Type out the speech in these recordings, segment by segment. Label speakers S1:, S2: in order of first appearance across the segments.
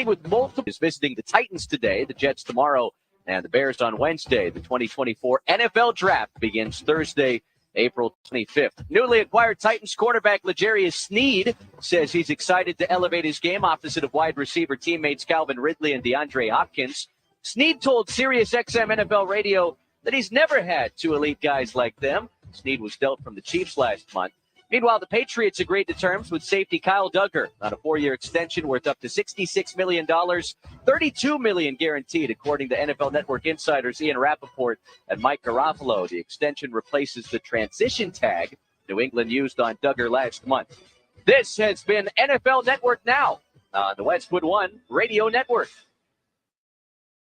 S1: with multiple is visiting the Titans today, the Jets tomorrow, and the Bears on Wednesday. The 2024 NFL Draft begins Thursday, April 25th. Newly acquired Titans cornerback L'Jarius Sneed says he's excited to elevate his game opposite of wide receiver teammates Calvin Ridley and DeAndre Hopkins. Sneed told SiriusXM NFL Radio that he's never had two elite guys like them. Sneed was dealt from the Chiefs last month. Meanwhile, the Patriots agreed to terms with safety Kyle Duggar on a 4-year extension worth up to $66 million, $32 million guaranteed, according to NFL Network insiders Ian Rappaport and Mike Garofalo. The extension replaces the transition tag New England used on Duggar last month. This has been NFL Network Now on the Westwood One Radio Network.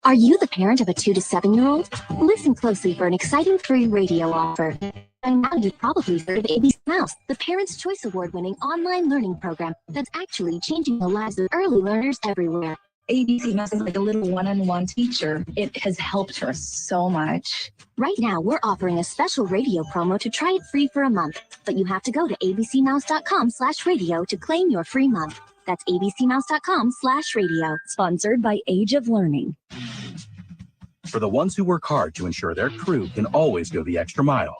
S2: Are you the parent of a 2 to 7-year-old? Listen closely for an exciting free radio offer. And now you've probably heard of ABC Mouse, the Parents' Choice Award-winning online learning program that's actually changing the lives of early learners everywhere.
S3: ABC Mouse is like a little one-on-one teacher. It has helped her so much.
S2: Right now, we're offering a special radio promo to try it free for a month, but you have to go to abcmouse.com/radio to claim your free month. That's abcmouse.com/radio.
S3: Sponsored by Age of Learning.
S4: For the ones who work hard to ensure their crew can always go the extra mile,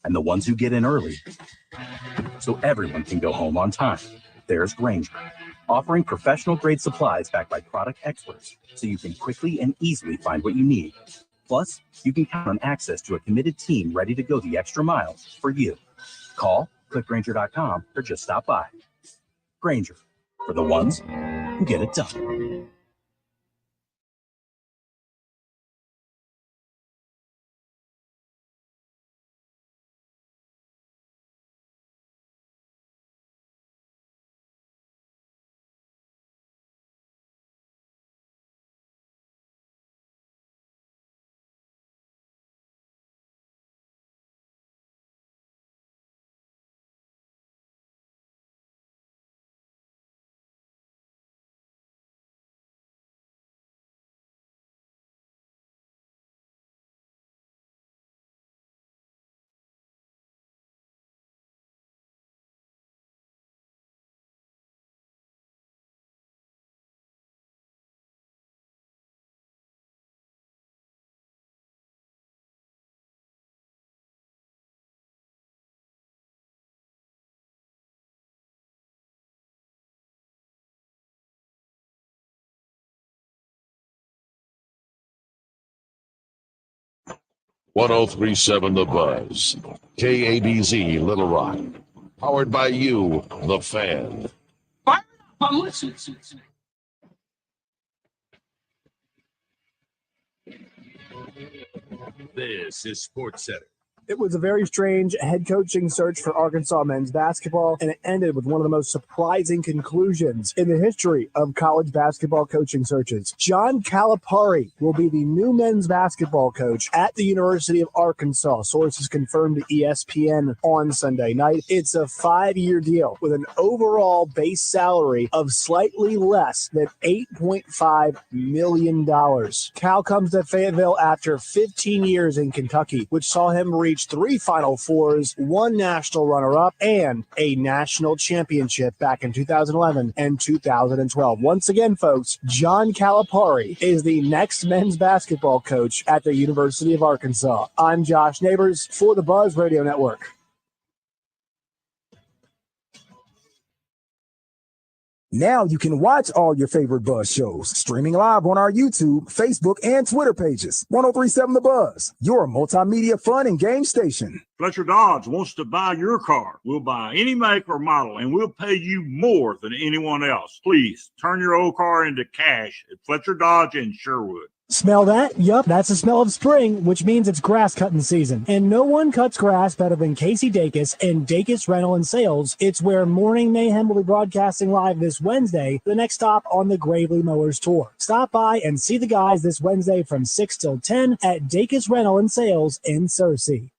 S4: and the ones who get in early so everyone can go home on time, there's Grainger, offering professional-grade supplies backed by product experts so you can quickly and easily find what you need. Plus, you can count on access to a committed team ready to go the extra mile for you. Call, click Grainger.com, or just stop by. Grainger, for the ones who get it done.
S5: .1037 The Buzz, KABZ Little Rock, powered by you, the fan.
S6: I'm listening.
S7: This is Sports Center.
S8: It was a very strange head coaching search for Arkansas men's basketball, and it ended with one of the most surprising conclusions in the history of college basketball coaching searches. John Calipari will be the new men's basketball coach at the University of Arkansas. Sources confirmed to ESPN on Sunday night. It's a 5-year deal with an overall base salary of slightly less than $8.5 million. Cal comes to Fayetteville after 15 years in Kentucky, which saw him reach 3 Final Fours, 1 national runner-up, and a national championship back in 2011 and 2012. Once again, folks, John Calipari is the next men's basketball coach at the University of Arkansas. I'm Josh Neighbors for the Buzz Radio Network.
S9: Now you can watch all your favorite Buzz shows, streaming live on our YouTube, Facebook, and Twitter pages. 1037 The Buzz, your multimedia fun and game station.
S10: Fletcher Dodge wants to buy your car. We'll buy any make or model, and we'll pay you more than anyone else. Please turn your old car into cash at Fletcher Dodge in Sherwood.
S8: Smell that? Yup, that's the smell of spring, which means it's grass cutting season. And no one cuts grass better than Casey Dacus and Dacus Rental and Sales. It's where Morning Mayhem will be broadcasting live this Wednesday, the next stop on the Gravely Mowers Tour. Stop by and see the guys this Wednesday from 6 till 10 at Dacus Rental and Sales in Searcy.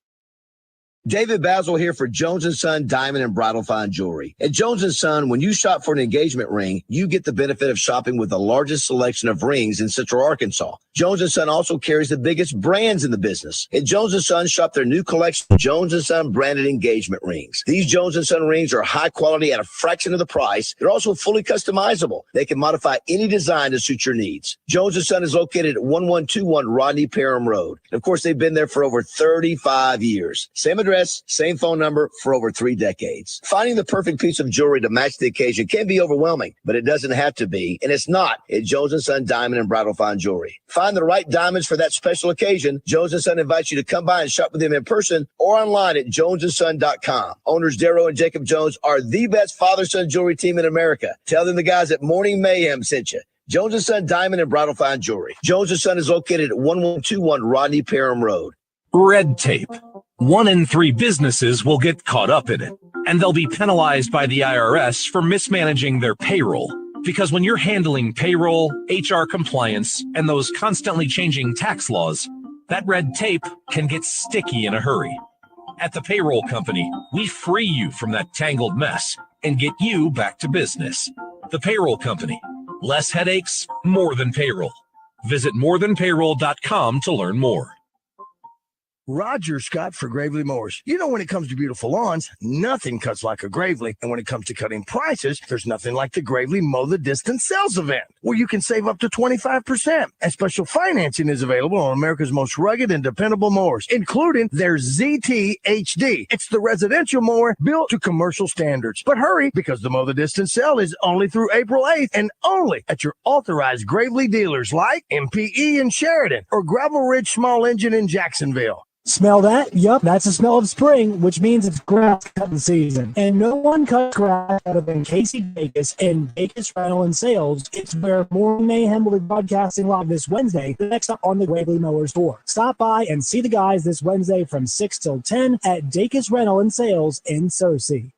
S11: David BAZZEL here for Jones & Son Diamond and Bridal Fine Jewelry. At Jones & Son, when you shop for an engagement ring, you get the benefit of shopping with the largest selection of rings in Central Arkansas. Jones & Son also carries the biggest brands in the business. At Jones & Son, shop their new collection of Jones & Son branded engagement rings. These Jones & Son rings are high quality at a fraction of the price. They're also fully customizable. They can modify any design to suit your needs. Jones & Son is located at 1121 Rodney Parham Road. And of course, they've been there for over 35 years. Same address, same phone number for over 3 decades. Finding the perfect piece of jewelry to match the occasion can be overwhelming, but it doesn't have to be, and it's not at Jones & Son Diamond and Bridal Fine Jewelry. Find the right diamonds for that special occasion. Jones & Son invites you to come by and shop with them in person or online at jonesandson.com. Owners Darrow and Jacob Jones are the best father-son jewelry team in America. Tell them the guys at Morning Mayhem sent you. Jones & Son Diamond and Bridal Fine Jewelry. Jones & Son is located at 1121 Rodney Parham Road.
S12: Red tape. 1 in 3 businesses will get caught up in it, and they'll be penalized by the IRS for mismanaging their payroll. Because when you're handling payroll, HR compliance, and those constantly changing tax laws, that red tape can get sticky in a hurry. At the Payroll Company, we free you from that tangled mess and get you back to business. The Payroll Company. Less headaches, more than payroll. Visit morethanpayroll.com to learn more.
S13: Roger Scott for Gravely Mowers. You know, when it comes to beautiful lawns, nothing cuts like a Gravely. And when it comes to cutting prices, there's nothing like the Gravely Mow the Distance sales event, where you can save up to 25%. And special financing is available on America's most rugged and dependable mowers, including their ZT HD. It's the residential mower built to commercial standards. But hurry, because the Mow the Distance sale is only through April 8th and only at your authorized Gravely dealers like MPE in Sheridan or Gravel Ridge Small Engine in Jacksonville.
S8: Smell that? Yup, that's the smell of spring, which means it's grass cutting season. And no one cuts grass other than Casey Vegas and Vegas Rental and Sales. It's where Morning Mayhem will be broadcasting live this Wednesday, next up on the Gravely Mowers Tour. Stop by and see the guys this Wednesday from 6 till 10 at Dacus Rental and Sales in Searcy.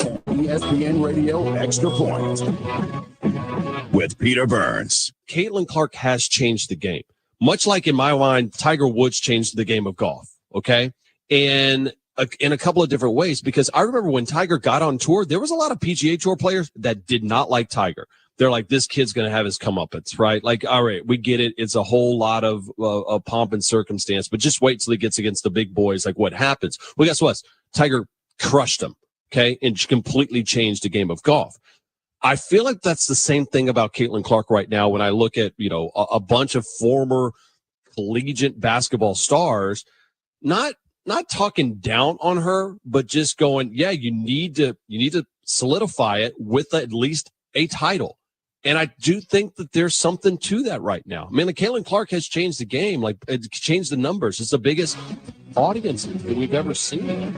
S14: ESPN Radio Extra Point with Peter Burns.
S15: Caitlin Clark has changed the game. Much like in my mind, Tiger Woods changed the game of golf, okay? And in a couple of different ways, because I remember when Tiger got on tour, there was a lot of PGA Tour players that did not like Tiger. They're like, this kid's going to have his comeuppance, right? Like, all right, we get it. It's a whole lot of pomp and circumstance, but just wait till he gets against the big boys. Like, what happens? Well, guess what? Tiger crushed him, okay, and completely changed the game of golf. I feel like that's the same thing about Caitlin Clark right now when I look at, you know, a bunch of former collegiate basketball stars, not talking down on her, but just going, yeah, you need to solidify it with at least a title. And I do think that there's something to that right now. I mean, Caitlin Clark has changed the game, like it changed the numbers. It's the biggest audience that we've ever seen.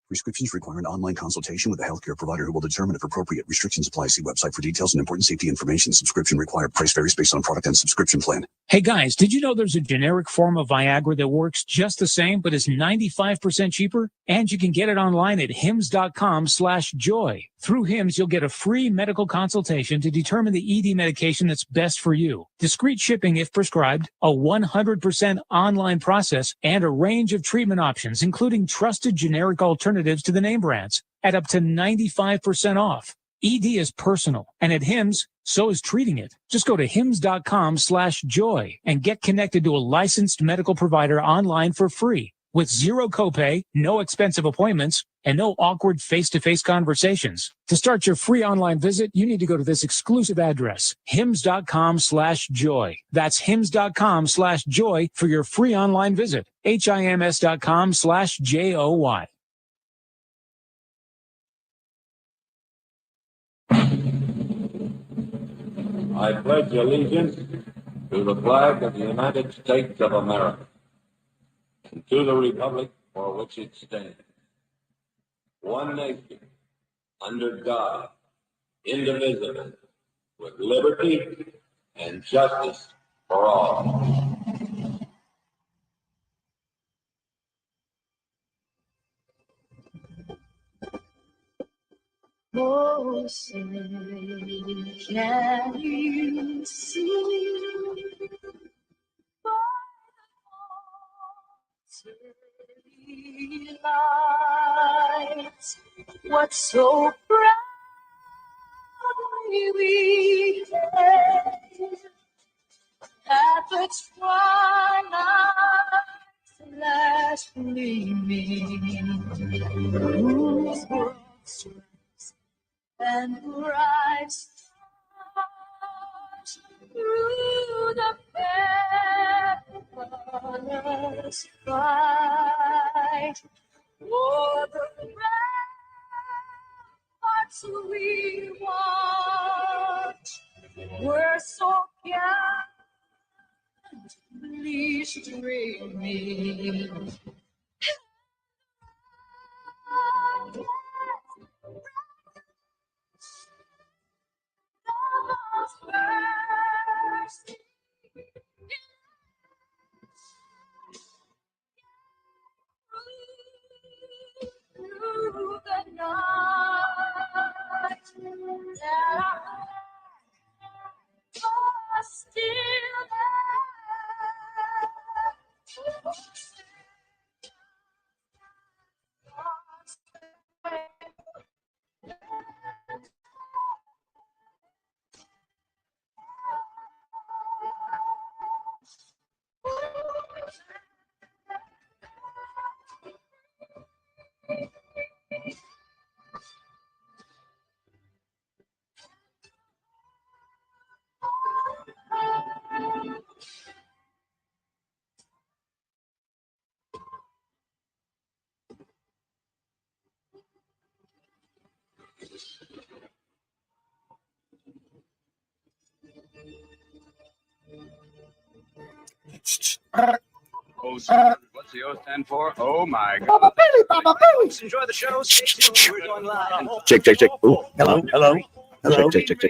S16: Prescriptions require an online consultation with a healthcare provider who will determine if appropriate. Restrictions apply. See website for details and important safety information. Subscription required. Price varies based on product and subscription plan.
S17: Hey guys, did you know there's a generic form of Viagra that works just the same but is 95% cheaper? And you can get it online at hims.com/joy. Through Hims, you'll get a free medical consultation to determine the ED medication that's best for you. Discreet shipping if prescribed, a 100% online process, and a range of treatment options, including trusted generic alternatives to the name brands, at up to 95% off. ED is personal, and at Hims, so is treating it. Just go to hims.com/joy and get connected to a licensed medical provider online for free with zero copay, no expensive appointments, and no awkward face-to-face conversations. To start your free online visit, you need to go to this exclusive address, hims.com/joy. That's hims.com/joy for your free online visit. HIMS.com/JOY.
S18: I pledge allegiance to the flag of the United States of America and to the republic for which it stands, one nation, under God, indivisible, with liberty and justice for all.
S19: Oh, say, can you see by the
S3: lights, what so proudly we hailed at the twilight's last gleaming, whose broad stripes and bright stars through the perilous fight o'er the ramparts we watched were so gallantly streaming. Through the night, that our flag was still
S19: What's the O stand for? Oh my God. Let's enjoy the show. Stay tuned. We're going live.
S11: Check. Ooh. Hello. Check.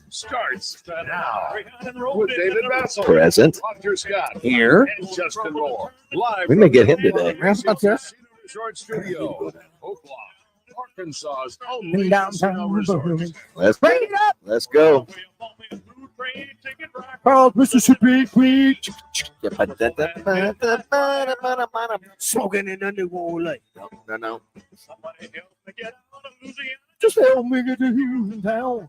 S19: Starts now with David BAZZEL,
S11: Present.
S19: Roger Scott,
S11: Here.
S19: and Justin Moore. Live
S11: We may get him today.
S19: Resort Studio, Oaklawn, Arkansas's
S13: In downtown
S19: resort.
S11: Let's go.
S13: Charles, Mississippi, Queen. Smoking in the New Orleans.
S11: No.
S13: Just help me get to Houston town.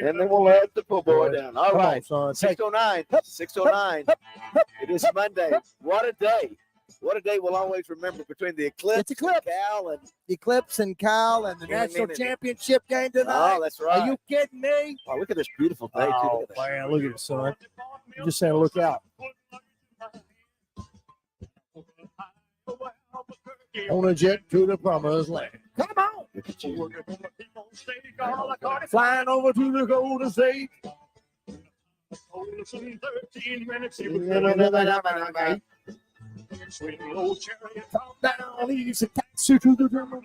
S11: And then we'll let the pull boy down. All right. 609. 609. It is Monday. What a day. What a day we'll always remember between the Eclipse,
S13: and Cal and the national championship game tonight.
S11: Oh, that's right.
S13: Are you kidding me?
S11: Oh, look at this beautiful day, too.
S13: Oh, man, look at it, son. I'm just saying, look out. On a jet to the promised land. Come on.
S11: Look at you.
S13: Flying over to the Golden State. Down, he's a taxi to the German.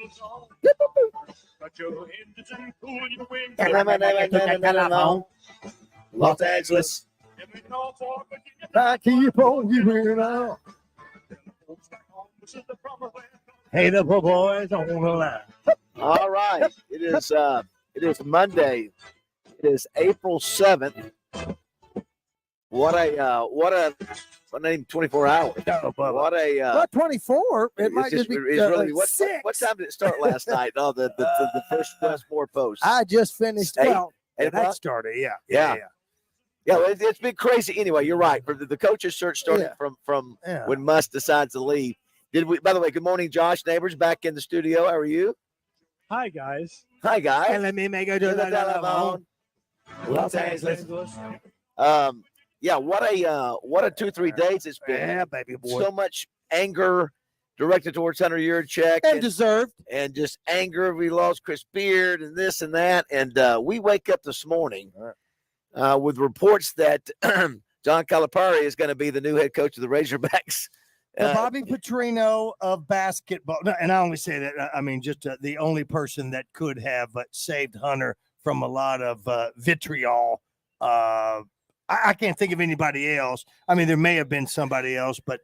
S11: Los Angeles.
S13: I keep on giving out. Hey, the boys on the line.
S11: All right. It is Monday. It is April 7th. What a 24 hours.
S13: What 24? It might just be
S11: really what
S13: 6.
S11: What time did it start last night? Oh, the first Westmore Post.
S13: I just finished. That started. Yeah.
S11: It's been crazy. Anyway, you're right. For the coaches search started from when Musk decides to leave. By the way, good morning, Josh Neighbors, back in the studio. How are you?
S20: Hi, guys.
S13: And let me make it to the telephone.
S11: Los Angeles. What a 2-3 days it's been.
S13: Yeah, baby boy.
S11: So much anger directed towards Hunter Yurchek.
S13: And deserved.
S11: And just anger. We lost Chris Beard and this and that. And we wake up this morning with reports that John Calipari is going to be the new head coach of the Razorbacks.
S13: The Bobby Petrino of basketball. And I only say that, I mean, just the only person that could have saved Hunter from a lot of vitriol. I can't think of anybody else. I mean, there may have been somebody else, but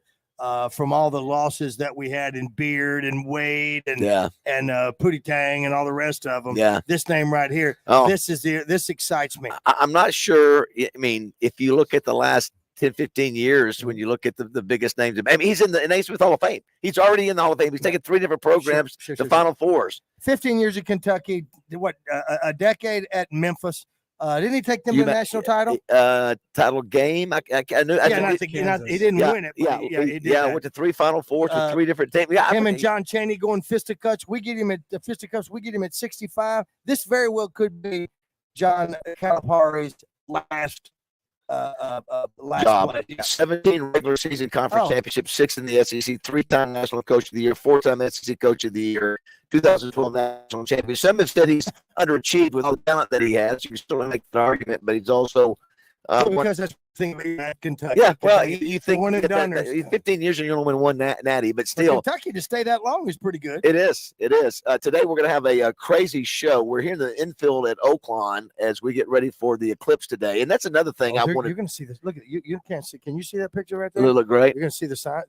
S13: from all the losses that we had in Beard and Wade and Pootie Tang and all the rest of them, this name right here, this excites me.
S11: I'm not sure. I mean, if you look at the last
S20: 10, 15 years when you look at the biggest names. I mean, he's in the Naismith Hall of Fame. He's already in the Hall of Fame. He's taken 3 different programs to Final Fours.
S21: 15 years at Kentucky, a decade at Memphis. Didn't he take them to the national title?
S20: Title game. I knew.
S21: He didn't win it. He did
S20: went to 3 Final Fours with 3 different teams. Yeah,
S21: him and John Chaney going fisticuffs. We get him at the fisticuffs. We get him at 65. This very well could be John Calipari's last
S20: job.
S21: play.
S20: 17 regular season conference championships, 6 in the SEC, 3-time national coach of the year, 4-time SEC coach of the year, 2012 national champion. Some have said he's underachieved with all the talent that he has. You can still make that argument, but he's also
S21: because that's the thing about Kentucky.
S20: Yeah, well, you think
S21: one and done.
S20: 15 years and you only win 1 natty, but still,
S21: Kentucky to stay that long is pretty good.
S20: It is. Today we're going to have a crazy show. We're here in the infield at Oaklawn as we get ready for the eclipse today, and that's another thing I wanted.
S21: You're going to see this. Look at you. You can't see. Can you see that picture right there?
S20: Does it look great?
S21: You're going to see the sun.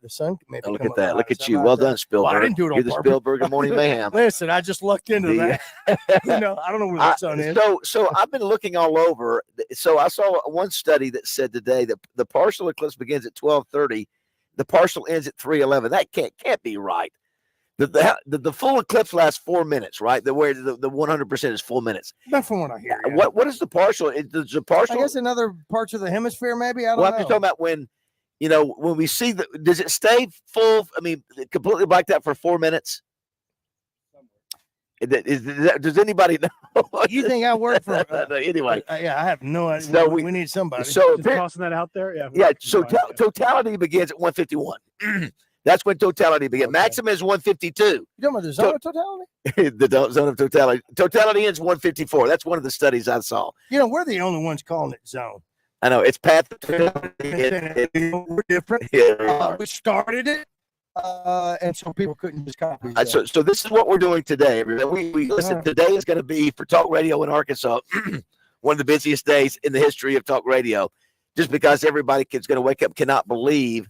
S21: Maybe
S20: look at that. Look at you. Well done, Spielberg.
S21: Well, I didn't do it on
S20: You're the
S21: purpose.
S20: Spielberg of Morning Mayhem.
S21: Listen, I just lucked into that. I don't know where the sun is.
S20: So I've been looking all over. So I saw one study that said today that the partial eclipse begins at 12:30, the partial ends at 3:11. That can't be right. The full eclipse lasts 4 minutes, right? The 100% is 4 minutes.
S21: Not from what I hear. Yeah.
S20: What is the partial? Is the partial?
S21: I guess in other parts of the hemisphere, maybe. I don't
S20: know.
S21: I'm
S20: just talking about when we see does it stay full? I mean, completely blacked out for 4 minutes. Does anybody know?
S21: You think I work for?
S20: Anyway,
S21: I have no idea.
S20: So
S21: we need somebody.
S20: So
S21: just tossing that out there.
S20: Yeah. So totality begins at 151. That's when totality begins. Okay. Maximum is 152.
S21: You talking about the zone of totality?
S20: The zone of totality. Totality ends 154. That's one of the studies I saw.
S21: We're the only ones calling it zone.
S20: I know it's path.
S21: We're different. We started it. And so people couldn't just copy.
S20: So this is what we're doing today. We listen. Today is going to be for talk radio in Arkansas, one of the busiest days in the history of talk radio, just because everybody is going to wake up, cannot believe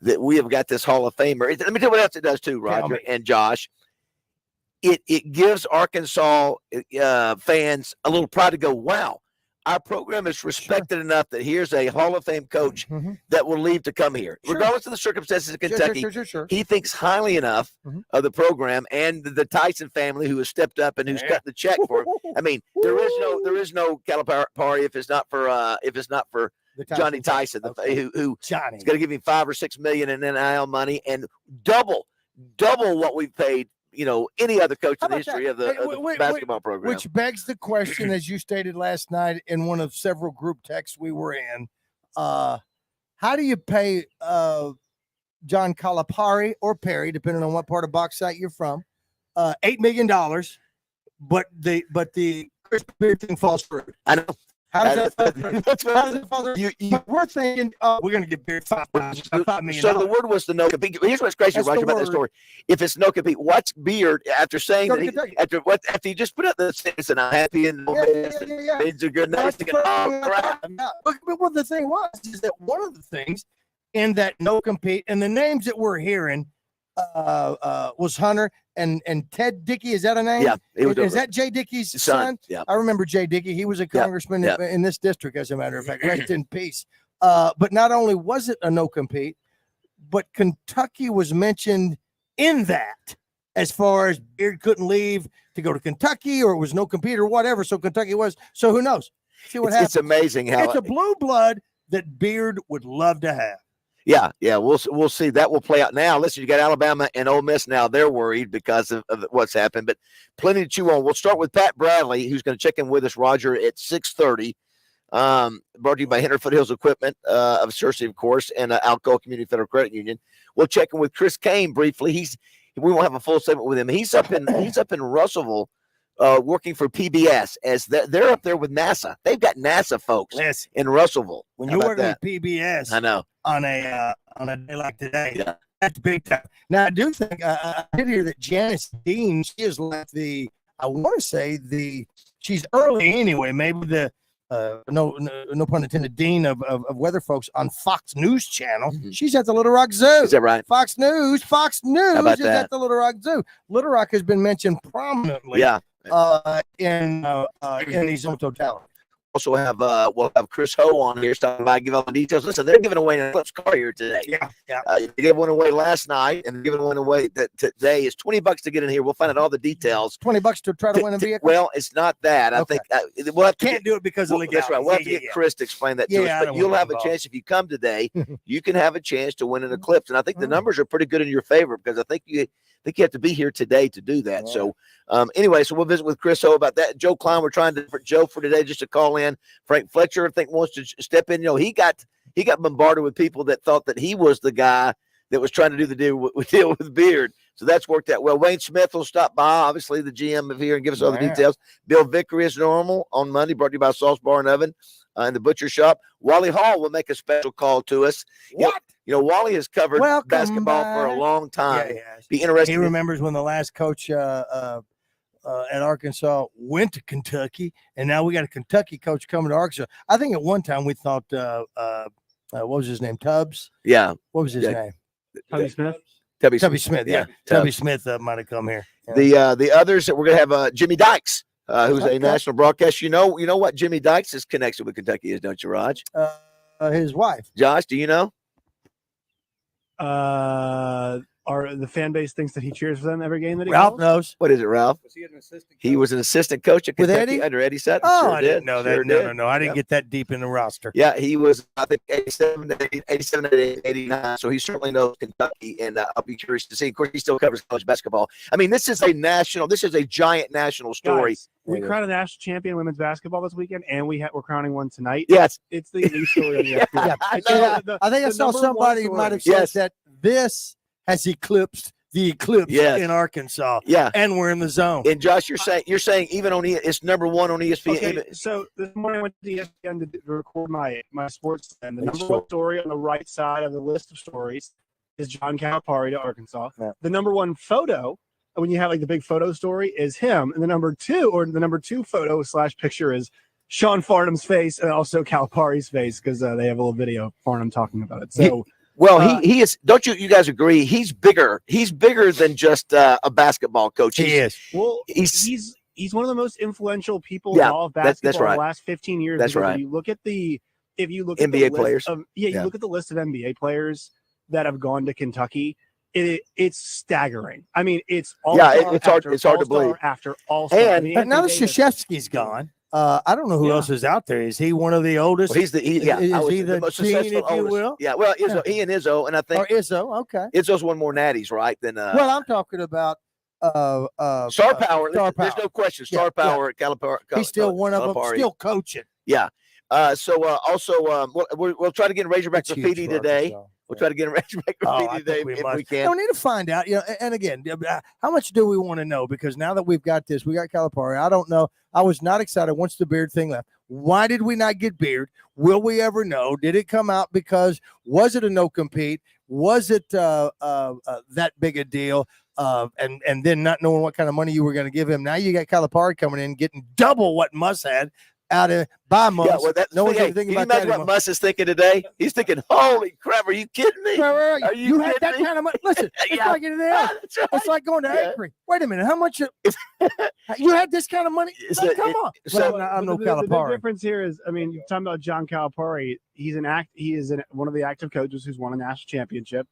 S20: that we have got this Hall of Famer. Let me tell you what else it does too, Roger and Josh. It gives Arkansas fans a little pride to go, wow. Our program is respected enough that here's a Hall of Fame coach that will leave to come here. Regardless of the circumstances of Kentucky, he thinks highly enough of the program and the Tyson family who has stepped up and who's cut the check for him. I mean, there is no Calipari if it's not for Johnny Tyson, who's going to give him $5 or $6 million in NIL money and double what we've paid any other coach in the history of the basketball program.
S21: Which begs the question, as you stated last night in one of several group texts we were in, how do you pay John Calipari or Perry, depending on what part of bauxite you're from, $8 million, but the Chris Beard thing falls through?
S20: I know.
S21: How does that fall through? We're thinking, we're going to get Beard $5 million.
S20: So the word was the no compete. Here's what's crazy, Roger, about that story. If it's no compete, what's Beard after saying that after he just put out the sentence and I'm happy and things are good.
S21: But the thing is that one of the things in that no compete and the names that we're hearing was Hunter and Ted Dickey. Is that a name?
S20: Yeah.
S21: Is that Jay Dickey's son?
S20: Yeah.
S21: I remember Jay Dickey. He was a congressman in this district, as a matter of fact. Rest in peace. But not only was it a no compete, but Kentucky was mentioned in that as far as Beard couldn't leave to go to Kentucky, or it was no compete or whatever. So Kentucky was. So who knows? See what happens.
S20: It's amazing how
S21: it's a blue blood that Beard would love to have.
S20: Yeah, we'll see. That will play out now. Listen, you got Alabama and Ole Miss now. They're worried because of what's happened, but plenty to chew on. We'll start with Pat Bradley, who's going to check in with us, Roger, at 6:30. Brought to you by Henry Foothills Equipment of Searcy, of course, and Alcoa Community Federal Credit Union. We'll check in with Chris Kane briefly. We won't have a full segment with him. He's up in Russellville. Working for PBS as they're up there with NASA. They've got NASA folks in Russellville.
S21: When you're working with PBS,
S20: I know
S21: on a day like today, that's big time. Now I do think I did hear that Janice Dean, she is like she's early anyway. Maybe the no pun intended, dean of weather folks on Fox News Channel. Mm-hmm. She's at the Little Rock Zoo.
S20: Is that right?
S21: Fox News is at the Little Rock Zoo. Little Rock has been mentioned prominently. In the zone totality.
S20: also have we'll have Chris Ho on here stopping by, give all the details. Listen, they're giving away an Eclipse car here today.
S21: Yeah.
S20: They gave one away last night, and they're giving one away today. It's $20 to get in here. We'll find out all the details.
S21: $20 to try to win a vehicle.
S20: Well, it's not that. I think we'll have to
S21: can't do it because of legality.
S20: That's right. We'll have to get Chris to explain that to us. But you'll have a chance if you come today. You can have a chance to win an Eclipse, and I think the numbers are pretty good in your favor because I think you have to be here today to do that. So anyway, so we'll visit with Chris O about that. Joe Klein, we're trying to for Joe for today just to call in. Frank Fletcher, I think, wants to step in. You know, he got bombarded with people that thought that he was the guy that was trying to do the deal with Beard. So that's worked out well. Wayne Smith will stop by, obviously the GM of here, and give us all the details. Bill Vickery is normal on Monday, brought to you by Sauce Bar and Oven in the butcher shop. Wally Hall will make a special call to us.
S21: What?
S20: You know, Wally has covered basketball for a long time. Be interesting.
S21: He remembers when the last coach at Arkansas went to Kentucky, and now we got a Kentucky coach coming to Arkansas. I think at one time we thought, what was his name? Tubbs?
S20: Yeah.
S21: What was his name?
S6: Tubby Smith?
S20: Tubby
S21: Smith, yeah. Tubby Smith might have come here.
S20: The others that we're going to have Jimmy Dykes, who's a national broadcast. You know what Jimmy Dykes' connection with Kentucky is, don't you, Raj?
S21: His wife.
S20: Josh, do you know?
S8: The fan base thinks that he cheers for them every game that he
S21: Ralph
S8: calls?
S21: knows.
S20: What is it, Ralph?
S21: Was he an assistant?
S20: He was an assistant coach at
S21: With
S20: Kentucky
S21: Eddie?
S20: under Eddie Sutton.
S21: Oh,
S20: Sure
S21: I didn't know that.
S20: Sure
S21: No. I didn't get that deep in the roster.
S20: Yeah, he was, I think, 87 to 89. So he certainly knows Kentucky, and I'll be curious to see. Of course, he still covers college basketball. I mean, this is a giant national story.
S8: Guys, we crowned a national champion in women's basketball this weekend, and we're crowning one tonight.
S20: Yes.
S8: It's the elite story on the FBS.
S21: I think I saw somebody might have said that this has eclipsed the eclipse in Arkansas.
S20: Yeah.
S21: And we're in the zone.
S20: And Josh, you're saying even on it's number one on ESPN.
S8: Okay, so this morning I went to ESPN to record my sports, and the number one story on the right side of the list of stories is John Calipari to Arkansas. Yeah. The number one photo, when you have like the big photo story, is him, and the number two photo / picture is Sean Farnham's face and also Calipari's face, because they have a little video of Farnham talking about it. So.
S20: He is. Don't you guys agree? He's bigger. He's bigger than just a basketball coach.
S21: He is.
S8: Well, he's one of the most influential people in all of basketball
S20: that's right.
S8: in the last 15 years.
S20: That's right.
S8: If you look at the
S20: NBA players,
S8: you look at the list of NBA players that have gone to Kentucky. It's staggering. I mean, it's all
S20: it's hard to believe
S8: after all-star.
S21: But now that Krzyzewski's gone. I don't know who else is out there. Is he one of the oldest?
S20: Well, is he
S21: the
S20: most
S21: teen,
S20: successful
S21: if you
S20: oldest?
S21: will?
S20: Yeah, well, he and Izzo, and I think
S21: Izzo, okay.
S20: Izzo's won more natties, right? Than
S21: well, I'm talking about
S20: star power. There's no question. Star power at Calipari.
S21: He's still one of them, still coaching.
S20: Yeah. We'll try to get Razorback graffiti today. We'll try to get Razorback graffiti today if we can.
S21: We need to find out. And again, how much do we want to know? Because now that we've got this, we got Calipari. I don't know. I was not excited once the Beard thing left. Why did we not get Beard? Will we ever know? Did it come out because was it a no compete? Was it that big a deal? And then not knowing what kind of money you were going to give him. Now you got Calipari coming in getting double what Muss had out of by Muss.
S20: Yeah, well, no one's thinking about that. What Muss is thinking today? He's thinking, "Holy crap! Are you kidding me?
S21: Are you had that kind of money? Listen, it's like anything else. Right. It's like going to Acre. Wait a minute, how much? You had this kind of money? Come on.
S8: So
S21: I'm no
S8: The
S21: Calipari.
S8: difference here is, I mean, you're talking about John Calipari. He is one of the active coaches who's won a national championship.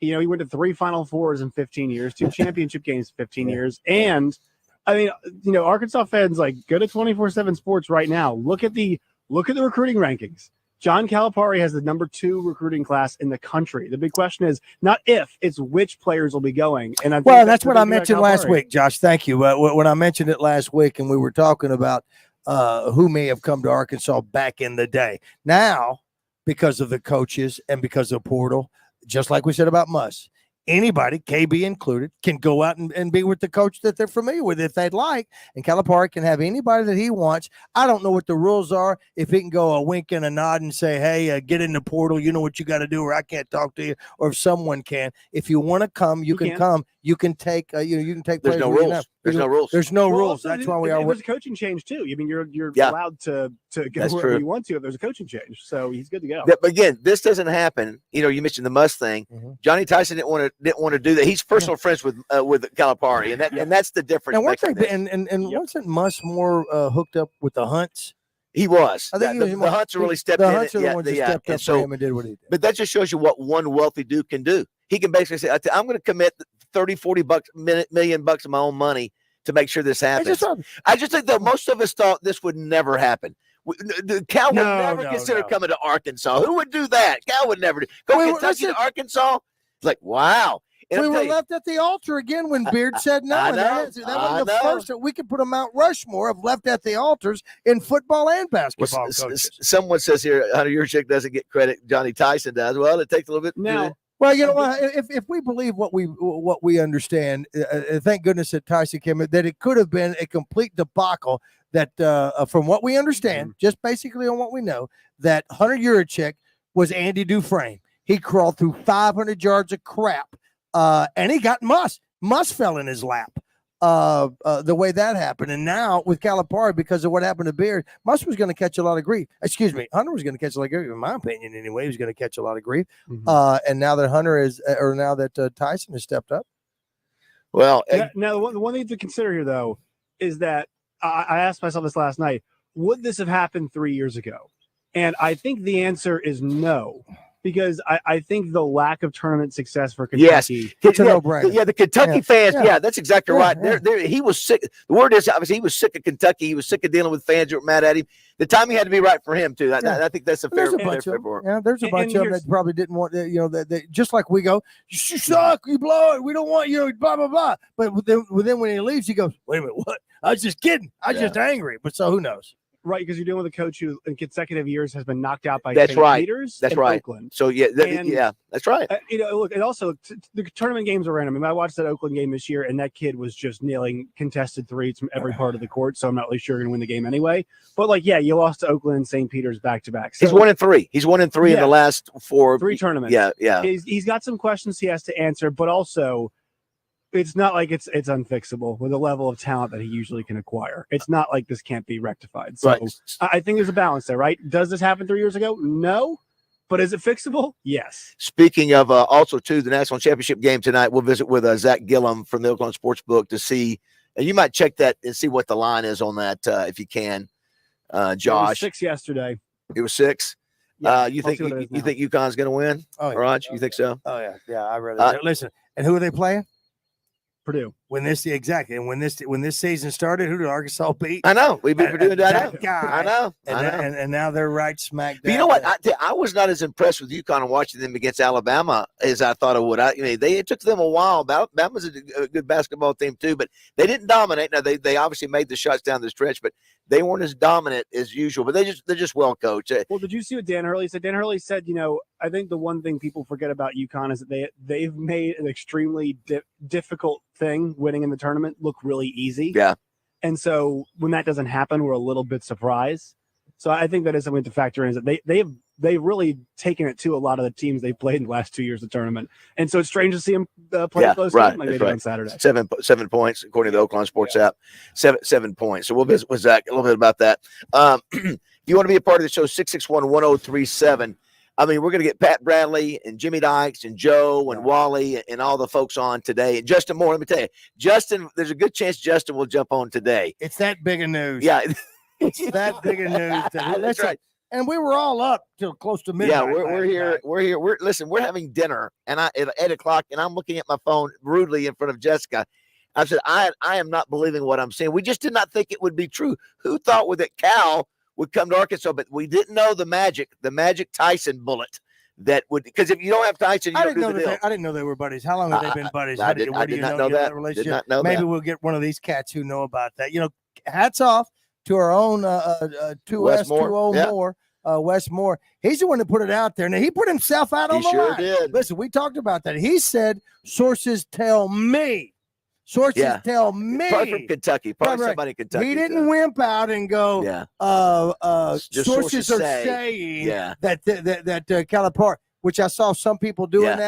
S8: He went to 3 Final Fours in 15 years, 2 championship games in 15 years, and I mean, Arkansas fans, like, go to 24/7 Sports right now. Look at the recruiting rankings. John Calipari has the number 2 recruiting class in the country. The big question is not if, it's which players will be going. And I think
S21: that's what I mentioned last week, Josh. Thank you. When I mentioned it last week, and we were talking about who may have come to Arkansas back in the day. Now, because of the coaches and because of portal, just like we said about Muss, anybody, KB included, can go out and be with the coach that they're familiar with if they'd like. And Calipari can have anybody that he wants. I don't know what the rules are. If he can go a wink and a nod and say, hey, get in the portal, you know what you got to do, or I can't talk to you, or if someone can. If you want to come, you can come. You can take you can take.
S20: There's no rules. There's no rules.
S21: There's no rules. That's why we are.
S8: There's a coaching change too. I mean, you're allowed to go wherever you want to if there's a coaching change. So he's good to go.
S20: But again, this doesn't happen. You mentioned the Muss thing. Johnny Tyson didn't want to do that. He's personal friends with Calipari, and that's the difference.
S21: And wasn't Muss more hooked up with the Hunts?
S20: He was.
S21: I think
S20: The Hunter really stepped
S21: the
S20: in.
S21: Hunts are the ones that stepped up for him and did what he did.
S20: But that just shows you what one wealthy dude can do. He can basically say, I'm going to commit 30, 40 bucks, million bucks of my own money to make sure this happens. I just think that most of us thought this would never happen. Cal would never consider coming to Arkansas. Who would do that? Cal would never do. Kentucky to Arkansas? It's like, wow. And
S21: we were left at the altar again when Beard said no.
S20: I
S21: and
S20: know,
S21: that was the first. We could put a Mount Rushmore of left at the altars in football and basketball coaches.
S20: Someone says here, Hunter Yurchik doesn't get credit. Johnny Tyson does. Well, it takes a little bit.
S21: Now, well, you know what? If we believe what we understand, thank goodness that Tyson came in, that it could have been a complete debacle. That from what we understand, just basically on what we know, that Hunter Yurchik was Andy Dufresne. He crawled through 500 yards of crap. And he got Muss. Muss fell in his lap the way that happened. And now with Calipari, because of what happened to Beard, Muss was going to catch a lot of grief. Excuse me, Hunter was going to catch a lot of grief, in my opinion anyway. He was going to catch a lot of grief. And now that Hunter is, or now that Tyson has stepped up.
S20: Well,
S8: now the one thing to consider here, though, is that I asked myself this last night, would this have happened 3 years ago? And I think the answer is no. Because I think the lack of tournament success for Kentucky,
S21: it's a no-brainer.
S20: Yeah, the Kentucky fans, that's exactly right. He was sick. The word is, obviously, he was sick of Kentucky. He was sick of dealing with fans that were mad at him. The timing had to be right for him too. I think that's a fair.
S21: There's a bunch of them that probably didn't want, that just like we go, you suck, you blow it, we don't want you, blah blah blah. But then when he leaves, he goes, wait a minute, what? I was just kidding. I was just angry. But so who knows?
S8: Right, because you're dealing with a coach who, in consecutive years, has been knocked out by
S20: St.
S8: Peters.
S20: That's
S8: and
S20: right.
S8: Oakland.
S20: So that's right.
S8: Look, and also the tournament games are random. I mean, I watched that Oakland game this year, and that kid was just nailing contested threes from every part of the court. So I'm not really sure you're going to win the game anyway. But you lost to Oakland and St. Peter's back to back.
S20: He's 1-3. He's 1-3 in the last three
S8: tournaments.
S20: Yeah.
S8: He's got some questions he has to answer, but also. It's not like it's unfixable with the level of talent that he usually can acquire. It's not like this can't be rectified. So I think there's a balance there, right? Does this happen 3 years ago? No. But is it fixable? Yes.
S20: Speaking of also, too, the national championship game tonight, we'll visit with Zach Gillum from the Oaklawn Sportsbook to see, and you might check that and see what the line is on that if you can, Josh.
S8: It was 6 yesterday.
S20: It was 6?
S8: Yeah,
S20: you think UConn's going to win?
S21: Oh, yeah.
S20: Raj, you think so?
S21: Oh, yeah. Yeah, I really do. Listen, and who are they playing?
S8: Purdue.
S21: When this season started, who did Arkansas beat?
S20: I know. We've been Purdue
S21: that guy.
S20: I know.
S21: And now they're right smack dab.
S20: But you know what? I was not as impressed with UConn and watching them against Alabama as I thought I would. It took them a while. Alabama's a good basketball team too, but they didn't dominate. Now they obviously made the shots down the stretch, but they weren't as dominant as usual. But they're just well coached.
S8: Well, did you see what Dan Hurley said? Dan Hurley said, I think the one thing people forget about UConn is that they've made an extremely difficult thing, winning in the tournament, look really easy.
S20: Yeah.
S8: And so when that doesn't happen, we're a little bit surprised. So I think that is something to factor in, is that they've really taken it to a lot of the teams they've played in the last 2 years of the tournament. And so it's strange to see them play a close game like they did on Saturday. 7
S20: points, according to the Oaklawn Sports app. 7 points. So we'll visit with Zach a little bit about that. If you want to be a part of the show, 661-1037. I mean, we're going to get Pat Bradley and Jimmy Dykes and Joe and Wally and all the folks on today. And Justin Moore, let me tell you, there's a good chance Justin will jump on today.
S21: It's that big of news.
S20: Yeah.
S21: It's that big of news.
S20: That's right.
S21: And we were all up till close to midnight.
S20: Yeah, we're here. We're here. We're having dinner and at 8:00, and I'm looking at my phone rudely in front of Jessica. I said, I am not believing what I'm seeing. We just did not think it would be true. Who thought with it Cal would come to Arkansas, but we didn't know the magic Tyson bullet that would, because if you don't have Tyson, you don't do the deal.
S21: I didn't know they were buddies. How long have they been buddies?
S20: I did not know that.
S21: Relationship?
S20: Did not know
S21: Maybe
S20: that.
S21: we'll get one of these cats who know about that. Hats off to our own 2S20 Moore. Wes Moore. He's the one that put it out there. Now, he put himself out on the line.
S20: He sure did.
S21: Listen, we talked about that. He said, sources tell me. Sources tell me.
S20: Probably from Kentucky. Probably somebody in Kentucky.
S21: He didn't wimp out and go, sources are saying that Calipari, which I saw some people doing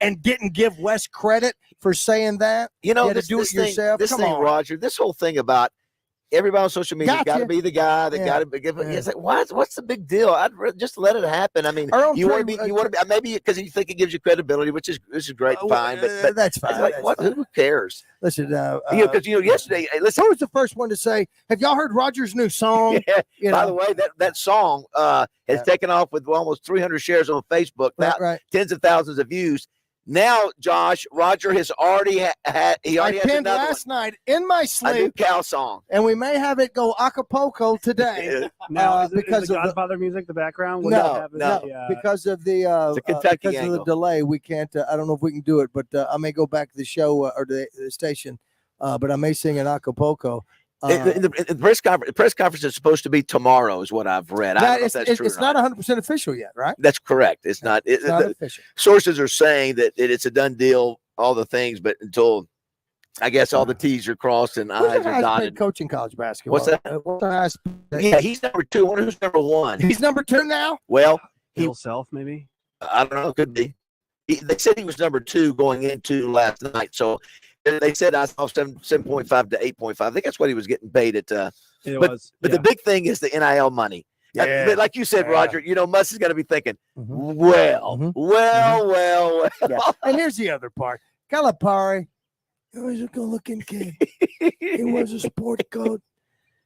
S21: and didn't give Wes credit for saying that.
S20: You had
S21: to do it yourself.
S20: Roger, this whole thing about everybody on social media got
S21: Gotcha.
S20: to be the guy that got to be. It's like, what's the big deal? Just let it happen. I mean, you want to be, maybe because you think it gives you credibility, which is great, fine. But
S21: that's fine.
S20: Like, who cares?
S21: Listen,
S20: because yesterday, listen,
S21: who was the first one to say, "Have y'all heard Roger's new song?"
S20: Yeah. By the way, that song has taken off with almost 300 shares on Facebook, tens of thousands of views. Now, Josh, Roger has already had. He already
S21: I
S20: has
S21: pinned
S20: another
S21: last night in my sleep.
S20: a new cow song,
S21: and we may have it go Acapulco today.
S8: Now, is
S21: because
S8: the
S21: of
S8: Godfather music, the background?
S21: No, because of the
S20: Kentucky
S21: because of the delay, we can't. I don't know if we can do it, but I may go back to the show or the station. But I may sing in Acapulco.
S20: The press conference is supposed to be tomorrow, is what I've read. I don't know if that's true.
S21: It's not 100% official yet, right?
S20: That's correct. It's not.
S21: It's not official.
S20: Sources are saying that it's a done deal, all the things, but until I guess all the T's are crossed and I's are dotted.
S21: Coach in college basketball.
S20: What's that?
S21: What's the highest?
S20: Yeah, he's number 2. I wonder who's number 1.
S21: He's number 2 now.
S20: Well,
S8: himself maybe.
S20: I don't know. Could be. They said he was number 2 going into last night. So they said I saw 7.5 to 8.5. I think that's what he was getting paid at. But the big thing is the NIL money.
S21: Yeah.
S20: Like you said, Roger, Muss is going to be thinking, well.
S21: And here's the other part. Calipari, he was a good-looking kid. He wears a sport coat,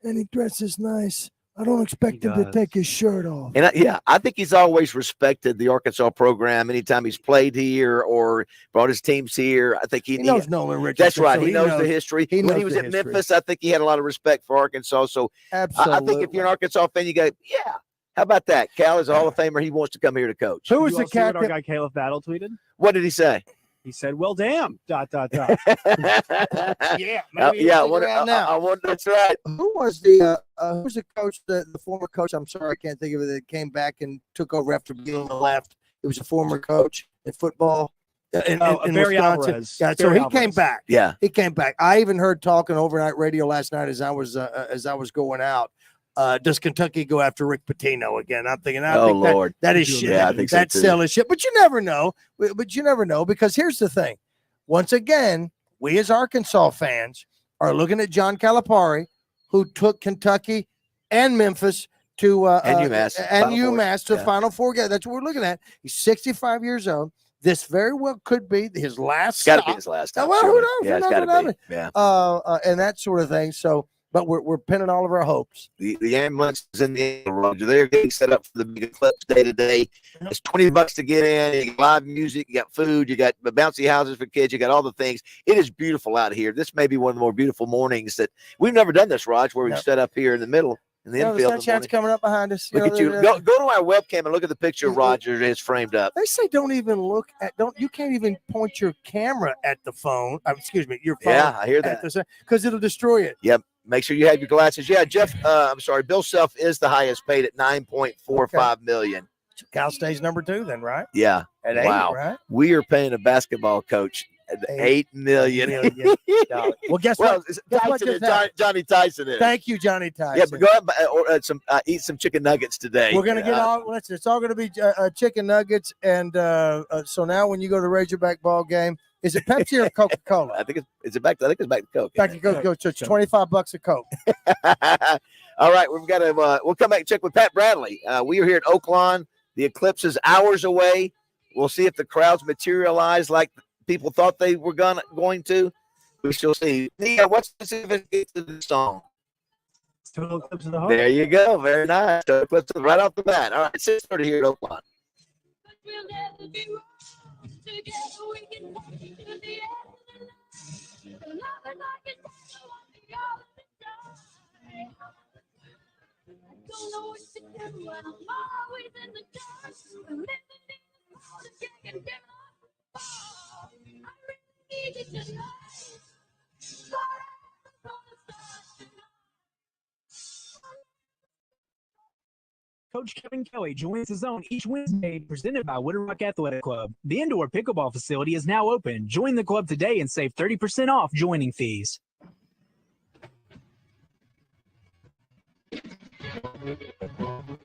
S21: and he dresses nice. I don't expect him to take his shirt off.
S20: And I think he's always respected the Arkansas program. Anytime he's played here or brought his teams here, I think he
S21: knows Nolan Richardson.
S20: That's right.
S21: So
S20: he knows the history. When he was at Memphis, I think he had a lot of respect for Arkansas. So I think if you're an Arkansas fan, you go, yeah. How about that? Cal is a Hall of Famer. He wants to come here to coach.
S8: Who was the captain? Our guy Caleb Battle tweeted.
S20: What did he say?
S8: He said, "Well, damn." ...
S21: Yeah.
S20: I want. That's right.
S21: Who was the coach? The former coach. I'm sorry, I can't think of it. That came back and took over after being on the left. It was a former coach in football in
S8: Barry
S21: Wisconsin.
S8: Alvarez.
S21: Yeah, so he came back.
S20: Yeah,
S21: he came back. I even heard talking overnight radio last night as I was going out. Does Kentucky go after Rick Pitino again? I'm thinking,
S20: Lord,
S21: that is shit.
S20: Yeah, I think
S21: that's
S20: so too.
S21: silly shit. But you never know. Because here's the thing. Once again, we as Arkansas fans are looking at John Calipari, who took Kentucky and Memphis to
S20: and
S21: UMass to the Final Four. That's what we're looking at. He's 65 years old. This very well could be his last.
S20: It's got to be his last time.
S21: Well, who knows?
S20: Yeah, it's got to be. Yeah.
S21: And that sort of thing. So. But we're pinning all of our hopes.
S20: The ambulance is in the air, Roger. They're getting set up for the big eclipse day today. It's $20 to get in. You got live music, you got food, you got bouncy houses for kids, you got all the things. It is beautiful out here. This may be one of the more beautiful mornings that we've never done this, Raj, where we've set up here in the middle. In the infield.
S21: The sunshine's coming up behind us.
S20: Look at you. Go to our webcam and look at the picture Roger has framed up.
S21: They say don't even look at you can't even point your camera at the phone. Your phone.
S20: Yeah, I hear that.
S21: Because it'll destroy it.
S20: Yep. Make sure you have your glasses. Yeah, Jeff. Bill Self is the highest paid at $9.45 million.
S21: Cal stays number 2 then, right?
S20: Yeah.
S21: At 8, right?
S20: We are paying a basketball coach $8 million.
S21: Well, guess what?
S20: Johnny Tyson is.
S21: Thank you, Johnny Tyson.
S20: Yeah, but go out and eat some chicken nuggets today.
S21: We're gonna get it's all gonna be chicken nuggets, and so now when you go to the Razorback ball game, is it Pepsi or Coca-Cola?
S20: I think it's back to Coke.
S21: Back to Coke. So it's $25 a Coke.
S20: All right, we've got to. We'll come back and check with Pat Bradley. We are here at Oaklawn. The eclipse is hours away. We'll see if the crowds materialize like people thought they were going to. We shall see. Nia, what's the significance of the song?
S8: Total Eclipse of the Heart.
S20: There you go. Very nice. Total Eclipse right off the bat. All right, 6:30 here at Oaklawn.
S1: Coach Kevin Kelly joins the zone each Wednesday, presented by Wooded Rock Athletic Club. The indoor pickleball facility is now open. Join the club today and save 30% off joining fees.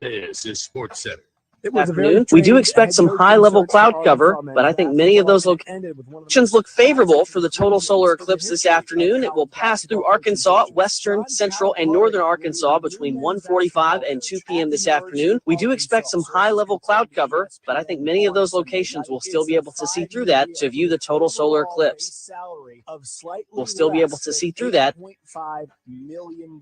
S7: This is Sports Center.
S2: Afternoon. We do expect some high-level cloud cover, but I think many of those locations look favorable for the total solar eclipse this afternoon. It will pass through Arkansas, western, central, and northern Arkansas between 1:45 and 2 p.m. this afternoon. We do expect some high-level cloud cover, but I think many of those locations will still be able to see through that to view the total solar eclipse. We'll still be able to see through that.
S8: $5 million.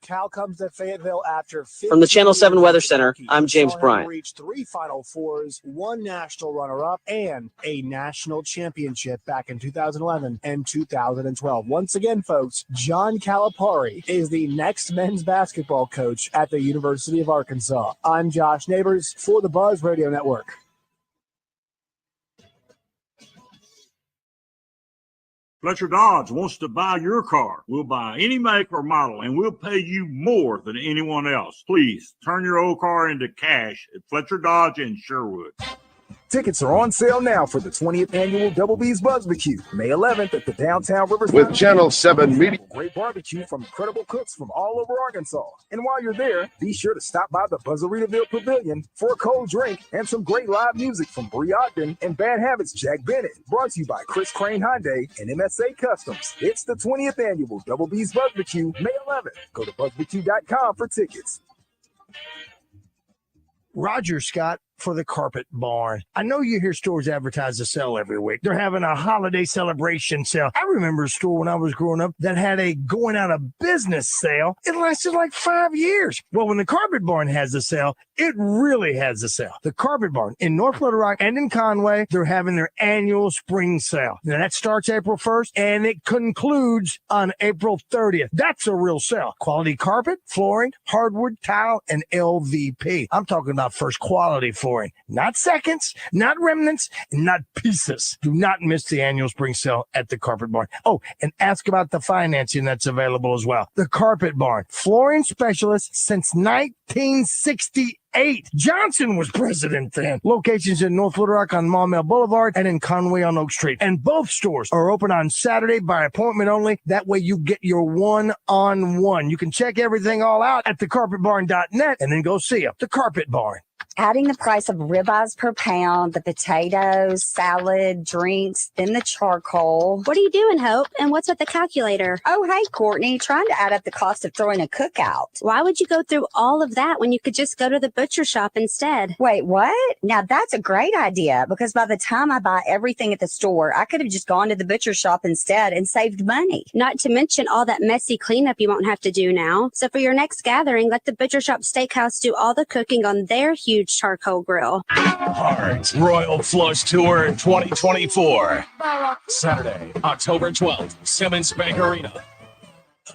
S8: Cal comes to Fayetteville after
S2: From the Channel 7 Weather Center, I'm James Bryant.
S8: Reached 3 Final Fours, 1 national runner-up, and a national championship back in 2011 and 2012. Once again, folks, John Calipari is the next men's basketball coach at the University of Arkansas. I'm Josh Neighbors for the Buzz Radio Network.
S10: Fletcher Dodge wants to buy your car. We'll buy any make or model, and we'll pay you more than anyone else. Please turn your old car into cash at Fletcher Dodge in Sherwood.
S9: Tickets are on sale now for the 20th annual Double B's Buzzbarbecue, May 11th at the Downtown Rivers.
S5: With Channel 7 Media.
S9: Great barbecue from credible cooks from all over Arkansas. And while you're there, be sure to stop by the Buzzeritaville Pavilion for a cold drink and some great live music from Bree Ogden and Bad Habits Jack Bennett. Brought to you by Chris Crane Hyundai and MSA Customs. It's the 20th annual Double B's Buzzbarbecue, May 11th. Go to buzzbarbecue.com for tickets.
S13: Roger Scott for the Carpet Barn. I know you hear stores advertise a sale every week. They're having a holiday celebration sale. I remember a store when I was growing up that had a going out of business sale. It lasted like 5 years. Well, when the Carpet Barn has a sale, it really has a sale. The Carpet Barn in North Little Rock and in Conway, they're having their annual spring sale. Now that starts April 1st and it concludes on April 30th. That's a real sale. Quality carpet, flooring, hardwood, tile, and LVP. I'm talking about first quality flooring. Not seconds, not remnants, and not pieces. Do not miss the annual spring sale at the Carpet Barn. Oh, and ask about the financing that's available as well. The Carpet Barn, flooring specialist since 1968. Johnson was president then. Locations in North Little Rock on Maumelle Boulevard and in Conway on Oak Street. And both stores are open on Saturday by appointment only. That way you get your one-on-one. You can check everything all out at thecarpetbarn.net and then go see them. The Carpet Barn.
S22: Adding the price of ribeyes per pound, the potatoes, salad, drinks, then the charcoal.
S23: What are you doing, Hope? And what's with the calculator?
S22: Oh, hey, Courtney, trying to add up the cost of throwing a cookout.
S23: Why would you go through all of that when you could just go to the butcher shop instead?
S22: Wait, what? Now that's a great idea because by the time I buy everything at the store, I could have just gone to the butcher shop instead and saved money.
S23: Not to mention all that messy cleanup you won't have to do now. So for your next gathering, let the Butcher Shop Steakhouse do all the cooking on their huge charcoal grill.
S12: Hearts Royal Flush Tour 2024. Saturday, October 12th, Simmons Bank Arena.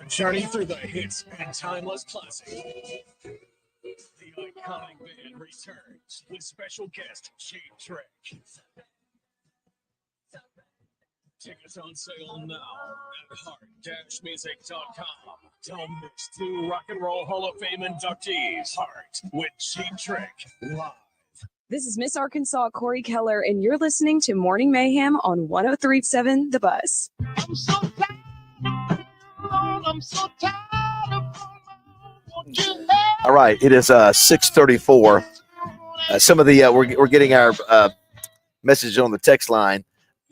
S12: A journey through the hits and timeless classics. The iconic band returns with special guest Cheap Trick. Tickets on sale now at heart-music.com. Don't miss 2 Rock and Roll Hall of Fame inductees. Heart with Cheap Trick live.
S24: This is Miss Arkansas Corey Keller, and you're listening to Morning Mayhem on 103.7 The Buzz.
S6: I'm so tired. I'm so tired of
S20: All right, it is 6:34. Some of the we're getting our messages on the text line.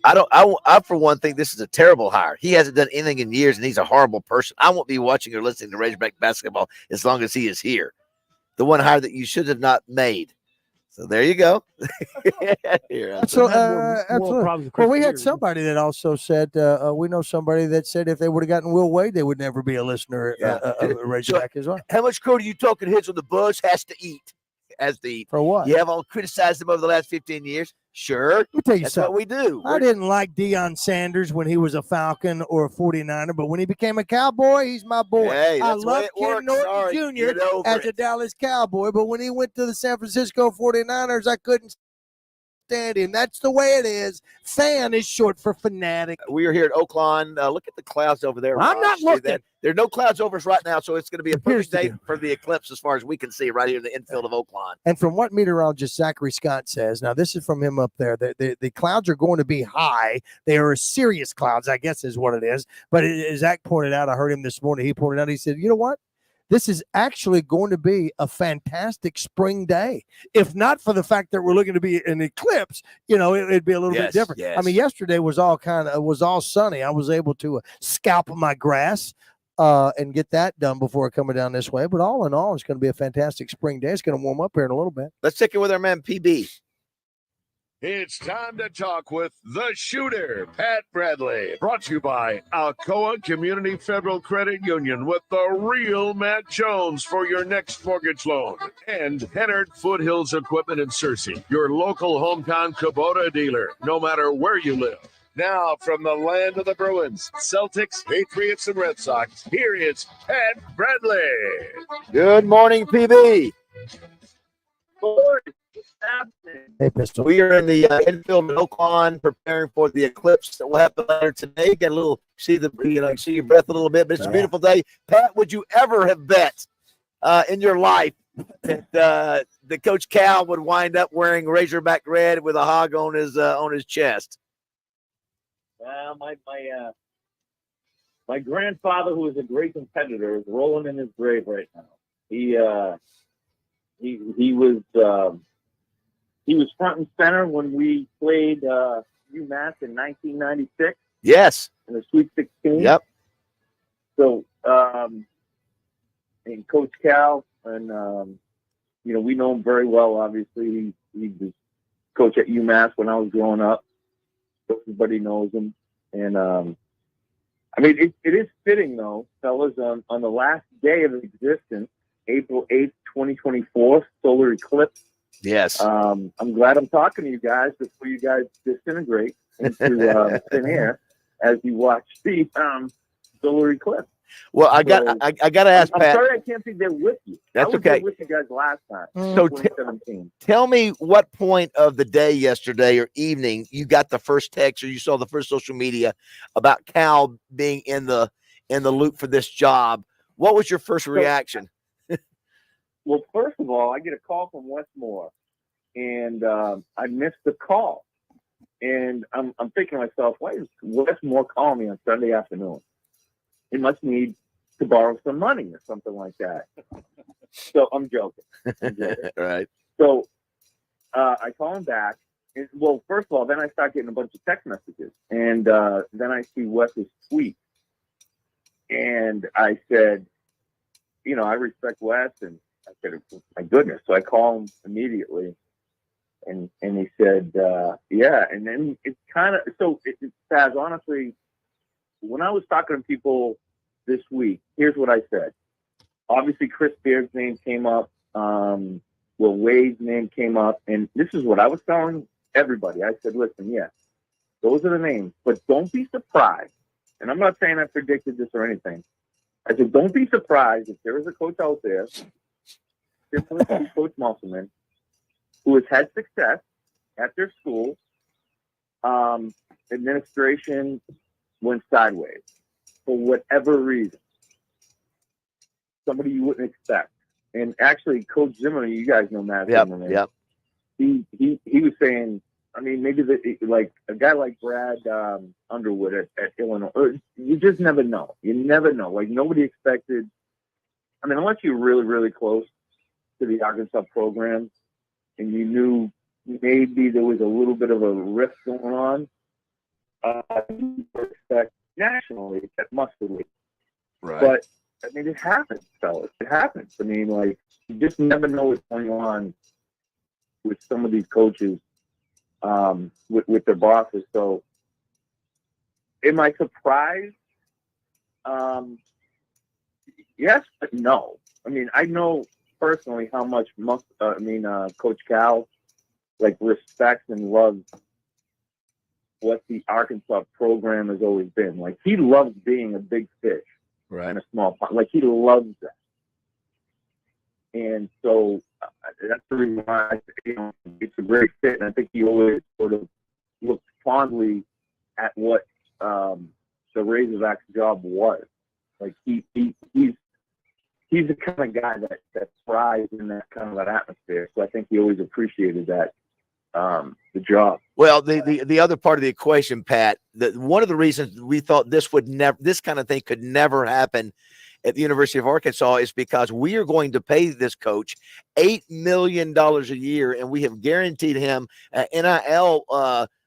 S20: I for one think this is a terrible hire. He hasn't done anything in years, and he's a horrible person. I won't be watching or listening to Razorback basketball as long as he is here. The one hire that you should have not made. So there you go.
S21: Absolutely. Well, we had somebody that also said, we know somebody that said if they would have gotten Will Wade, they would never be a listener of Razorback as well.
S20: How much code are you talking heads on the Buzz has to eat?
S21: For what?
S20: You have all criticized him over the last 15 years. Sure.
S21: Let me tell you
S20: That's
S21: something.
S20: what we do.
S21: I didn't like Deion Sanders when he was a Falcon or a 49er, but when he became a Cowboy, he's my boy.
S20: Hey,
S21: I
S20: that's the way
S21: love
S20: it
S21: Ken
S20: works.
S21: Norton
S20: Sorry,
S21: Jr.
S20: get over
S21: as a
S20: it.
S21: Dallas Cowboy, but when he went to the San Francisco 49ers, I couldn't stand him. That's the way it is. Fan is short for fanatic.
S20: We are here at Oaklawn. Look at the clouds over there.
S21: I'm not
S20: See
S21: looking.
S20: that? There are no clouds over us right now, so it's going to be a perfect day for the eclipse as far as we can see right here in the infield of Oaklawn.
S21: And from what meteorologist Zachary Scott says, now this is from him up there, the clouds are going to be high. They are serious clouds, I guess is what it is. But as Zach pointed out, I heard him this morning. He pointed out, he said, you know what? this is actually going to be a fantastic spring day. If not for the fact that we're looking to be an eclipse, it'd be a little bit different. I mean, yesterday was all sunny. I was able to scalp my grass and get that done before coming down this way. But all in all, it's going to be a fantastic spring day. It's going to warm up here in a little bit.
S20: Let's check in with our man PB.
S5: It's time to talk with the shooter, Pat Bradley. Brought to you by Alcoa Community Federal Credit Union with the real Matt Jones for your next mortgage loan. And Hennard Foothills Equipment in Searcy, your local hometown Kubota dealer, no matter where you live. Now, from the land of the Bruins, Celtics, Patriots, and Red Sox, here is Pat Bradley.
S20: Good morning, PB.
S21: Hey, Pistol.
S20: We are in the infield in Oaklawn preparing for the eclipse that will happen later today. Get a little, see your breath a little bit, but it's a beautiful day. Pat, would you ever have bet in your life that Coach Cal would wind up wearing Razorback red with a hog on his chest?
S4: Well, my grandfather, who was a great competitor, is rolling in his grave right now. He was front and center when we played UMass in 1996.
S20: Yes.
S4: In the Sweet 16.
S20: Yep.
S4: So, and Coach Cal, and we know him very well. Obviously, he was coach at UMass when I was growing up. Everybody knows him, and it is fitting though, fellas. On the last day of existence, April 8th, 2024, solar eclipse.
S20: Yes.
S4: I'm glad I'm talking to you guys before you guys disintegrate into thin air as you watch the solar eclipse.
S20: Well, I got to ask Pat.
S4: I'm sorry I can't be there with you.
S20: That's
S4: I was
S20: okay.
S4: there with you guys last time.
S20: So
S4: 2017.
S20: Tell me what point of the day yesterday or evening you got the first text or you saw the first social media about Cal being in the loop for this job. What was your first reaction?
S4: Well, first of all, I get a call from Westmore, and I missed the call. And I'm thinking to myself, why is Westmore calling me on Sunday afternoon? He must need to borrow some money or something like that. So I'm joking.
S20: Right.
S4: So I call him back. And, well, first of all, then I start getting a bunch of text messages. And then I see Wes's tweet. And I said, I respect Wes. And I said, my goodness. So I call him immediately. And he said, yeah. And then it's kind of, so it's Spaz, honestly, when I was talking to people this week, here's what I said. Obviously, Chris Beard's name came up. Wade's name came up. And this is what I was telling everybody. I said, listen, yeah, those are the names. But don't be surprised. And I'm not saying I predicted this or anything. I said, don't be surprised if there is a coach out there, similar to Coach Musselman, who has had success at their school. Administration went sideways for whatever reason. Somebody you wouldn't expect. And actually, Coach Zimmerman, you guys know Matt Zimmerman.
S20: Yep.
S4: He was saying, maybe like a guy like Brad Underwood at Illinois, you just never know. You never know. Like nobody expected. Unless you're really, really close to the Arkansas program and you knew maybe there was a little bit of a rift going on, you would expect nationally at Mustard League.
S20: Right.
S4: But it happens, fellas. It happens. You just never know what's going on with some of these coaches, with their bosses. So, am I surprised? Yes, but no. I know personally how much Coach Cal respects and loves what the Arkansas program has always been. Like he loves being a big fish in a small pond. Like he loves that. And so that's the reason why it's a great fit. And I think he always sort of looked fondly at what the Razorbacks job was. Like he's the kind of guy that thrives in that kind of an atmosphere. So I think he always appreciated that, the job.
S20: Well, the other part of the equation, Pat, one of the reasons we thought this kind of thing could never happen at the University of Arkansas is because we are going to pay this coach $8 million a year, and we have guaranteed him an NIL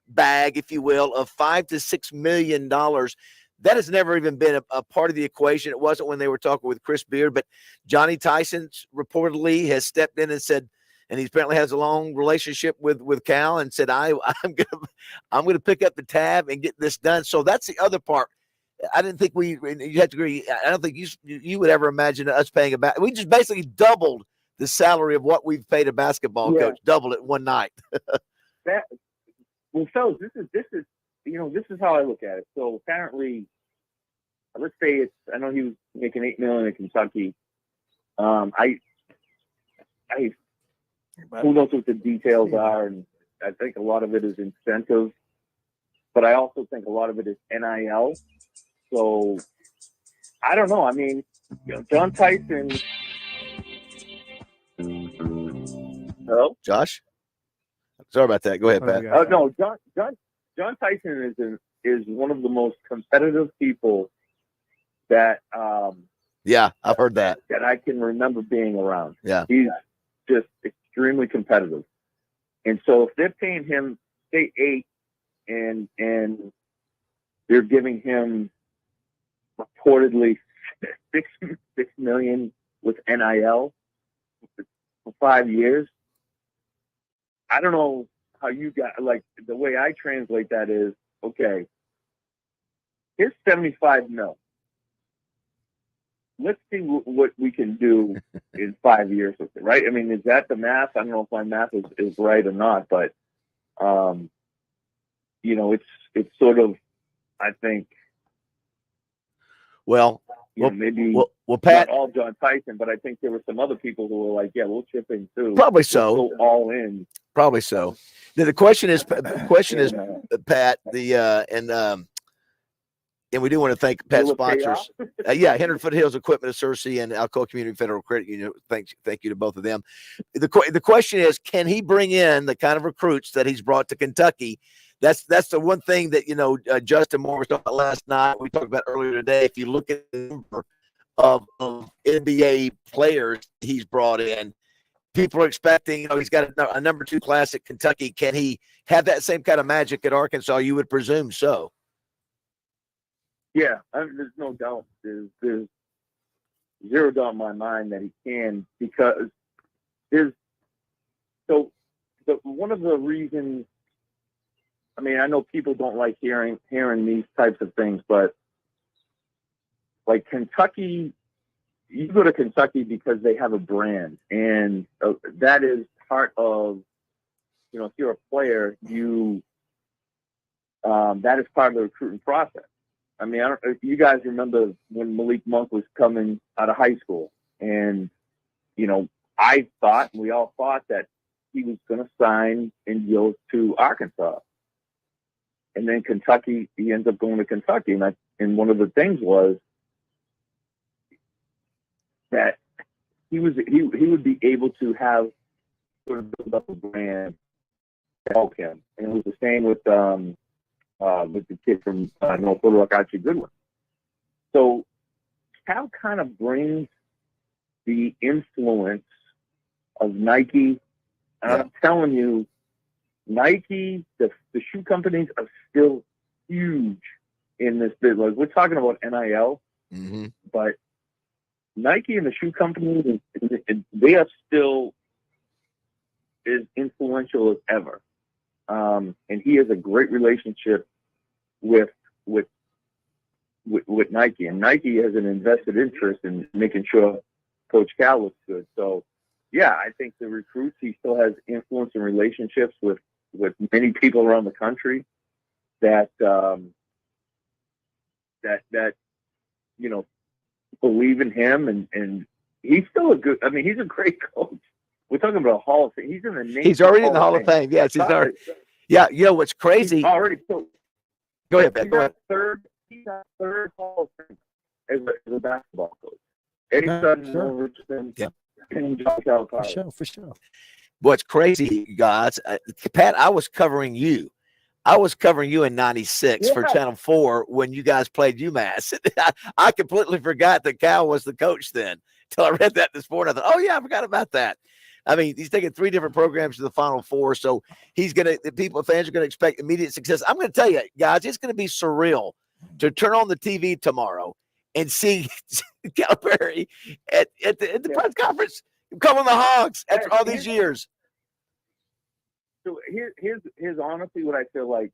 S20: bag, if you will, of $5 to $6 million. That has never even been a part of the equation. It wasn't when they were talking with Chris Beard, but Johnny Tyson reportedly has stepped in and said, and he apparently has a long relationship with Cal, and said, I'm gonna pick up the tab and get this done. So that's the other part. I didn't think you have to agree. I don't think you would ever imagine us paying we just basically doubled the salary of what we've paid a basketball coach, doubled it one night.
S4: Well, fellas, this is this is how I look at it. So apparently, let's say I know he was making $8 million in Kentucky. Who knows what the details are, and I think a lot of it is incentive, but I also think a lot of it is NIL. So I don't know. I mean, John Tyson. Hello,
S20: Josh. Sorry about that. Go ahead, Pat.
S4: No, John Tyson is one of the most competitive people that
S20: I've heard that
S4: I can remember being around.
S20: Yeah,
S4: he's just extremely competitive, and so if they're paying him say $8 and they're giving him reportedly $6 million with NIL for 5 years, I don't know how you got, like, the way I translate that is, okay, here's $75 million. Let's see what we can do in 5 years with it, right? I mean, is that the math? I don't know if my math is right or not, but, it's sort of, I think, maybe
S20: Pat,
S4: not all John Tyson, but I think there were some other people who were like, yeah, we'll chip in too.
S20: Probably so.
S4: We'll go all in.
S20: Probably so. Now, the question is, Pat, and we do want to thank Pat's sponsors. Henry Foothills Equipment of Searcy and Alcoa Community Federal Credit Union. Thank you to both of them. The question is, can he bring in the kind of recruits that he's brought to Kentucky? That's the one thing that, Justin Moore was talking about last night. We talked about earlier today. If you look at the number of NBA players he's brought in, people are expecting, he's got a number 2 class at Kentucky. Can he have that same kind of magic at Arkansas? You would presume so.
S4: Yeah, there's no doubt. There's zero doubt in my mind that he can, because one of the reasons, I mean, I know people don't like hearing these types of things, but like Kentucky, you go to Kentucky because they have a brand, and that is part of, if you're a player, that is part of the recruiting process. I mean, I don't know if you guys remember when Malik Monk was coming out of high school, and, I thought, and we all thought, that he was going to sign and go to Arkansas. And then Kentucky, he ends up going to Kentucky. And one of the things was that he would be able to have sort of build up a brand to help him. And it was the same with the kid from North Little Rock, Archie Goodwin. So Cal kind of brings the influence of Nike. And I'm telling you, Nike, the shoe companies are still huge in this business. We're talking about NIL, but Nike and the shoe companies, they are still as influential as ever. And he has a great relationship with Nike, and Nike has an invested interest in making sure Coach Cal looks good. So, yeah, I think the recruits, he still has influence and relationships with many people around the country that believe in him, and he's still he's a great coach. We're talking about a Hall of Fame. He's in the name.
S20: He's already in the Hall of Fame. Yes, he's already. Yeah, what's crazy?
S4: Already. So
S20: go ahead, Ben. Go ahead.
S4: He's got third Hall of Fame as a basketball coach. Eddie Sutton, Richardson, and John Calipari.
S21: For sure.
S20: What's crazy, guys, Pat, I was covering you I was covering you in '96 for Channel 4 when you guys played UMass. I completely forgot that Cal was the coach then until I read that this morning. I thought, oh, yeah, I forgot about that. I mean, he's taking 3 different programs to the Final Four, so fans are going to expect immediate success. I'm going to tell you, guys, it's going to be surreal to turn on the TV tomorrow and see Calipari at the press conference coming the Hogs after all these years.
S4: So here's honestly what I feel like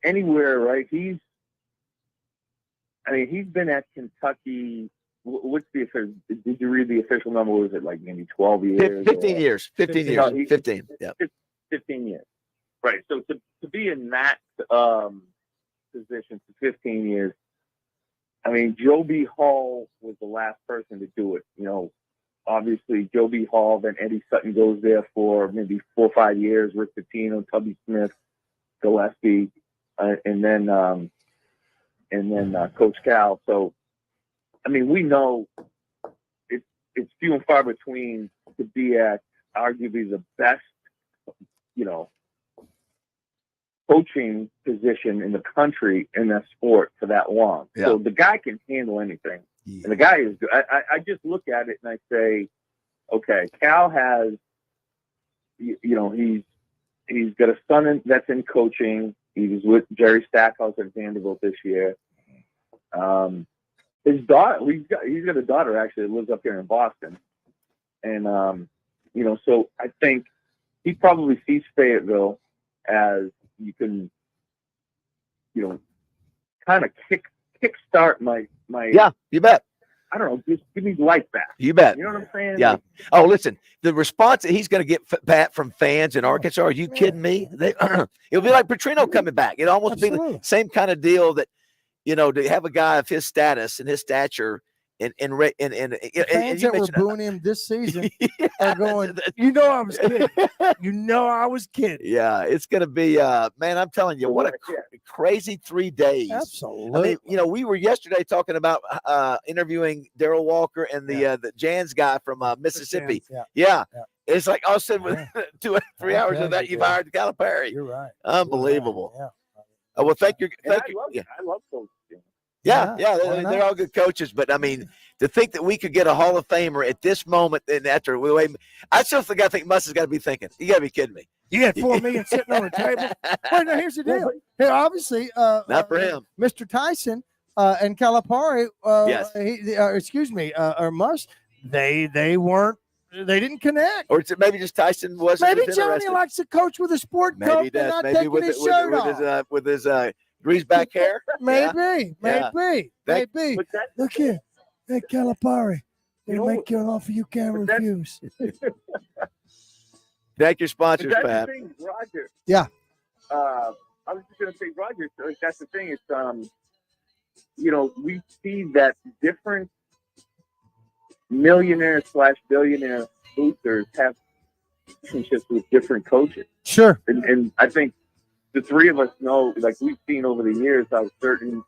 S4: anywhere, right? He's been at Kentucky. What's the official? Did you read the official number? Was it like maybe 12 years?
S20: 15 years. 15 years. 15. Yeah.
S4: 15 years. Right. So to be in that position for 15 years, I mean, Joe B. Hall was the last person to do it. You know, obviously Joe B. Hall, then Eddie Sutton goes there for maybe 4 or 5 years. Rick Pitino, Tubby Smith, Gillespie, and then Coach Cal. So, I mean, we know it's few and far between to be at arguably the best, you know, coaching position in the country in that sport for that long.
S20: Yeah.
S4: So the guy can handle anything. Yeah. And the guy is good. I just look at it and I say, okay, Cal has, you know, he's got a son that's in coaching. He was with Jerry Stackhouse at Vanderbilt this year. His daughter, he's got a daughter actually that lives up here in Boston. And, you know, so I think he probably sees Fayetteville as you can, you know, kind of kickstart my.
S20: Yeah, you bet.
S4: I don't know, just give me life back.
S20: You bet.
S4: You know what I'm saying?
S20: Yeah. Oh, listen, the response that he's going to get back from fans in Arkansas, are you kidding me? It'll be like Petrino coming back. It'll almost be the same kind of deal that, you know, to have a guy of his status and his stature and
S21: fans that were booing him this season are going, you know I was kidding. You know I was kidding.
S20: Yeah, it's going to be, man, I'm telling you, what a crazy 3 days.
S21: Absolutely.
S20: I mean, you know, we were yesterday talking about interviewing Darrell Walker and the Jans guy from Mississippi. Yeah. It's like all of a sudden with 2 or 3 hours of that, you've hired Calipari.
S21: You're right.
S20: Unbelievable.
S21: Yeah.
S20: Well, thank you.
S4: I love those.
S20: Yeah, they're all good coaches, but I mean, to think that we could get a Hall of Famer at this moment, and after the way, I still think I think Muss has got to be thinking, you got to be kidding me.
S21: You had $4 million sitting on the table. Wait, now here's the deal. Here, obviously,
S20: not for him,
S21: Mr. Tyson and Calipari.
S20: Yes.
S21: Excuse me, or Muss. They didn't connect.
S20: Or maybe just Tyson wasn't.
S21: Maybe Johnny likes to coach with a sport coat and not taking his shirt off.
S20: With his greased back hair.
S21: Maybe. Look here. Hey, Calipari. They make you an offer you can't refuse.
S20: Thank your sponsors,
S4: that's
S20: Pat.
S4: The thing, Roger.
S21: Yeah.
S4: I was just going to say, Roger, that's the thing. It's, you know, we see that different millionaire/billionaire boosters have relationships with different coaches.
S21: Sure.
S4: And I think the three of us know, like we've seen over the years, how certain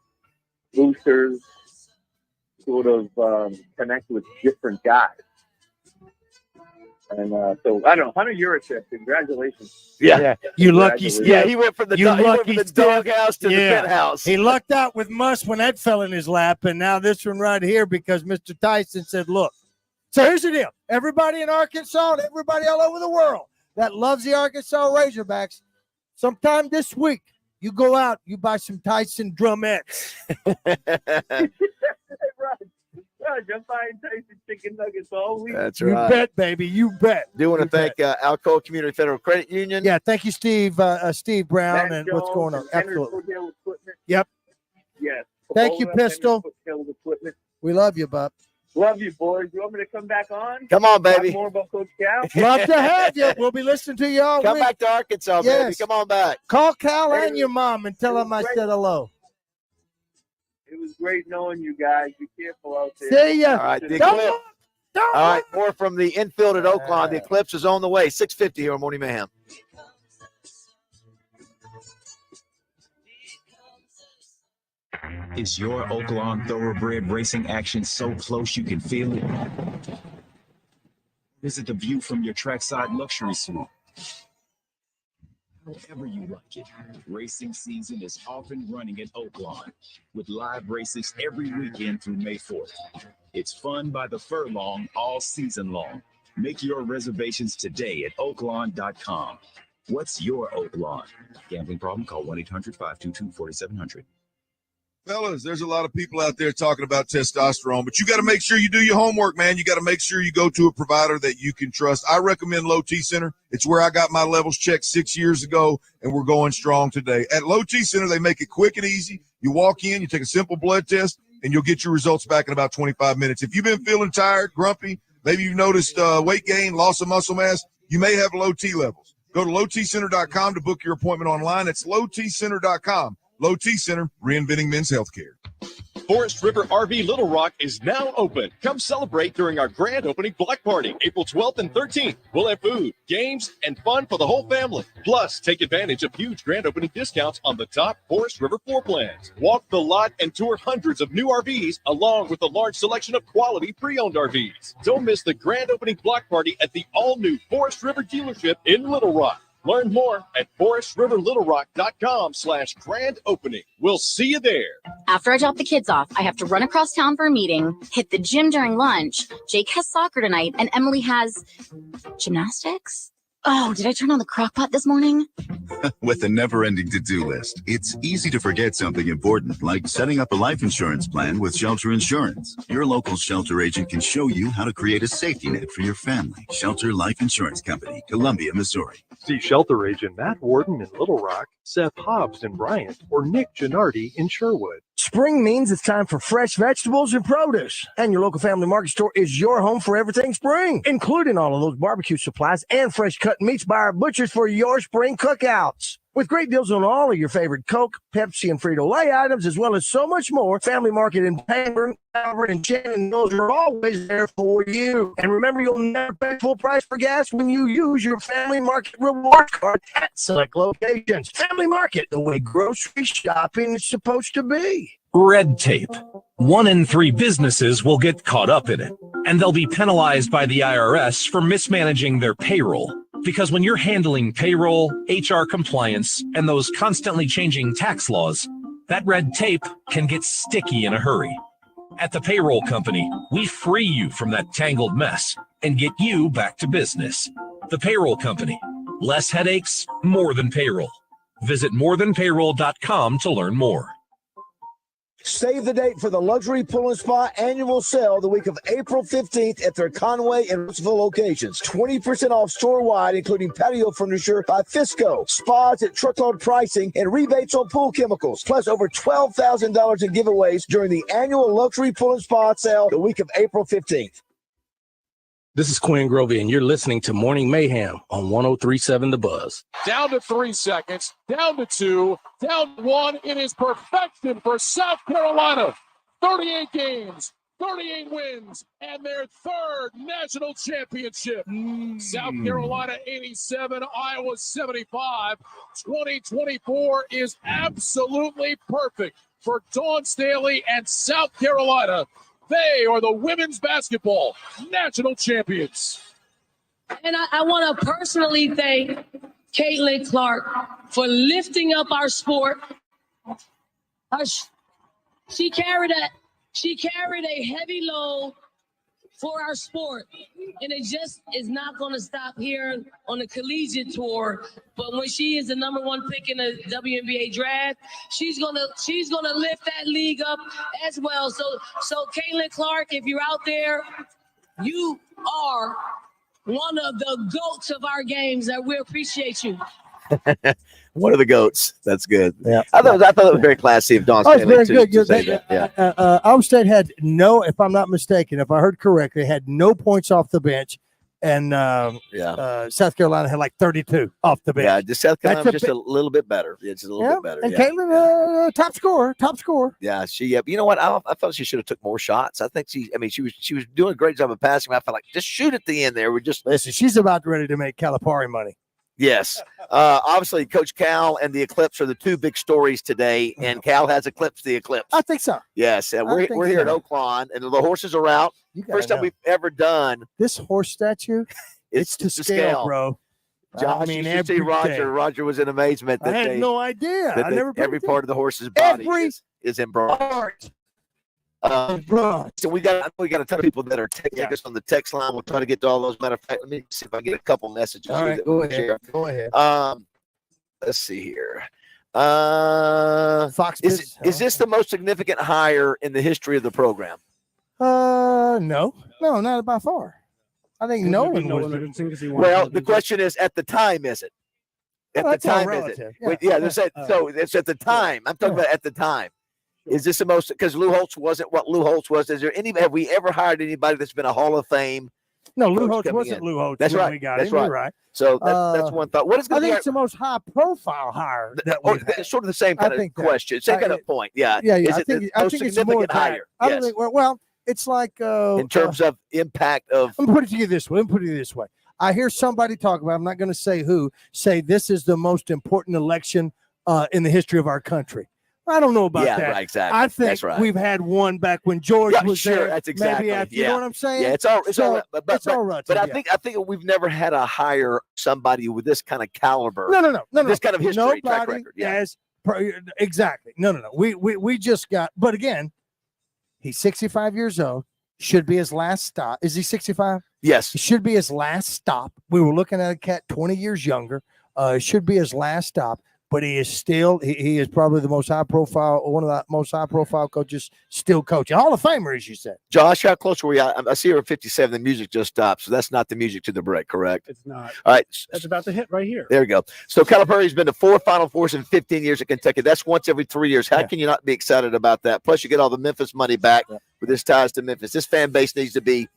S4: boosters sort of connect with different guys. And so I don't know, Hunter Yurachek, congratulations.
S20: Yeah.
S21: You lucky.
S20: Yeah, he went from the doghouse to the penthouse.
S21: He lucked out with Muss when that fell in his lap, and now this one right here because Mr. Tyson said, look. So here's the deal. Everybody in Arkansas and everybody all over the world that loves the Arkansas Razorbacks, sometime this week, you go out, you buy some Tyson drumettes.
S4: Just buying Tyson chicken nuggets all week.
S20: That's right.
S21: You bet, baby. You bet.
S20: Do want to thank Alcoa Community Federal Credit Union.
S21: Yeah, thank you, Steve Brown,
S4: Matt
S21: and
S4: Jones
S21: what's going on.
S4: and
S21: Absolutely.
S4: Yep.
S21: Yes. Thank you, Pistol. We love you, bub.
S4: Love you, boys. You want me to come back on?
S20: Come on, baby.
S4: Talk more about Coach Cal?
S21: Love to have you. We'll be listening to you all
S20: Come
S21: week.
S20: back to Arkansas, baby. Come on back.
S21: Call Cal and your mom and tell them I said hello.
S4: It was great knowing you guys. Be careful out there.
S21: See ya.
S20: All right, the Eclipse. All right, more from the infield at Oaklawn. The Eclipse is on the way. 6:50 here on Morning Mayhem.
S7: Is your Oaklawn thoroughbred racing action so close you can feel it? Visit the view from your trackside luxury suite. however you like it. Racing season is off and running at Oaklawn with live races every weekend through May 4th. It's fun by the furlong all season long. Make your reservations today at oaklawn.com. What's your Oaklawn? Gambling problem? Call 1-800-522-4700.
S14: Fellas, there's a lot of people out there talking about testosterone, but you got to make sure you do your homework, man. You got to make sure you go to a provider that you can trust. I recommend Low T Center. It's where I got my levels checked 6 years ago, and we're going strong today. At Low T Center, they make it quick and easy. You walk in, you take a simple blood test, and you'll get your results back in about 25 minutes. If you've been feeling tired, grumpy, maybe you've noticed weight gain, loss of muscle mass, you may have low T levels. Go to lowtcenter.com to book your appointment online. It's lowtcenter.com. Low T Center, reinventing men's healthcare.
S15: Forest River RV Little Rock is now open. Come celebrate during our grand opening block party, April 12th and 13th. We'll have food, games, and fun for the whole family. Plus, take advantage of huge grand opening discounts on the top Forest River floor plans. Walk the lot and tour hundreds of new RVs, along with a large selection of quality pre-owned RVs. Don't miss the grand opening block party at the all-new Forest River dealership in Little Rock. Learn more at forestriverlittlerock.com/grand opening. We'll see you there.
S16: After I drop the kids off, I have to run across town for a meeting, hit the gym during lunch. Jake has soccer tonight, and Emily has gymnastics. Oh, did I turn on the crock pot this morning?
S17: With a never-ending to-do list, it's easy to forget something important, like setting up a life insurance plan with Shelter Insurance. Your local Shelter agent can show you how to create a safety net for your family. Shelter Life Insurance Company, Columbia, Missouri.
S25: See Shelter agent Matt Warden in Little Rock, Seth Hobbs in Bryant, or Nick Gennardi in Sherwood.
S13: Spring means it's time for fresh vegetables and produce. And your local family market store is your home for everything spring, including all of those barbecue supplies and fresh cut meats by our butchers for your spring cookouts. With great deals on all of your favorite Coke, Pepsi, and Frito-Lay items, as well as so much more, Family Market in Pangburn, Albert, and Shannon Mills are always there for you. And remember, you'll never pay full price for gas when you use your Family Market reward card at select locations. Family Market, the way grocery shopping is supposed to be.
S12: Red tape. 1 in 3 businesses will get caught up in it, and they'll be penalized by the IRS for mismanaging their payroll. Because when you're handling payroll, HR compliance, and those constantly changing tax laws, that red tape can get sticky in a hurry. At the payroll company, we free you from that tangled mess and get you back to business. The payroll company. Less headaches, more than payroll. Visit morethanpayroll.com to learn more.
S11: Save the date for the Luxury Pool and Spa annual sale the week of April 15th at their Conway and Roseville locations. 20% off store-wide, including patio furniture by Fisco, spas at truckload pricing, and rebates on pool chemicals, plus over $12,000 in giveaways during the annual Luxury Pool and Spa sale the week of April 15th.
S26: This is Quinn Grovey, and you're listening to Morning Mayhem on 103.7 The Buzz.
S27: Down to 3 seconds, down to 2, down to 1. It is perfection for South Carolina. 38 games, 38 wins, and their third national championship. South Carolina 87, Iowa 75. 2024 is absolutely perfect for Dawn Staley and South Carolina. They are the women's basketball national champions.
S28: And I want to personally thank Caitlin Clark for lifting up our sport. She carried a heavy load for our sport, and it just is not going to stop here on the collegiate tour. But when she is the number 1 pick in the WNBA draft, she's gonna lift that league up as well. So Caitlin Clark, if you're out there, you are one of the GOATs of our games, and we appreciate you.
S20: One of the GOATs. That's good.
S21: Yeah.
S20: I thought it was very classy of Dawn
S21: It's
S20: Staley
S21: very
S20: to
S21: good.
S20: say that. Yeah.
S21: Iowa State had no, if I'm not mistaken, if I heard correctly, had no points off the bench, and South Carolina had like 32 off the bench.
S20: Yeah, just South Carolina just a little bit better. Yeah, just a little bit better.
S21: And Caitlin, top scorer.
S20: Yeah, you know what? I felt she should have took more shots. I think she was doing a great job of passing. I felt like just shoot at the end there.
S21: Listen, she's about ready to make Calipari money.
S20: Yes. Obviously, Coach Cal and the Eclipse are the 2 big stories today, and Cal has eclipsed the Eclipse.
S21: I think so.
S20: Yes, we're here at Oaklawn, and the horses are out. First time we've ever done
S21: this horse statue.
S20: It's
S21: to scale, bro.
S20: Josh, you should see Roger. Roger was in amazement that
S21: I had no idea.
S20: That
S21: I never
S20: every part of the horse's body is in bronze.
S21: Part.
S20: So we got a ton of people that are texting us on the text line. We'll try to get to all those. Matter of fact, let me see if I can get a couple messages.
S21: All right, go ahead. Go ahead.
S20: Let's see here.
S21: Fox
S20: is this the most significant hire in the history of the program?
S21: No, not by far. I think Nolan was.
S20: Well, the question is, at the time, is it? At the time, is it? So it's at the time. I'm talking about at the time. Is this the most? Because Lou Holtz wasn't what Lou Holtz was. Have we ever hired anybody that's been a Hall of Fame?
S21: No, Lou Holtz wasn't Lou Holtz.
S20: That's right.
S21: We got
S20: that's
S21: him.
S20: right.
S21: You're right.
S20: So that's one thought. What is going to be?
S21: It's the most high-profile hire.
S20: It's sort of the same kind of question. Same kind of point. Yeah.
S21: Yeah.
S20: Is
S21: I
S20: it
S21: think
S20: the most
S21: it's more
S20: significant hire?
S21: I don't think. Well, it's like
S20: in terms of impact of.
S21: Let me put it to you this way. I hear somebody talk about. I'm not going to say who. Say this is the most important election in the history of our country. I don't know about that.
S20: Right, exactly.
S21: I think we've had one back when George was there.
S20: That's exactly.
S21: Maybe after, you know what I'm saying?
S20: Yeah, it's all right.
S21: It's all right.
S20: But I think we've never had to hire somebody with this kind of caliber.
S21: No.
S20: This kind of history, track record.
S21: Exactly. No. We just got. But again, he's 65 years old. Should be his last stop. Is he 65?
S20: Yes.
S21: It should be his last stop. We were looking at a cat 20 years younger. It should be his last stop. But he is still, he is probably the most high profile, one of the most high profile coaches still coaching. Hall of Famer, as you said.
S20: Josh, how close were you? I see her at 57. The music just stopped. So that's not the music to the break, correct?
S1: It's not.
S20: All right.
S1: That's about to hit right here.
S20: There we go. So Calipari's been to 4 Final Fours in 15 years at Kentucky. That's once every 3 years. How can you not be excited about that? Plus, you get all the Memphis money back with his ties to Memphis. This fan base needs to be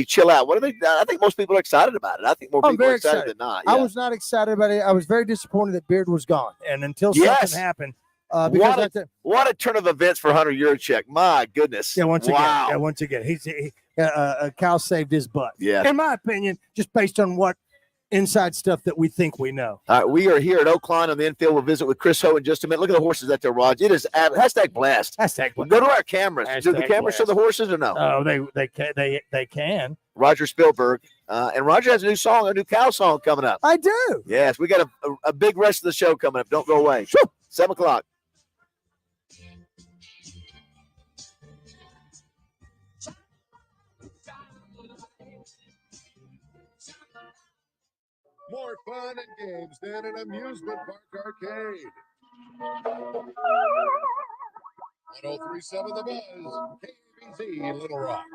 S20: chill out. What are they? I think most people are excited about it. I think more people are excited than not.
S21: I was not excited about it. I was very disappointed that Beard was gone. And until something happened,
S20: what a turn of events for Hunter Yurchek. My goodness.
S21: Yeah, once again, Cal saved his butt.
S20: Yeah.
S21: In my opinion, just based on what inside stuff that we think we know.
S20: All right, we are here at Oaklawn on the infield. We'll visit with Chris Ho in just a minute. Look at the horses out there, Raj. It is hashtag blessed.
S21: Hashtag blessed.
S20: Go to our cameras. Do the cameras show the horses or no?
S21: Oh, they can.
S20: Roger Spielberg. And Roger has a new song, a new cow song coming up.
S21: I do.
S20: Yes, we got a big rest of the show coming up. Don't go away. 7 o'clock.
S5: More fun and games than an amusement park arcade. 1037 The Buzz, KBZ, Little Rock.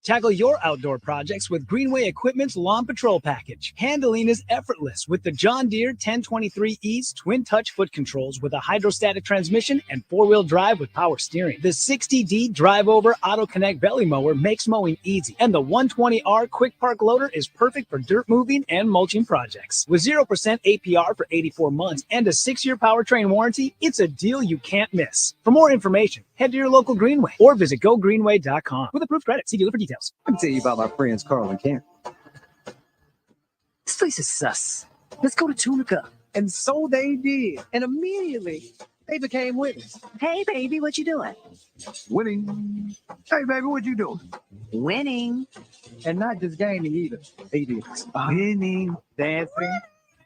S2: Tackle your outdoor projects with Greenway Equipment's Lawn Patrol Package. Handling is effortless with the John Deere 1023E's twin touch foot controls with a hydrostatic transmission and 4-wheel drive with power steering. The 60D Drive-Over Auto Connect Belly Mower makes mowing easy. And the 120R Quick Park Loader is perfect for dirt moving and mulching projects. With 0% APR for 84 months and a 6-year powertrain warranty, it's a deal you can't miss. For more information, head to your local Greenway or visit gogreenway.com. With approved credit, see dealer for details.
S3: Let me tell you about my friends Carl and Karen. This place is sus. Let's go to Tunica. And so they did. And immediately they became winners.
S8: Hey, baby, what you doing?
S3: Winning. Hey, baby, what you doing?
S8: Winning.
S3: And not just gaming either. They did spinning, dancing.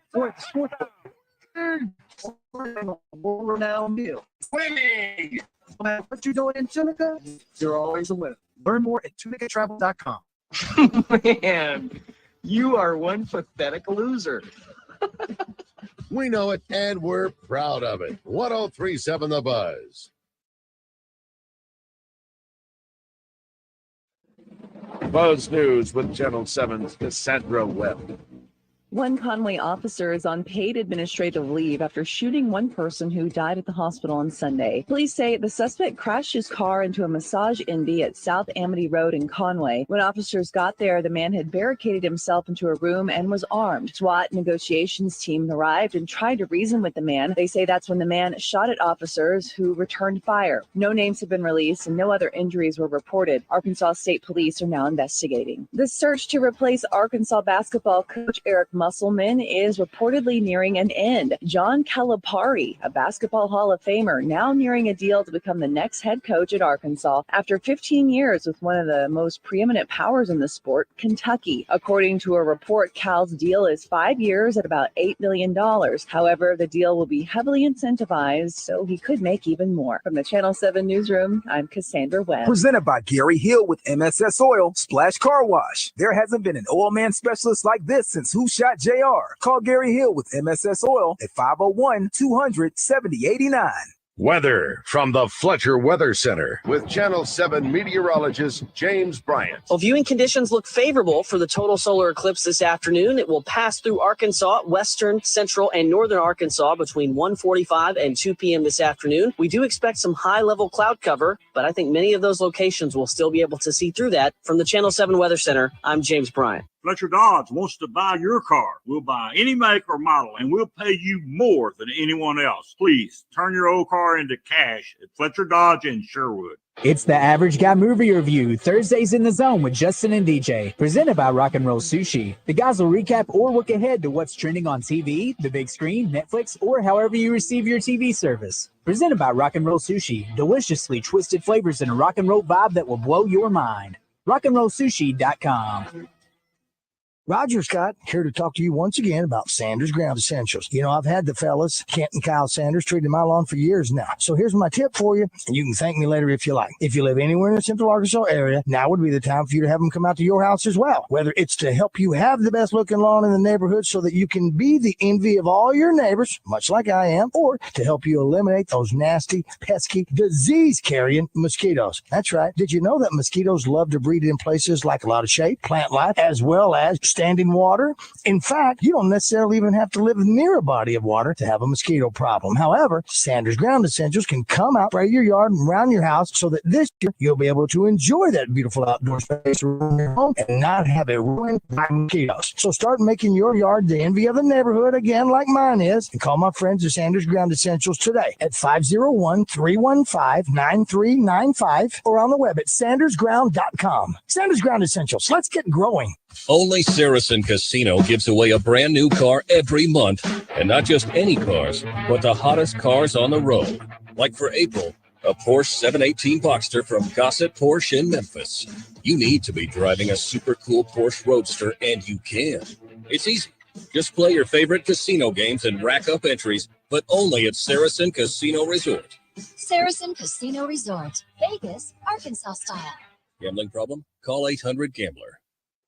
S3: Sports. World-renowned deal. Winning. No matter what you're doing in Tunica, you're always a winner. Learn more at tunicatravel.com.
S9: Man, you are one pathetic loser.
S5: We know it, and we're proud of it. 1037 The Buzz. Buzz News with Channel 7's Cassandra Webb.
S10: One Conway officer is on paid administrative leave after shooting one person who died at the hospital on Sunday. Police say the suspect crashed his car into a Massage Indy at South Amity Road in Conway. When officers got there, the man had barricaded himself into a room and was armed. SWAT negotiations team arrived and tried to reason with the man. They say that's when the man shot at officers who returned fire. No names have been released and no other injuries were reported. Arkansas State Police are now investigating. The search to replace Arkansas basketball coach Eric Musselman is reportedly nearing an end. John Calipari, a basketball Hall of Famer, now nearing a deal to become the next head coach at Arkansas after 15 years with one of the most preeminent powers in the sport, Kentucky. According to a report, Cal's deal is 5 years at about $8 million. However, the deal will be heavily incentivized, so he could make even more. From the Channel 7 newsroom, I'm Cassandra Webb.
S1: Presented by Gary Hill with MSS Oil Splash Car Wash. There hasn't been an oil man specialist like this since Who Shot JR. Call Gary Hill with MSS Oil at 501-200-7089.
S5: Weather from the Fletcher Weather Center with Channel 7 meteorologist James Bryant.
S4: Well, viewing conditions look favorable for the total solar eclipse this afternoon. It will pass through Arkansas, western, central, and northern Arkansas between 1:45 and 2 p.m. this afternoon. We do expect some high-level cloud cover, but I think many of those locations will still be able to see through that. From the Channel 7 Weather Center, I'm James Bryant.
S6: Fletcher Dodge wants to buy your car. We'll buy any make or model, and we'll pay you more than anyone else. Please turn your old car into cash at Fletcher Dodge in Sherwood.
S2: It's the Average Guy Movie Review, Thursdays in the Zone with Justin and DJ, presented by Rock and Roll Sushi. The guys will recap or look ahead to what's trending on TV, the big screen, Netflix, or however you receive your TV service. Presented by Rock and Roll Sushi, deliciously twisted flavors and a rock and roll vibe that will blow your mind. rockandrollsushi.com.
S21: Roger Scott, here to talk to you once again about Sanders Ground Essentials. You know, I've had the fellas, Kent and Kyle Sanders, treating my lawn for years now. So here's my tip for you, and you can thank me later if you like. If you live anywhere in the Central Arkansas area, now would be the time for you to have them come out to your house as well. Whether it's to help you have the best looking lawn in the neighborhood so that you can be the envy of all your neighbors, much like I am, or to help you eliminate those nasty, pesky, disease-carrying mosquitoes. That's right. Did you know that mosquitoes love to breed in places like a lot of shade, plant life, as well as standing water? In fact, you don't necessarily even have to live near a body of water to have a mosquito problem. However, Sanders Ground Essentials can come out, spray your yard and around your house so that this year you'll be able to enjoy that beautiful outdoor space around your home and not have it ruined by mosquitoes. So start making your yard the envy of the neighborhood again like mine is, and call my friends at Sanders Ground Essentials today at 501-315-9395 or on the web at sandersground.com. Sanders Ground Essentials. Let's get growing.
S18: Only Saracen Casino gives away a brand new car every month, and not just any cars, but the hottest cars on the road. Like for April, a Porsche 718 Boxster from Gossett Porsche in Memphis. You need to be driving a super cool Porsche Roadster, and you can. It's easy. Just play your favorite casino games and rack up entries, but only at Saracen Casino Resort.
S19: Saracen Casino Resort, Vegas, Arkansas style.
S18: Gambling problem? Call 800-GAMBLER.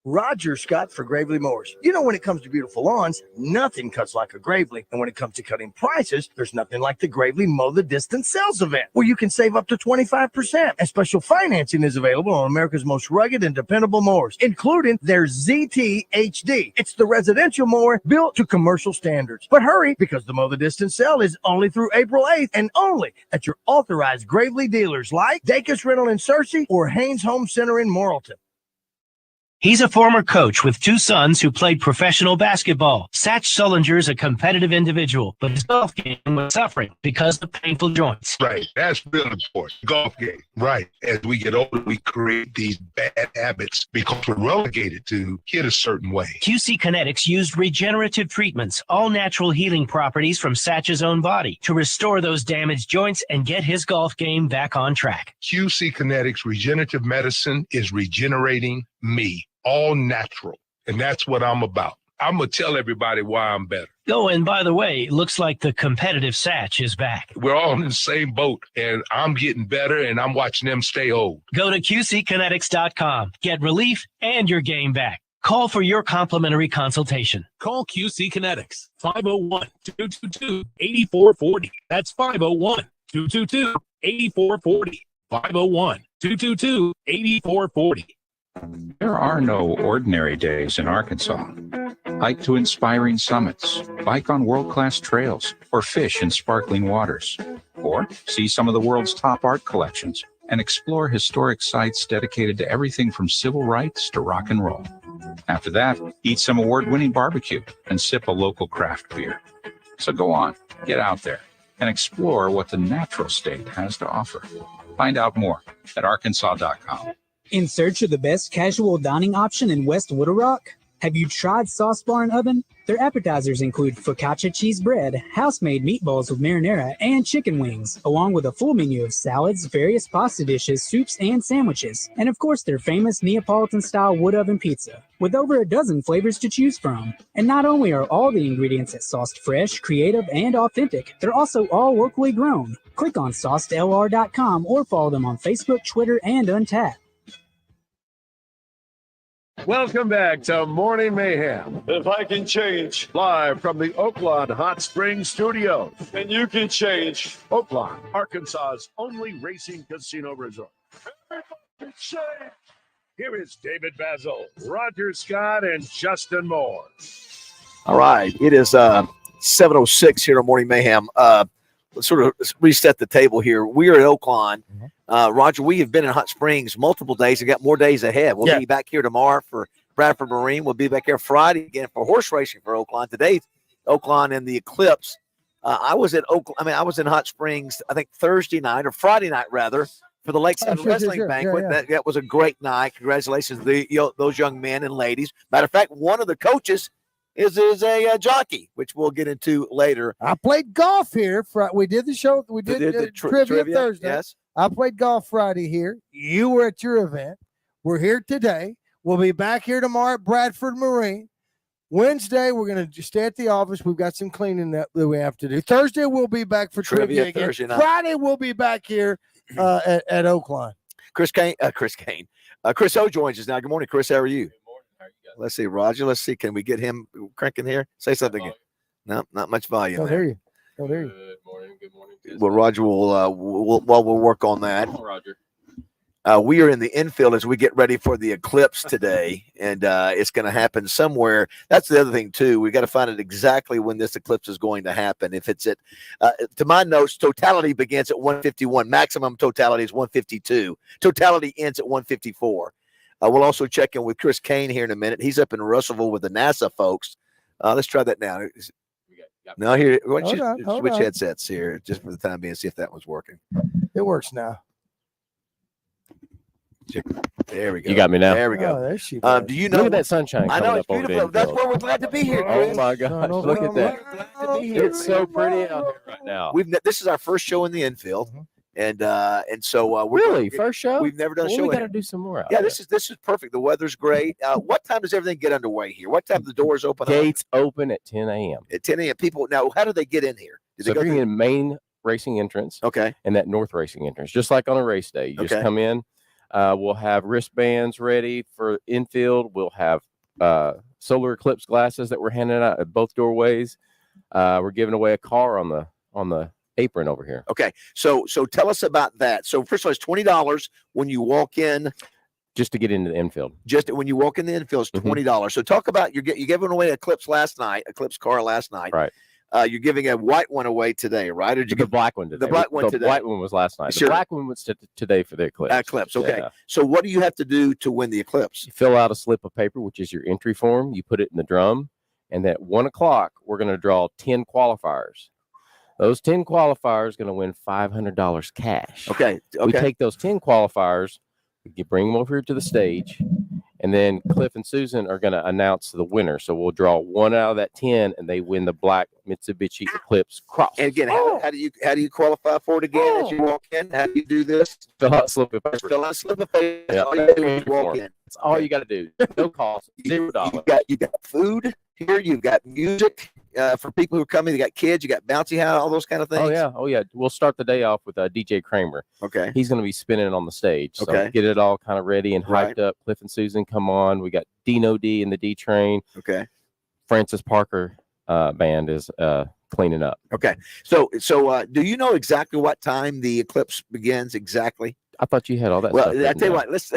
S21: Roger Scott for Gravely Mowers. You know, when it comes to beautiful lawns, nothing cuts like a Gravely. And when it comes to cutting prices, there's nothing like the Gravely Mow the Distance sales event, where you can save up to 25%. And special financing is available on America's most rugged and dependable mowers, including their ZT HD. It's the residential mower built to commercial standards. But hurry, because the Mow the Distance sale is only through April 8th and only at your authorized Gravely dealers like Dacus Rental in Searcy or Haynes Home Center in Morrilton.
S22: He's a former coach with two sons who played professional basketball. Satch Sullinger is a competitive individual, but his golf game was suffering because of painful joints.
S23: Right. That's really important. Golf game. Right. As we get older, we create these bad habits because we're relegated to hit a certain way.
S22: QC Kinetics used regenerative treatments, all natural healing properties from Satch's own body, to restore those damaged joints and get his golf game back on track.
S23: QC Kinetics regenerative medicine is regenerating me. All natural. And that's what I'm about. I'm going to tell everybody why I'm better.
S22: Oh, and by the way, looks like the competitive Satch is back.
S23: We're all in the same boat, and I'm getting better, and I'm watching them stay old.
S22: Go to QCkinetics.com. Get relief and your game back. Call for your complimentary consultation.
S12: Call QC Kinetics, 501-222-8440. That's 501-222-8440. 501-222-8440.
S24: There are no ordinary days in Arkansas. Hike to inspiring summits, bike on world-class trails, or fish in sparkling waters. Or see some of the world's top art collections and explore historic sites dedicated to everything from civil rights to rock and roll. After that, eat some award-winning barbecue and sip a local craft beer. So go on, get out there, and explore what the natural state has to offer. Find out more at arkansas.com.
S2: In search of the best casual dining option in West Little Rock? Have you tried Sauce Bar and Oven? Their appetizers include focaccia cheese bread, house-made meatballs with marinara, and chicken wings, along with a full menu of salads, various pasta dishes, soups, and sandwiches. And of course, their famous Neapolitan-style wood oven pizza, with over a dozen flavors to choose from. And not only are all the ingredients at SOCTT fresh, creative, and authentic, they're also all locally grown. Click on SOCTTLR.com or follow them on Facebook, Twitter, and Untappd.
S5: Welcome back to Morning Mayhem. If I can change. Live from the Oaklawn Hot Springs Studios. And you can change. Oaklawn, Arkansas's only racing casino resort. Here is David BAZZEL, Roger Scott, and Justin Moore.
S20: All right. It is 7:06 here on Morning Mayhem. Let's sort of reset the table here. We are at Oaklawn. Roger, we have been in Hot Springs multiple days and got more days ahead. We'll be back here tomorrow for Bradford Marine. We'll be back here Friday again for horse racing for Oaklawn. Today's Oaklawn and the Eclipse. I was in Hot Springs, I think Thursday night or Friday night rather, for the Lakeside Wrestling Banquet. That was a great night. Congratulations to those young men and ladies. Matter of fact, one of the coaches is a jockey, which we'll get into later.
S21: I played golf here. We did the show. We did the trivia Thursday.
S20: Yes.
S21: I played golf Friday here. You were at your event. We're here today. We'll be back here tomorrow at Bradford Marine. Wednesday, we're going to stay at the office. We've got some cleaning that we have to do. Thursday, we'll be back for trivia again. Friday, we'll be back here at Oaklawn.
S20: Chris O joins us now. Good morning, Chris. How are you? Let's see, Roger. Let's see. Can we get him cranking here? Say something again. No, not much volume.
S21: Don't hear you. Don't hear you.
S7: Good morning.
S20: Well, Roger we'll work on that.
S7: Roger.
S20: We are in the infield as we get ready for the Eclipse today, and it's going to happen somewhere. That's the other thing too. We got to find out exactly when this Eclipse is going to happen. If it's at, to my notes, totality begins at 151. Maximum totality is 152. Totality ends at 154. We'll also check in with Chris Kane here in a minute. He's up in Russellville with the NASA folks. Let's try that now. Now here, switch headsets here just for the time being, see if that one's working.
S21: It works now.
S20: There we go.
S7: You got me now.
S20: There we go.
S21: Oh, there she
S20: do you know
S7: Look at that sunshine?
S20: I know it's
S7: coming up
S20: beautiful.
S7: over the
S20: That's
S7: infield.
S20: why we're glad to be here, Chris.
S7: Oh my gosh! Look at that.
S20: Glad to be here.
S7: It's so pretty out here right now.
S20: This is our first show in the infield, and so
S7: Really? First show?
S20: We've never done a
S7: Well,
S20: show.
S7: we
S20: in
S7: got to
S20: here.
S7: do some more out
S20: Yeah,
S7: there.
S20: this is perfect. The weather's great. What time does everything get underway here? What time do the doors open?
S7: Gates open at 10 a.m.
S20: At 10 a.m. People now, how do they get in here? Do
S7: So
S20: they go
S7: bring
S20: through?
S7: in main racing entrance,
S20: Okay.
S7: and that north racing entrance, just like on a race day. You just
S20: Okay.
S7: come in. We'll have wristbands ready for infield. We'll have solar eclipse glasses that we're handing out at both doorways. We're giving away a car on the apron over here.
S20: Okay, so tell us about that. So first of all, it's $20 when you walk in.
S7: Just to get into the infield.
S20: Just when you walk in the infield, it's $20. So talk about you're giving away Eclipse car last night.
S7: Right.
S20: You're giving a white one away today, right? Or did you
S7: The black one today.
S20: The black one
S7: The
S20: today.
S7: white one was last night.
S20: Sure.
S7: The black one was today for the eclipse.
S20: Eclipse. Okay.
S7: Yeah.
S20: So what do you have to do to win the Eclipse?
S7: You fill out a slip of paper, which is your entry form. You put it in the drum, and at 1 o'clock, we're going to draw 10 qualifiers. Those 10 qualifiers are going to win $500 cash.
S20: Okay.
S7: We take those 10 qualifiers, we bring them over here to the stage, and then Cliff and Susan are going to announce the winner. So we'll draw one out of that 10, and they win the black Mitsubishi Eclipse Cross.
S20: And again, how do you qualify for it again as you walk in? How do you do this?
S7: Fill out a slip of paper.
S20: Fill out a slip of paper.
S7: Yeah.
S20: All you do is walk in.
S7: That's all you got to do. No cost. $0.
S20: You got food here. You've got music for people who are coming. You got kids. You got bouncy house, all those kind of things.
S7: Oh yeah. We'll start the day off with DJ Kramer.
S20: Okay.
S7: He's going to be spinning on the stage. So
S20: Okay.
S7: get it all kind of ready and hyped up. Cliff and Susan come on. We got Dino D and the D Train.
S20: Okay.
S7: Francis Parker band is cleaning up.
S20: Okay. So do you know exactly what time the eclipse begins exactly?
S7: I thought you had all that.
S20: Well,
S7: stuff
S20: I tell you what, let's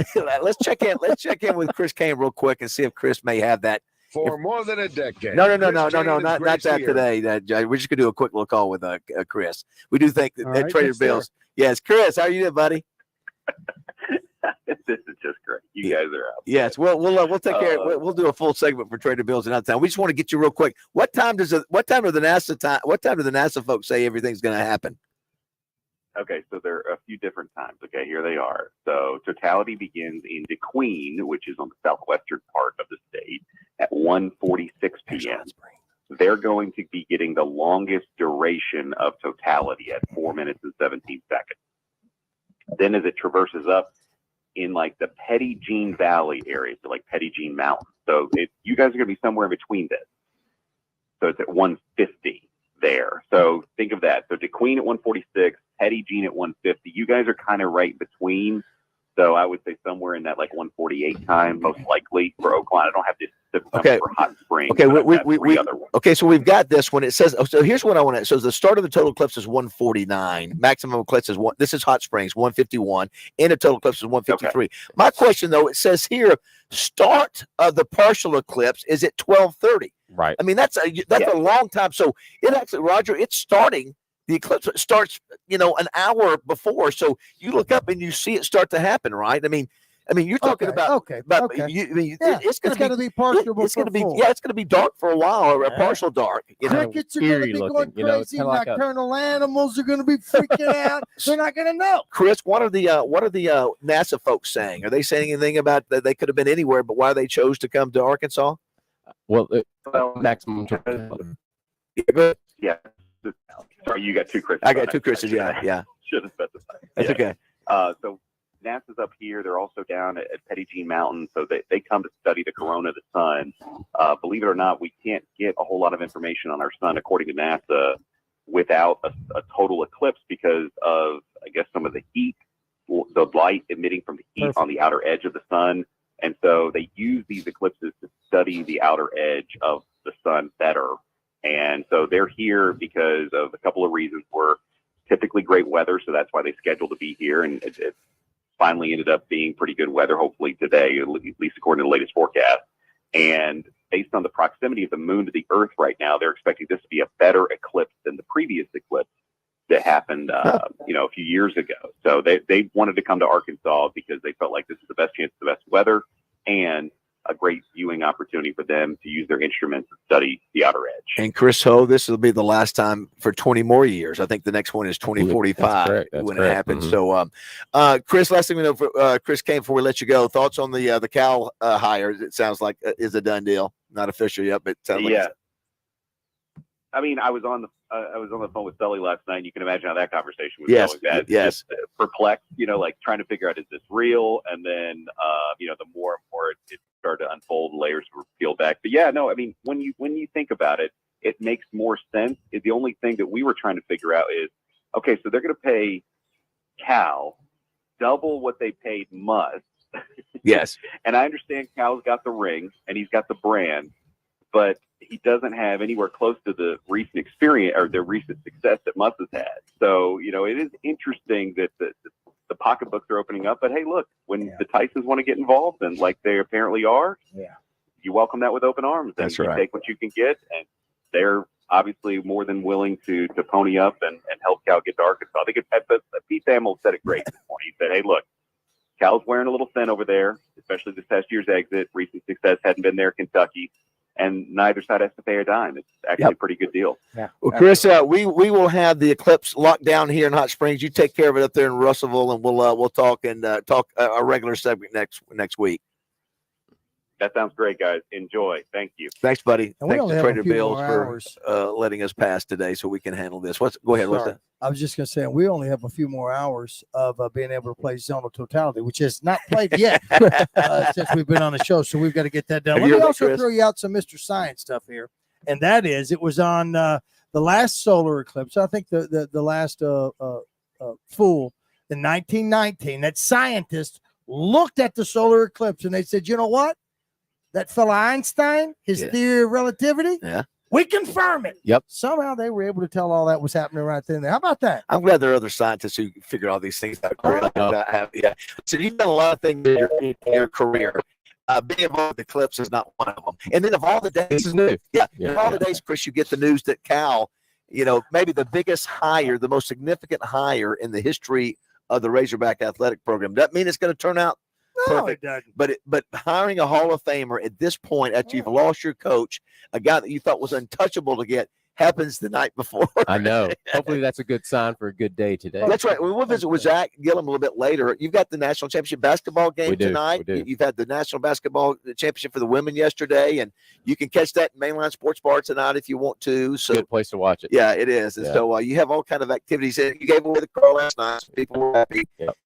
S20: check in. Let's check in with Chris Kane real quick and see if Chris may have that.
S5: For more than a decade.
S20: No,
S5: Chris
S20: not
S5: Kane is
S20: that
S5: graced here.
S20: today. We're just gonna do a quick little call with Chris. We do think that
S21: All right,
S20: Trader
S21: yes, sir.
S20: Bill's. Yes, Chris, how are you doing, buddy?
S11: This is just great. You guys are out.
S20: Yes, we'll take care. We'll do a full segment for Trader Bill's another time. We just want to get you real quick. What time do the NASA folks say everything's going to happen?
S11: Okay, so there are a few different times. Okay, here they are. So totality begins in DeQueen, which is on the southwestern part of the state, at 1:46 p.m. they're going to be getting the longest duration of totality at 4 minutes and 17 seconds. Then as it traverses up in like the Petit Jean Valley area, so like Petit Jean Mountain. So you guys are going to be somewhere in between this. So it's at 150 there. So think of that. So DeQueen at 146, Petit Jean at 150. You guys are kind of right between. So I would say somewhere in that like 148 time, most likely for Oaklawn. I don't have this
S20: Okay.
S11: for Hot Springs.
S20: Okay,
S11: Okay,
S20: so we've got this one. It says, so here's what I want to. So the start of the total eclipse is 149. Maximum eclipse is one. This is Hot Springs 151. End of total eclipse is 153. Okay. My question though, it says here, start of the partial eclipse is at 12:30.
S7: Right.
S20: I mean that's a long time. So it actually, Roger, it's starting. The eclipse starts, an hour before. So you look up and you see it start to happen, right? I mean, you're talking about it's going to be partial. It's going to be it's going to be dark for a while, or a partial dark.
S21: Crickets are going to be going crazy. Nocturnal animals are going to be freaking out. They're not going to know.
S20: Chris, what are the NASA folks saying? Are they saying anything about that they could have been anywhere, but why they chose to come to Arkansas?
S7: Well, maximum.
S11: Yeah. Sorry, you got two Chris's.
S20: I got two Chris's. Yeah.
S11: Should have specified.
S20: That's okay.
S11: So NASA's up here. They're also down at Petit Jean Mountain. So they come to study the corona of the sun. Believe it or not, we can't get a whole lot of information on our sun, according to NASA, without a total eclipse because of, I guess, some of the heat, the light emitting from the heat on the outer edge of the sun. And so they use these eclipses to study the outer edge of the sun better. And so they're here because of a couple of reasons. We're typically great weather, so that's why they scheduled to be here. And it finally ended up being pretty good weather, hopefully today, at least according to the latest forecast. And based on the proximity of the moon to the Earth right now, they're expecting this to be a better eclipse than the previous eclipse that happened, a few years ago. So they wanted to come to Arkansas because they felt like this is the best chance, the best weather, and a great viewing opportunity for them to use their instruments and study the outer edge.
S20: And Chris Ho, this will be the last time for 20 more years. I think the next one is 2045 when it happens.
S7: Mm-hmm.
S20: So, Chris, last thing we know, Chris came before we let you go. Thoughts on the Cal hire? It sounds like is a done deal. Not official yet, but sounds like
S11: I mean, I was on the phone with Sully last night. And you can imagine how that conversation was
S20: yes,
S11: going.
S20: Yes,
S11: just perplexed. Like trying to figure out, is this real? And then the more and more it started to unfold, layers were peeled back. But yeah, no, I mean, when you think about it, it makes more sense. The only thing that we were trying to figure out is, okay, so they're going to pay Cal double what they paid Musk.
S20: Yes.
S11: And I understand Cal's got the ring and he's got the brand, but he doesn't have anywhere close to the recent experience or the recent success that Musk has had. So, it is interesting that the pocketbooks are opening up. But hey, look, when the Tysons want to get involved, and like they apparently are, you welcome that with open arms. And
S20: That's
S11: you
S20: right.
S11: take what you can get, and they're obviously more than willing to pony up and help Cal get to Arkansas. I think Pete Thamel said it great this morning. He said, hey, look, Cal's wearing a little thin over there, especially this past year's exit. Recent success hadn't been there, Kentucky. And neither side has to pay a dime. It's actually a pretty good deal.
S20: Yeah. Well, Chris, we will have the eclipse locked down here in Hot Springs. You take care of it up there in Russellville, and we'll talk a regular segment next week.
S11: That sounds great, guys. Enjoy. Thank you.
S20: Thanks, buddy.
S21: And
S20: thanks
S21: we only
S20: to
S21: have a
S20: Trader
S21: few
S20: Bills
S21: more
S20: for
S21: hours.
S20: letting us pass today, so we can handle this. Go ahead. What's that?
S21: I was just going to say, we only have a few more hours of being able to play Zonal Totality, which is not played yet since we've been on the show. So we've got to get that done. Let me also throw you out some Mr. Science stuff here. And that is, it was on the last solar eclipse. I think the last full in 1919, that scientists looked at the solar eclipse and they said, you know what? That fella Einstein, his theory of relativity, we confirm it.
S20: Yep.
S21: Somehow they were able to tell all that was happening right then and there. How about that?
S20: I'm glad there are other scientists who figure all these things out. So you've done a lot of things in your career. Being involved with Eclipse is not one of them. And then of all the days,
S7: this is new.
S20: All the days, Chris, you get the news that Cal, maybe the biggest hire, the most significant hire in the history of the Razorback athletic program. Doesn't mean it's going to turn out perfect.
S21: No, it doesn't.
S20: But hiring a Hall of Famer at this point, after you've lost your coach, a guy that you thought was untouchable to get, happens the night before.
S7: I know. Hopefully that's a good sign for a good day today.
S20: That's right. We'll visit with Zach Gillum a little bit later. You've got the national championship basketball game tonight. You've had the national basketball championship for the women yesterday, and you can catch that in Mainline Sports Bar tonight if you want to. So
S7: good place to watch it.
S20: Yeah, it is. And so you have all kind of activities. You gave away the car last night. So people were happy.
S7: Yep.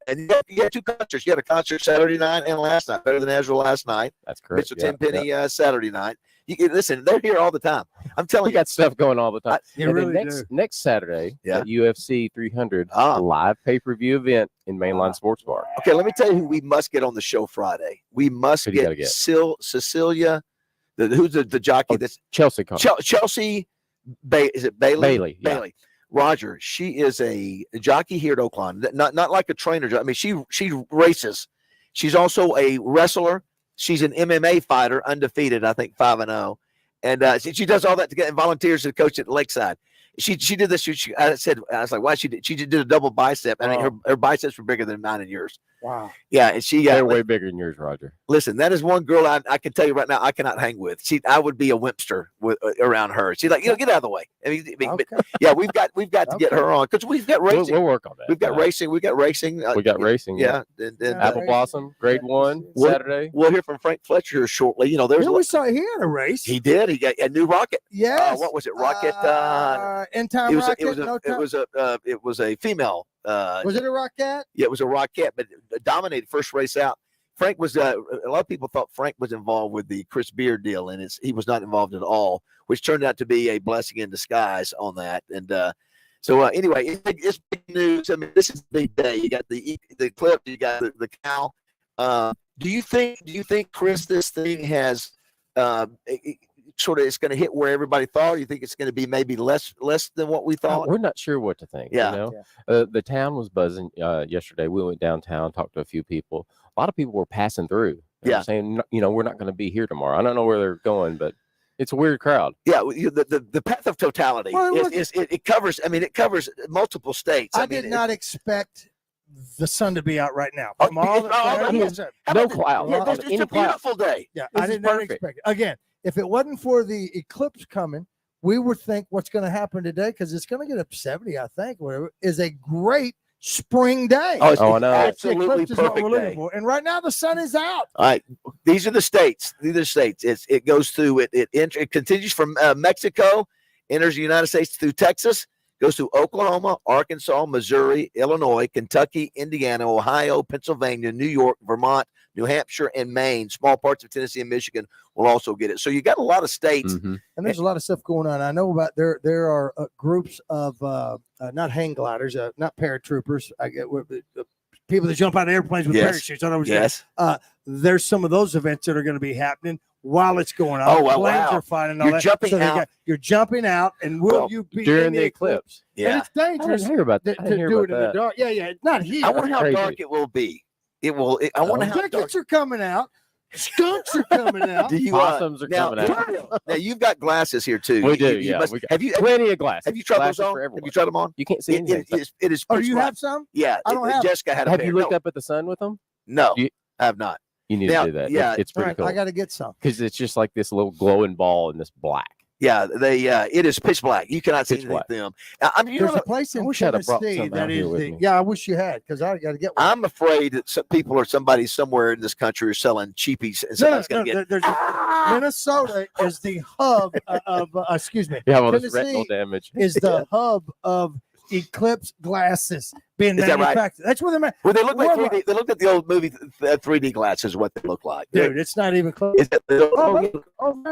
S20: And you had two concerts. You had a concert Saturday night and last night. Better Than Ezra last night.
S7: That's correct.
S20: Mitchell Tenpenny Saturday night. You can listen. They're here all the time. I'm telling
S7: we
S20: you,
S7: got stuff going all the time.
S20: You really
S7: next Saturday, at UFC 300, a live pay-per-view event in Mainline Sports Bar.
S20: Okay, let me tell you who we must get on the show Friday. We must get Cecilia. Who's the jockey? That's
S7: Chelsea.
S20: Chelsea. Is it Bailey?
S7: Bailey. Yeah.
S20: Bailey. Roger. She is a jockey here at Oaklawn. Not like a trainer. I mean, she races. She's also a wrestler. She's an MMA fighter, undefeated, I think 5-0. And she does all that to get and volunteers to coach at Lakeside. She did this. I was like, why? She did a double bicep. I mean, her biceps were bigger than mine and yours.
S21: Wow.
S20: Yeah, and
S7: they're way bigger than yours, Roger.
S20: Listen, that is one girl I can tell you right now I cannot hang with. I would be a wimpster around her. She's like, get out of the way. I mean, but, yeah, we've got to get her on because we've got racing.
S7: We'll work on that.
S20: We've got racing. We got racing.
S7: We got racing.
S20: Yeah.
S7: Apple Blossom, grade 1, Saturday.
S20: We'll hear from Frank Fletcher here shortly. You know,
S21: we saw he had a race.
S20: He did. He got a new rocket.
S21: Yes.
S20: What was it? Rocket.
S21: In time rocket.
S20: It was a female.
S21: Was it a rocket?
S20: Yeah, it was a rocket, but dominated first race out. Frank was a lot of people thought Frank was involved with the Chris Beard deal, and he was not involved at all, which turned out to be a blessing in disguise on that. And so anyway, it's big news. I mean, this is a big day. You got the clip, you got the cow. Do you think, Chris, this thing has sort of it's going to hit where everybody thought? Or you think it's going to be maybe less than what we thought?
S7: We're not sure what to think.
S20: Yeah.
S7: You know? The town was buzzing yesterday. We went downtown, talked to a few people. A lot of people were passing through. Saying, we're not going to be here tomorrow. I don't know where they're going, but it's a weird crowd.
S20: Yeah, the path of totality it covers. I mean, it covers multiple states.
S21: I did not expect the sun to be out right now. From all
S7: no cloud.
S20: It's a beautiful day.
S21: Yeah, I did not expect it. Again, if it wasn't for the eclipse coming, we would think what's going to happen today, because it's going to get up 70, I think, whatever, is a great spring day.
S20: I know. Absolutely perfect day.
S21: And right now the sun is out.
S20: All right, these are the states. It goes through it continues from Mexico, enters the United States through Texas, goes through Oklahoma, Arkansas, Missouri, Illinois, Kentucky, Indiana, Ohio, Pennsylvania, New York, Vermont, New Hampshire, and Maine. Small parts of Tennessee and Michigan will also get it. So you got a lot of states.
S21: And there's a lot of stuff going on. I know about there are groups of not hang gliders, not paratroopers. I get people that jump out of airplanes with parachutes. I don't know.
S20: Yes.
S21: There's some of those events that are going to be happening while it's going on. Planes are flying and all
S20: You're
S21: that.
S20: Jumping out.
S21: You're jumping out, and will you be
S7: during
S21: in
S7: the eclipse?
S20: Yeah.
S21: And it's dangerous.
S7: I didn't hear about
S21: to do it in the dark. Yeah, not here.
S20: I wonder how dark it will be. I wonder how dark.
S21: Crickets are coming out. Skunks are coming out.
S7: Possums are coming out.
S20: Now you've got glasses here too.
S7: We do. Have you plenty of glasses?
S20: Have you tried those on? Have you tried them on?
S7: You can't see anything.
S20: It is.
S21: Oh, you have some?
S20: Yeah.
S21: I don't have.
S20: Jessica had a
S7: Have
S20: pair.
S7: you looked up at the sun with them?
S20: No, I have not.
S7: You need to do that.
S20: Yeah,
S7: it's pretty cool.
S21: I got to get some
S7: because it's just like this little glowing ball in this black.
S20: Yeah, it is pitch black. You cannot see anything with them.
S21: There's a place in Tennessee that is I wish you had, because I got to get one.
S20: I'm afraid that some people or somebody somewhere in this country are selling cheapies, and somebody's going to get.
S21: Minnesota is the hub of excuse me.
S7: Yeah, well, this
S21: Tennessee
S7: retinal damage
S21: is the hub of eclipse glasses being manufactured. Right? That's what they're.
S20: Well, they look like 3D. They look at the old movie 3D glasses. What they look like,
S21: dude. It's not even close.
S20: Is it
S21: very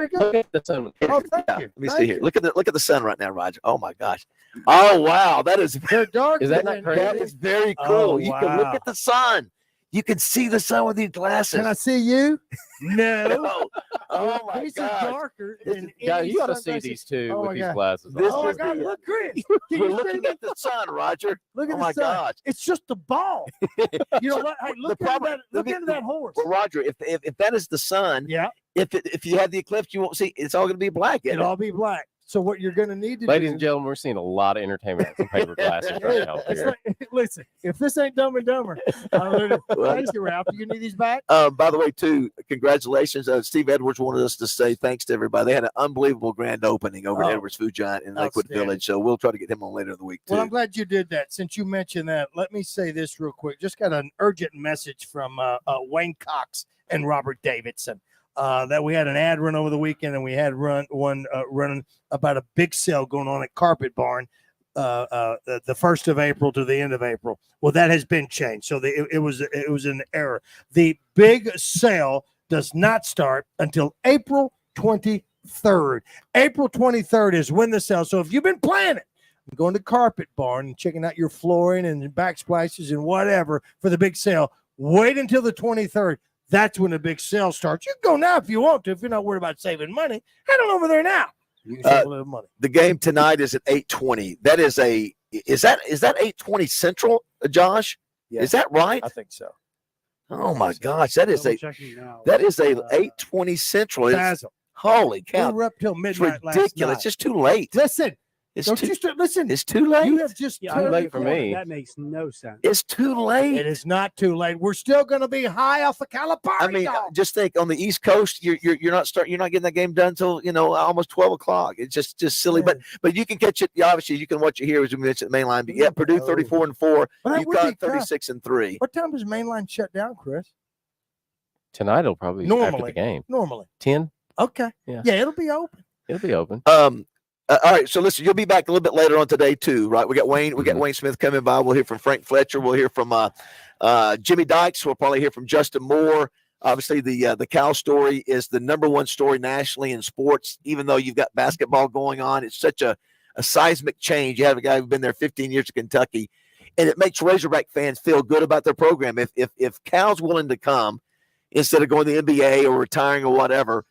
S21: good.
S7: Look at the sun.
S21: Oh, thank you.
S20: Let me see here. Look at the sun right now, Roger. Oh my gosh. Oh wow, that is
S21: they're dark.
S7: Is that not crazy?
S20: That is very cool.
S21: Oh,
S20: you can look at the sun. You can see the sun with these glasses.
S21: Can I see you? No.
S20: Oh my
S21: these
S20: God.
S21: are darker than
S7: Yeah, you got to see
S21: sunglasses.
S7: these two
S21: Oh
S7: with
S21: my
S7: these
S21: God.
S7: glasses.
S21: Oh my God! Look, Chris.
S20: We're looking at the sun, Roger.
S21: Look at
S20: oh
S21: the
S20: my
S21: sun.
S20: gosh.
S21: It's just a ball. You know what? Hey, look into that horse.
S20: Well, Roger, if that is the sun,
S21: yeah.
S20: If you have the eclipse, you won't see. It's all going to be black.
S21: It'll all be black. So what you're going to need to
S7: Ladies
S21: do,
S7: and gentlemen, we're seeing a lot of entertainment with some paper glasses right now.
S21: It's
S7: Here.
S21: like, listen, if this ain't Dumb and Dumber, thank you, Ralph. You need these back?
S20: By the way, too, congratulations. Steve Edwards wanted us to say thanks to everybody. They had an unbelievable grand opening over at Edwards Food Giant in Lakewood Village. So we'll try to get him on later in the week, too.
S21: Well, I'm glad you did that. Since you mentioned that, let me say this real quick. Just got an urgent message from Wayne Cox and Robert Davidson. That we had an ad run over the weekend, and we had one running about a big sale going on at Carpet Barn the 1st of April to the end of April. Well, that has been changed. So it was an error. The big sale does not start until April 23rd. April 23rd is when the sale. So if you've been planning, going to Carpet Barn and checking out your flooring and backsplashes and whatever for the big sale, wait until the 23rd. That's when the big sale starts. You can go now if you want to. If you're not worried about saving money, head on over there now. You can save a little money.
S20: The game tonight is at 8:20. That is is that 8:20 Central, Josh?
S21: Yeah.
S20: Is that right?
S21: I think so.
S20: Oh my gosh, that is a 8:20 Central.
S21: BAZZEL.
S20: Holy cow!
S21: We were up till midnight
S20: It's
S21: last
S20: ridiculous.
S21: night.
S20: It's just too late.
S21: Listen.
S20: Listen.
S21: It's
S20: too late.
S21: You have just
S7: too late for me.
S21: That makes no sense.
S20: It's too late.
S21: It is not too late. We're still going to be high off the Calipari.
S20: I mean, just think on the East Coast, you're not getting that game done until almost 12 o'clock. It's just silly, but you can catch it. Obviously, you can watch it here as we mentioned the main line. But yeah, Purdue 34-4, UConn 36-3.
S21: What time does mainline shut down, Chris?
S7: Tonight it'll probably be after the game.
S21: Normally
S7: 10.
S21: Okay.
S7: Yeah,
S21: it'll be open.
S7: It'll be open.
S20: All right, so listen, you'll be back a little bit later on today too, right? We got Wayne Smith coming by. We'll hear from Frank Fletcher. We'll hear from Jimmy Dykes. We'll probably hear from Justin Moore. Obviously, the Cal story is the number one story nationally in sports. Even though you've got basketball going on, it's such a seismic change. You have a guy who's been there 15 years in Kentucky, and it makes Razorback fans feel good about their program. If Cal's willing to come instead of going to the NBA or retiring or whatever.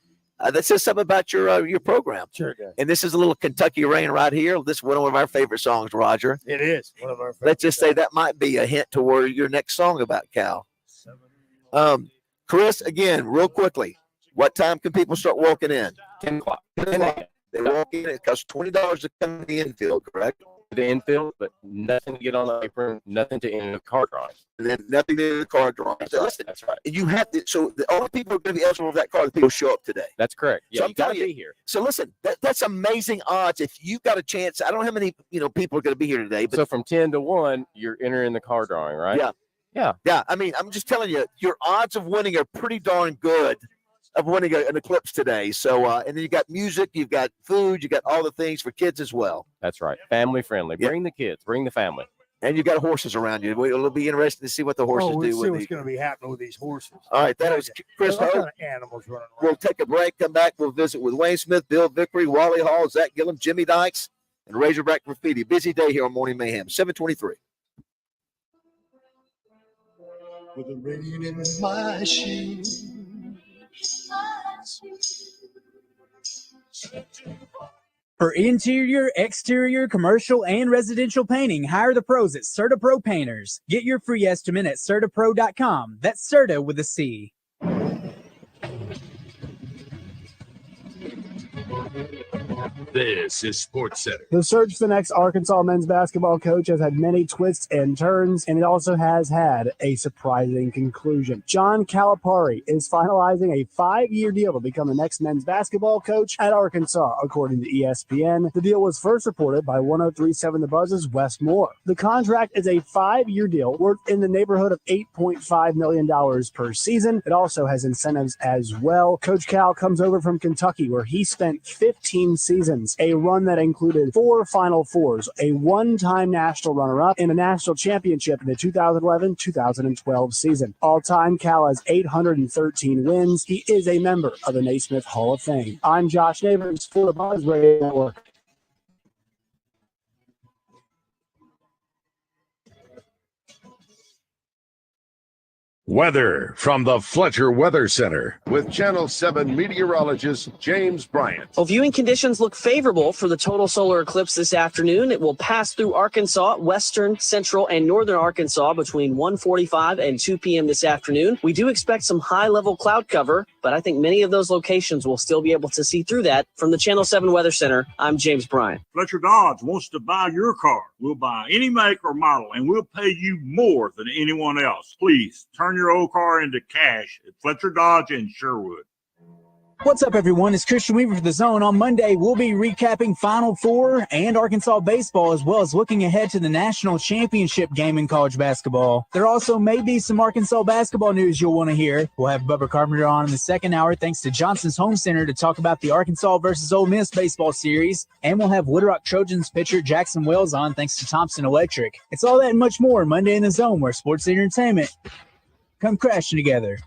S20: That says something about your program.
S21: Sure does.
S20: And this is a little Kentucky Rain right here. This is one of our favorite songs, Roger.
S21: It is one of our favorite.
S20: Let's just say that might be a hint to where your next song about Cal. Chris, again, real quickly, what time can people start walking in?
S7: 10 o'clock.
S20: They walk in. It costs $20 to come to the infield, correct?
S7: The infield, but nothing to get on the apron, nothing to enter the car drawing.
S20: And then nothing to the car drawing. So listen,
S7: that's right.
S20: You have to. So the only people who are going to be eligible for that car, the people who show up today.
S7: That's correct. Yeah,
S20: so
S7: you got to be here.
S20: So listen, that's amazing odds. If you got a chance, I don't know how many people are going to be here today. But
S7: so from 10 to 1, you're entering the car drawing, right?
S20: Yeah. I mean, I'm just telling you, your odds of winning are pretty darn good. Of winning an eclipse today. So, and then you got music, you've got food, you got all the things for kids as well.
S7: That's right. Family friendly. Bring the kids, bring the family.
S20: And you got horses around you. It'll be interesting to see what the horses do.
S21: See what's going to be happening with these horses.
S20: All right, that was Chris
S21: What
S20: Hope.
S21: kind of animals running around?
S20: We'll take a break, come back. We'll visit with Wayne Smith, Bill Vickery, Wally Hall, Zach Gillum, Jimmy Dykes, and Razorback Graffiti. Busy day here on Morning Mayhem, 723.
S13: With the rain in my shoes.
S2: For interior, exterior, commercial, and residential painting, hire the pros at SOCTT Pro Painters. Get your free estimate at CertaPro.com. That's Certa with a C.
S5: This is Sports Center.
S14: The search for the next Arkansas men's basketball coach has had many twists and turns, and it also has had a surprising conclusion. John Calipari is finalizing a 5-year deal to become the next men's basketball coach at Arkansas, according to ESPN. The deal was first reported by 103.7 The Buzz's Wes Moore. The contract is a 5-year deal worth in the neighborhood of $8.5 million per season. It also has incentives as well. Coach Cal comes over from Kentucky, where he spent 15 seasons, a run that included 4 Final Fours, a one-time national runner-up, and a national championship in the 2011-2012 season. All-time, Cal has 813 wins. He is a member of the Naismith Hall of Fame. I'm Josh Neighbors for the Buzz Radio Network.
S5: Weather from the Fletcher Weather Center with Channel 7 meteorologist James Bryant.
S4: Well, viewing conditions look favorable for the total solar eclipse this afternoon. It will pass through Arkansas, western, central, and northern Arkansas between 1:45 and 2 p.m. this afternoon. We do expect some high-level cloud cover but I think many of those locations will still be able to see through that. From the Channel 7 Weather Center, I'm James Bryant.
S6: Fletcher Dodge wants to buy your car. We'll buy any make or model, and we'll pay you more than anyone else. Please turn your old car into cash at Fletcher Dodge in Sherwood.
S2: What's up, everyone? It's Christian Weaver for The Zone. On Monday, we'll be recapping Final Four and Arkansas baseball, as well as looking ahead to the national championship game in college basketball. There also may be some Arkansas basketball news you'll want to hear. We'll have Bubba Carpenter on in the second hour, thanks to Johnson's Home Center, to talk about the Arkansas versus Ole Miss baseball series. And we'll have Wood Rock Trojans pitcher Jackson Wells on, thanks to Thompson Electric. It's all that and much more Monday in The Zone, where sports and entertainment come crashing together.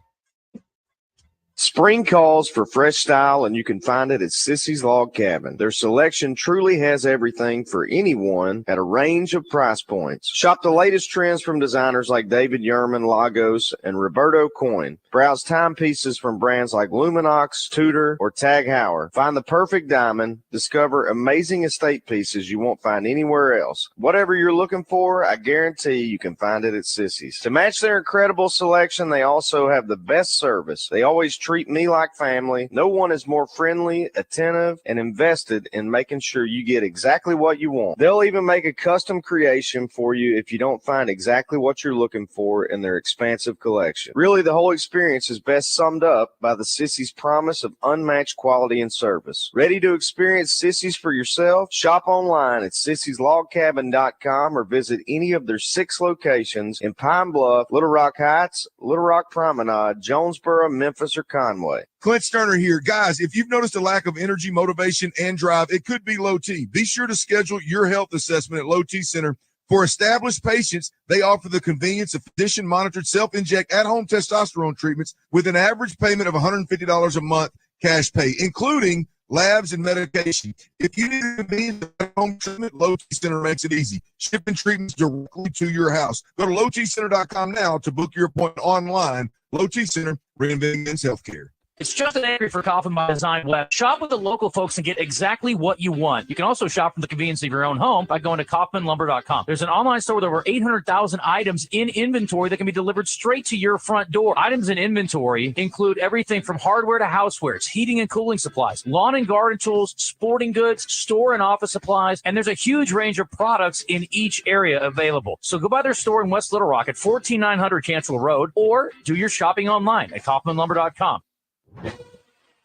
S8: Spring calls for fresh style, and you can find it at Sissy's Log Cabin. Their selection truly has everything for anyone at a range of price points. Shop the latest trends from designers like David Yurman, Lagos, and Roberto Coin. Browse timepieces from brands like Luminox, Tudor, or Tag Heuer. Find the perfect diamond. Discover amazing estate pieces you won't find anywhere else. Whatever you're looking for, I guarantee you can find it at Sissy's. To match their incredible selection, they also have the best service. They always treat me like family. No one is more friendly, attentive, and invested in making sure you get exactly what you want. They'll even make a custom creation for you if you don't find exactly what you're looking for in their expansive collection. Really, the whole experience is best summed up by the Sissy's promise of unmatched quality and service. Ready to experience Sissy's for yourself? Shop online at sissyslogcabin.com or visit any of their 6 locations in Pine Bluff, Little Rock Heights, Little Rock Promenade, Jonesboro, Memphis, or Conway.
S15: Clint Sterner here. Guys, if you've noticed a lack of energy, motivation, and drive, it could be low T. Be sure to schedule your health assessment at Low T Center. For established patients, they offer the convenience of physician-monitored self-inject at-home testosterone treatments with an average payment of $150 a month cash pay, including labs and medication. If you need a convenience of at-home treatment, Low T Center makes it easy. Shipping treatments directly to your house. Go to lowtcenter.com now to book your appointment online. Low T Center, reinventing men's healthcare.
S16: It's Justin Avery for Kaufman by Design Web. Shop with the local folks and get exactly what you want. You can also shop from the convenience of your own home by going to kaufmanlumber.com. There's an online store with over 800,000 items in inventory that can be delivered straight to your front door. Items in inventory include everything from hardware to housewares, heating and cooling supplies, lawn and garden tools, sporting goods, store and office supplies, and there's a huge range of products in each area available. So go by their store in West Little Rock at 14900 Cancel Road, or do your shopping online at kaufmanlumber.com.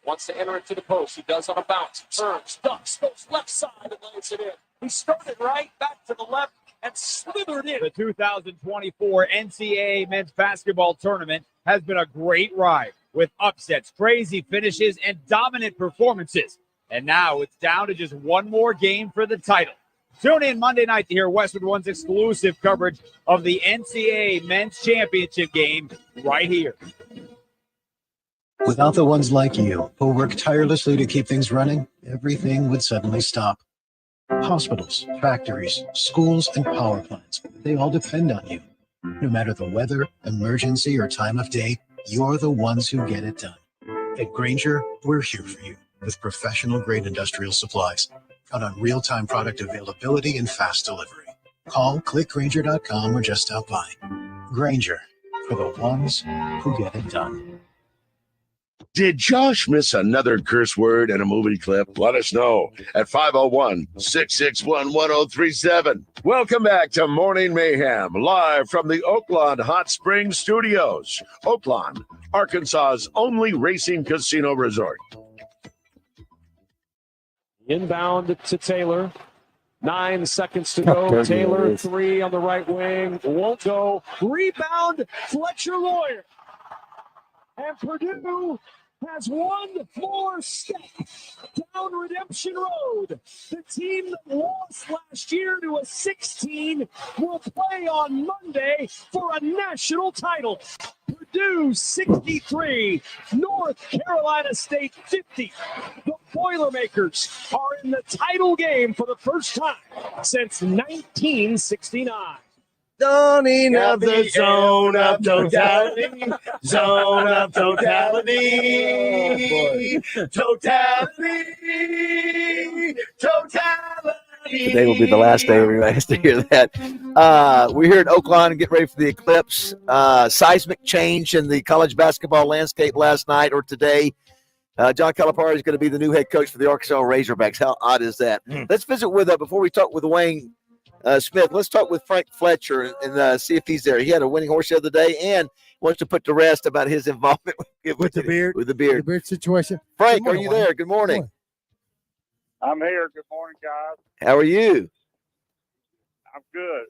S17: Wants to enter into the post. He does on a bounce. Turns, ducks, goes left side and lays it in. He started right, back to the left, and slithered in.
S25: The 2024 NCAA men's basketball tournament has been a great ride with upsets, crazy finishes, and dominant performances. And now it's down to just one more game for the title. Tune in Monday night to hear Westwood One's exclusive coverage of the NCAA men's championship game right here.
S26: Without the ones like you, who work tirelessly to keep things running, everything would suddenly stop. Hospitals, factories, schools, and power plants, they all depend on you. No matter the weather, emergency, or time of day, you're the ones who get it done. At Grainger, we're here for you with professional-grade industrial supplies. Count on real-time product availability and fast delivery. Call, click Grainger.com, or just stop by. Grainger, for the ones who get it done.
S5: Did Josh miss another curse word in a movie clip? Let us know at 501-661-1037. Welcome back to Morning Mayhem, live from the Oaklawn Hot Springs Studios. Oaklawn, Arkansas's only racing casino resort.
S17: Inbound to Taylor. 9 seconds to go. Taylor, 3 on the right wing. Won't go. Rebound, Fletcher Lawyer. And Purdue has one more step down Redemption Road. The team that lost last year to a 16 will play on Monday for a national title. Purdue 63, North Carolina State 50. The Boilermakers are in the title game for the first time since 1969.
S5: Dawning of the zone of totality, zone of totality, totality, totality.
S20: Today will be the last day everybody has to hear that. We're here at Oaklawn and get ready for the eclipse. Seismic change in the college basketball landscape last night or today. John Calipari is going to be the new head coach for the Arkansas Razorbacks. How odd is that? Let's visit with, before we talk with Wayne Smith, let's talk with Frank Fletcher and see if he's there. He had a winning horse the other day and wants to put to rest about his involvement with the beard. With the beard.
S21: The beard situation.
S20: Frank, are you there? Good morning.
S1: I'm here. Good morning, guys.
S20: How are you?
S1: I'm good.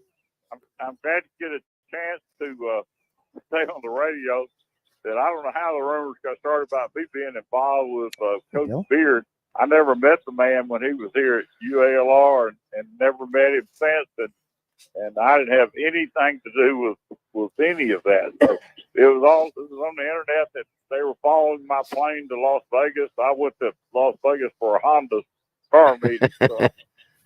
S1: I'm glad to get a chance to stay on the radio. That I don't know how the rumors got started about me being involved with Coach Beard. I never met the man when he was here at UALR and never met him since. And I didn't have anything to do with any of that. So it was on the internet that they were following my plane to Las Vegas. I went to Las Vegas for a Honda car meeting. So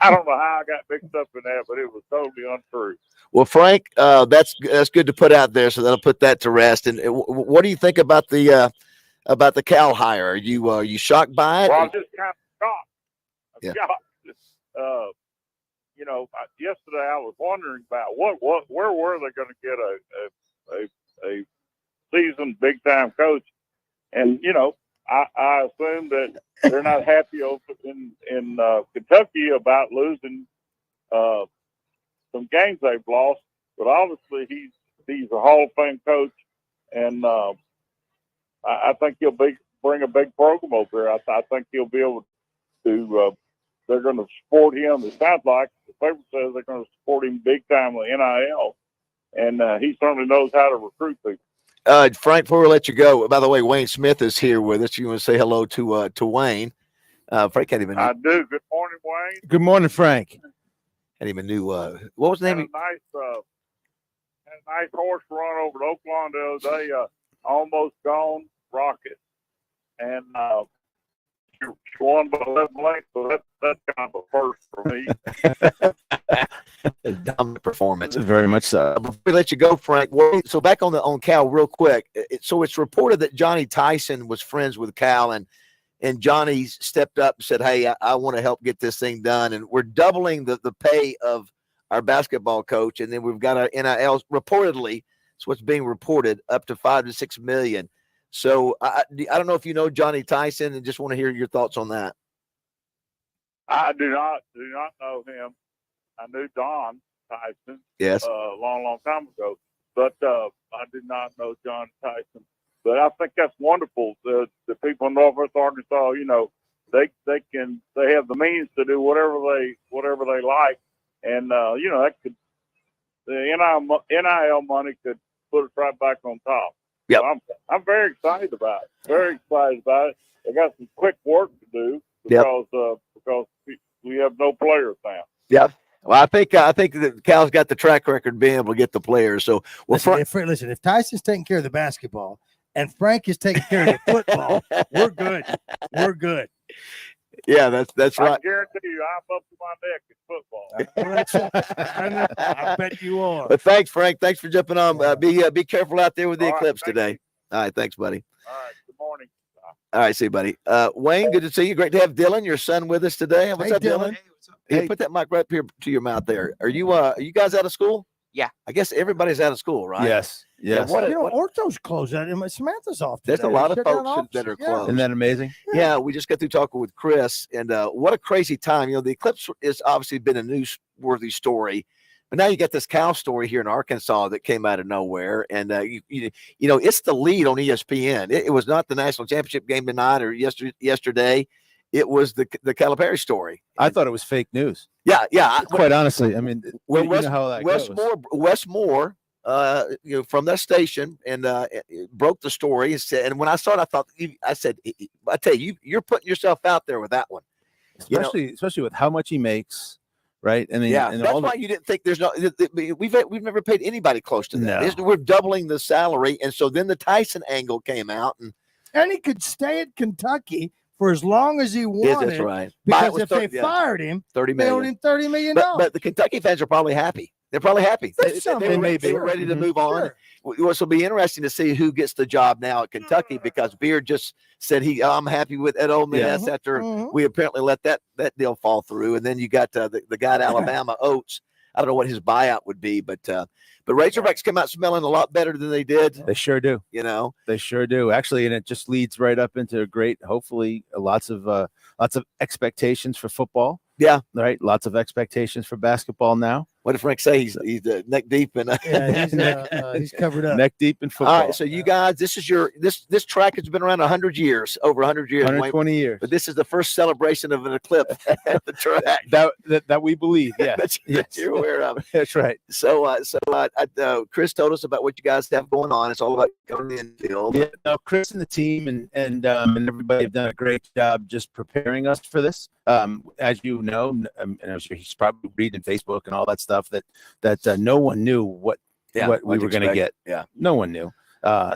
S1: I don't know how I got mixed up in that, but it was totally untrue.
S20: Well, Frank, that's good to put out there, so that'll put that to rest. And what do you think about the Cal hire? Are you shocked by it?
S1: Well, I'm just kind of shocked.
S20: Yeah.
S1: Shocked. Yesterday I was wondering about where were they going to get a seasoned big time coach, and I assume that they're not happy over in Kentucky about losing some games they've lost, but obviously he's a Hall of Fame coach, and I think he'll bring a big program over here. I think he'll be able to. They're going to support him. It sounds like the paper says they're going to support him big time with NIL, and he certainly knows how to recruit people.
S20: Frank, before we let you go, by the way, Wayne Smith is here with us. You want to say hello to Wayne? Frank hadn't even.
S1: I do. Good morning, Wayne.
S3: Good morning, Frank.
S20: Hadn't even knew what was the name?
S1: Had a nice horse run over to Oaklawn the other day. Almost Gone Rocket, and she won by 11 lengths. So that's kind of a first for me.
S20: A dominant performance.
S3: Very much so.
S20: Before we let you go, Frank, so back on Cal real quick. So it's reported that Johnny Tyson was friends with Cal, and Johnny stepped up and said, hey, I want to help get this thing done. And we're doubling the pay of our basketball coach. And then we've got our NIL reportedly, it's what's being reported, up to $5 to $6 million. So I don't know if you know Johnny Tyson, and just want to hear your thoughts on that.
S1: I do not know him. I knew Don Tyson.
S20: Yes.
S1: A long time ago, but I did not know John Tyson. But I think that's wonderful. The people in Northwest Arkansas, they have the means to do whatever they like, and that could the NIL money could put us right back on top.
S20: Yeah,
S1: so I'm very excited about it. Very excited about it. They got some quick work to do because we have no players now.
S20: Yeah. Well, I think that Cal's got the track record of being able to get the players. So,
S21: listen, if Tyson's taking care of the basketball and Frank is taking care of the football, we're good. We're good.
S20: Yeah, that's right.
S1: I guarantee you, I'm up to my neck in football.
S21: I bet you are.
S20: But thanks, Frank. Thanks for jumping on. Be careful out there with the
S1: All right,
S20: eclipse
S1: thank
S20: today.
S1: you.
S20: All right, thanks, buddy.
S1: All right, good morning.
S20: All right, see you, buddy. Wayne, good to see you. Great to have Dylan, your son, with us today. What's up, Dylan? Hey, put that mic right up here to your mouth there. Are you guys out of school?
S9: Yeah.
S20: I guess everybody's out of school, right?
S3: Yes.
S20: Yeah,
S21: Ortho's closed out. Samantha's off today.
S20: There's a lot of
S21: Shut down
S20: folks
S21: office.
S20: that are
S21: Yeah.
S20: closed.
S3: Isn't that amazing?
S20: Yeah, we just got through talking with Chris, and what a crazy time. The eclipse has obviously been a newsworthy story, but now you got this Cal story here in Arkansas that came out of nowhere, and it's the lead on ESPN. It was not the national championship game tonight or yesterday. It was the Calipari story.
S3: I thought it was fake news.
S20: Yeah.
S3: Quite honestly, I mean,
S20: Well,
S3: you know how that goes.
S20: Wes Moore, from that station, and broke the story. And when I saw it, I said, I tell you, you're putting yourself out there with that one,
S3: especially with how much he makes, right? I mean, and
S20: that's
S3: all
S20: why you didn't think there's no. We've never paid anybody close to that.
S3: No.
S20: We're doubling the salary, and so then the Tyson angle came out,
S21: And he could stay at Kentucky for as long as he wanted.
S20: Yes, that's right.
S21: Because if they fired him,
S20: $30
S21: they owed
S20: million.
S21: him $30 million.
S20: But the Kentucky fans are probably happy. They're probably happy.
S21: That's
S20: They
S21: something.
S20: were ready to move on. Which will be interesting to see who gets the job now at Kentucky, because Beard just said I'm happy with at Ole Miss after we apparently let that deal fall through. And then you got the guy at Alabama, Oates. I don't know what his buyout would be, but Razorbacks come out smelling a lot better than they did.
S3: They sure do.
S20: They
S3: sure do. Actually, and it just leads right up into a great, hopefully, lots of expectations for football.
S20: Yeah.
S3: Right. Lots of expectations for basketball now.
S20: What did Frank say? He's neck deep in.
S21: He's covered up.
S3: Neck deep in football.
S20: All right, so you guys, this is this track has been around 100 years, over 100 years,
S3: 120 years.
S20: But this is the first celebration of an eclipse at the track
S3: that we believe. Yeah,
S20: that you're aware of.
S3: That's right.
S20: So Chris told us about what you guys have going on. It's all about going in the field.
S3: Yeah, no, Chris and the team and everybody have done a great job just preparing us for this. As you know, and I'm sure he's probably reading Facebook and all that stuff that no one knew what we were going to get.
S20: Yeah,
S3: no one knew.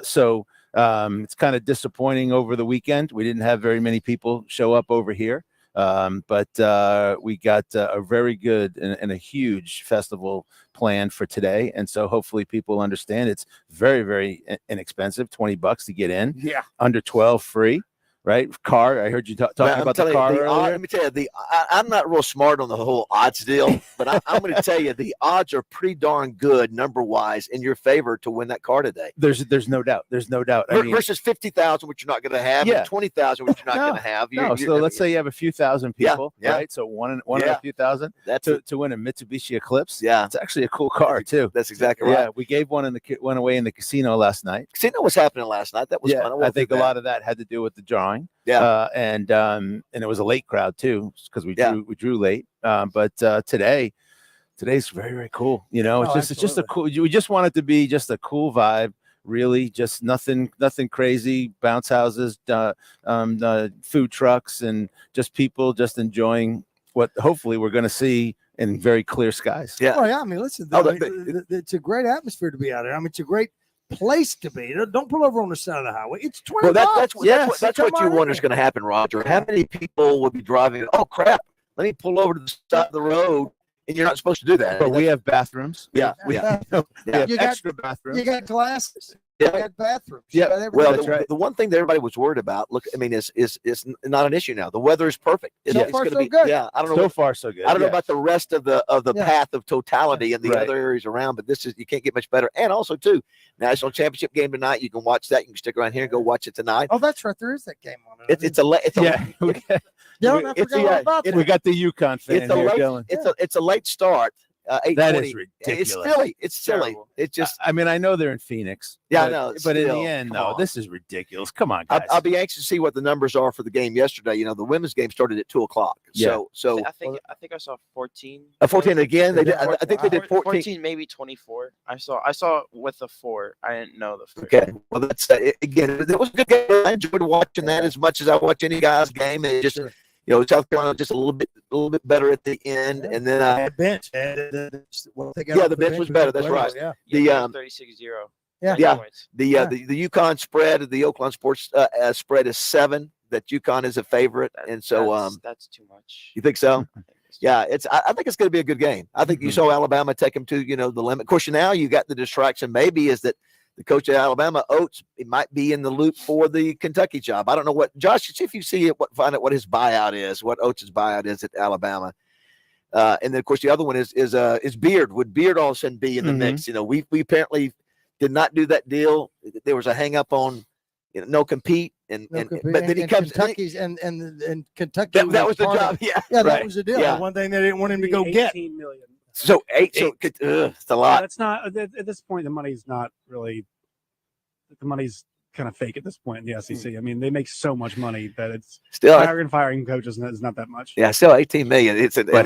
S3: So it's kind of disappointing over the weekend. We didn't have very many people show up over here, but we got a very good and a huge festival planned for today. And so hopefully people understand it's very, very inexpensive, $20 to get in.
S20: Yeah,
S3: under 12 free. Right, car. I heard you talking about the car earlier.
S20: Let me tell you, I'm not real smart on the whole odds deal, but I'm going to tell you the odds are pretty darn good number wise in your favor to win that car today.
S3: There's no doubt. There's no doubt. I mean,
S20: versus 50,000, which you're not going to have, and 20,000, which you're not going to have.
S3: So let's say you have a few thousand people,
S20: yeah.
S3: right? So one in a few thousand. That's to win a Mitsubishi Eclipse.
S20: Yeah,
S3: it's actually a cool car too.
S20: That's exactly right.
S3: Yeah, we gave one away in the casino last night.
S20: Casino was happening last night. That was fun.
S3: I think a lot of that had to do with the drawing.
S20: Yeah,
S3: and it was a late crowd too, because we drew late. But today's very, very cool. It's just a cool. We just want it to be just a cool vibe. Really, just nothing crazy. Bounce houses, food trucks, and just people just enjoying what hopefully we're going to see in very clear skies.
S20: Yeah.
S21: Oh yeah. I mean, listen, it's a great atmosphere to be out there. I mean, it's a great place to be. Don't pull over on the side of the highway. It's $20.
S20: That's what you wonder is going to happen, Roger. How many people will be driving? Oh crap! Let me pull over to the side of the road, and you're not supposed to do that.
S3: But we have bathrooms.
S20: Yeah,
S3: we have extra bathrooms.
S21: You got glasses.
S20: Yeah.
S21: You got bathrooms.
S20: Yeah. Well, the one thing that everybody was worried about, look, I mean, is not an issue now. The weather is perfect.
S21: So far, so good.
S20: Yeah, I don't know.
S3: So far, so good.
S20: I don't know about the rest of the path of totality and the other areas around, but you can't get much better. And also, too, national championship game tonight. You can watch that. You can stick around here and go watch it tonight.
S21: Oh, that's right. There is that game on it.
S20: It's a
S3: we got the UConn fan here, Dylan.
S20: It's a late start.
S3: That is ridiculous.
S20: It's silly. It's just.
S3: I mean, I know they're in Phoenix.
S20: Yeah, I know.
S3: But in the end, this is ridiculous. Come on, guys.
S20: I'll be anxious to see what the numbers are for the game yesterday. The women's game started at 2:00.
S3: Yeah.
S9: So I think I saw 14.
S20: 14 again. They did. I think they did
S9: 14, maybe 24. I saw with the 4. I didn't know the 4.
S20: Okay. Well, that's again. It was a good game. I enjoyed watching that as much as I watch any guy's game. And it just. South Carolina just a little bit better at the end, and then
S21: the bench.
S20: The bench was better. That's right.
S9: Yeah.
S20: The
S9: 36-0.
S20: The UConn spread, the Oaklawn Sports spread is 7. That UConn is a favorite, and so
S9: that's too much.
S20: You think so? Yeah, I think it's going to be a good game. I think you saw Alabama take them to the limit. Of course, now you got the distraction. Maybe is that. The coach at Alabama, Oates, he might be in the loop for the Kentucky job. I don't know what Josh. See if you see it. Find out what his buyout is. What Oates' buyout is at Alabama. And then of course the other one is Beard. Would Beard all of a sudden be in the mix? We apparently did not do that deal. There was a hang up on no compete. But then he comes
S21: Kentucky's and Kentucky.
S20: That was the job.
S21: Yeah,
S20: right.
S21: That was the deal.
S20: Yeah.
S21: One thing they didn't want him to go get.
S14: $18 million.
S20: So it's a lot.
S14: That's not at this point. The money's not really. The money's kind of fake at this point in the SEC. I mean, they make so much money that it's
S20: still
S14: firing coaches is not that much.
S20: Yeah, still $18 million.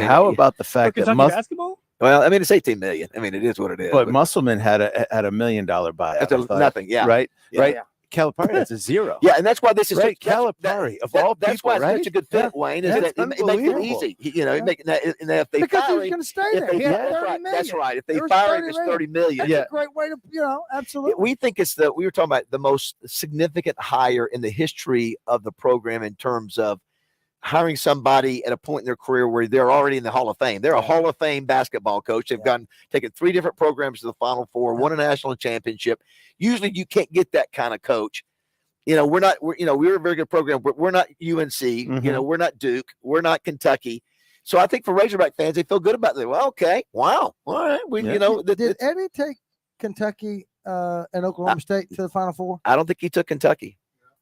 S3: How about the fact that
S14: basketball?
S20: Well, I mean, it's $18 million. I mean, it is what it is.
S3: But Musselman had a $1 million buyout.
S20: That's nothing. Yeah.
S3: Right.
S20: Yeah.
S3: Right. Calipari, that's a 0.
S20: Yeah, and that's why this is
S3: right. Calipari of all people,
S20: that's why it's
S3: right?
S20: such a good fit, Wayne. Is that it makes it easy. If they
S21: because
S20: fire
S21: he's going to stay there.
S20: That's right. If they fire him, it's $30 million.
S21: That's a great way to, absolutely.
S20: We think it's we were talking about the most significant hire in the history of the program in terms of hiring somebody at a point in their career where they're already in the Hall of Fame. They're a Hall of Fame basketball coach. They've taken 3 different programs to the Final Four, won a national championship. Usually you can't get that kind of coach. We're a very good program, but we're not UNC. We're not Duke. We're not Kentucky. So I think for Razorback fans, they feel good about it. Well, okay. Wow. All right.
S21: Did Eddie take Kentucky and Oklahoma State to the Final Four?
S20: I don't think he took Kentucky.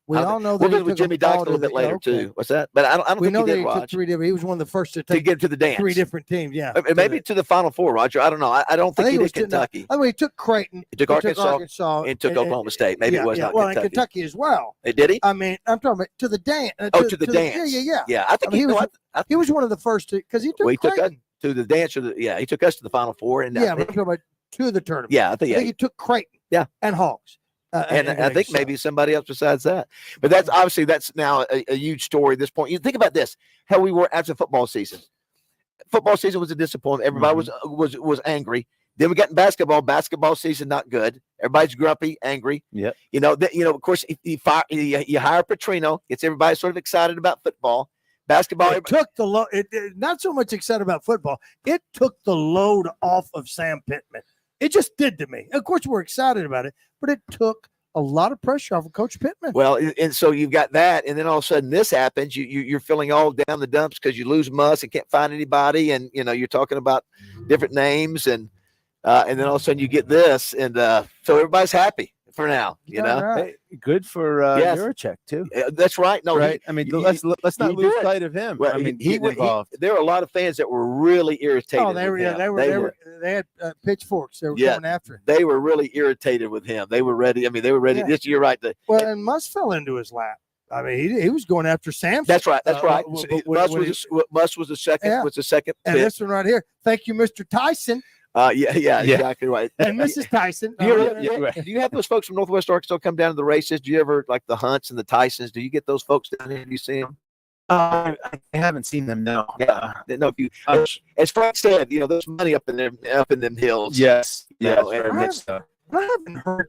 S21: We all know that
S20: we'll
S21: he
S20: get with
S21: took
S20: Jimmy
S21: them all
S20: Dykes a little bit later too. What's that? But I don't
S21: We
S20: think
S21: know
S20: he
S21: that
S20: did,
S21: he
S20: Raj.
S21: took 3 different. He was one of the first to
S20: get to the dance.
S21: 3 different teams. Yeah,
S20: Maybe to the Final Four, Roger. I don't know. I don't think he did Kentucky.
S21: I mean, he took Creighton.
S20: He took Arkansas and took Oklahoma State. Maybe it was not
S21: well,
S20: Kentucky.
S21: And Kentucky as well.
S20: Did he?
S21: I mean, I'm talking about to the dance.
S20: To the dance.
S21: Yeah.
S20: I think
S21: he was one of the first to, because he took
S20: he took us
S21: Creighton.
S20: to the dance. He took us to the Final Four. And
S21: But I'm talking about to the tournament.
S20: Yeah, I think
S21: he took Creighton.
S20: Yeah,
S21: and Hawks.
S20: And I think maybe somebody else besides that. But that's obviously now a huge story at this point. You think about this, how we were after football season. Football season was a disappointment. Everybody was angry. Then we got in basketball. Basketball season not good. Everybody's grumpy, angry.
S3: Yep.
S20: Of course, you hire Petrino, gets everybody sort of excited about football. Basketball.
S21: It took the load. Not so much excited about football. It took the load off of Sam Pittman. It just did to me. Of course, we're excited about it, but it took a lot of pressure off of Coach Pittman.
S20: Well, and so you've got that, and then all of a sudden this happens. You're feeling all down the dumps because you lose Muss and can't find anybody, and you're talking about different names, and then all of a sudden you get this, and so everybody's happy for now.
S21: Right.
S3: Hey, good for Juracek too.
S20: That's right. No,
S3: right. Let's not lose sight of him.
S20: Well, there were a lot of fans that were really irritated.
S21: Oh, they had pitchforks. They were coming after him.
S20: They were really irritated with him. They were ready. They were ready.
S21: Yeah.
S20: You're right.
S21: And Muss fell into his lap. I mean, he was going after Samson.
S20: That's right. Muss was the second.
S21: Yeah.
S20: Was the second.
S21: And
S20: pick.
S21: this one right here. Thank you, Mr. Tyson.
S20: Exactly right.
S21: And Mrs. Tyson.
S20: Do you have those folks from Northwest Arkansas come down to the races? Do you ever, like the Hunts and the Tysons, do you get those folks down here? Do you see them?
S3: I haven't seen them. No.
S20: Yeah. No. If you, as Frank said, there's money up in them hills.
S3: Yes. Yeah.
S21: I haven't heard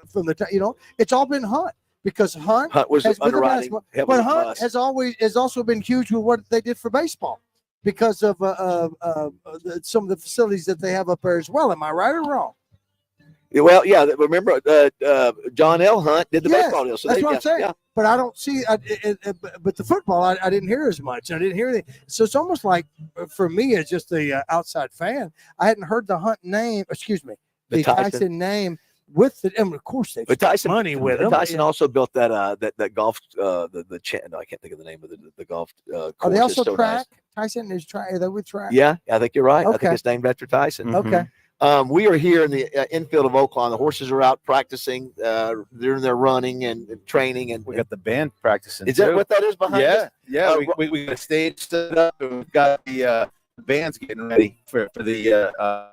S21: from the. It's all been Hunt. Because Hunt
S20: was
S21: has,
S20: underwriting,
S21: but Hunt has also been huge with what they did for baseball because of some of the facilities that they have up there as well. Am I right or wrong?
S20: Well, yeah. Remember, John L. Hunt did the baseball deal. So
S21: that's what I'm saying. Yeah. But I don't see. But the football, I didn't hear as much. I didn't hear anything. So it's almost like for me, as just the outside fan, I hadn't heard the Hunt name. Excuse me, the Tyson name. With the, and of course they
S20: Tyson
S21: money with him.
S20: Tyson also built that golf no, I can't think of the name of the golf course.
S21: Are they also
S20: so
S21: track?
S20: Nice.
S21: Tyson is track. Are they with track?
S20: Yeah, I think you're right.
S21: Okay.
S20: I think it's named after Tyson.
S21: Okay.
S20: We are here in the infield of Oaklawn. The horses are out practicing. They're running and training, and
S3: we got the band practicing.
S20: Is that what that is behind us?
S3: Yeah. We got a stage set up, and we've got the bands getting ready for the.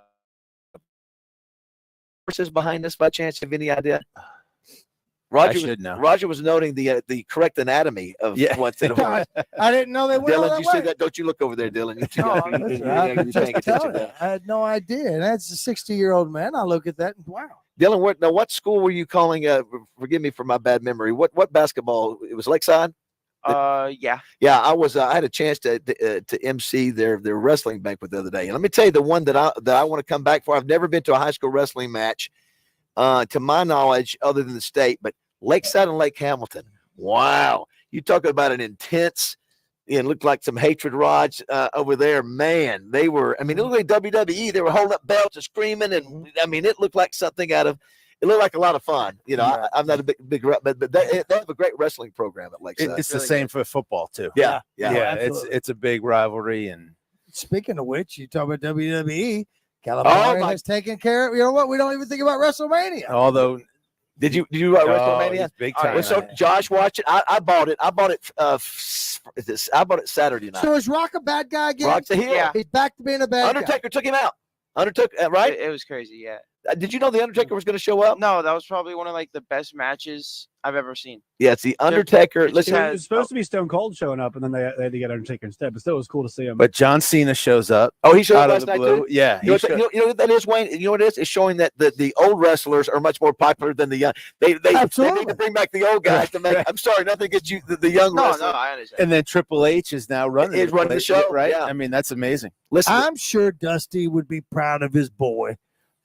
S20: Horses behind us by chance? Have any idea? Roger was noting the correct anatomy of what's in a horse.
S21: I didn't know they went
S20: Dylan,
S21: that
S20: you
S21: way.
S20: see that? Don't you look over there, Dylan?
S21: I had no idea. And that's a 60-year-old man. I look at that and wow.
S20: Dylan, what school were you calling? Forgive me for my bad memory. What basketball? It was Lakeside.
S9: Yeah.
S20: I was. I had a chance to MC their wrestling banquet the other day, and let me tell you the one that I want to come back for. I've never been to a high school wrestling match, to my knowledge, other than the state, but Lakeside and Lake Hamilton. Wow, you talk about an intense. It looked like some hatred rods over there. Man, they were. It looked like WWE. They were holding up belts and screaming, and it looked like something out of. It looked like a lot of fun. I'm not a big, but they have a great wrestling program at Lakeside.
S3: It's the same for football too.
S20: Yeah.
S3: It's a big rivalry. And
S21: speaking of which, you talk about WWE. California has taken care of. You know what? We don't even think about WrestleMania.
S3: Although,
S20: did you WrestleMania?
S3: Big time.
S20: So Josh, watch it. I bought it. I bought it Saturday night.
S21: So is Rock a bad guy again?
S20: Rock's a heel.
S21: He's back to being a bad guy.
S20: Undertaker took him out. Right?
S9: It was crazy. Yeah.
S20: Did you know the Undertaker was going to show up?
S9: No, that was probably one of like the best matches I've ever seen.
S20: Yeah, it's the Undertaker.
S9: It just
S14: It
S9: had-
S14: was supposed to be Stone Cold showing up, and then they had to get Undertaker instead. But still, it was cool to see him.
S3: But John Cena shows up.
S20: Oh, he showed up
S3: out of
S20: last
S3: the
S20: night
S3: blue.
S20: too.
S3: Yeah,
S20: You know, you know what that is, Wayne? You know what it is? It's showing that the old wrestlers are much more popular than the young. They need to bring back the old guys to make. I'm sorry, nothing against you, the young
S9: No,
S20: wrestlers.
S9: no, I understand.
S3: And then Triple H is now running.
S20: He's running the
S3: place,
S20: show,
S3: right?
S20: yeah.
S3: I mean, that's amazing.
S20: Listen,
S21: I'm sure Dusty would be proud of his boy.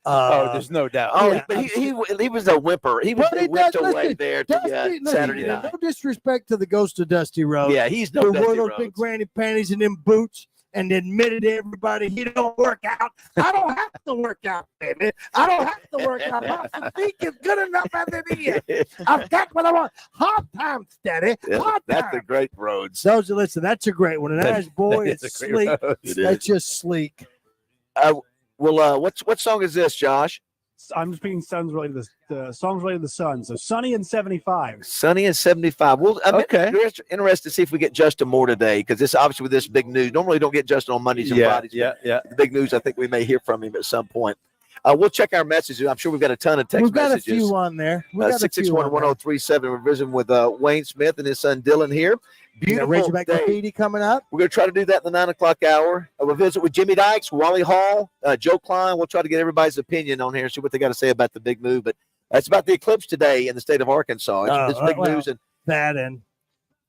S3: There's no doubt.
S20: Oh,
S21: yeah,
S20: but he was a whimper. He was whipped away there to Saturday night.
S21: No disrespect to the ghost of Dusty Rhodes.
S20: Yeah, he's no
S21: who
S20: Dusty
S21: wore those
S20: Rhodes.
S21: big granny panties and them boots and admitted to everybody he don't work out. I don't have to work out, baby. I don't have to work out. My physique is good enough as it is. I've got what I want. Hard time, steady. Hard
S20: That's
S21: time.
S20: the great Rhodes.
S21: Those listen, that's a great one. And that's boy,
S20: that is
S21: it's
S20: a great
S21: sleek.
S20: Rhodes. It
S21: That's
S20: is.
S21: just sleek.
S20: What song is this, Josh?
S14: I'm just picking songs related to the songs related to the sun. So Sunny and 75.
S20: Sunny and 75. Well, I'm
S3: Okay.
S20: interested to see if we get Justin Moore today, because this obviously with this big news. Normally, don't get Justin on Mondays and Fridays. but
S3: yeah.
S20: The big news. I think we may hear from him at some point. We'll check our messages. I'm sure we've got a ton of text
S21: We've got
S20: messages.
S21: a few on there. We've got a few on there.
S20: 661-1037. We're visiting with Wayne Smith and his son Dylan here.
S21: We got
S20: Beautiful
S21: Razorback
S20: day.
S21: Graffiti coming up.
S20: We're going to try to do that in the 9 o'clock hour. We'll visit with Jimmy Dykes, Wally Hall, Joe Klein. We'll try to get everybody's opinion on here and see what they got to say about the big move. But it's about the eclipse today in the state of Arkansas. It's big news. And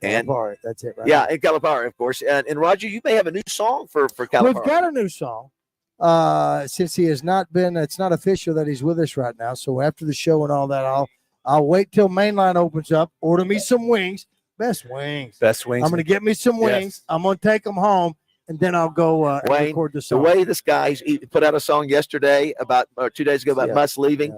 S21: Calipari. That's it, right?
S20: yeah, and Calipari, of course. And Roger, you may have a new song for Calipari.
S21: We've got a new song. Since he has not been, it's not official that he's with us right now. So after the show and all that, I'll wait till Mainline opens up, order me some wings. Best wings.
S3: Best wings.
S20: Oh,
S21: I'm going to get me some wings.
S3: Yes.
S21: I'm going to take them home, and then I'll go and
S20: Wayne,
S21: record the
S20: the
S21: song.
S20: way this guy's he put out a song yesterday or 2 days ago about Muss leaving.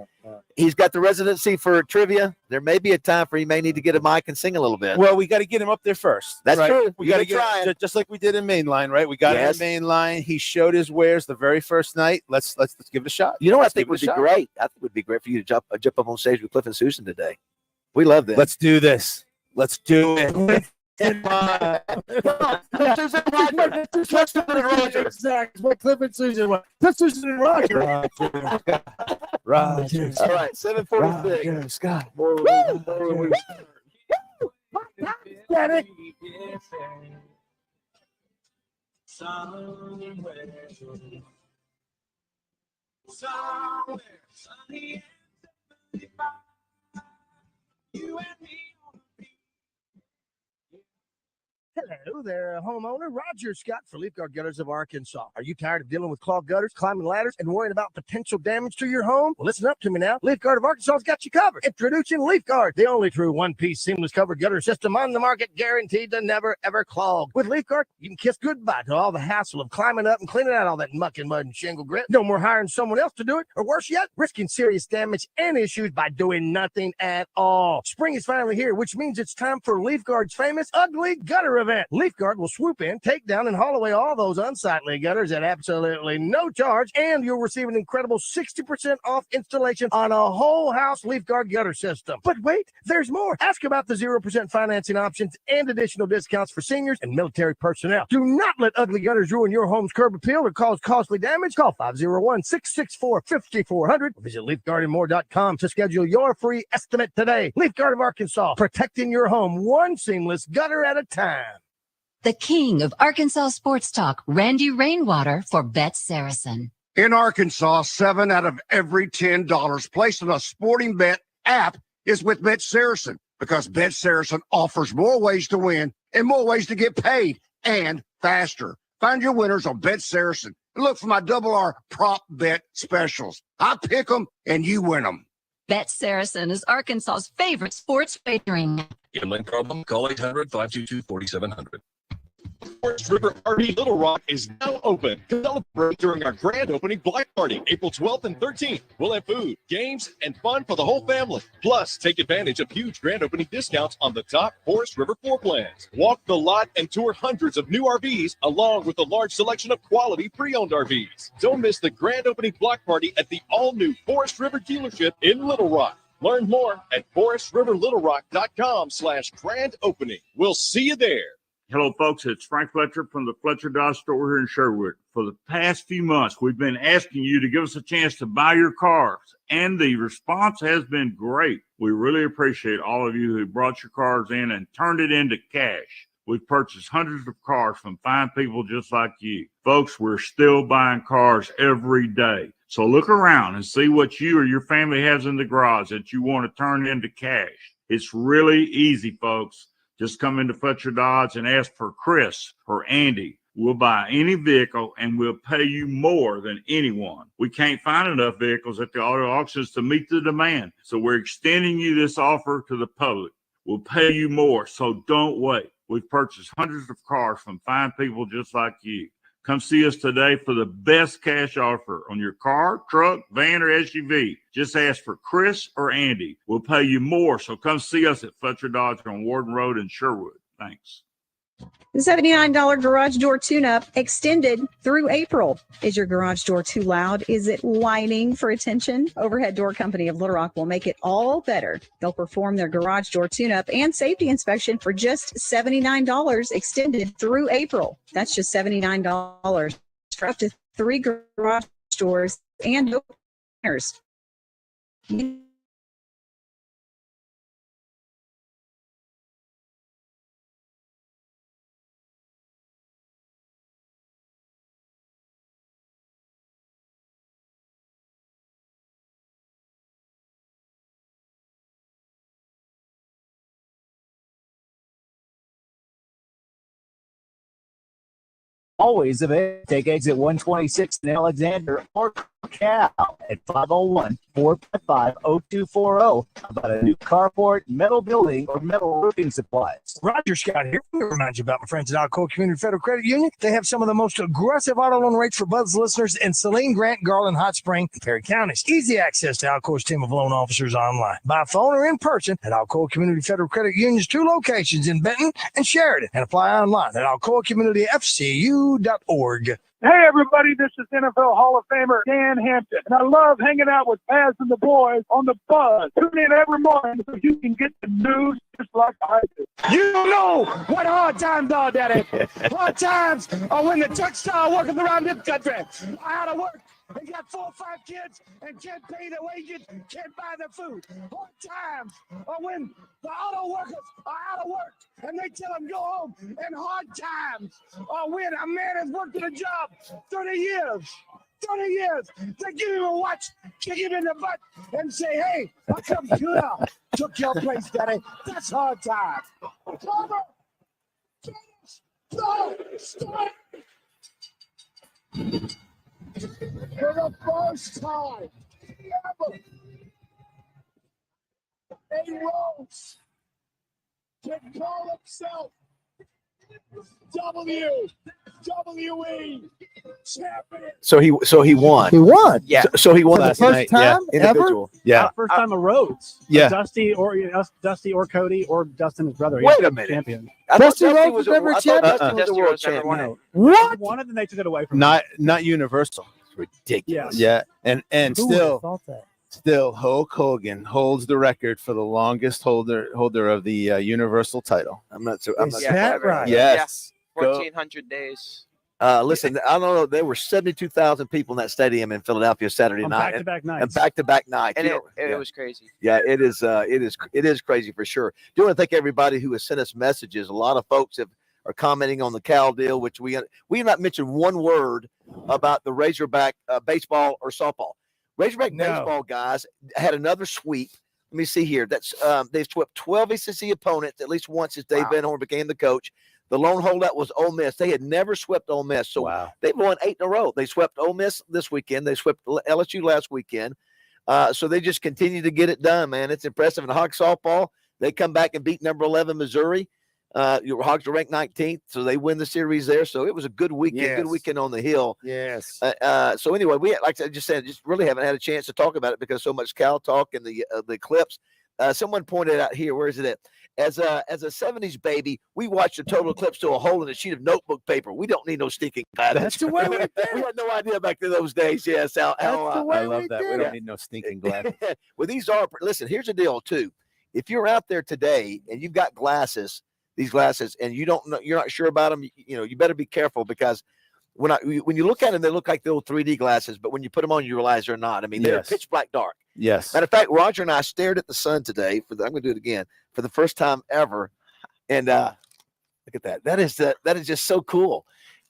S20: He's got the residency for trivia. There may be a time for he may need to get a mic and sing a little bit.
S3: Well, we got to get him up there first.
S20: That's
S3: right?
S20: true.
S3: We
S20: You
S3: got to
S20: been trying.
S3: get just like we did in Mainline, right? We got
S20: Yes.
S3: him in Mainline. He showed his wares the very first night. Let's give it a shot.
S20: You know what I
S3: Let's
S20: think
S3: give it
S20: would
S3: a
S20: be
S3: shot.
S20: great? I think it would be great for you to jump up on stage with Cliff and Susan today. We love them.
S3: Let's do this. Let's do it.
S21: What Cliff and Susan was. Cliff, Susan, and Roger.
S3: Roger.
S20: All right, 7:46.
S3: Scott.
S21: Daddy. Hello there, homeowner. Roger Scott for Leaf Guard Gutters of Arkansas. Are you tired of dealing with clogged gutters, climbing ladders, and worrying about potential damage to your home? Well, listen up to me now. Leaf Guard of Arkansas has got you covered. Introducing Leaf Guard, the only true one-piece seamless covered gutter system on the market, guaranteed to never, ever clog. With Leaf Guard, you can kiss goodbye to all the hassle of climbing up and cleaning out all that muck and mud and shingle grit. No more hiring someone else to do it, or worse yet, risking serious damage and issues by doing nothing at all. Spring is finally here, which means it's time for Leaf Guard's famous Ugly Gutter event. Leaf Guard will swoop in, take down, and haul away all those unsightly gutters at absolutely no charge, and you'll receive an incredible 60% off installation on a whole house Leaf Guard gutter system. But wait, there's more. Ask about the 0% financing options and additional discounts for seniors and military personnel. Do not let ugly gutters ruin your home's curb appeal or cause costly damage. Call 501-664-5400 or visit LeafGuardandMore.com to schedule your free estimate today. Leaf Guard of Arkansas, protecting your home one seamless gutter at a time.
S10: The king of Arkansas sports talk, Randy Rainwater for Bet Saracen.
S12: In Arkansas, 7 out of every $10 placed on a sporting bet app is with Bet Saracen, because Bet Saracen offers more ways to win and more ways to get paid, and faster. Find your winners on Bet Saracen and look for my Double R prop bet specials. I pick them and you win them.
S10: Bet Saracen is Arkansas's favorite sports wagering app.
S18: Gambling problem? Call 800-522-4700. Forest River RV Little Rock is now open. Celebrate during our grand opening block party, April 12th and 13th. We'll have food, games, and fun for the whole family. Plus, take advantage of huge grand opening discounts on the top Forest River floor plans. Walk the lot and tour hundreds of new RVs, along with a large selection of quality pre-owned RVs. Don't miss the grand opening block party at the all-new Forest River dealership in Little Rock. Learn more at ForestRiverLittleRock.com/grand opening. We'll see you there.
S6: Hello, folks. It's Frank Fletcher from the Fletcher Dodge store here in Sherwood. For the past few months, we've been asking you to give us a chance to buy your cars, and the response has been great. We really appreciate all of you who brought your cars in and turned it into cash. We've purchased hundreds of cars from fine people just like you. Folks, we're still buying cars every day. So look around and see what you or your family has in the garage that you want to turn into cash. It's really easy, folks. Just come into Fletcher Dodge and ask for Chris or Andy. We'll buy any vehicle and we'll pay you more than anyone. We can't find enough vehicles at the auto auctions to meet the demand. So we're extending you this offer to the public. We'll pay you more, so don't wait. We've purchased hundreds of cars from fine people just like you. Come see us today for the best cash offer on your car, truck, van, or SUV. Just ask for Chris or Andy. We'll pay you more, so come see us at Fletcher Dodge on Warden Road in Sherwood. Thanks.
S7: The $79 garage door tune-up extended through April. Is your garage door too loud? Is it whining for attention? Overhead Door Company of Little Rock will make it all better. They'll perform their garage door tune-up and safety inspection for just $79 extended through April. That's just $79 for up to 3 garage doors and openers.
S2: Always available. Take exit 126 in Alexander or Cal at 501-455-0240 about a new carport, metal building, or metal roofing supplies.
S21: Roger Scott here. Let me remind you about my friends at Alcoa Community Federal Credit Union. They have some of the most aggressive auto loan rates for BAZZEL listeners in Saline, Grant, Garland, Hot Spring, and Perry counties. Easy access to Alcoa's team of loan officers online, by phone or in person at Alcoa Community Federal Credit Union's 2 locations in Benton and Sheridan, and apply online at alcoacommunityfcu.org.
S11: Hey, everybody, this is NFL Hall of Famer Dan Hampton, and I love hanging out with Paz and the boys on the Buzz. Tune in every morning so you can get the news just like I do.
S17: You know what hard times are, Daddy. Hard times are when the trucks start working around this country. I had to work and got 4 or 5 kids and can't pay their wages, can't buy their food. Hard times are when the auto workers are out of work and they tell them go home. And hard times are when a man has worked at a job 30 years. 30 years. They give him a watch, kick him in the butt, and say, hey, I come here. Took your place, Daddy. That's hard time. Cover! Finish! No! Stop! For the first time ever, a Rose can call himself WWE champion.
S3: So he won.
S21: He won.
S3: Yeah. So he won
S21: For the
S3: last
S21: first
S3: night.
S21: time
S3: Yeah.
S21: ever?
S3: Individual. Yeah.
S14: First time of Rhodes.
S3: Yeah.
S14: Dusty or Cody or Dustin, his brother.
S20: Wait
S14: He's
S20: a minute.
S14: Champion.
S20: I thought
S21: Dusty Rhodes was
S20: a-
S21: never
S20: I thought
S21: champion?
S20: Dusty was a
S9: Dusty
S20: world
S9: Rhodes never
S20: champion.
S9: won it.
S14: What? He won it, and they took it away from him.
S3: Not universal.
S21: Ridiculous.
S3: Yeah. And
S21: Who would have
S3: still
S21: thought that?
S3: Hulk Hogan holds the record for the longest holder of the Universal title.
S20: I'm not so.
S21: Is that right?
S3: Yes. Go-
S9: 1,400 days.
S20: Listen, I don't know. There were 72,000 people in that stadium in Philadelphia Saturday
S14: On
S20: night.
S14: back-to-back nights.
S20: And back-to-back nights.
S9: And
S20: You know,
S9: it
S20: yeah.
S9: was crazy.
S20: Yeah, it is crazy for sure. Do want to thank everybody who has sent us messages. A lot of folks are commenting on the Cal deal, which we have not mentioned one word about the Razorback baseball or softball. Razorback baseball guys had another sweep. Let me see here. That's they've swept 12 SEC opponents at least once since Dave Van Horn became the coach. The lone holdout was Ole Miss. They had never swept Ole Miss. So they've won 8 in a row. They swept Ole Miss this weekend. They swept LSU last weekend. So they just continue to get it done, man. It's impressive. And Hog softball, they come back and beat number 11 Missouri. Your Hogs are ranked 19th, so they win the series there. So it was a good weekend, good weekend on the Hill.
S21: Yes.
S20: So anyway, we like I just said, just really haven't had a chance to talk about it because so much Cal talk and the clips. Someone pointed out here, where is it at? As a 70s baby, we watched the total eclipse to a hole in a sheet of notebook paper. We don't need no stinking guidance.
S21: That's the way we did
S20: We had no idea back in those days. Yes,
S21: the way
S3: I love
S21: we
S3: that.
S21: did
S3: We
S21: it.
S3: don't need no stinking glass.
S20: Well, these are. Listen, here's the deal too. If you're out there today and you've got glasses, these glasses, and you're not sure about them, you better be careful, because when you look at them, they look like the old 3D glasses, but when you put them on, you realize they're not. I mean, they're pitch black dark.
S3: Yes.
S20: Matter of fact, Roger and I stared at the sun today. I'm going to do it again for the first time ever, and look at that. That is just so cool.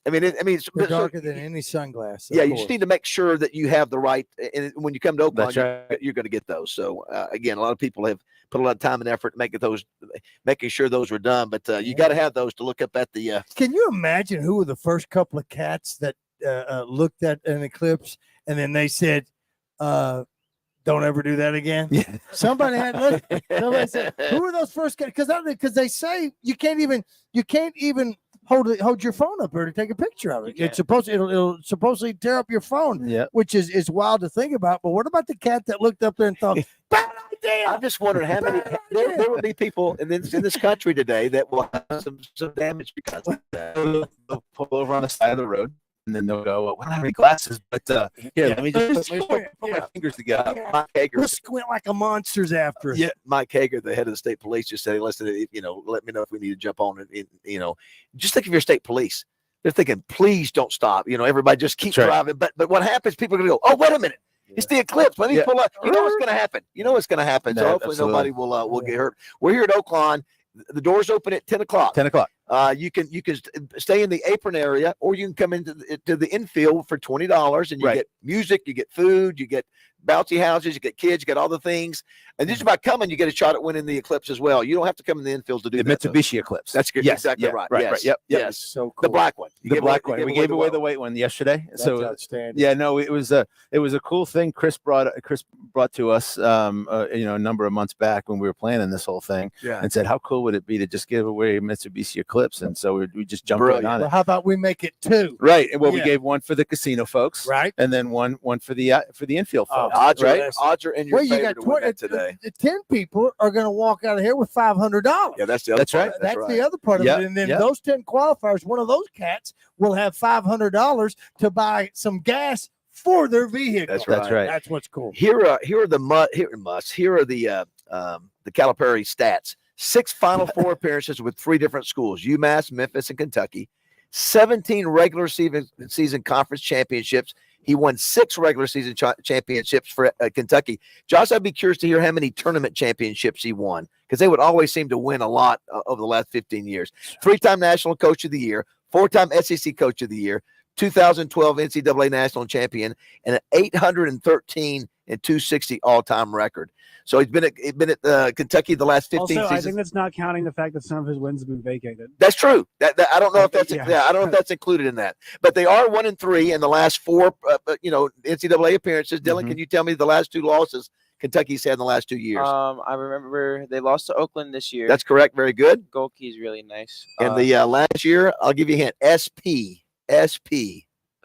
S20: I mean, it's
S21: darker than any sunglasses.
S20: Yeah, you just need to make sure that you have the right. And when you come to Oaklawn, you're going to get those. So again, a lot of people have put a lot of time and effort making sure those were done. But you got to have those to look up at the.
S21: Can you imagine who were the first couple of cats that looked at an eclipse and then they said, "Don't ever do that again"? Yeah. Somebody said, "Who were those first cats?" Because they say you can't even hold your phone up there to take a picture of it. It'll supposedly tear up your phone, which is wild to think about. But what about the cat that looked up there and thought, bad idea?
S20: I'm just wondering how many there will be people in this country today that will have some damage because of that.
S3: They'll pull over on the side of the road, and then they'll go, "Well, I don't have any glasses, but here, let me just put my fingers together."
S20: Mike Hager,
S21: we'll squint like a monster's after us.
S20: Yeah, Mike Hager, the head of the state police, just said, "Listen, let me know if we need to jump on it." Just think of your state police. They're thinking, "Please don't stop." Everybody just keep driving. But what happens? People are going to go, "Oh, wait a minute. It's the eclipse. Let me pull up." You know what's going to happen. So hopefully nobody will get hurt. We're here at Oaklawn. The doors open at 10 o'clock.
S3: 10 o'clock.
S20: You can stay in the apron area, or you can come into the infield for $20, and you get music, you get food, you get bouncy houses, you get kids, you get all the things. And just by coming, you get a shot at winning the eclipse as well. You don't have to come in the infield to do
S3: the Mitsubishi Eclipse.
S20: That's good.
S3: Yes,
S20: exactly right.
S3: Right. Yep.
S20: Yes.
S21: So cool.
S20: The black one.
S3: The black one. We gave away the white one yesterday.
S21: That's
S3: so
S21: outstanding.
S3: Yeah, no, it was a cool thing. Chris brought to us, a number of months back when we were planning this whole thing, and said, how cool would it be to just give away a Mitsubishi Eclipse? And so we just jumped right on it.
S21: Well, how about we make it two?
S3: Right. And we gave one for the casino folks,
S21: right,
S3: and then one for the infield folks.
S20: Odger and your favorite to win that today.
S21: 10 people are going to walk out of here with $500.
S20: Yeah, that's the other part.
S3: Right.
S21: That's the other part of it. And then those 10 qualifiers, one of those cats will have $500 to buy some gas for their vehicle.
S20: That's right.
S21: That's what's cool.
S20: Here are the Calipari stats. 6 Final Four appearances with 3 different schools: UMass, Memphis, and Kentucky. 17 regular season conference championships. He won 6 regular season championships for Kentucky. Josh, I'd be curious to hear how many tournament championships he won, because they would always seem to win a lot over the last 15 years. 3-time National Coach of the Year, 4-time SEC Coach of the Year, 2012 NCAA National Champion, and an 813 and 260 all-time record. So he's been at Kentucky the last 15 seasons.
S14: I think that's not counting the fact that some of his wins have been vacated.
S20: That's true. I don't know if that's I don't know if that's included in that. But they are 1-3 in the last 4 NCAA appearances. Dylan, can you tell me the last 2 losses Kentucky's had in the last 2 years?
S9: I remember they lost to Oakland this year.
S20: That's correct. Very good.
S9: Goal key is really nice.
S20: And the last year, I'll give you a hint. SP.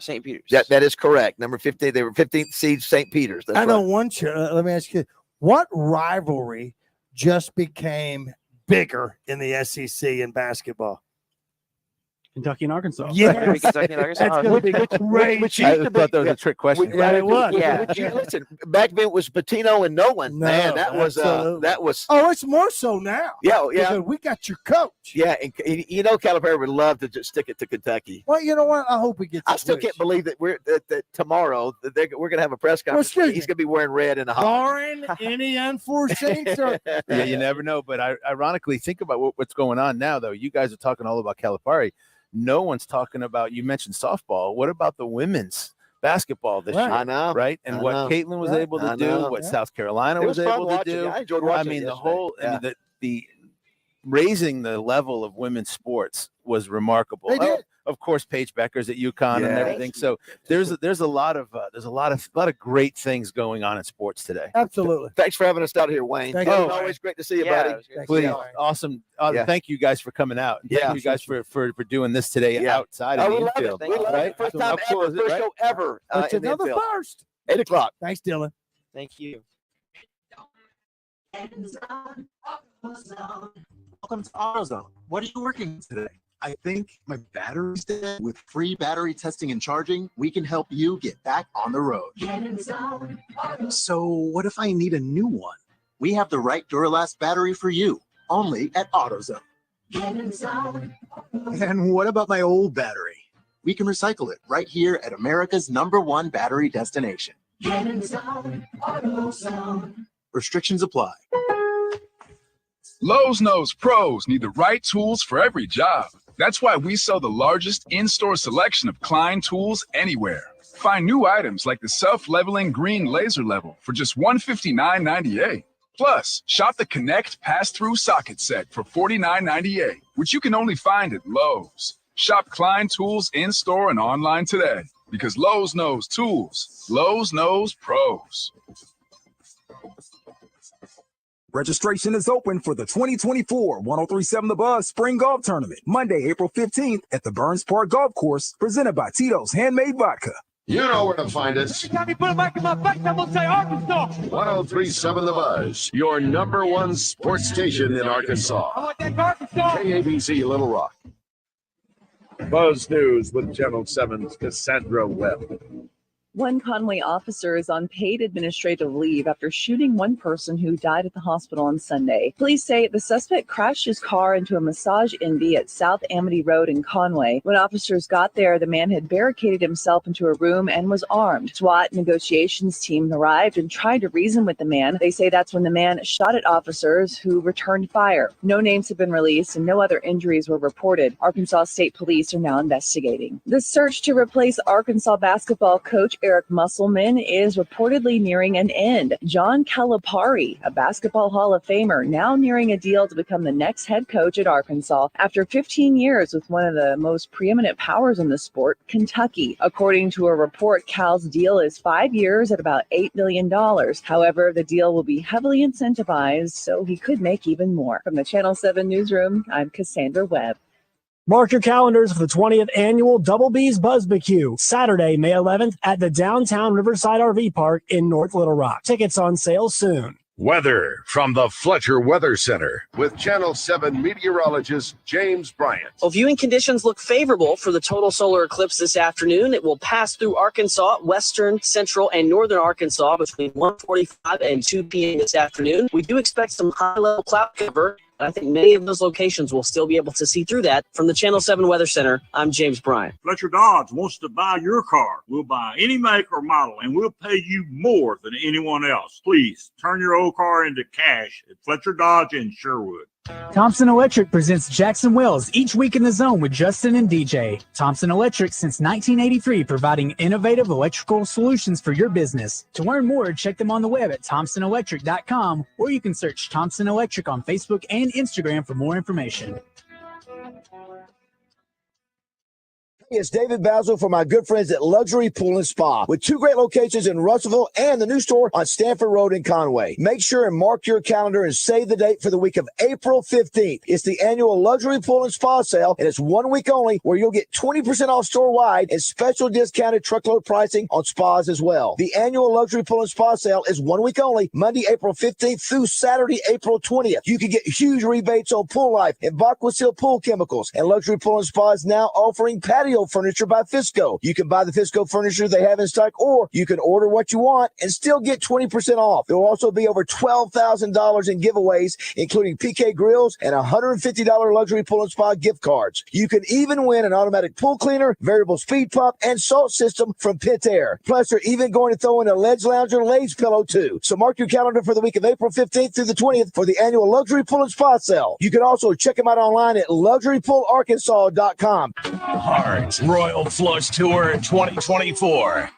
S9: St. Peter's.
S20: That is correct. Number 15. They were 15th seed St. Peter's. That's
S21: I know one. Let me ask you, what rivalry just became bigger in the SEC in basketball?
S14: Kentucky and Arkansas.
S21: Yes.
S9: Kentucky and Arkansas.
S21: That's going to be great.
S3: I thought that was a trick question.
S21: It was.
S20: Listen, back then it was Patino and Nolan. Man, that was.
S21: Oh, it's more so now.
S20: Yeah.
S21: Because we got your coach.
S20: Yeah, and Calipari would love to just stick it to Kentucky.
S21: Well, you know what? I hope we get.
S20: I still can't believe that that tomorrow we're going to have a press conference. He's going to be wearing red in a
S21: barring any unforeseen circumstances.
S3: Yeah, you never know. But ironically, think about what's going on now, though. You guys are talking all about Calipari. No one's talking about, you mentioned softball. What about the women's basketball this year?
S20: I know.
S3: Right? And what Caitlin was able to do, what South Carolina was able to do.
S20: I enjoyed watching.
S3: I mean, the whole, the raising the level of women's sports was remarkable.
S21: They did.
S3: Of course, Paige Becker's at UConn and everything. So there's a lot of great things going on in sports today.
S21: Absolutely.
S20: Thanks for having us out here, Wayne.
S21: Thank you.
S20: Always great to see you, buddy.
S3: Please, awesome. Thank you guys for coming out. Thank you guys for doing this today outside in the infield.
S20: We love it. First time ever, first show ever.
S21: It's another first.
S20: 8 o'clock.
S21: Thanks, Dylan.
S9: Thank you.
S4: Welcome to AutoZone. What are you working today? I think my battery's dead. With free battery testing and charging, we can help you get back on the road. So what if I need a new one? We have the right Duralast battery for you, only at AutoZone. And what about my old battery? We can recycle it right here at America's #1 battery destination. Restrictions apply.
S8: Lowe's knows pros need the right tools for every job. That's why we sell the largest in-store selection of Klein tools anywhere. Find new items like the self-leveling green laser level for just $159.98. Plus, shop the Connect Pass-Through Socket Set for $49.98, which you can only find at Lowe's. Shop Klein tools in-store and online today, because Lowe's knows tools. Lowe's knows pros.
S13: Registration is open for the 2024 1037 The Buzz Spring Golf Tournament, Monday, April 15th at the Burns Park Golf Course, presented by Tito's Handmade Vodka.
S5: You know where to find us.
S13: Got me put it back in my face, I'm gonna say Arkansas.
S5: 1037 The Buzz, your #1 sports station in Arkansas.
S13: I want that Arkansas.
S5: KABC Little Rock.
S19: Buzz News with Channel 7's Cassandra Webb.
S22: One Conway officer is on paid administrative leave after shooting one person who died at the hospital on Sunday. Police say the suspect crashed his car into a Massage Envy at South Amity Road in Conway. When officers got there, the man had barricaded himself into a room and was armed. SWAT negotiations team arrived and tried to reason with the man. They say that's when the man shot at officers who returned fire. No names have been released and no other injuries were reported. Arkansas State Police are now investigating. The search to replace Arkansas basketball coach Eric Musselman is reportedly nearing an end. John Calipari, a basketball Hall of Famer, now nearing a deal to become the next head coach at Arkansas after 15 years with one of the most preeminent powers in the sport, Kentucky. According to a report, Cal's deal is 5 years at about $8 million. However, the deal will be heavily incentivized, so he could make even more. From the Channel 7 newsroom, I'm Cassandra Webb.
S14: Mark your calendars for the 20th annual Double B's BuzzBarbecue, Saturday, May 11th at the downtown Riverside RV Park in North Little Rock. Tickets on sale soon.
S5: Weather from the Fletcher Weather Center with Channel 7 meteorologist James Bryant.
S23: Well, viewing conditions look favorable for the total solar eclipse this afternoon. It will pass through Arkansas, western, central, and northern Arkansas between 1:45 and 2 p.m. this afternoon. We do expect some high-level cloud cover. I think many of those locations will still be able to see through that. From the Channel 7 Weather Center, I'm James Bryant.
S6: Fletcher Dodge wants to buy your car. We'll buy any make or model, and we'll pay you more than anyone else. Please turn your old car into cash at Fletcher Dodge in Sherwood.
S2: Thompson Electric presents Jackson Wells each week in the zone with Justin and DJ. Thompson Electric since 1983, providing innovative electrical solutions for your business. To learn more, check them on the web at thompsonelectric.com, or you can search Thompson Electric on Facebook and Instagram for more information.
S24: It's David BAZZEL for my good friends at Luxury Pool and Spa, with 2 great locations in Russellville and the new store on Stanford Road in Conway. Make sure and mark your calendar and save the date for the week of April 15th. It's the annual Luxury Pool and Spa sale, and it's 1 week only, where you'll get 20% off store-wide and special discounted truckload pricing on spas as well. The annual Luxury Pool and Spa sale is 1 week only, Monday, April 15th through Saturday, April 20th. You can get huge rebates on Pool Life and Aquasil Pool Chemicals, and Luxury Pool and Spa is now offering patio furniture by Fisco. You can buy the Fisco furniture they have in stock, or you can order what you want and still get 20% off. There will also be over $12,000 in giveaways, including PK Grills and $150 Luxury Pool and Spa gift cards. You can even win an automatic pool cleaner, variable speed pump, and salt system from Pit Air. Plus, they're even going to throw in a Ledge Lounger Lays pillow too. So mark your calendar for the week of April 15th through the 20th for the annual Luxury Pool and Spa sale. You can also check them out online at luxurypoolarkansas.com.
S18: Heart Royal Flush Tour 2024.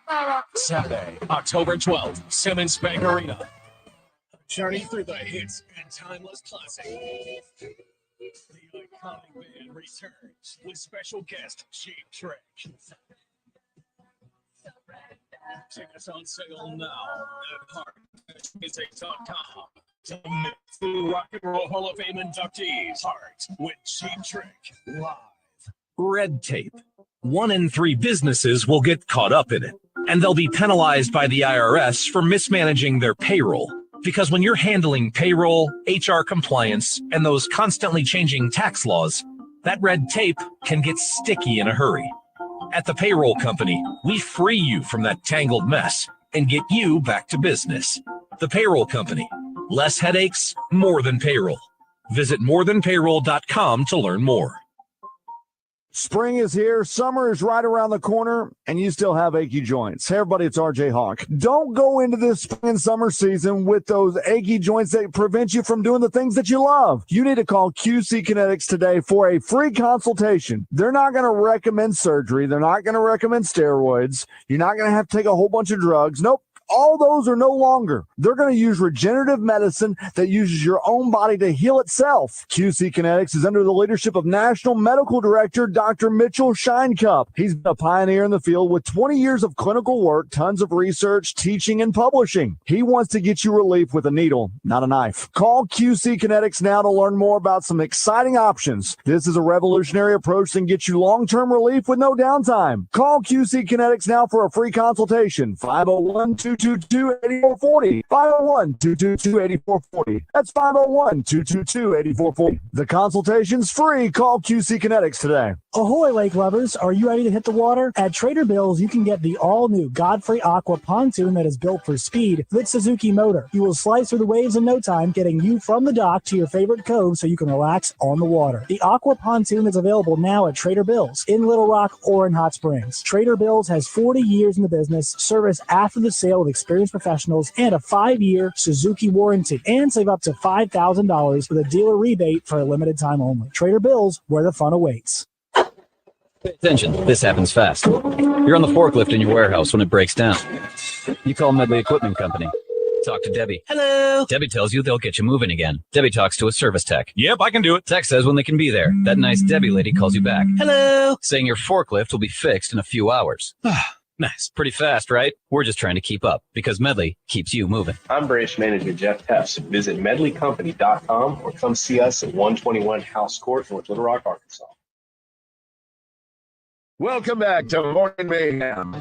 S18: Saturday, October 12th, Simmons Bank Arena. Journey through the hits and timeless classics. The iconic band returns with special guest Cheap Trick. Tickets on sale now at heartmusic.com. To meet the Rock and Roll Hall of Fame inductees, Heart with Cheap Trick live. Red tape. 1 in 3 businesses will get caught up in it, and they'll be penalized by the IRS for mismanaging their payroll. Because when you're handling payroll, HR compliance, and those constantly changing tax laws, that red tape can get sticky in a hurry. At the Payroll Company, we free you from that tangled mess and get you back to business. The Payroll Company. Less headaches, more than payroll. Visit morethanpayroll.com to learn more.
S1: Spring is here, summer is right around the corner, and you still have achy joints. Hey, everybody, it's RJ Hawk. Don't go into this spring and summer season with those achy joints that prevent you from doing the things that you love. You need to call QC Kinetics today for a free consultation. They're not going to recommend surgery. They're not going to recommend steroids. You're not going to have to take a whole bunch of drugs. Nope. All those are no longer. They're going to use regenerative medicine that uses your own body to heal itself. QC Kinetics is under the leadership of National Medical Director Dr. Mitchell Shinecup. He's been a pioneer in the field with 20 years of clinical work, tons of research, teaching, and publishing. He wants to get you relief with a needle, not a knife. Call QC Kinetics now to learn more about some exciting options. This is a revolutionary approach that can get you long-term relief with no downtime. Call QC Kinetics now for a free consultation. 501-222-8440. 501-222-8440. That's 501-222-8440. The consultation's free. Call QC Kinetics today.
S14: Ahoy, lake lovers. Are you ready to hit the water? At Trader Bill's, you can get the all-new Godfrey Aqua pontoon that is built for speed with Suzuki motor. You will slice through the waves in no time, getting you from the dock to your favorite cove so you can relax on the water. The Aqua pontoon is available now at Trader Bill's in Little Rock or in Hot Springs. Trader Bill's has 40 years in the business, service after the sale with experienced professionals, and a 5-year Suzuki warranty. And save up to $5,000 with a dealer rebate for a limited time only. Trader Bill's, where the fun awaits.
S12: Pay attention, this happens fast. You're on the forklift in your warehouse when it breaks down. You call Medley Equipment Company. Talk to Debbie.
S23: Hello.
S12: Debbie tells you they'll get you moving again. Debbie talks to a service tech. Yep, I can do it. Tech says when they can be there. That nice Debbie lady calls you back.
S23: Hello.
S12: Saying your forklift will be fixed in a few hours. Nice. Pretty fast, right? We're just trying to keep up because Medley keeps you moving.
S15: I'm branch manager Jeff Tess. Visit medleycompany.com or come see us at 121 House Court, North Little Rock, Arkansas.
S5: Welcome back to Morning Mayhem.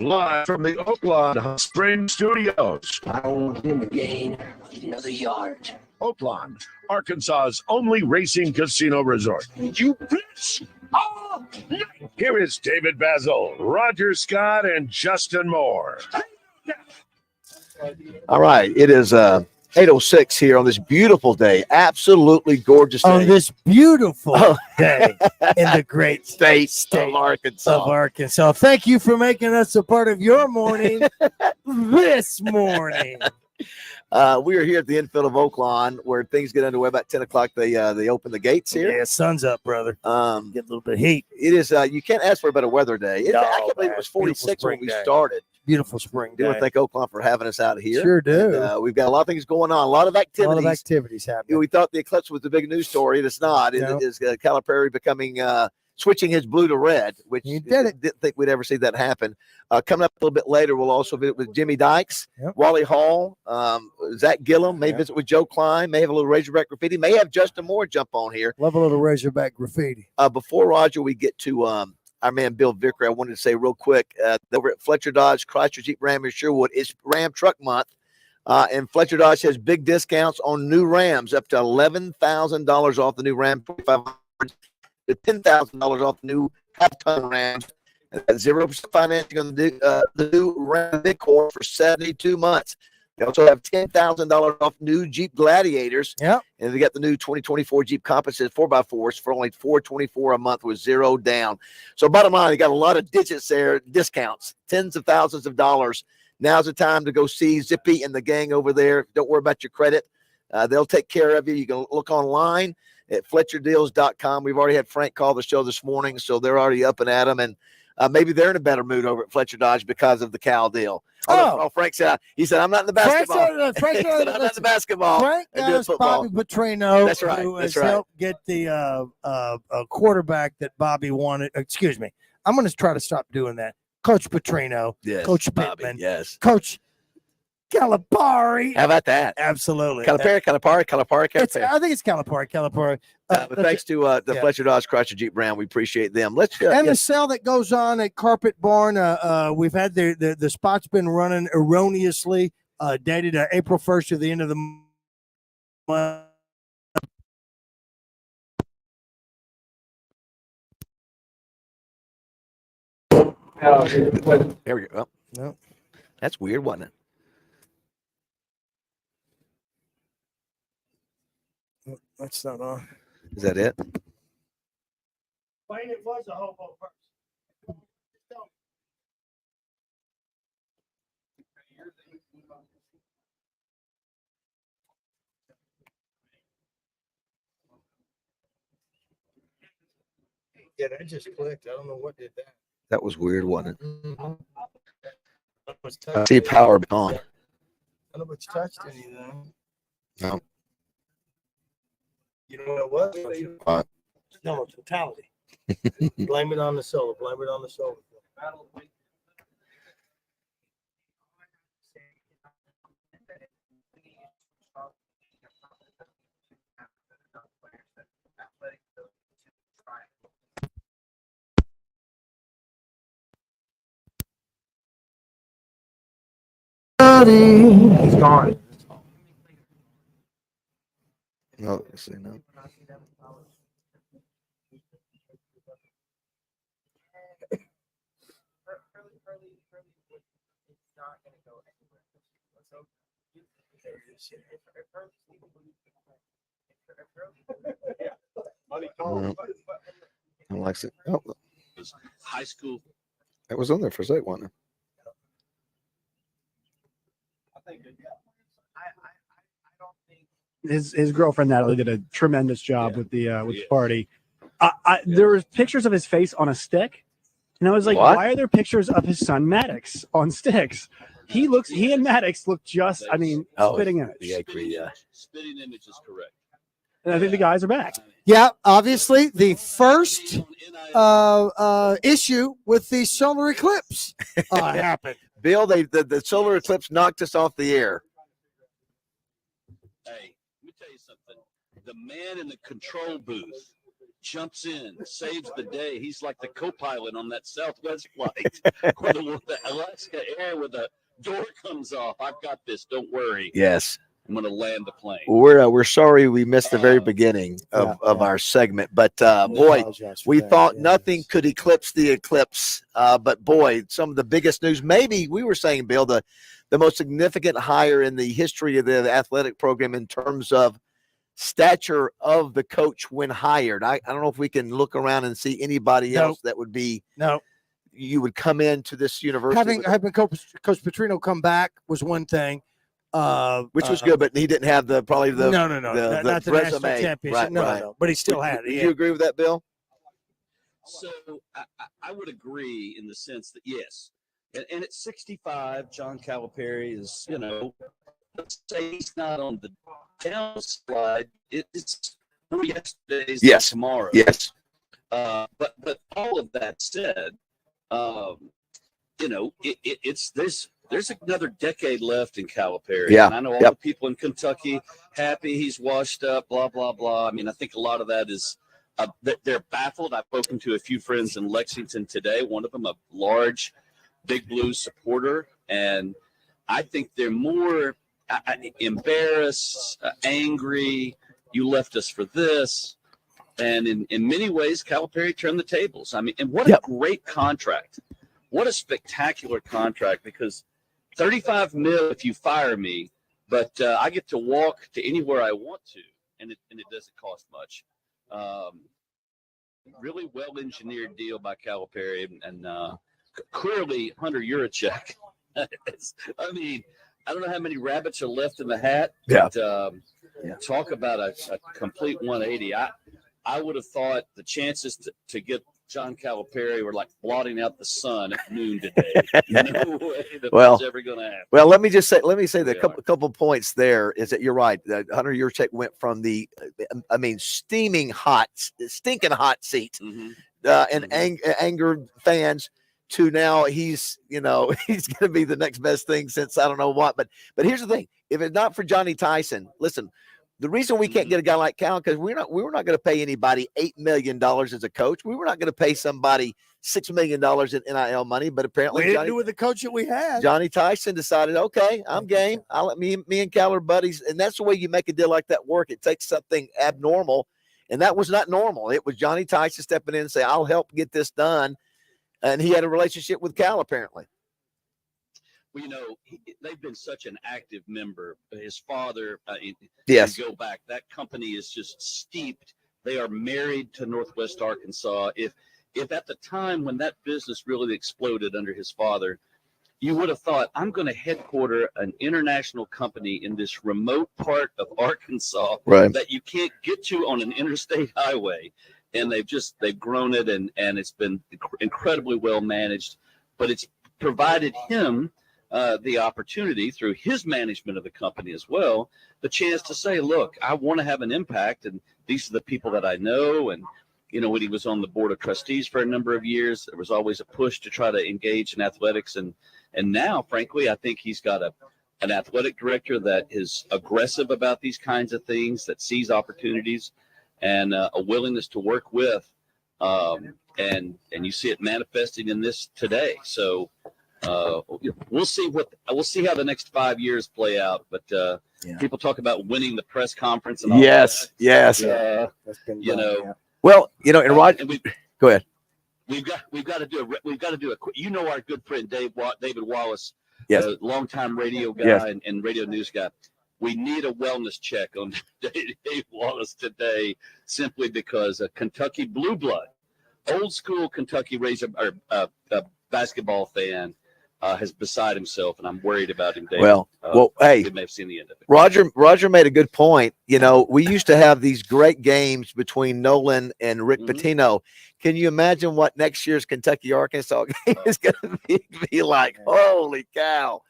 S5: Live from the Oaklawn Hot Spring Studios.
S16: I don't want him again. Another yard.
S5: Oaklawn, Arkansas's only racing casino resort. You bitch! All night. Here is David BAZZEL, Roger Scott, and Justin Moore.
S20: All right. It is 8:06 here on this beautiful day. Absolutely gorgeous day.
S21: On this beautiful day in the great state
S20: of Arkansas.
S21: Thank you for making us a part of your morning this morning.
S20: We are here at the infield of Oaklawn where things get underway about 10 o'clock. They open the gates here.
S21: Yeah, sun's up, brother. Get a little bit of heat.
S20: It is. You can't ask for a better weather day. I can't believe it was 46 when we started.
S21: Beautiful spring day.
S20: I want to thank Oaklawn for having us out here.
S21: Sure do.
S20: And, we've got a lot of things going on, a lot of activities.
S21: Happening.
S20: We thought the eclipse was the big news story. It's not. It is Calipari becoming switching his blue to red, which he didn't think we'd ever see that happen. Coming up a little bit later, we'll also visit with Jimmy Dykes, Wally Hall, Zach Gillum, may visit with Joe Klein, may have a little Razorback graffiti, may have Justin Moore jump on here.
S21: Love a little Razorback graffiti.
S20: Before, Roger, we get to our man Bill Vicker, I wanted to say real quick, over at Fletcher Dodge, Chrysler Jeep Ram in Sherwood, it's Ram Truck Month. And Fletcher Dodge has big discounts on new Rams, up to $11,000 off the new Ram 2500. To $10,000 off the new half-ton Rams, and 0% financing on the new Ram Midcore for 72 months. They also have $10,000 off new Jeep Gladiators.
S21: Yep.
S20: And they got the new 2024 Jeep Compasses 4x4s for only $424 a month with zero down. So bottom line, they got a lot of digits there, discounts, tens of thousands of dollars. Now's the time to go see Zippy and the gang over there. Don't worry about your credit. They'll take care of you. You can look online at FletcherDeals.com. We've already had Frank call the show this morning, so they're already up and at them. And maybe they're in a better mood over at Fletcher Dodge because of the Cal deal. Frank said, I'm not in the basketball.
S21: Frank's
S20: I'm not in the basketball.
S21: Frank knows Bobby Petrino,
S20: That's right.
S21: who
S20: That's
S21: has
S20: right.
S21: helped get the quarterback that Bobby wanted. Excuse me. I'm going to try to stop doing that. Coach Petrino,
S20: yes,
S21: Coach
S20: Bobby,
S21: Pittman,
S20: yes,
S21: Coach Calipari.
S20: How about that?
S21: Absolutely.
S20: Calipari.
S21: I think it's Calipari.
S20: But thanks to the Fletcher Dodge Chrysler Jeep Ram, we appreciate them.
S21: The sale that goes on at Carpet Barn. We've had the spot's been running erroneously, dated April 1st to the end of the month.
S20: There we go.
S21: No.
S20: That's weird, wasn't it?
S21: That's not on.
S20: Is that it?
S21: It was a hobo first. Yeah, that just clicked. I don't know what did that.
S20: That was weird, wasn't it?
S21: Mm-hmm.
S20: I see power on.
S21: I don't know if it's touched anything.
S20: No.
S21: You know what it was?
S20: What?
S21: No, totality. Blame it on the solar. Blame it on the solar.
S20: He's gone. No, see, no. No. I like it. Oh,
S18: High school.
S20: it was on there for a second, wasn't it?
S14: His girlfriend Natalie did a tremendous job with the party. There were pictures of his face on a stick, and I was like,
S20: What?
S14: why are there pictures of his son Maddox on sticks? He and Maddox look just, I mean, spitting image.
S20: Yeah, agree. Yeah.
S18: Spitting image is correct.
S14: And I think the guys are back.
S21: Yeah, obviously the first issue with the solar eclipse happened.
S20: Bill, the solar eclipse knocked us off the air.
S18: Hey, let me tell you something. The man in the control booth jumps in, saves the day. He's like the co-pilot on that Southwest flight or the Alaska Air where the door comes off. I've got this. Don't worry.
S20: Yes.
S18: I'm going to land the plane.
S20: We're sorry we missed the very beginning of our segment, but boy, we thought nothing could eclipse the eclipse. But boy, some of the biggest news. Maybe we were saying, Bill, the most significant hire in the history of the athletic program in terms of stature of the coach when hired. I don't know if we can look around and see anybody else that would be.
S21: No.
S20: You would come into this university
S21: Having Coach Petrino come back was one thing.
S20: Which was good, but he didn't have the
S21: not the
S20: resume.
S21: national championship.
S20: Right,
S21: No, but he still had it.
S20: Would you agree with that, Bill?
S18: So I would agree in the sense that yes, and at 65, John Calipari is, let's say he's not on the downslide. It's yesterday's tomorrow.
S20: Yes.
S18: But all of that said, it's this. There's another decade left in Calipari.
S20: Yeah.
S18: And I know all the people in Kentucky happy he's washed up, blah, blah, blah. I mean, I think a lot of that is they're baffled. I've spoken to a few friends in Lexington today, one of them a large Big Blue supporter. And I think they're more embarrassed, angry. You left us for this. And in many ways, Calipari turned the tables. I mean, and what a great contract. What a spectacular contract, because $35 million if you fire me, but I get to walk to anywhere I want to, and it doesn't cost much. Really well engineered deal by Calipari, and clearly Hunter Yurachek. I mean, I don't know how many rabbits are left in the hat.
S20: Yeah.
S18: But, talk about a complete 180. I would have thought the chances to get John Calipari were like blotting out the sun at noon today. No way that was ever going to happen.
S20: Well, let me say the couple points there is that you're right. Hunter Yurachek went from the, stinking hot seat and angered fans to now he's going to be the next best thing since I don't know what. But here's the thing: if it's not for Johnny Tyson, listen. The reason we can't get a guy like Cal because we were not going to pay anybody $8 million as a coach. We were not going to pay somebody $6 million in NIL money. But apparently,
S21: we didn't do with the coach that we had.
S20: Johnny Tyson decided, okay, I'm game. I'll let me and Cal are buddies, and that's the way you make a deal like that work. It takes something abnormal, and that was not normal. It was Johnny Tyson stepping in and saying, "I'll help get this done," and he had a relationship with Cal apparently.
S7: Well, they've been such an active member. His father,
S20: Yes.
S7: go back, that company is just steeped. They are married to Northwest Arkansas. If at the time when that business really exploded under his father, you would have thought, I'm going to headquarter an international company in this remote part of Arkansas that you can't get to on an interstate highway. And they've grown it, and it's been incredibly well managed. But it's provided him the opportunity through his management of the company as well, the chance to say, look, I want to have an impact, and these are the people that I know. And when he was on the board of trustees for a number of years, there was always a push to try to engage in athletics. And now, frankly, I think he's got an athletic director that is aggressive about these kinds of things, that sees opportunities, and a willingness to work with. And you see it manifesting in this today. So we'll see how the next 5 years play out. But people talk about winning the press conference and all
S20: Yes.
S7: that.
S20: Well, and Roger, go ahead.
S7: We've got to do a our good friend David Wallace,
S20: Yes,
S7: longtime radio guy
S20: Yes.
S7: and radio news guy. We need a wellness check on Dave Wallace today, simply because a Kentucky blue blood, old school Kentucky basketball fan is beside himself, and I'm worried about him, Dave.
S20: Well, hey,
S7: we may have seen the end of it.
S20: Roger made a good point. We used to have these great games between Nolan and Rick Pitino. Can you imagine what next year's Kentucky Arkansas game is going to be like? Holy cow!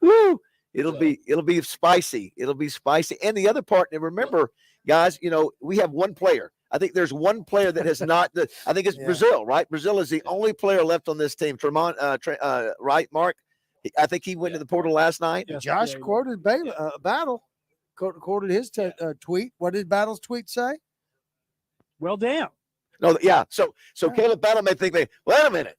S20: Woo! It'll be spicy. It'll be spicy. And the other part, and remember, guys, we have one player. I think there's one player that has not. I think it's Brazil, right? Brazil is the only player left on this team. Tremont, right, Mark? I think he went to the portal last night.
S21: Josh quoted Battle. Quoted his tweet. What did Battle's tweet say?
S14: Well, damn.
S20: No, yeah. So Caleb Battle may think, wait a minute,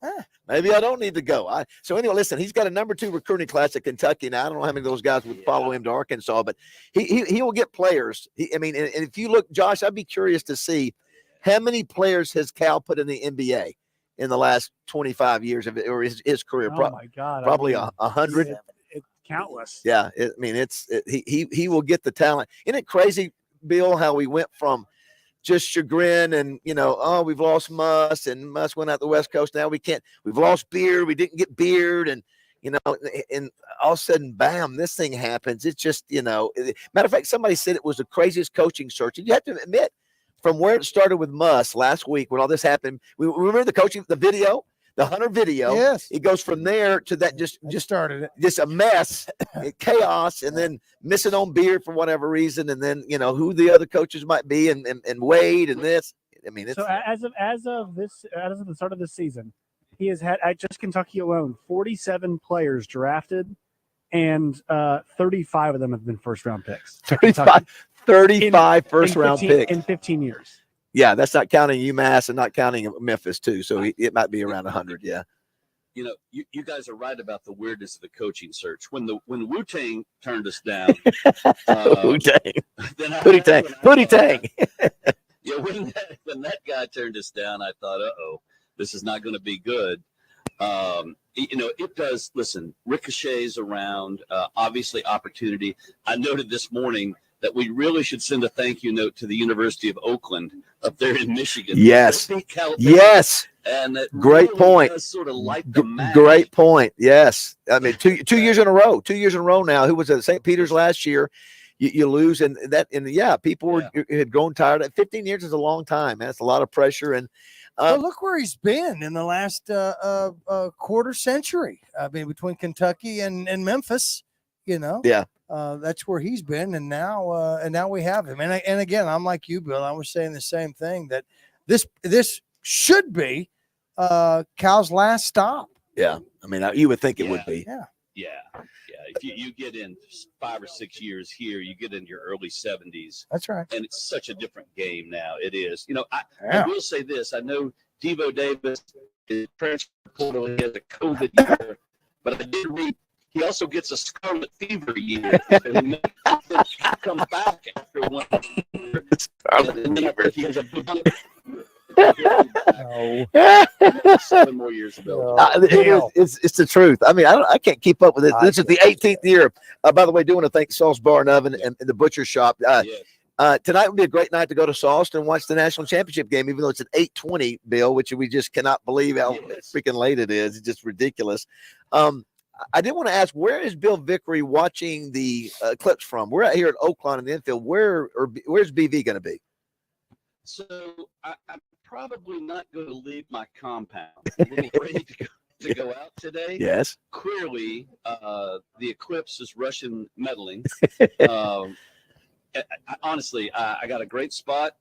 S20: maybe I don't need to go. So anyway, listen, he's got a number 2 recruiting class at Kentucky. Now I don't know how many of those guys would follow him to Arkansas, but he will get players. And if you look, Josh, I'd be curious to see how many players has Cal put in the NBA in the last 25 years of it, or his career.
S14: Oh my God,
S20: probably 100.
S14: It's countless.
S20: Yeah, he will get the talent. Isn't it crazy, Bill, how we went from just chagrin and we've lost Muss, and Muss went out the West Coast. Now we've lost Beard. We didn't get Beard, and and all of a sudden, bam, this thing happens. It's just, matter of fact, somebody said it was the craziest coaching search. And you have to admit, from where it started with Muss last week when all this happened, we remember the coaching, the video, the Hunter video.
S21: Yes.
S20: It goes from there to that just
S21: started it.
S20: Just a mess, chaos, and then missing on Beard for whatever reason, and then who the other coaches might be, and Wade and this. It's
S14: so as of the start of this season, he has had at just Kentucky alone 47 players drafted, and 35 of them have been first round picks.
S20: 35 first round picks
S14: in 15 years.
S20: Yeah, that's not counting UMass and not counting Memphis too. So it might be around 100. Yeah.
S7: You guys are right about the weirdness of the coaching search. When Wu-Tang turned us down,
S20: Wu-Tang, Pootie Tang.
S7: Yeah, when that guy turned us down, I thought, this is not going to be good. It does. Listen, ricochets around. Obviously, opportunity. I noted this morning that we really should send a thank you note to the University of Oakland up there in Michigan.
S20: Yes. Yes.
S7: And
S20: great
S7: really
S20: point.
S7: does sort of light the match.
S20: Great point. Yes. I mean, two years in a row. 2 years in a row now. Who was at St. Peter's last year? You lose, and people had grown tired. 15 years is a long time. That's a lot of pressure. And
S21: well, look where he's been in the last quarter century. I mean, between Kentucky and Memphis,
S20: Yeah.
S21: That's where he's been, and now we have him. And again, I'm like you, Bill. I was saying the same thing, that this should be Cal's last stop.
S20: Yeah, I mean, you would think it would be.
S7: Yeah. If you get in 5 or 6 years here, you get into your early 70s.
S21: That's right.
S7: And it's such a different game now. It is. I will say this. I know Devo Davis is transfer portal. He has a COVID year, but I did read he also gets a scarlet fever year. And he comes back after 1 year. He has a
S21: No.
S7: 7 more years ago.
S20: It's the truth. I mean, I can't keep up with it. This is the 18th year. By the way, do want to thank Saul's Bar and Oven and the Butcher Shop. Tonight would be a great night to go to Saul's and watch the national championship game, even though it's at 8:20, Bill, which we just cannot believe how freaking late it is. It's just ridiculous. I did want to ask, where is Bill Vickery watching the clips from? We're out here at Oaklawn in the infield. Where's BV going to be?
S7: So I'm probably not going to leave my compound. A little ready to go out today.
S20: Yes.
S7: Clearly, the eclipse is Russian meddling. Honestly, I got a great spot.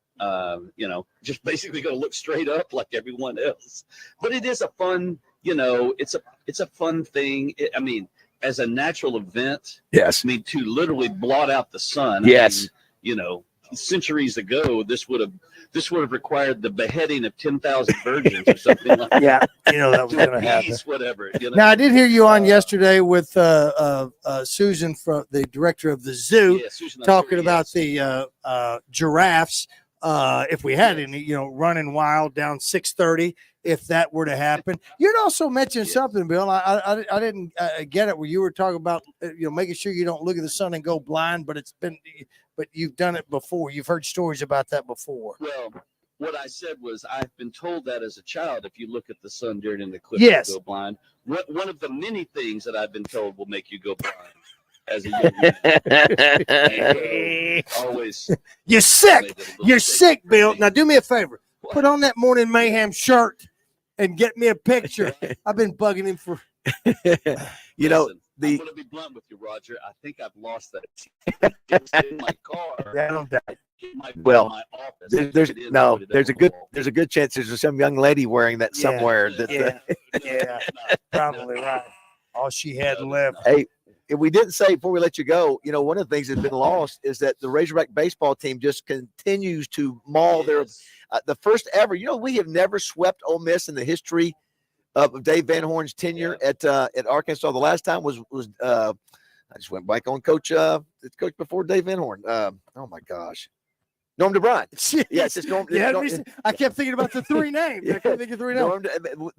S7: Just basically going to look straight up like everyone else. But it is a fun, it's a fun thing. I mean, as a natural event.
S20: Yes.
S7: I mean, to literally blot out the sun.
S20: Yes.
S7: I mean, centuries ago, this would have required the beheading of 10,000 virgins or something like that.
S21: Yeah, that was going to happen.
S7: Whatever.
S21: Now, I did hear you on yesterday with Susan, from the director of the zoo, talking about the giraffes. If we had any, running wild down 6:30, if that were to happen. You'd also mentioned something, Bill. I didn't get it, where you were talking about making sure you don't look at the sun and go blind, but you've done it before. You've heard stories about that before.
S7: Well, what I said was, I've been told that as a child, if you look at the sun during an eclipse,
S21: yes,
S7: you go blind. One of the many things that I've been told will make you go blind as a young man. Always.
S21: You're sick. You're sick, Bill. Now do me a favor. Put on that Morning Mayhem shirt and get me a picture. I've been bugging him for.
S7: Listen, I'm going to be blunt with you, Roger. I think I've lost that. It's in my car.
S20: Well, there's a good chance there's some young lady wearing that somewhere.
S21: Yeah, probably right. All she had left.
S20: Hey, if we didn't say before we let you go, one of the things that's been lost is that the Razorback baseball team just continues to maul their the first ever. We have never swept Ole Miss in the history of Dave Van Horn's tenure at Arkansas. The last time was I just went back on coach before Dave Van Horn. Oh my gosh. Norm DeBryan. Yes, it's Norm.
S21: I kept thinking about the three names. I couldn't think of three names.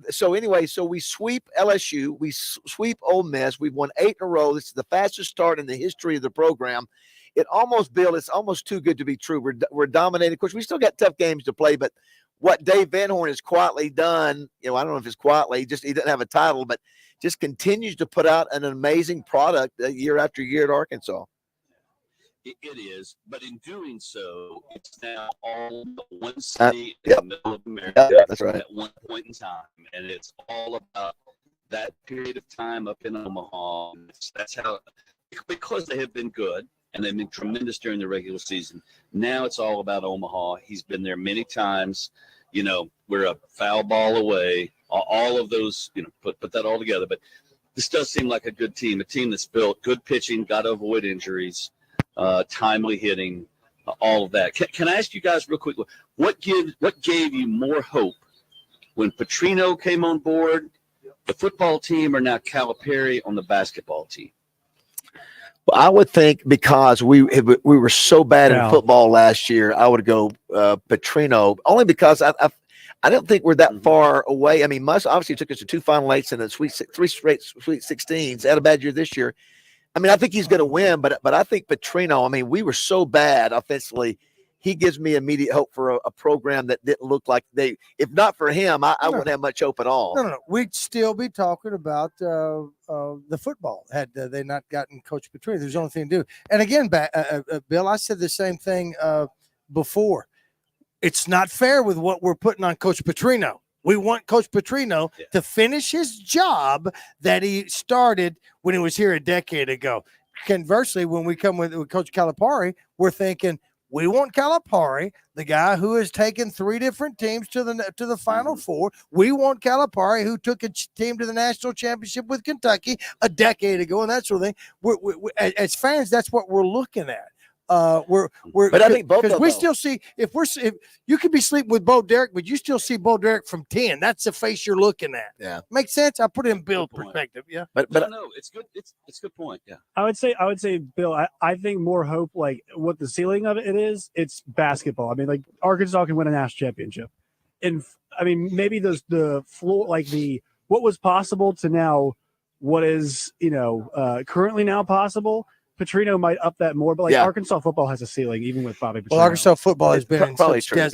S20: So anyway, we sweep LSU. We sweep Ole Miss. We've won 8 in a row. This is the fastest start in the history of the program. It's almost too good to be true. We're dominating. Of course, we still got tough games to play, but what Dave Van Horn has quietly done, I don't know if it's quietly, he doesn't have a title, but just continues to put out an amazing product year after year at Arkansas.
S7: It is, but in doing so, it's now all one city in the middle of America
S20: that's right.
S7: at one point in time, and it's all about that period of time up in Omaha. That's how, because they have been good and they've been tremendous during the regular season. Now it's all about Omaha. He's been there many times. We're a foul ball away. All of those, put that all together. But this does seem like a good team, a team that's built, good pitching, got to avoid injuries. Timely hitting, all of that. Can I ask you guys real quick, what gave you more hope when Petrino came on board, the football team, or now Calipari on the basketball team?
S20: Well, I would think because we were so bad in football last year, I would go Petrino, only because I don't think we're that far away. I mean, Muss obviously took us to 2 Final Eights and three straight Sweet 16s. Had a bad year this year. I mean, I think he's going to win, but I think Petrino, we were so bad offensively. He gives me immediate hope for a program that didn't look like if not for him, I wouldn't have much hope at all.
S21: No. We'd still be talking about the football had they not gotten Coach Petrino. There's the only thing to do. And again, Bill, I said the same thing before. It's not fair with what we're putting on Coach Petrino. We want Coach Petrino to finish his job that he started when he was here a decade ago. Conversely, when we come with Coach Calipari, we're thinking we want Calipari, the guy who has taken 3 different teams to the Final Four. We want Calipari, who took a team to the national championship with Kentucky a decade ago, and that sort of thing. We're as fans, that's what we're looking at. But
S20: I think both
S21: because we still see if you could be sleeping with Bo Derek, but you still see Bo Derek from 10. That's the face you're looking at.
S20: Yeah,
S21: makes sense. I put it in Bill's perspective. Yeah,
S7: but no, it's good. It's a good point. Yeah,
S14: I would say, Bill. I think more hope, like what the ceiling of it is. It's basketball. Like Arkansas can win a national championship. and I mean, maybe the floor, like what was possible to now what is, currently now possible. Petrino might up that more, but like Arkansas football has a ceiling, even with Bobby Petrino.
S21: Well, Arkansas football has been
S20: probably
S21: such
S20: true.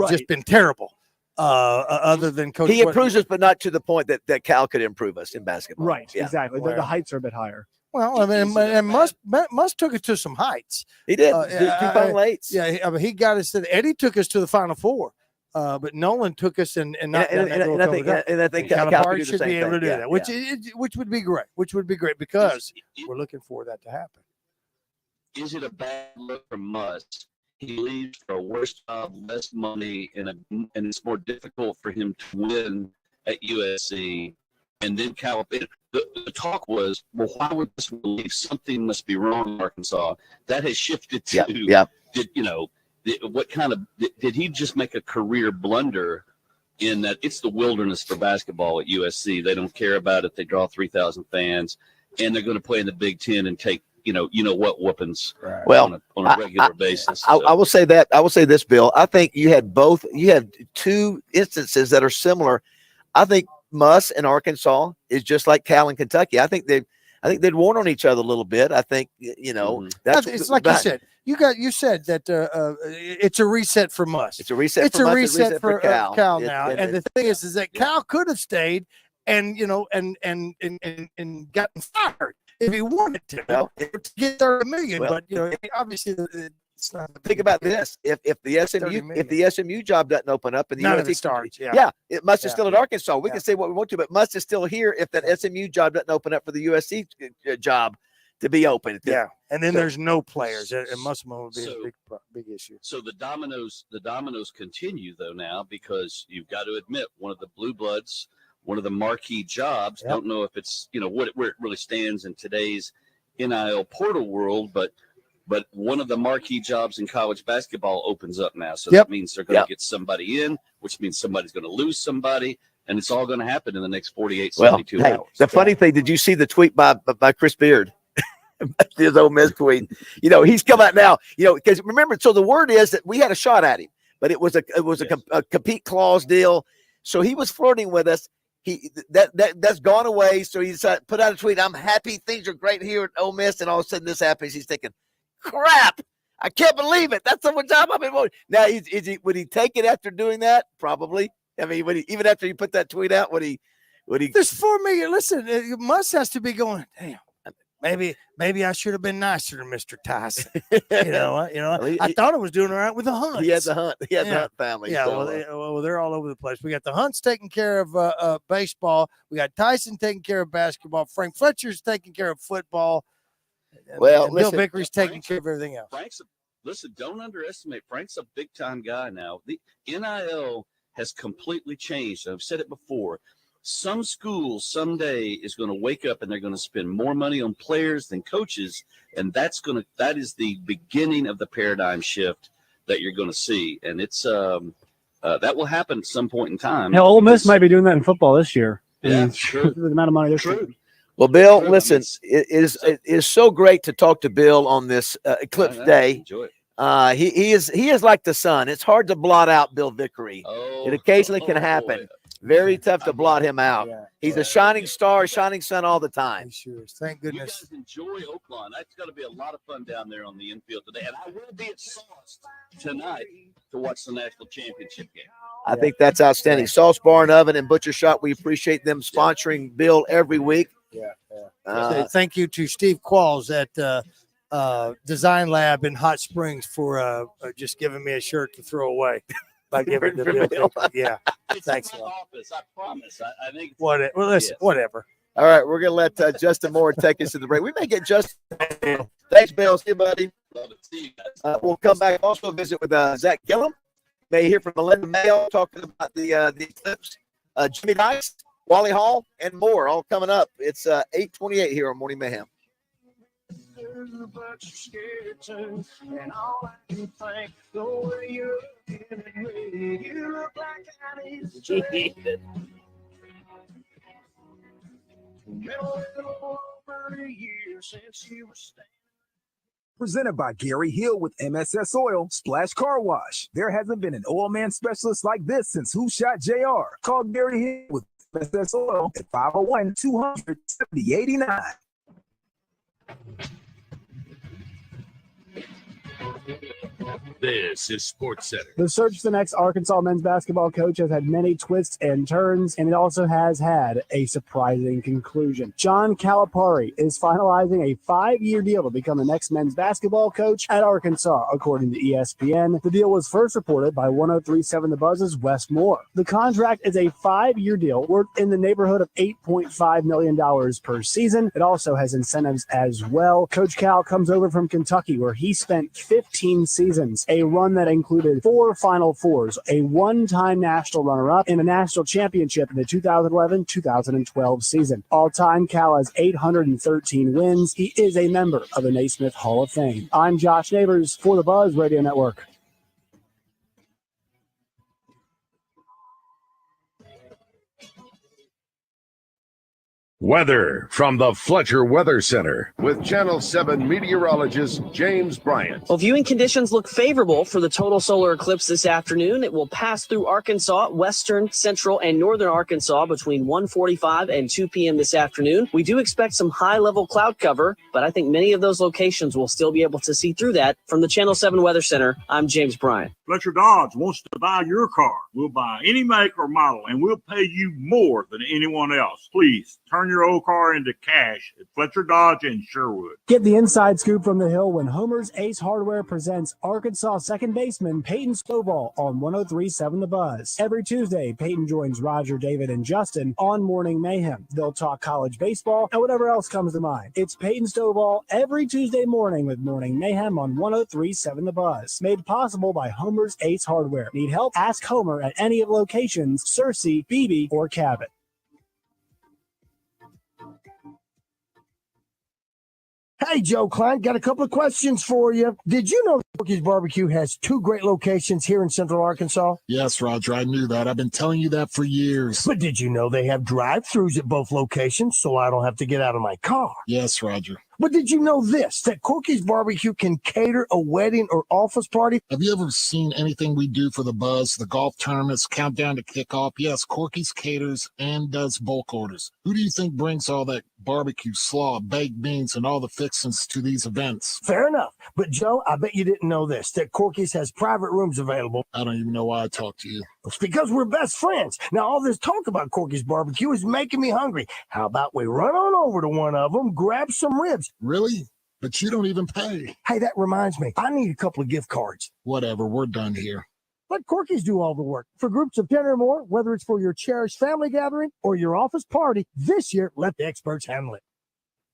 S21: just been terrible. Other than Coach,
S20: he improves us, but not to the point that Cal could improve us in basketball.
S14: Right, exactly. The heights are a bit higher.
S21: Well, I mean, and Musk took it to some heights.
S20: He did. Two Final Eights.
S21: Yeah, I mean, he got us to. Eddie took us to the Final Four. But Nolan took us and I think
S20: Calipari
S21: should be able to do that, which would be great. Which would be great because we're looking for that to happen.
S7: Is it a bad look for Musk? He leaves for a worse job, less money, and it's more difficult for him to win at USC. And then Calipari. The talk was, well, why would this leave? Something must be wrong in Arkansas. That has shifted to what kind of did he just make a career blunder in that it's the wilderness for basketball at USC? They don't care about it. They draw 3,000 fans, and they're going to play in the Big Ten and take what whoopings on a regular basis.
S20: I will say that. I will say this, Bill. I think you had both. You had two instances that are similar. I think Muss and Arkansas is just like Cal and Kentucky. I think they'd worn on each other a little bit. I think that's
S21: it's like you said. You said that it's a reset for Muss.
S20: It's a reset.
S21: It's
S20: for
S21: a
S20: Muss,
S21: reset for Cal now.
S20: And
S21: the thing is that Cal could have stayed and gotten fired if he wanted to get $30 million. But obviously it's not.
S20: Think about this: if the SMU job doesn't open up and the USC
S21: starts,
S20: it Muss is still at Arkansas. We can say what we want to, but Muss is still here if that SMU job doesn't open up for the USC job to be open.
S21: And then there's no players, and Musselman would be a big issue.
S7: So the dominoes continue though now, because you've got to admit one of the blue bloods, one of the marquee jobs. Don't know if it's where it really stands in today's NIL portal world, but one of the marquee jobs in college basketball opens up now. So that means they're going to get somebody in, which means somebody's going to lose somebody, and it's all going to happen in the next 48, 72 hours.
S20: The funny thing, did you see the tweet by Chris Beard? His Ole Miss tweet. He's come out now. Because remember, so the word is that we had a shot at him, but it was a compete clause deal. So he was flirting with us. That's gone away. So he decided, put out a tweet. I'm happy. Things are great here at Ole Miss, and all of a sudden this happens. He's thinking, crap! I can't believe it. That's so much time I've been wanting. Now, would he take it after doing that? Probably. I mean, even after he put that tweet out, would he?
S21: There's $4 million. Listen, Muss has to be going. Damn. Maybe I should have been nicer to Mr. Tyson. I thought I was doing all right with the Hunts.
S20: He has the Hunt. He has the Hunt family.
S21: Yeah, so. They're all over the place. We got the Hunts taking care of baseball. We got Tyson taking care of basketball. Frank Fletcher's taking care of football. And Bill Vickery's taking care of everything else.
S7: Don't underestimate. Frank's a big time guy now. The NIL has completely changed. I've said it before. Some school someday is going to wake up and they're going to spend more money on players than coaches, and that is the beginning of the paradigm shift that you're going to see, and it's that will happen at some point in time.
S14: Now, Ole Miss might be doing that in football this year.
S7: Yeah,
S14: the amount of money they're spending.
S20: Well, Bill, listen, it is so great to talk to Bill on this Eclipse Day.
S7: Enjoy it.
S20: He is like the sun. It's hard to blot out Bill Vickery. It occasionally can happen.
S7: Boy.
S20: Very tough to blot him out. He's a shining star, shining sun all the time.
S21: Sure. Thank goodness.
S7: You guys enjoy Oaklawn. That's going to be a lot of fun down there on the infield today. And I will be at Sauce tonight to watch the national championship game.
S20: I think that's outstanding. Sauce Bar and Oven and Butcher Shop, we appreciate them sponsoring Bill every week.
S21: Thank you to Steve Qualls at Design Lab in Hot Springs for just giving me a shirt to throw away. By giving the Bill. Yeah. Thanks.
S7: Office, I promise. I think
S21: whatever. Well, listen, whatever.
S20: All right, we're gonna let Justin Moore take us to the break. We may get Justin. Thanks, Bill. See you, buddy.
S7: Love to see you guys.
S20: We'll come back. Also visit with Zach Gillum. May hear from Melinda Mayo talking about the Eclipse. Jimmy Dice, Wally Hall, and more. All coming up. It's 8:28 here on Morning Mayhem.
S3: But you're scared too, and all I can think, the way you're looking at me, you look like I need to been a little over a year since you were standing.
S13: Presented by Gary Hill with MSS Oil Splash Car Wash. There hasn't been an oil man specialist like this since Who Shot JR. Call Gary Hill with MSS Oil at 501-200-7089.
S5: This is Sports Center.
S14: The search for the next Arkansas men's basketball coach has had many twists and turns, and it also has had a surprising conclusion. John Calipari is finalizing a 5-year deal to become the next men's basketball coach at Arkansas, according to ESPN. The deal was first reported by 103.7 The Buzz's Wes Moore. The contract is a 5-year deal worth in the neighborhood of $8.5 million per season. It also has incentives as well. Coach Cal comes over from Kentucky, where he spent 15 seasons, a run that included 4 Final Fours, a one-time national runner-up, and a national championship in the 2011-2012 season. All-time, Cal has 813 wins. He is a member of the Naismith Hall of Fame. I'm Josh Neighbors for the Buzz Radio Network.
S5: Weather from the Fletcher Weather Center with Channel 7 meteorologist James Bryant.
S23: Well, viewing conditions look favorable for the total solar eclipse this afternoon. It will pass through Arkansas, western, central, and northern Arkansas between 1:45 and 2 p.m. this afternoon. We do expect some high-level cloud cover, but I think many of those locations will still be able to see through that. From the Channel 7 Weather Center, I'm James Bryant.
S6: Fletcher Dodge wants to buy your car. We'll buy any make or model, and we'll pay you more than anyone else. Please turn your old car into cash at Fletcher Dodge in Sherwood.
S14: Get the inside scoop from the Hill when Homer's Ace Hardware presents Arkansas second baseman Peyton Stovall on 103.7 The Buzz. Every Tuesday, Peyton joins Roger, David, and Justin on Morning Mayhem. They'll talk college baseball and whatever else comes to mind. It's Peyton Stovall every Tuesday morning with Morning Mayhem on 103.7 The Buzz. Made possible by Homer's Ace Hardware. Need help? Ask Homer at any of locations, Searcy, Beebe, or Cabot.
S9: Hey, Joe Klein, got a couple of questions for you. Did you know Corky's Barbecue has 2 great locations here in Central Arkansas?
S10: Yes, Roger, I knew that. I've been telling you that for years.
S9: But did you know they have drive-thrus at both locations so I don't have to get out of my car?
S10: Yes, Roger.
S9: But did you know this, that Corky's Barbecue can cater a wedding or office party?
S10: Have you ever seen anything we do for the Buzz, the golf tournaments, countdown to kickoff? Yes, Corky's caters and does bulk orders. Who do you think brings all that barbecue, slaw, baked beans, and all the fixings to these events?
S9: Fair enough. But, Joe, I bet you didn't know this, that Corky's has private rooms available.
S10: I don't even know why I talk to you.
S9: It's because we're best friends. Now, all this talk about Corky's Barbecue is making me hungry. How about we run on over to one of them, grab some ribs?
S10: Really? But you don't even pay.
S9: Hey, that reminds me. I need a couple of gift cards.
S10: Whatever, we're done here.
S9: Let Corky's do all the work. For groups of 10 or more, whether it's for your cherished family gathering or your office party, this year, let the experts handle it.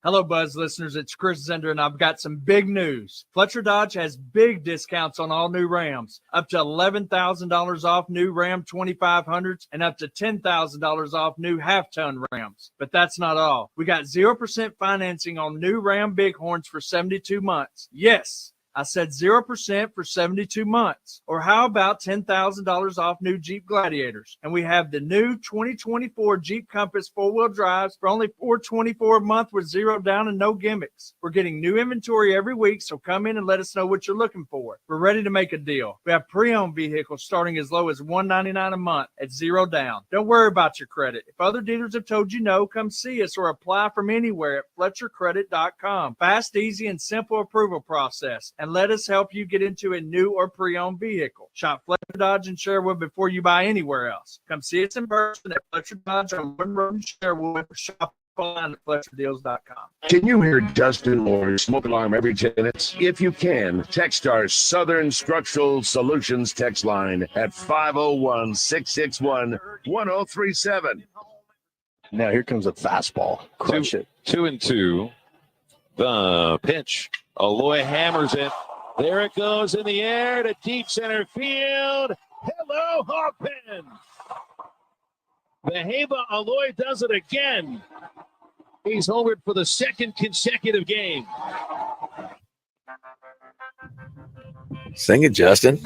S11: Hello, Buzz listeners. It's Chris Zender, and I've got some big news. Fletcher Dodge has big discounts on all new Rams, up to $11,000 off new Ram 2500s and up to $10,000 off new half-ton Rams. But that's not all. We got 0% financing on new Ram Bighorns for 72 months. Yes, I said 0% for 72 months. Or how about $10,000 off new Jeep Gladiators? And we have the new 2024 Jeep Compass four-wheel drives for only $424 a month with 0 down and no gimmicks. We're getting new inventory every week, so come in and let us know what you're looking for. We're ready to make a deal. We have pre-owned vehicles starting as low as $199 a month at 0 down. Don't worry about your credit. If other dealers have told you no, come see us or apply from anywhere at FletcherCredit.com. Fast, easy, and simple approval process. And let us help you get into a new or pre-owned vehicle. Shop Fletcher Dodge in Sherwood before you buy anywhere else. Come see us in person at Fletcher Dodge on Wood Road in Sherwood or shop online at FletcherDeals.com.
S5: Can you hear Dustin Moore's smoke alarm every 10 minutes? If you can, text our Southern Structural Solutions text line at 501-661-1037.
S18: Now here comes a fastball. Crush it. 2-2. The pitch. Aloy hammers it. There it goes in the air to deep center field. Hello, Hawkpen. The Heba Aloy does it again. He's homered for the second consecutive game.
S20: Sing it, Justin.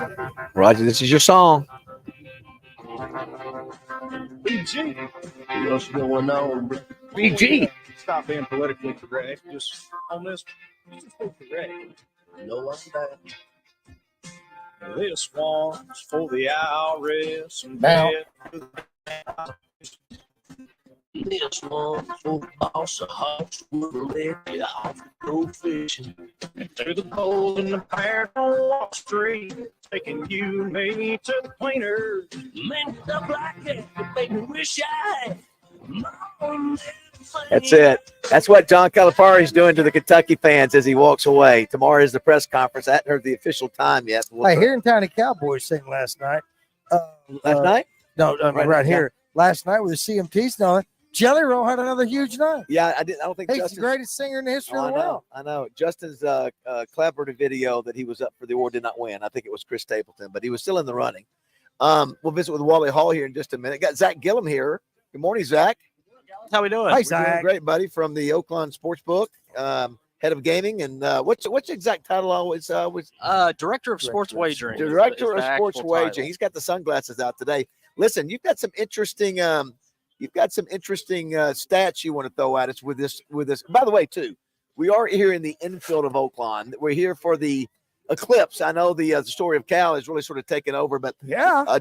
S20: Roger, this is your song.
S3: BG. What's going on, bro?
S20: BG.
S3: Stop being politically correct. Just on this, just be correct.
S16: know I'm back.
S3: This one's for the IRS and
S16: Now.
S3: debt.
S16: This one's for the boss of house would let you off to go fishing.
S3: And to the pole in the park on Wall Street, taking you and me to the cleaners.
S16: Man, stuff like that, you make me wish I had.
S20: That's it. That's what John Calipari is doing to the Kentucky fans as he walks away. Tomorrow is the press conference. I hadn't heard the official time yet.
S21: Hey, hearing Tiny Cowboys sing last night.
S20: Last night?
S21: No, right
S20: now.
S21: here. Last night with the CMTs knowing Jelly Roll had another huge night.
S20: Yeah, I don't think
S21: he's
S20: Justin's
S21: the greatest singer in the history of the
S20: I know,
S21: world.
S20: I know. Justin's collaborative video that he was up for the award did not win. I think it was Chris Stapleton, but he was still in the running. We'll visit with Wally Hall here in just a minute. Got Zach Gillum here. Good morning, Zach.
S4: How we doing?
S20: We're doing great, buddy, from the Oaklawn Sportsbook, head of gaming. And what's the exact title always?
S4: Director of Sports Wagering.
S20: Director
S4: is
S20: of
S4: the
S20: Sports
S4: actual
S20: Wagering.
S4: title.
S20: He's got the sunglasses out today. Listen, you've got some interesting stats you want to throw at us with this. By the way, too, we are here in the infield of Oaklawn. We're here for the eclipse. I know the story of Cal is really sort of taken over, but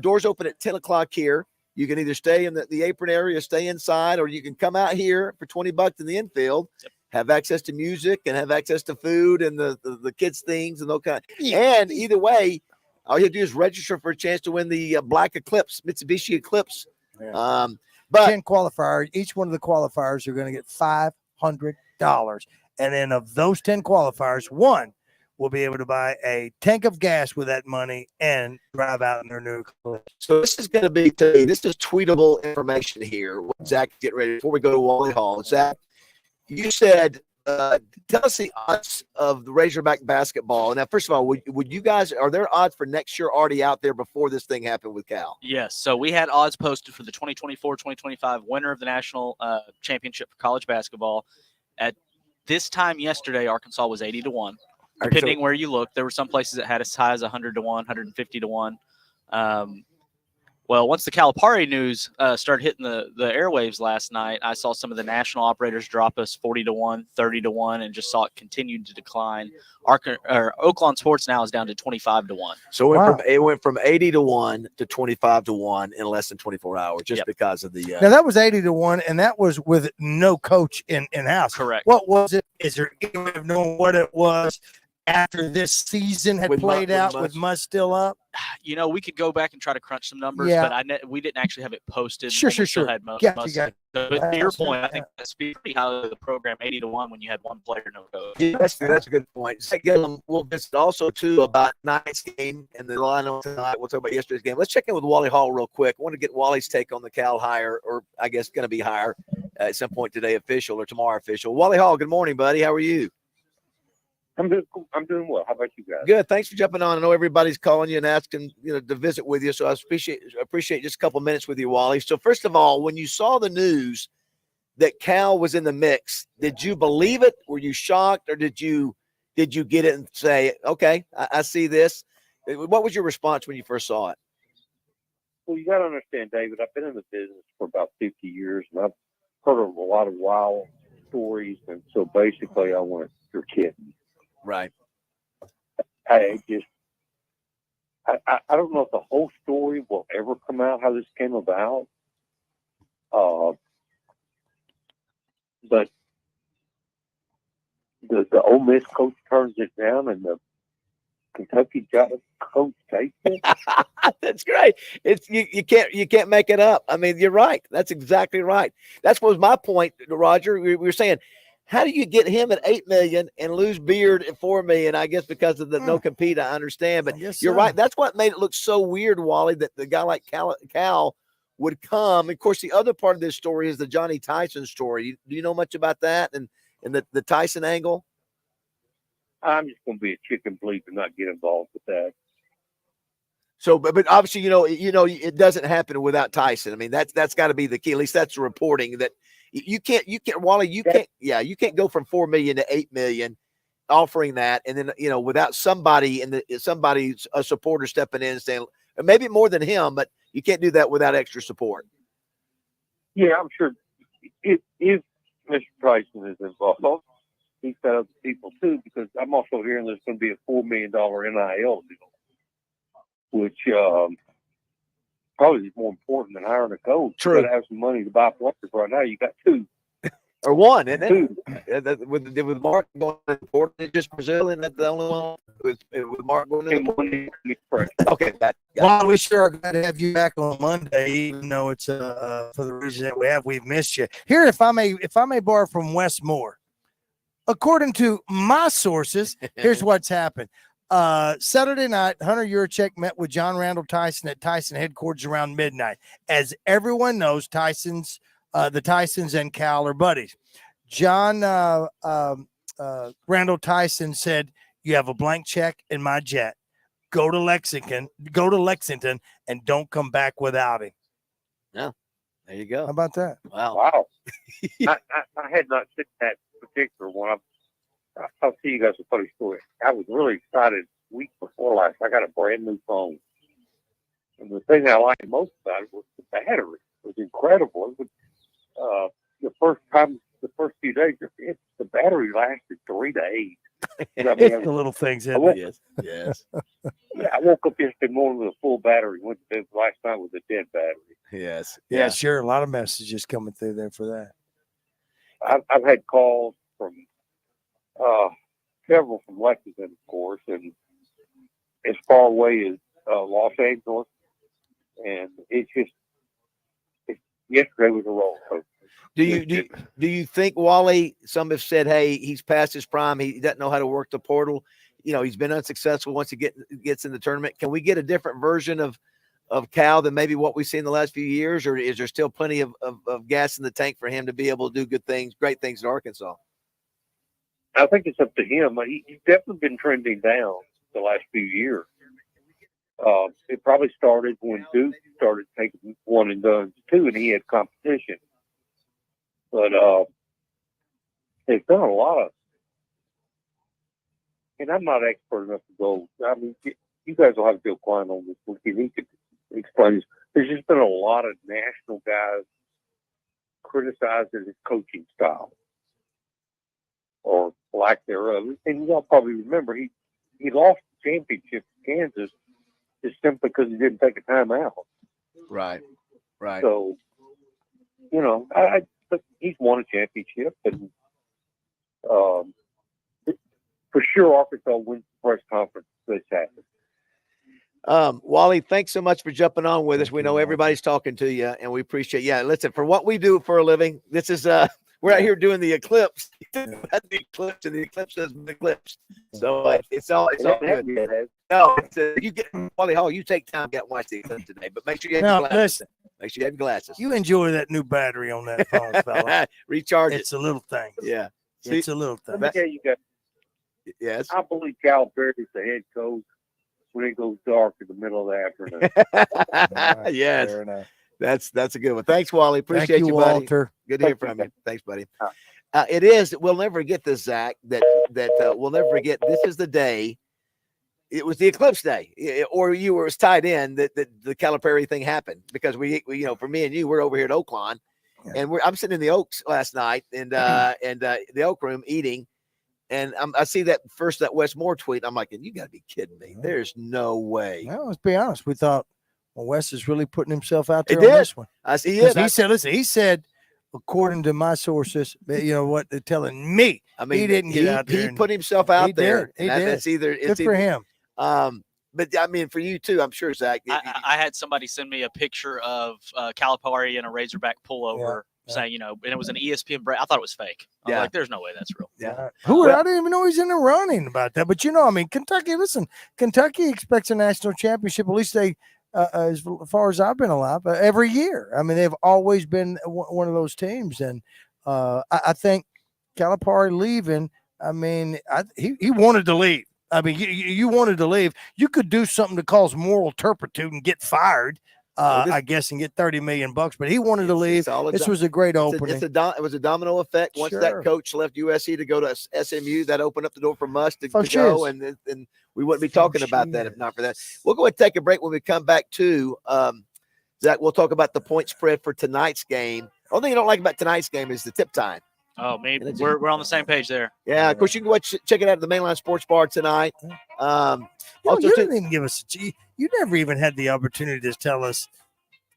S20: doors open at 10 o'clock here. You can either stay in the apron area, stay inside, or you can come out here for $20 in the infield, have access to music and have access to food and the kids' things and those kind. And either way, all you have to do is register for a chance to win the Black Eclipse, Mitsubishi Eclipse.
S21: But 10 qualifiers, each one of the qualifiers are going to get $500. And then of those 10 qualifiers, one will be able to buy a tank of gas with that money and drive out in their new car.
S20: So this is going to be, this is tweetable information here. What Zach, get ready before we go to Wally Hall. Zach, you said, tell us the odds of the Razorback basketball. Now, first of all, would you guys, are there odds for next year already out there before this thing happened with Cal?
S4: Yes. So we had odds posted for the 2024-2025 winner of the national championship for college basketball. At this time yesterday, Arkansas was 80-1. Depending where you look, there were some places that had as high as 100-1, 150-1. Well, once the Calipari news started hitting the airwaves last night, I saw some of the national operators drop us 40-1, 30-1, and just saw it continue to decline. Oaklawn Sports now is down to 25-1.
S20: So it went from 80-1 to 25-1 in less than 24 hours, just because of the.
S21: Now that was 80-1, and that was with no coach in house.
S4: Correct.
S21: What was it? Is there any way of knowing what it was after this season had played out with Mudd still up?
S4: You know, we could go back and try to crunch some numbers, but we didn't actually have it posted.
S21: Sure.
S4: Had Mudd
S21: Gotcha.
S4: But to your point, I think that's pretty high of the program, 80-1 when you had one player, no coach.
S20: Yeah, that's a good point. We'll visit also, too, about tonight's game and the lineup tonight. We'll talk about yesterday's game. Let's check in with Wally Hall real quick. I want to get Wally's take on the Cal hire, or I guess going to be hire at some point today official or tomorrow official. Wally Hall, good morning, buddy. How are you?
S8: I'm doing well. How about you guys?
S20: Good. Thanks for jumping on. I know everybody's calling you and asking to visit with you, so I appreciate just a couple minutes with you, Wally. So first of all, when you saw the news that Cal was in the mix, did you believe it? Were you shocked, or did you get it and say, okay, I see this? What was your response when you first saw it?
S8: Well, you got to understand, David, I've been in the business for about 50 years, and I've heard of a lot of wild stories, and so basically I went, you're kidding.
S20: Right.
S8: I don't know if the whole story will ever come out, how this came about. But the Ole Miss coach turns it down, and the Kentucky coach takes it.
S20: That's great. It's you can't make it up. I mean, you're right. That's exactly right. That's what was my point, Roger. We were saying, how do you get him at $8 million and lose Beard at $4 million? I guess because of the no compete. I understand, but you're right. That's what made it look so weird, Wally, that the guy like Cal would come. Of course, the other part of this story is the Johnny Tyson story. Do you know much about that and the Tyson angle?
S8: I'm just going to be a chicken bleep and not get involved with that.
S20: So, but obviously, it doesn't happen without Tyson. I mean, that's got to be the key. At least that's the reporting that you can't, Wally, you can't go from $4 million to $8 million offering that. And then, without somebody a supporter stepping in and saying, maybe more than him, but you can't do that without extra support.
S8: Yeah, I'm sure if Mr. Tyson is involved, he's got other people too, because I'm also hearing there's going to be a $4 million NIL deal, which probably is more important than hiring a coach.
S20: True.
S8: You got to have some money to buy players right now. You got two.
S20: Or one, isn't
S8: Two.
S20: it? With Mark going to the port, it's just Brazil, and that's the only one with Mark going to the port. Okay,
S21: Well, we sure are glad to have you back on Monday, even though it's for the reason that we've missed you. Here, if I may borrow from Wes Moore, according to my sources, here's what's happened. Saturday night, Hunter Yurachek met with John Randall Tyson at Tyson headquarters around midnight. As everyone knows, the Tysons and Cal are buddies. John Randall Tyson said, "You have a blank check in my jet. Go to Lexington, and don't come back without him."
S20: Yeah, there you go.
S21: How about that?
S20: Wow.
S8: I had not seen that particular one. I'll tell you guys a funny story. I was really excited week before last. I got a brand new phone. And the thing I liked most about it was the battery. It was incredible. It was, the first few days, the battery lasted 3 days.
S21: It's the little things, isn't it?
S20: Yes.
S8: Yeah, I woke up yesterday morning with a full battery. Went to bed last night with a dead battery.
S20: Yes.
S21: Yeah, sure. A lot of messages coming through there for that.
S8: I've had calls from several from Lexington, of course, and as far away as Los Angeles. And yesterday was a roller coaster.
S20: Do you think, Wally, some have said, hey, he's past his prime, he doesn't know how to work the portal, he's been unsuccessful once he gets in the tournament? Can we get a different version of Cal than maybe what we've seen the last few years, or is there still plenty of gas in the tank for him to be able to do great things in Arkansas?
S8: I think it's up to him. He's definitely been trending down the last few years. It probably started when Duke started taking one and done too, and he had competition. But they've done a lot of, and I'm not expert enough to go. I mean, you guys will have Bill Klein on this weekend. He could explain this. There's just been a lot of national guys criticizing his coaching style or lack thereof. And y'all probably remember he lost the championship to Kansas just simply because he didn't take a timeout.
S20: Right.
S8: So, but he's won a championship, and for sure Arkansas wins the press conference this happens.
S20: Wally, thanks so much for jumping on with us. We know everybody's talking to you, and we appreciate. Yeah, listen, for what we do for a living, this is we're out here doing the eclipse. The eclipse, and the eclipse doesn't eclipse. So it's all good. No, you get Wally Hall. You take time to get watch the eclipse today, but make sure you have your glasses.
S21: Listen,
S20: make sure you have your glasses.
S21: You enjoy that new battery on that phone, fella.
S20: Recharge
S21: It's a little thing.
S20: Yeah,
S21: it's a little thing.
S8: Let me tell you guys.
S20: Yes,
S8: I believe Calipari's the head coach when it goes dark in the middle of the afternoon.
S20: Yes,
S21: fair enough.
S20: That's a good one. Thanks, Wally. Appreciate
S21: Thank you,
S20: buddy.
S21: Walter.
S20: Good to hear from you. Thanks, buddy. It is. We'll never forget this, Zach. That we'll never forget. This is the day. It was the eclipse day, or it was tied in that the Calipari thing happened, because we for me and you, we're over here at Oaklawn, and I'm sitting in the Oaks last night, and the Oak Room eating, and I see that Wes Moore tweet. I'm like, you got to be kidding me. There's no way.
S21: Well, let's be honest. We thought, well, Wes is really putting himself out there
S20: on
S21: this one.
S20: I see
S21: it. He said, according to my sources, what they're telling me.
S20: I mean,
S21: he didn't get out there.
S20: He put himself out there.
S21: He did.
S20: That's either
S21: good for him.
S20: But I mean, for you too, I'm sure, Zach.
S4: I had somebody send me a picture of Calipari in a Razorback pullover, saying, and it was an ESPN break. I thought it was fake. I was like, there's no way that's real.
S20: Yeah.
S21: I didn't even know he's in the running about that. But Kentucky. Listen, Kentucky expects a national championship. At least they. As far as I've been alive, every year. I mean, they've always been one of those teams, and I think Calipari leaving. I mean, he wanted to leave. I mean, you wanted to leave. You could do something to cause moral turpitude and get fired, I guess, and get $30 million. But he wanted to leave. This was a great opening.
S20: It was a domino effect. Once that coach left USC to go to SMU, that opened up the door for Muss to go, and we wouldn't be talking about that if not for that. We'll go ahead and take a break. When we come back to Zach, we'll talk about the point spread for tonight's game. The only thing I don't like about tonight's game is the tip time.
S4: Oh, maybe we're on the same page there.
S20: Yeah, of course, you can go check it out at the Mainline Sports Bar tonight.
S21: You didn't even give us you never even had the opportunity to tell us,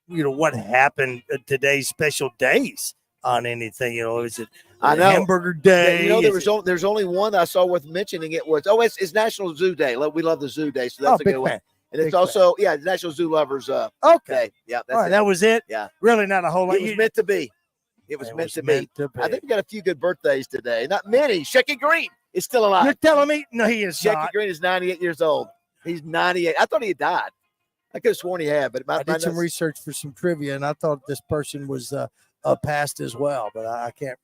S21: what happened at today's special days on anything. Is it
S20: I know.
S21: Hamburger Day?
S20: Yeah, there's only one that I saw worth mentioning. It was it's National Zoo Day. We love the zoo day, so that's a good one. And it's also National Zoo Lovers Day. Yeah, that's
S21: all right.
S20: it.
S21: That was it.
S20: Yeah,
S21: really not a whole lot.
S20: It was meant to be. It was meant to be. I think we got a few good birthdays today. Not many. Shecky Green is still alive.
S21: You're telling me? No, he is
S20: Shecky
S21: not.
S20: Green is 98 years old. He's 98. I thought he had died. I could have sworn he had, but
S21: I did some research for some trivia, and I thought this person was passed as well, but I can't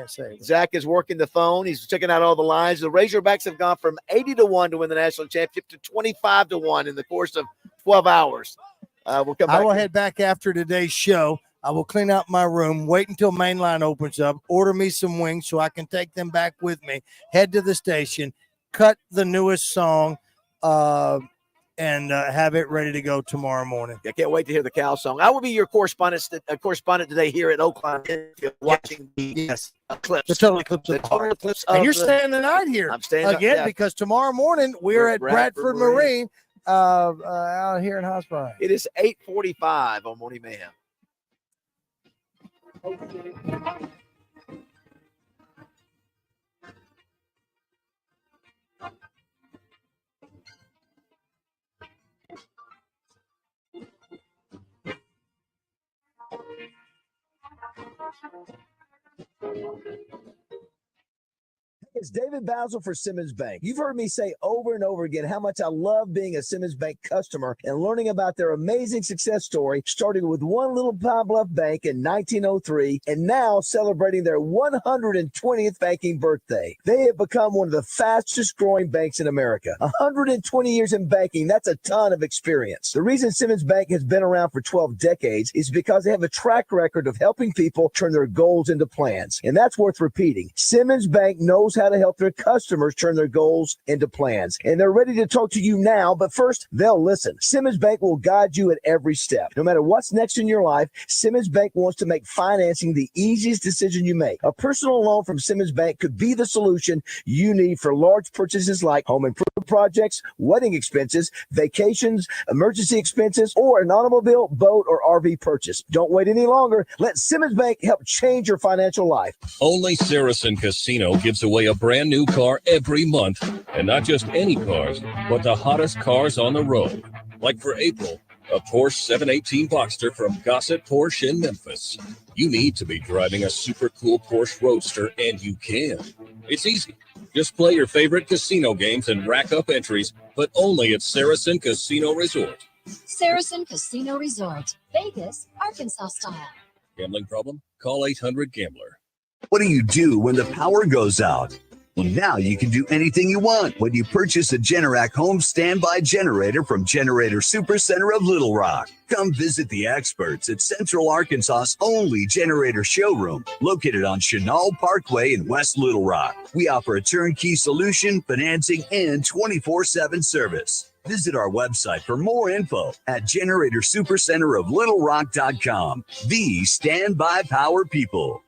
S21: say.
S20: Zach is working the phone. He's checking out all the lines. The Razorbacks have gone from 80-1 to win the national championship to 25-1 in the course of 12 hours. We'll come back.
S21: I will head back after today's show. I will clean out my room, wait until Mainline opens up, order me some wings so I can take them back with me, head to the station, cut the newest song, and have it ready to go tomorrow morning.
S20: I can't wait to hear the cow song. I will be your correspondent today here at Oaklawn, watching the clips.
S21: The total eclipse of
S20: total eclipse.
S21: And you're staying the night here.
S20: I'm staying
S21: again because tomorrow morning we're at Bradford Marine out here in Hot Springs.
S20: It is 8:45 on Morning Mayhem.
S24: It's David BAZZEL for Simmons Bank. You've heard me say over and over again how much I love being a Simmons Bank customer and learning about their amazing success story, starting with one little Pine Bluff bank in 1903 and now celebrating their 120th banking birthday. They have become one of the fastest growing banks in America. 120 years in banking, that's a ton of experience. The reason Simmons Bank has been around for 12 decades is because they have a track record of helping people turn their goals into plans. And that's worth repeating. Simmons Bank knows how to help their customers turn their goals into plans. And they're ready to talk to you now, but first, they'll listen. Simmons Bank will guide you at every step. No matter what's next in your life, Simmons Bank wants to make financing the easiest decision you make. A personal loan from Simmons Bank could be the solution you need for large purchases like home improvement projects, wedding expenses, vacations, emergency expenses, or an automobile, boat, or RV purchase. Don't wait any longer. Let Simmons Bank help change your financial life.
S18: Only Saracen Casino gives away a brand new car every month. And not just any cars, but the hottest cars on the road. Like for April, a Porsche 718 Boxster from Gossett Porsche in Memphis. You need to be driving a super cool Porsche Roadster, and you can. It's easy. Just play your favorite casino games and rack up entries, but only at Saracen Casino Resort.
S2: Saracen Casino Resort, Vegas, Arkansas style.
S18: Gambling problem? Call 800-GAMBLER.
S17: What do you do when the power goes out? Well, now you can do anything you want when you purchase a Generac home standby generator from Generator Supercenter of Little Rock. Come visit the experts at Central Arkansas's only generator showroom, located on Chenal Parkway in West Little Rock. We offer a turnkey solution, financing, and 24/7 service. Visit our website for more info at GeneratorSupercenterofLittleRock.com. The standby power people.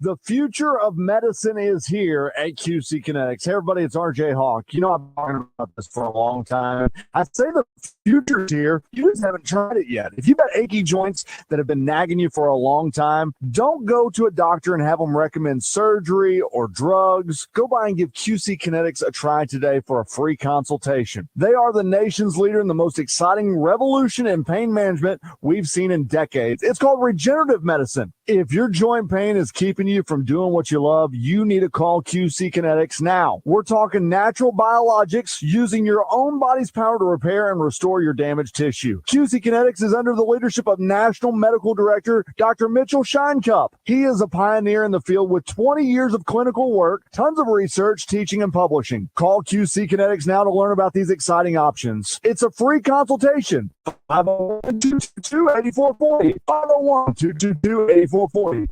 S1: The future of medicine is here at QC Kinetics. Hey, everybody, it's RJ Hawk. You know, I've been talking about this for a long time. I say the future's here. You just haven't tried it yet. If you've got achy joints that have been nagging you for a long time, don't go to a doctor and have them recommend surgery or drugs. Go by and give QC Kinetics a try today for a free consultation. They are the nation's leader in the most exciting revolution in pain management we've seen in decades. It's called regenerative medicine. If your joint pain is keeping you from doing what you love, you need to call QC Kinetics now. We're talking natural biologics using your own body's power to repair and restore your damaged tissue. QC Kinetics is under the leadership of National Medical Director Dr. Mitchell Scheinkup. He is a pioneer in the field with 20 years of clinical work, tons of research, teaching, and publishing. Call QC Kinetics now to learn about these exciting options. It's a free consultation. 501-222-8440. 501-222-8440.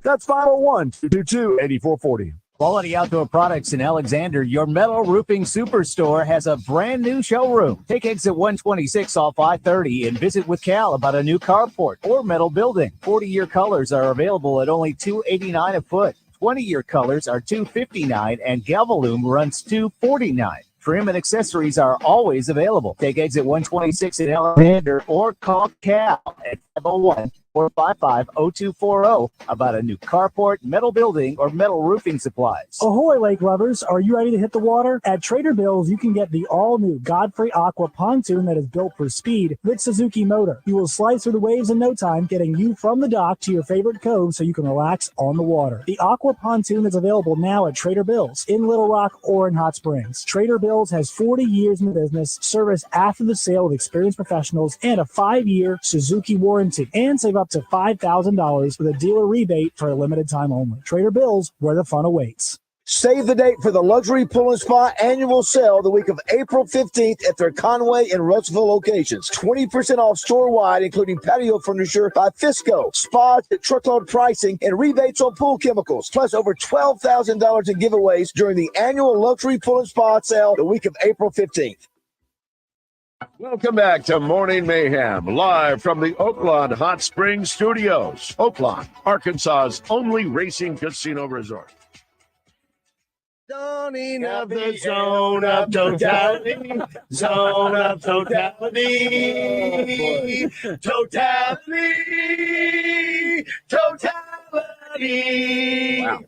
S1: That's 501-222-8440.
S19: Quality Outdoor Products in Alexander, your metal roofing superstore, has a brand new showroom. Take exit 126 off I-30 and visit with Cal about a new carport or metal building. 40-year colors are available at only $289 a foot. 20-year colors are $259 and Galvalume runs $249. Trim and accessories are always available. Take exit 126 in Alexander or call Cal at 501-455-0240 about a new carport, metal building, or metal roofing supplies.
S14: Ahoy, lake lovers. Are you ready to hit the water? At Trader Bill's, you can get the all-new Godfrey Aqua pontoon that is built for speed with Suzuki motor. You will slide through the waves in no time, getting you from the dock to your favorite cove so you can relax on the water. The Aqua pontoon is available now at Trader Bill's in Little Rock or in Hot Springs. Trader Bill's has 40 years in the business, service after the sale with experienced professionals, and a 5-year Suzuki warranty. And save up to $5,000 with a dealer rebate for a limited time only. Trader Bill's, where the fun awaits.
S24: Save the date for the Luxury Pool and Spa annual sale the week of April 15th at their Conway and Russellville locations. 20% off store-wide, including patio furniture by Fisco, spas at truckload pricing, and rebates on pool chemicals, plus over $12,000 in giveaways during the annual Luxury Pool and Spa sale the week of April 15th.
S5: Welcome back to Morning Mayhem, live from the Oaklawn Hot Springs Studios. Oaklawn, Arkansas's only racing casino resort.
S3: Dawning of the zone of totality, zone of totality, totality.
S20: Wow.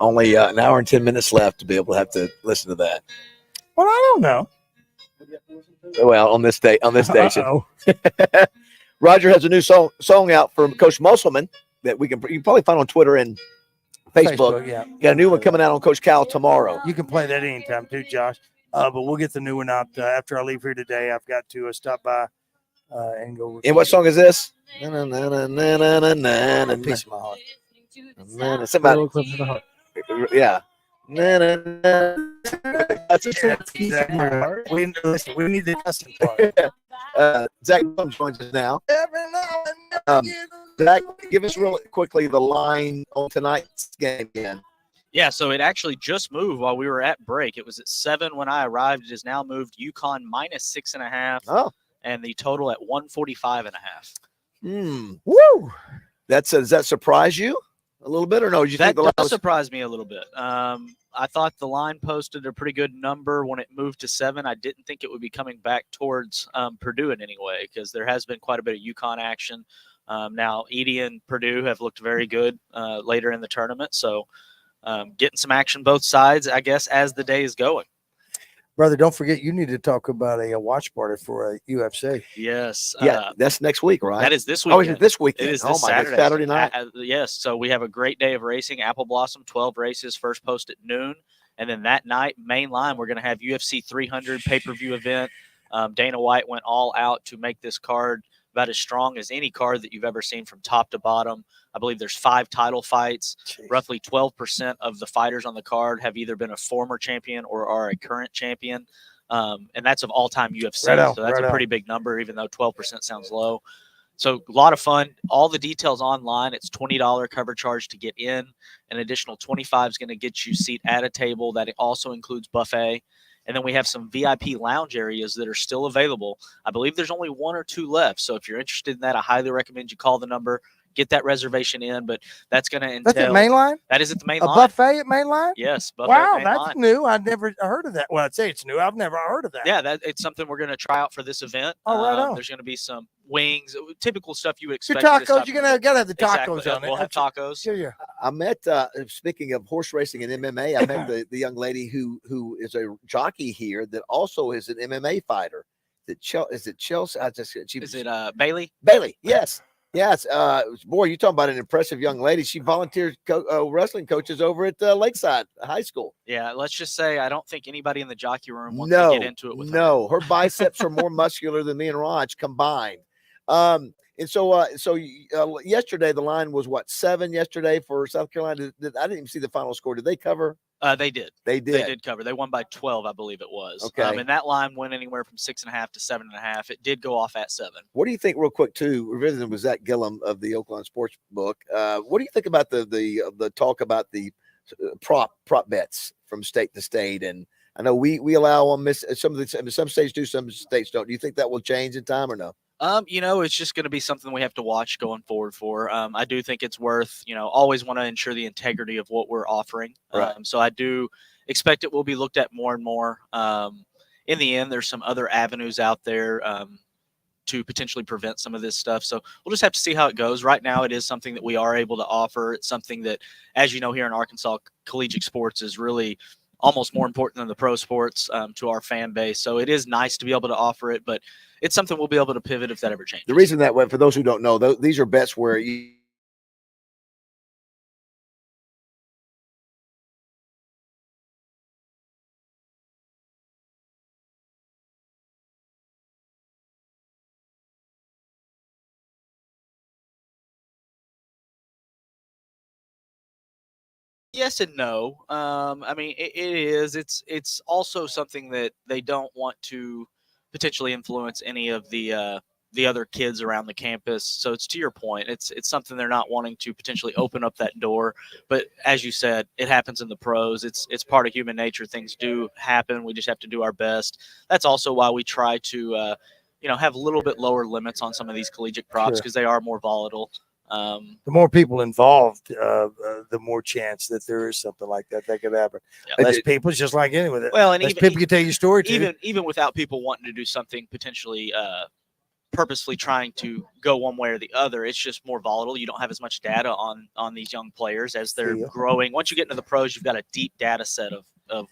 S20: Only an hour and 10 minutes left to be able to have to listen to that.
S21: Well, I don't know.
S20: Well, on this station. Roger has a new song out from Coach Musselman that you can probably find on Twitter and Facebook.
S21: Yeah.
S20: Got a new one coming out on Coach Cal tomorrow.
S21: You can play that anytime too, Josh. But we'll get the new one out after I leave here today. I've got to stop by and go.
S20: And what song is this?
S21: Piece of my heart.
S20: It's about, yeah. That's exactly.
S21: We need the custom part.
S20: Zach joins us now. Zach, give us real quickly the line on tonight's game again.
S4: Yeah, so it actually just moved while we were at break. It was at 7 when I arrived. It has now moved UConn -6.5.
S20: Oh.
S4: And the total at 145.5.
S20: Woo! Does that surprise you a little bit, or no? Did you think the line
S4: does surprise me a little bit. I thought the line posted a pretty good number when it moved to 7. I didn't think it would be coming back towards Purdue in any way, because there has been quite a bit of UConn action. Now, Edie and Purdue have looked very good later in the tournament. So getting some action both sides, I guess, as the day is going.
S21: Brother, don't forget, you need to talk about a watch party for a UFC.
S4: Yes.
S20: Yeah, that's next week, right?
S4: That is this
S20: weekend.
S4: weekend.
S20: Oh, is it this weekend?
S4: It is this
S20: Saturday night.
S4: Yes. So we have a great day of racing. Apple Blossom, 12 races, first post at noon. And then that night, main line, we're going to have UFC 300 pay-per-view event. Dana White went all out to make this card about as strong as any card that you've ever seen from top to bottom. I believe there's 5 title fights. Jeez. Roughly 12% of the fighters on the card have either been a former champion or are a current champion. And that's of all-time UFC.
S21: Right on,
S4: so that's
S21: right
S4: a pretty
S21: on.
S4: big number, even though 12% sounds low. So a lot of fun. All the details online. It's $20 cover charge to get in. An additional $25 is going to get you a seat at a table. That also includes buffet. And then we have some VIP lounge areas that are still available. I believe there's only 1 or 2 left. So if you're interested in that, I highly recommend you call the number, get that reservation in. But that's going to entail.
S21: That's at Mainline?
S4: That is at the main
S21: A
S4: line.
S21: buffet at Mainline?
S4: Yes. Buffet
S21: wow,
S4: at
S21: that's
S4: Mainline.
S21: new. I've never heard of that. Well, I'd say it's new. I've never heard of that.
S4: Yeah, it's something we're going to try out for this event.
S21: Oh, right on.
S4: There's going to be some wings, typical stuff you would
S21: Your
S4: expect.
S21: tacos, you're going to have the tacos
S4: Exactly.
S21: on it.
S4: We'll have tacos.
S21: Yeah.
S20: I met, speaking of horse racing and MMA, I met the young lady who is a jockey here that also is an MMA fighter. Is it Chelsea?
S4: Is it Bailey?
S20: Bailey, yes. Yes. Boy, you're talking about an impressive young lady. She volunteers wrestling coaches over at Lakeside High School.
S4: Yeah, let's just say I don't think anybody in the jockey room wants to get into it with her.
S20: Her biceps are more muscular than me and Raj combined. And so yesterday the line was 7 yesterday for South Carolina. I didn't even see the final score. Did they cover?
S4: They did.
S20: They did
S4: cover. They won by 12, I believe it was.
S20: Okay.
S4: And that line went anywhere from 6.5 to 7.5. It did go off at 7.
S20: What do you think, real quick, too? Revisiting with Zach Gillum of the Oaklawn Sports Book. What do you think about the talk about the prop bets from state to state? And I know we allow on some states do, some states don't. Do you think that will change in time or no?
S4: It's just going to be something we have to watch going forward for. I do think it's worth, always want to ensure the integrity of what we're offering.
S20: Right.
S4: So I do expect it will be looked at more and more. In the end, there's some other avenues out there to potentially prevent some of this stuff. So we'll just have to see how it goes. Right now, it is something that we are able to offer. It's something that, as you know, here in Arkansas, collegiate sports is really almost more important than the pro sports to our fan base. So it is nice to be able to offer it, but it's something we'll be able to pivot if that ever changes.
S20: The reason that, for those who don't know, these are bets where you
S4: Yes and no. I mean, it is. It's also something that they don't want to potentially influence any of the other kids around the campus. So it's to your point. It's something they're not wanting to potentially open up that door. But as you said, it happens in the pros. It's part of human nature. Things do happen. We just have to do our best. That's also why we try to have a little bit lower limits on some of these collegiate props because they are more volatile.
S21: The more people involved, the more chance that there is something like that could happen.
S4: Yeah.
S21: Less people, it's just like any with it.
S4: Well, and
S21: less
S4: even
S21: people can tell your story too.
S4: even without people wanting to do something potentially purposefully trying to go one way or the other, it's just more volatile. You don't have as much data on these young players as they're growing. Once you get into the pros, you've got a deep data set of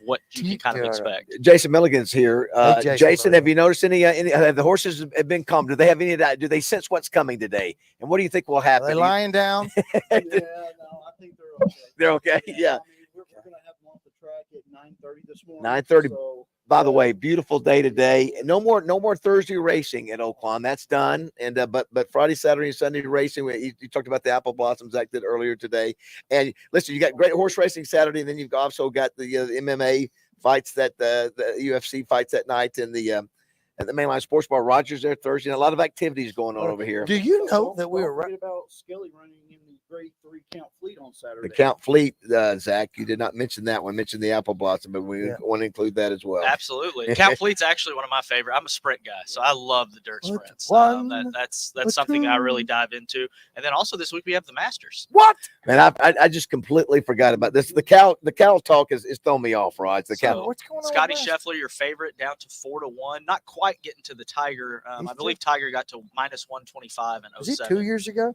S4: what you can kind of expect.
S20: Jason Milligan's here.
S21: Hey,
S20: Jason, have you noticed any have the horses have been calm? Do they have any of that? Do they sense what's coming today? And what do you think will happen?
S21: Are they lying down?
S7: Yeah, no, I think they're okay.
S20: They're okay. Yeah.
S7: I mean, we're going to have them off the track at 9:30 this morning.
S20: 9:30.
S7: So,
S20: by the way, beautiful day today. No more Thursday racing at Oaklawn. That's done. And but Friday, Saturday, and Sunday racing. You talked about the apple blossoms Zach did earlier today. And listen, you got great horse racing Saturday, and then you've also got the MMA fights that the UFC fights that night in the at the Mainline Sports Bar. Rogers there Thursday. And a lot of activities going on over here.
S21: Do you know that we were
S7: right about Skelly running in the grade 3 count fleet on Saturday?
S20: The Count Fleet, Zach, you did not mention that one. Mention the apple blossom, but we want to include that as well.
S4: Absolutely. Count Fleet's actually one of my favorite. I'm a sprint guy, so I love the dirt sprints. That's something I really dive into. And then also this week we have the Masters.
S21: What?
S20: Man, I just completely forgot about this. The cow talk is throwing me off, Rod. The cow.
S21: What's going on?
S4: Scotty Scheffler, your favorite, down to 4-1. Not quite getting to the Tiger. I believe Tiger got to -125 in 07.
S21: Was he 2 years ago?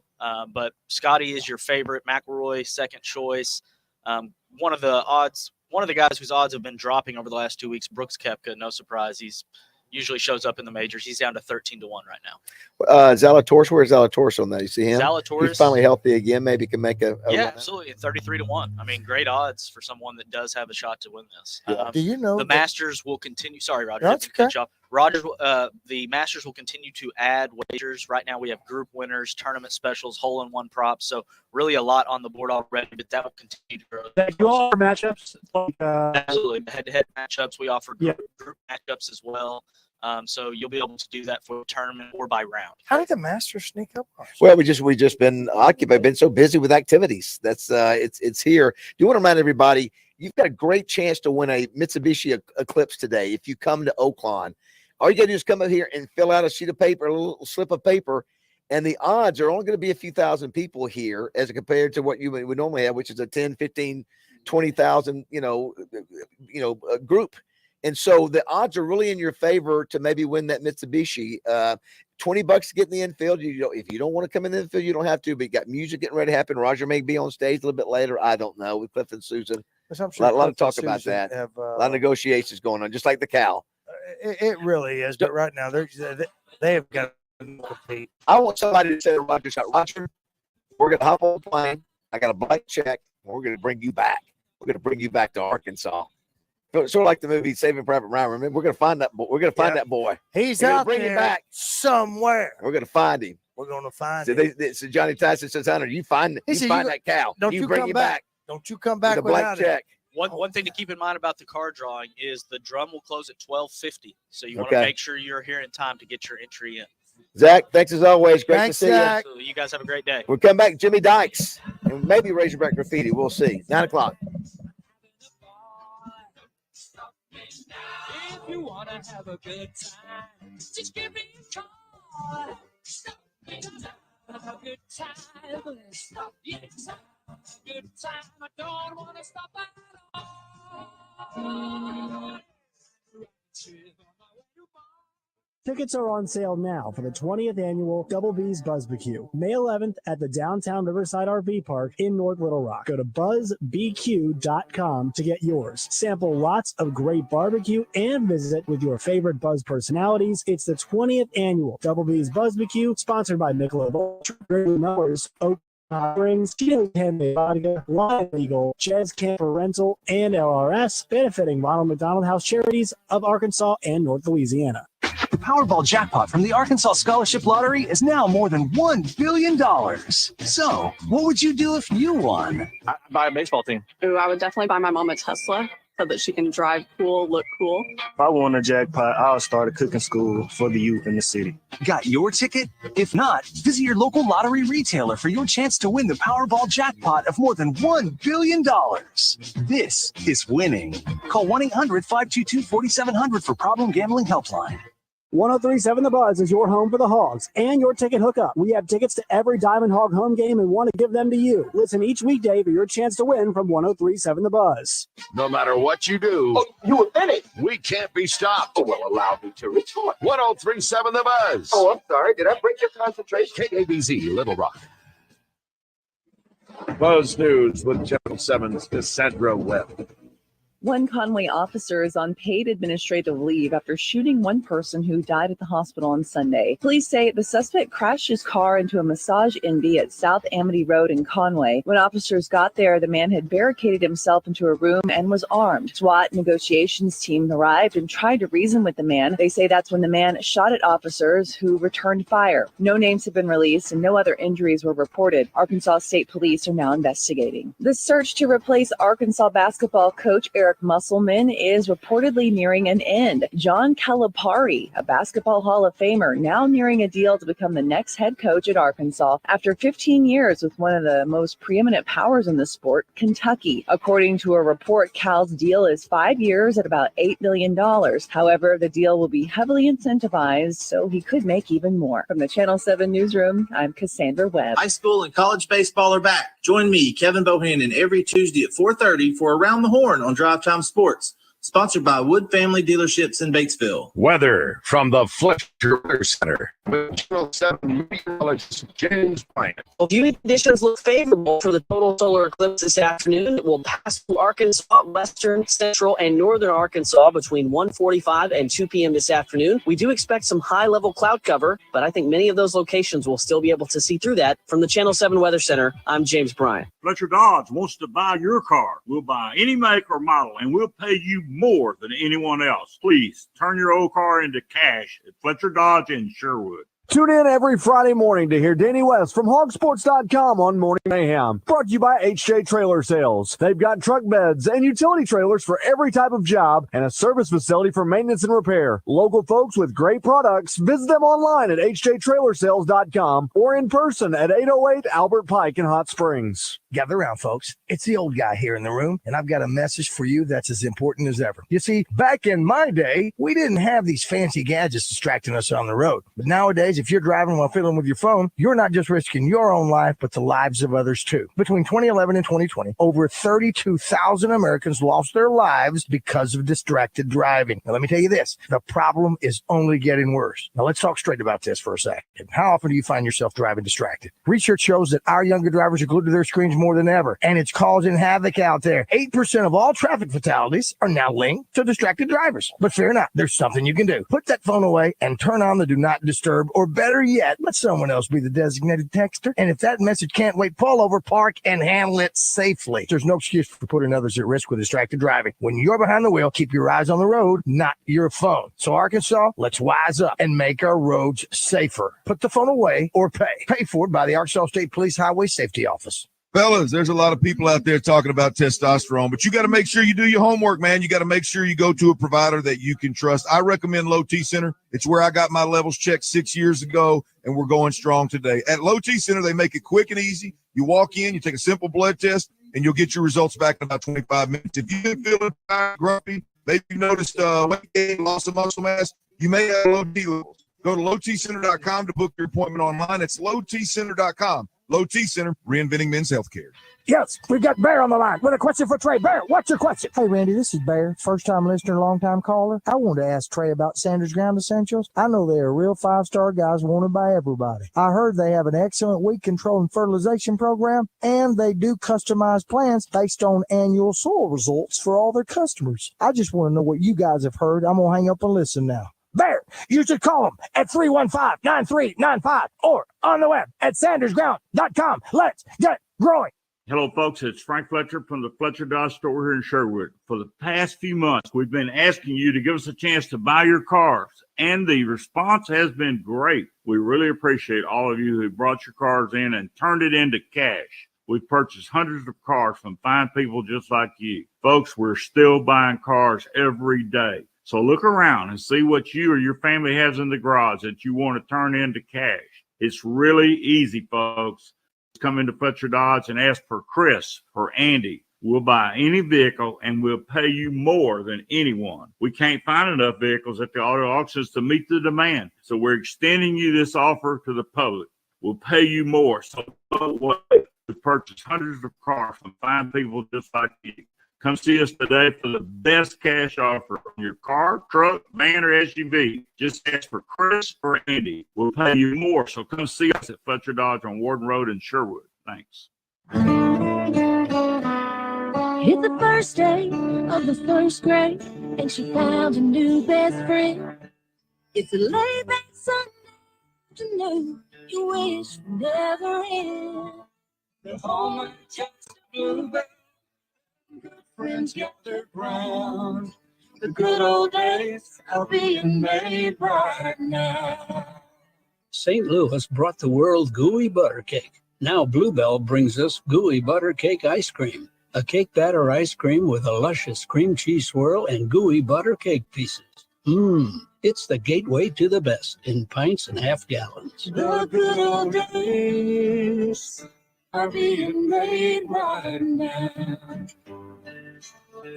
S4: But Scotty is your favorite. McElroy, second choice. One of the guys whose odds have been dropping over the last 2 weeks, Brooks Koepka. No surprise. He's usually shows up in the majors. He's down to 13-1 right now.
S20: Zalatoris, where's Zalatoris on that? You see him?
S4: Zalatoris.
S20: He's finally healthy again. Maybe can make a
S4: absolutely. 33-1. I mean, great odds for someone that does have a shot to win this.
S21: Do you know
S4: the Masters will continue? Sorry, Roger.
S21: That's okay.
S4: Roger, the Masters will continue to add wagers. Right now, we have group winners, tournament specials, hole-in-one props. So really a lot on the board already, but that will continue to grow.
S14: You offer matchups?
S4: Absolutely. Head-to-head matchups. We offer group matchups as well. So you'll be able to do that for a tournament or by round.
S21: How did the Masters sneak up on us?
S20: Well, we just been occupied, been so busy with activities. That's it's here. Do want to remind everybody, you've got a great chance to win a Mitsubishi Eclipse today if you come to Oaklawn. All you got to do is come up here and fill out a sheet of paper, a little slip of paper, and the odds are only going to be a few thousand people here as compared to what you would normally have, which is a 10, 15, 20,000, group. And so the odds are really in your favor to maybe win that Mitsubishi. $20 to get in the infield. If you don't want to come in the infield, you don't have to. But you got music getting ready to happen. Roger may be on stage a little bit later. I don't know. With Cliff and Susan.
S21: I'm sure
S20: a lot of talk
S21: Cliff and
S20: about
S21: Susan
S20: that.
S21: have,
S20: a lot of negotiations going on, just like the cow.
S21: It really is. But right now, they have got to compete.
S20: I want somebody to say to Roger, Roger, we're going to hop on the plane. I got a blank check. And we're going to bring you back. We're going to bring you back to Arkansas. Sort of like the movie Saving Private Ryan. Remember, we're going to find that. We're going to find that boy.
S21: He's
S20: we're
S21: out
S20: bring
S21: there
S20: him back
S21: somewhere.
S20: We're going to find him.
S21: We're going to find him.
S20: So Johnny Tyson says, "Hunter, you find that cow.
S21: Don't
S20: you
S21: you
S20: bring
S21: come
S20: him
S21: back. Don't you come back
S20: with a blank
S21: without
S20: check."
S4: One thing to keep in mind about the card drawing is the drum will close at 12:50. So you want to make sure you're here in time to get your entry in.
S20: Zach, thanks as always. Great to see
S21: Zach.
S20: you.
S4: You guys have a great day.
S20: We'll come back, Jimmy Dykes, and maybe Razorback Graffiti. We'll see. 9:00.
S3: If you wanna have a good time, just give me a call. Good time, stop, yeah, good time. I don't want to stop at all.
S14: Tickets are on sale now for the 20th annual Double B's BuzzBQ, May 11th at the downtown Riverside RV Park in North Little Rock. Go to buzzbq.com to get yours. Sample lots of great barbecue and visit with your favorite Buzz personalities. It's the 20th annual Double B's BuzzBQ, sponsored by Michelob Ultra, Numbers, Oak Springs, Cheetos Handmade Vodka, Lion Eagle, Jazz Camper Rental, and LRS, benefiting Ronald McDonald House Charities of Arkansas and North Louisiana.
S12: The Powerball jackpot from the Arkansas Scholarship Lottery is now more than $1 billion. So, what would you do if you won?
S13: I'd buy a baseball team.
S15: Ooh, I would definitely buy my mom a Tesla so that she can drive cool, look cool.
S22: If I won a jackpot, I'll start a cooking school for the youth in the city.
S12: Got your ticket? If not, visit your local lottery retailer for your chance to win the Powerball jackpot of more than $1 billion. This is winning. Call 1-800-522-4700 for Problem Gambling Helpline.
S14: 1037 The Buzz is your home for the Hogs and your ticket hookup. We have tickets to every Diamond Hog home game and want to give them to you. Listen each weekday for your chance to win from 1037 The Buzz.
S5: No matter what you do,
S16: You were finished.
S5: we can't be stopped.
S16: Oh, well, allow me to retort.
S5: 1037 The Buzz.
S16: Oh, I'm sorry. Did I break your concentration?
S5: KABZ, Little Rock. Buzz News with Channel 7's Cassandra Webb.
S25: One Conway officer is on paid administrative leave after shooting one person who died at the hospital on Sunday. Police say the suspect crashed his car into a massage envy at South Amity Road in Conway. When officers got there, the man had barricaded himself into a room and was armed. SWAT negotiations team arrived and tried to reason with the man. They say that's when the man shot at officers who returned fire. No names have been released and no other injuries were reported. Arkansas State Police are now investigating. The search to replace Arkansas basketball coach Eric Musselman is reportedly nearing an end. John Calipari, a basketball Hall of Famer, now nearing a deal to become the next head coach at Arkansas after 15 years with one of the most preeminent powers in the sport, Kentucky. According to a report, Cal's deal is 5 years at about $8 million. However, the deal will be heavily incentivized, so he could make even more. From the Channel 7 newsroom, I'm Cassandra Webb.
S26: High school and college baseball are back. Join me, Kevin Bohannon, every Tuesday at 4:30 for Around the Horn on Drive Time Sports, sponsored by Wood Family Dealerships in Batesville.
S5: Weather from the Fletcher Weather Center with Channel 7 meteorologist James Bryant.
S23: Well, viewing conditions look favorable for the total solar eclipse this afternoon. It will pass through Arkansas, western, central, and northern Arkansas between 1:45 and 2 p.m. this afternoon. We do expect some high-level cloud cover, but I think many of those locations will still be able to see through that. From the Channel 7 Weather Center, I'm James Bryant.
S6: Fletcher Dodge wants to buy your car. We'll buy any make or model, and we'll pay you more than anyone else. Please turn your old car into cash at Fletcher Dodge in Sherwood.
S1: Tune in every Friday morning to hear Danny West from hogsports.com on Morning Mayhem. Brought to you by HJ Trailer Sales. They've got truck beds and utility trailers for every type of job and a service facility for maintenance and repair. Local folks with great products. Visit them online at hjtrailersales.com or in person at 808 Albert Pike in Hot Springs.
S9: Gather around, folks. It's the old guy here in the room, and I've got a message for you that's as important as ever. You see, back in my day, we didn't have these fancy gadgets distracting us on the road. But nowadays, if you're driving while fiddling with your phone, you're not just risking your own life, but the lives of others too. Between 2011 and 2020, over 32,000 Americans lost their lives because of distracted driving. Now, let me tell you this. The problem is only getting worse. Now, let's talk straight about this for a second. How often do you find yourself driving distracted? Research shows that our younger drivers are glued to their screens more than ever, and it's causing havoc out there. 8% of all traffic fatalities are now linked to distracted drivers. But fear not, there's something you can do. Put that phone away and turn on the do not disturb, or better yet, let someone else be the designated texter. And if that message can't wait, pull over, park, and handle it safely. There's no excuse for putting others at risk with distracted driving. When you're behind the wheel, keep your eyes on the road, not your phone. So Arkansas, let's wise up and make our roads safer. Put the phone away or pay. Pay for it by the Arkansas State Police Highway Safety Office.
S27: Fellas, there's a lot of people out there talking about testosterone, but you got to make sure you do your homework, man. You got to make sure you go to a provider that you can trust. I recommend Low T Center. It's where I got my levels checked 6 years ago, and we're going strong today. At Low T Center, they make it quick and easy. You walk in, you take a simple blood test, and you'll get your results back in about 25 minutes. If you've been feeling tired, grumpy, maybe you noticed weight gain, loss of muscle mass, you may have low T levels. Go to lowtcenter.com to book your appointment online. It's lowtcenter.com. Low T Center, reinventing men's healthcare.
S9: Yes, we've got Bear on the line with a question for Trey. Bear, what's your question? Hey, Randy, this is Bear. First-time listener, long-time caller. I wanted to ask Trey about Sanders Ground Essentials. I know they are real five-star guys wanted by everybody. I heard they have an excellent weed control and fertilization program, and they do customized plans based on annual soil results for all their customers. I just want to know what you guys have heard. I'm going to hang up and listen now. Bear, you should call them at 315-9395 or on the web at sandersground.com. Let's get growing.
S6: Hello, folks. It's Frank Fletcher from the Fletcher Dodge store here in Sherwood. For the past few months, we've been asking you to give us a chance to buy your cars, and the response has been great. We really appreciate all of you who brought your cars in and turned it into cash. We've purchased hundreds of cars from fine people just like you. Folks, we're still buying cars every day. So look around and see what you or your family has in the garage that you want to turn into cash. It's really easy, folks. Come into Fletcher Dodge and ask for Chris or Andy. We'll buy any vehicle and we'll pay you more than anyone. We can't find enough vehicles at the auto auctions to meet the demand. So we're extending you this offer to the public. We'll pay you more. So don't wait to purchase hundreds of cars from fine people just like you. Come see us today for the best cash offer on your car, truck, van, or SUV. Just ask for Chris or Andy. We'll pay you more. So come see us at Fletcher Dodge on Warden Road in Sherwood. Thanks.
S2: Hit the first day of the first grade, and she found a new best friend. It's a late Sunday afternoon you wish would never end. The home of just a bluebird. Good friends get their ground. The good old days are being made right now.
S8: St. Louis brought the world gooey butter cake. Now Bluebell brings us gooey butter cake ice cream. A cake batter ice cream with a luscious cream cheese swirl and gooey butter cake pieces. It's the gateway to the best in pints and half gallons.
S2: The good old days are being made right now.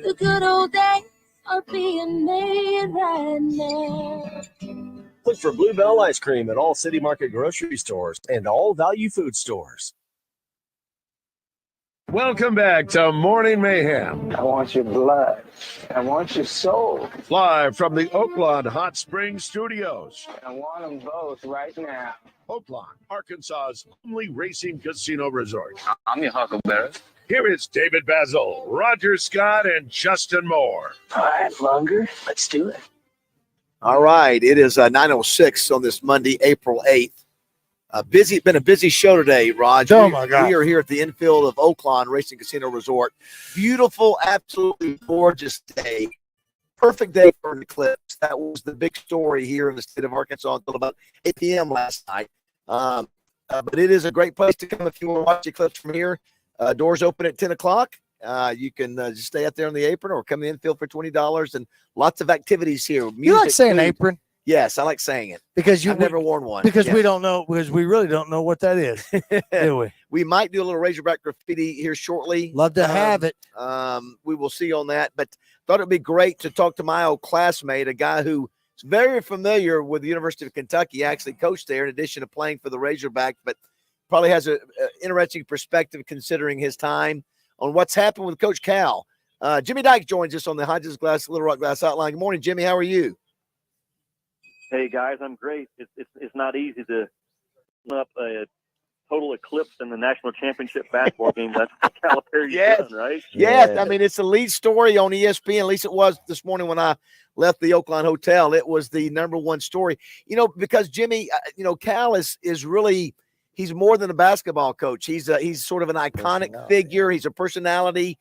S2: The good old days are being made right now.
S10: Look for Bluebell ice cream at all City Market grocery stores and all value food stores.
S5: Welcome back to Morning Mayhem.
S16: I want your blood. I want your soul.
S5: Live from the Oaklawn Hot Springs Studios.
S16: I want them both right now.
S5: Oaklawn, Arkansas's only racing casino resort.
S16: I'm your Huckleberry.
S5: Here is David BAZZEL, Roger Scott, and Justin Moore.
S16: All right, Lunger, let's do it.
S20: All right, it is 9:06 on this Monday, April 8th. Been a busy show today, Raj.
S21: Oh, my God.
S20: We are here at the infield of Oaklawn Racing Casino Resort. Beautiful, absolutely gorgeous day. Perfect day for an eclipse. That was the big story here in the state of Arkansas until about 8 p.m. last night. But it is a great place to come if you want to watch the eclipse from here. Doors open at 10 o'clock. You can just stay out there on the apron or come in the infield for $20 and lots of activities here. Music,
S21: You like saying
S20: food.
S21: apron?
S20: Yes, I like saying it.
S21: Because
S20: I've never worn one.
S21: Because
S20: Yeah.
S21: we don't know, because we really don't know what that is, do we?
S20: We might do a little Razorback graffiti here shortly.
S21: Love to have it.
S20: We will see on that. But thought it'd be great to talk to my old classmate, a guy who is very familiar with the University of Kentucky, actually coached there in addition to playing for the Razorback, but probably has an interesting perspective considering his time on what's happened with Coach Cal. Jimmy Dykes joins us on the Hodges Glass Little Rock Glass Hotline. Good morning, Jimmy. How are you?
S11: Hey guys, I'm great. It's not easy to up a total eclipse in the national championship basketball game. That's what Calipari's done, right?
S20: Yes, I mean, it's the lead story on ESPN. At least it was this morning when I left the Oaklawn Hotel. It was the #1 story. Because Jimmy, Cal is really he's more than a basketball coach. He's sort of an iconic figure. He's a personality.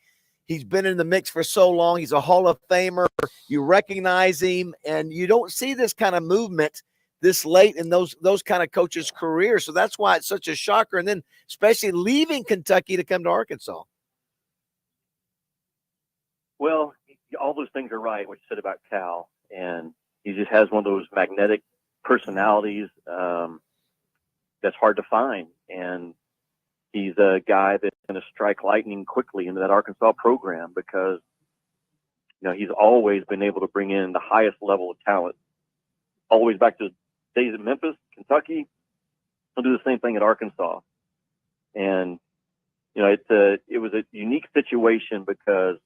S20: He's been in the mix for so long. He's a Hall of Famer. You recognize him, and you don't see this kind of movement this late in those kind of coaches' careers. So that's why it's such a shocker. And then especially leaving Kentucky to come to Arkansas.
S11: Well, all those things are right, what you said about Cal. And he just has one of those magnetic personalities that's hard to find. And he's a guy that's going to strike lightning quickly into that Arkansas program because, he's always been able to bring in the highest level of talent, always back to stays at Memphis, Kentucky, he'll do the same thing at Arkansas. And, you know, it was a unique situation because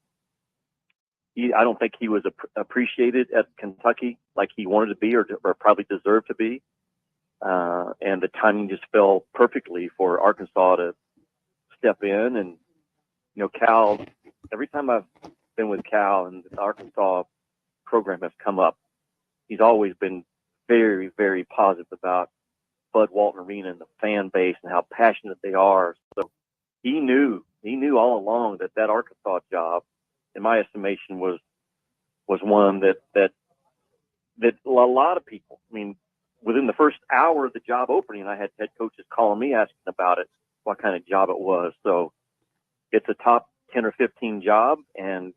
S11: I don't think he was appreciated at Kentucky like he wanted to be or probably deserved to be. And the timing just fell perfectly for Arkansas to step in. And, you know, Cal, every time I've been with Cal and the Arkansas program has come up, he's always been very, very positive about Bud Walton Arena and the fan base and how passionate they are. So he knew all along that Arkansas job, in my estimation, was one that a lot of people, I mean, within the first hour of the job opening, I had head coaches calling me asking about it, what kind of job it was. So it's a top 10 or 15 job, and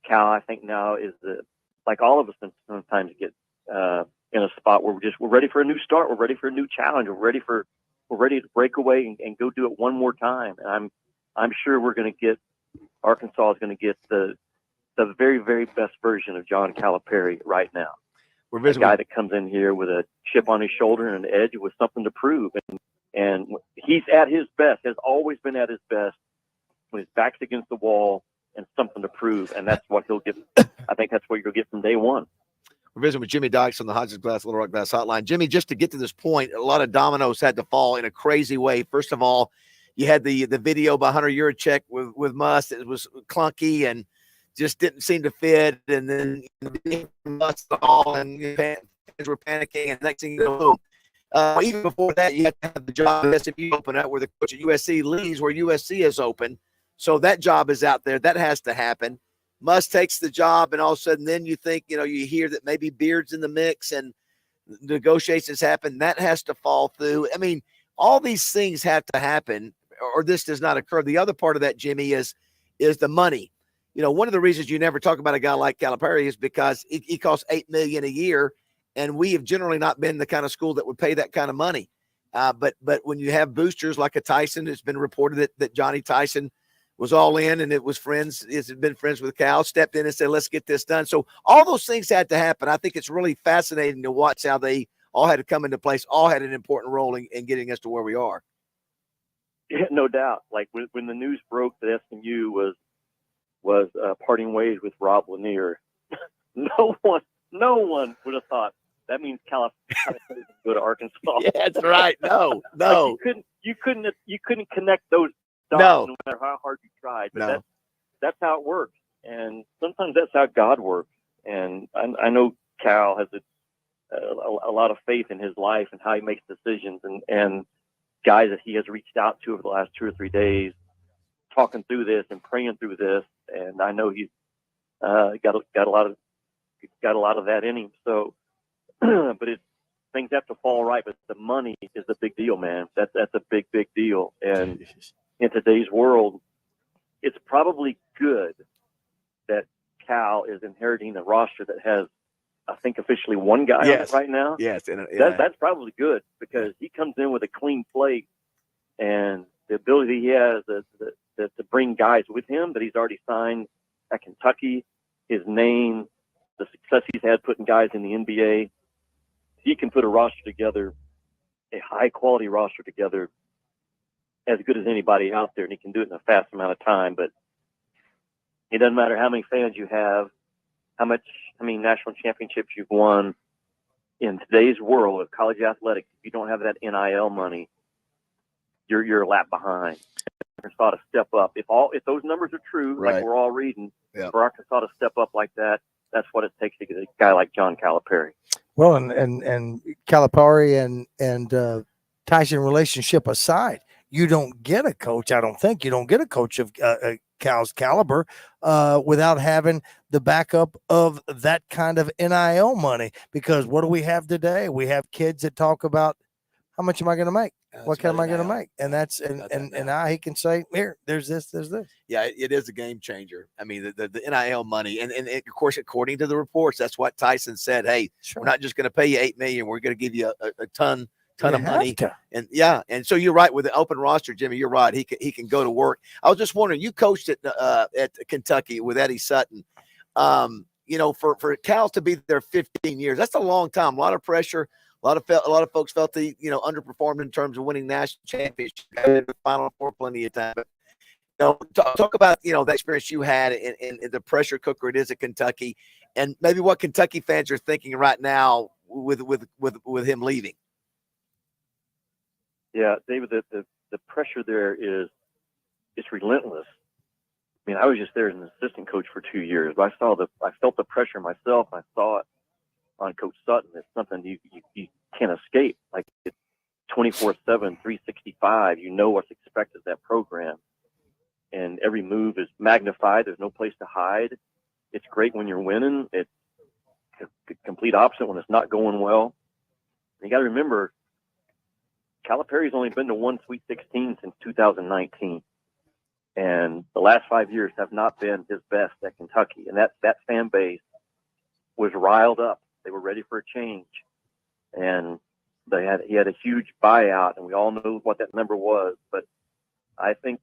S11: Cal, I think now is like all of us sometimes get in a spot where we're ready for a new start. We're ready for a new challenge. We're ready to break away and go do it one more time. And I'm sure Arkansas is going to get the very, very best version of John Calipari right now.
S20: We're
S11: a guy that comes in here with a chip on his shoulder and an edge with something to prove. And he's at his best, has always been at his best when his back's against the wall and something to prove. And that's what he'll get. I think that's what you'll get from day one.
S20: We're visiting with Jimmy Dykes on the Hodges Glass Little Rock Glass Hotline. Jimmy, just to get to this point, a lot of dominoes had to fall in a crazy way. First of all, you had the video by Hunter Yurachek with Must. It was clunky and just didn't seem to fit. And then Must all and fans were panicking. And next thing you know, boom. Even before that, you had to have the job at SMU open up where the coach at USC leaves, where USC is open. So that job is out there. That has to happen. Must takes the job, and all of a sudden then you think, you hear that maybe Beard's in the mix and negotiations happen. That has to fall through. I mean, all these things have to happen or this does not occur. The other part of that, Jimmy, is the money. One of the reasons you never talk about a guy like Calipari is because he costs $8 million a year, and we have generally not been the kind of school that would pay that kind of money. But when you have boosters like a Tyson, it's been reported that Johnny Tyson was all in, and has been friends with Cal, stepped in and said, let's get this done. So all those things had to happen. I think it's really fascinating to watch how they all had to come into place, all had an important role in getting us to where we are.
S11: Yeah, no doubt. Like when the news broke that SMU was parting ways with Rob Lanier, no one would have thought that means California would go to Arkansas.
S20: Yeah, that's right. No.
S11: Like you couldn't connect those dots no matter how hard you tried. But that's how it works. And sometimes that's how God works. And I know Cal has a lot of faith in his life and how he makes decisions, and guys that he has reached out to over the last 2 or 3 days, talking through this and praying through this. And I know he's got a lot of that in him. So, but things have to fall right. But the money is a big deal, man. That's a big deal. And in today's world, it's probably good that Cal is inheriting a roster that has, I think, officially one guy on it right now.
S20: Yes,
S11: that's probably good because he comes in with a clean slate, and the ability he has to bring guys with him that he's already signed at Kentucky, his name, the success he's had putting guys in the NBA. He can put a roster together, a high-quality roster together, as good as anybody out there, and he can do it in a fast amount of time. But it doesn't matter how many fans you have, how many national championships you've won. In today's world of college athletics, if you don't have that NIL money, you're a lap behind. Arkansas to step up. If those numbers are true, like we're all reading, for Arkansas to step up like that, that's what it takes to get a guy like John Calipari.
S21: Well, and Calipari and Tyson relationship aside, you don't get a coach. I don't think you don't get a coach of Cal's caliber without having the backup of that kind of NIL money. Because what do we have today? We have kids that talk about how much am I going to make? What am I going to make? And that's and now he can say, here, there's this.
S20: Yeah, it is a game changer. I mean, the NIL money, and of course, according to the reports, that's what Tyson said. Hey, we're not just going to pay you $8 million. We're going to give you a ton of money. And so you're right with the open roster, Jimmy. You're right. He can go to work. I was just wondering, you coached at Kentucky with Eddie Sutton. For Cal to be there 15 years, that's a long time. A lot of pressure, A lot of folks felt they, underperformed in terms of winning national championships. Got in the Final Four plenty of time. But, talk about, the experience you had in the pressure cooker it is at Kentucky, and maybe what Kentucky fans are thinking right now with him leaving.
S11: Yeah, David, the pressure there it's relentless. I mean, I was just there as an assistant coach for 2 years, but I felt the pressure myself. I saw it on Coach Sutton. It's something you can't escape. Like, it's 24/7, 365. You know what's expected of that program. And every move is magnified. There's no place to hide. It's great when you're winning. It's complete opposite when it's not going well. And you got to remember, Calipari's only been to one Sweet 16 since 2019. And the last 5 years have not been his best at Kentucky. And that fan base was riled up. They were ready for a change. And he had a huge buyout, and we all know what that number was. But I think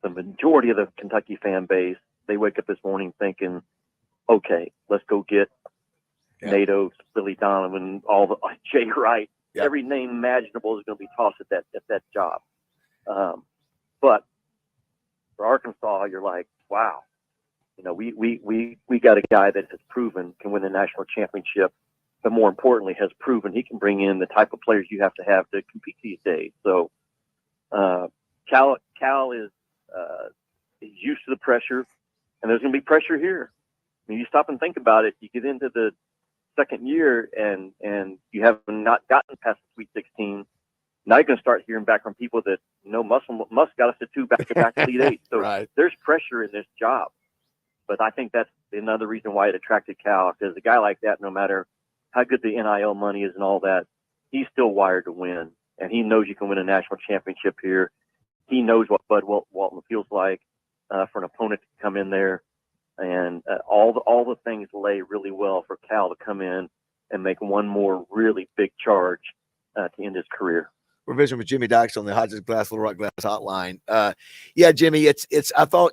S11: the majority of the Kentucky fan base, they wake up this morning thinking, okay, let's go get Nato, Billy Donovan, Jay Wright. Yep. Every name imaginable is going to be tossed at that job. But for Arkansas, you're like, wow, we got a guy that has proven can win the national championship, but more importantly, has proven he can bring in the type of players you have to compete these days. So Cal is used to the pressure, and there's going to be pressure here. I mean, you stop and think about it. You get into the second year, and you have not gotten past the Sweet 16. Now you're going to start hearing back from people that Musk got us to 2 back-to-back Elite Eight. So There's pressure in this job. But I think that's another reason why it attracted Cal, because a guy like that, no matter how good the NIL money is and all that, he's still wired to win. And he knows you can win a national championship here. He knows what Bud Walton feels like for an opponent to come in there. And all the things lay really well for Cal to come in and make one more really big charge to end his career.
S20: We're visiting with Jimmy Dykes on the Hodges Glass Little Rock Glass Hotline. Yeah, Jimmy, it's. I thought,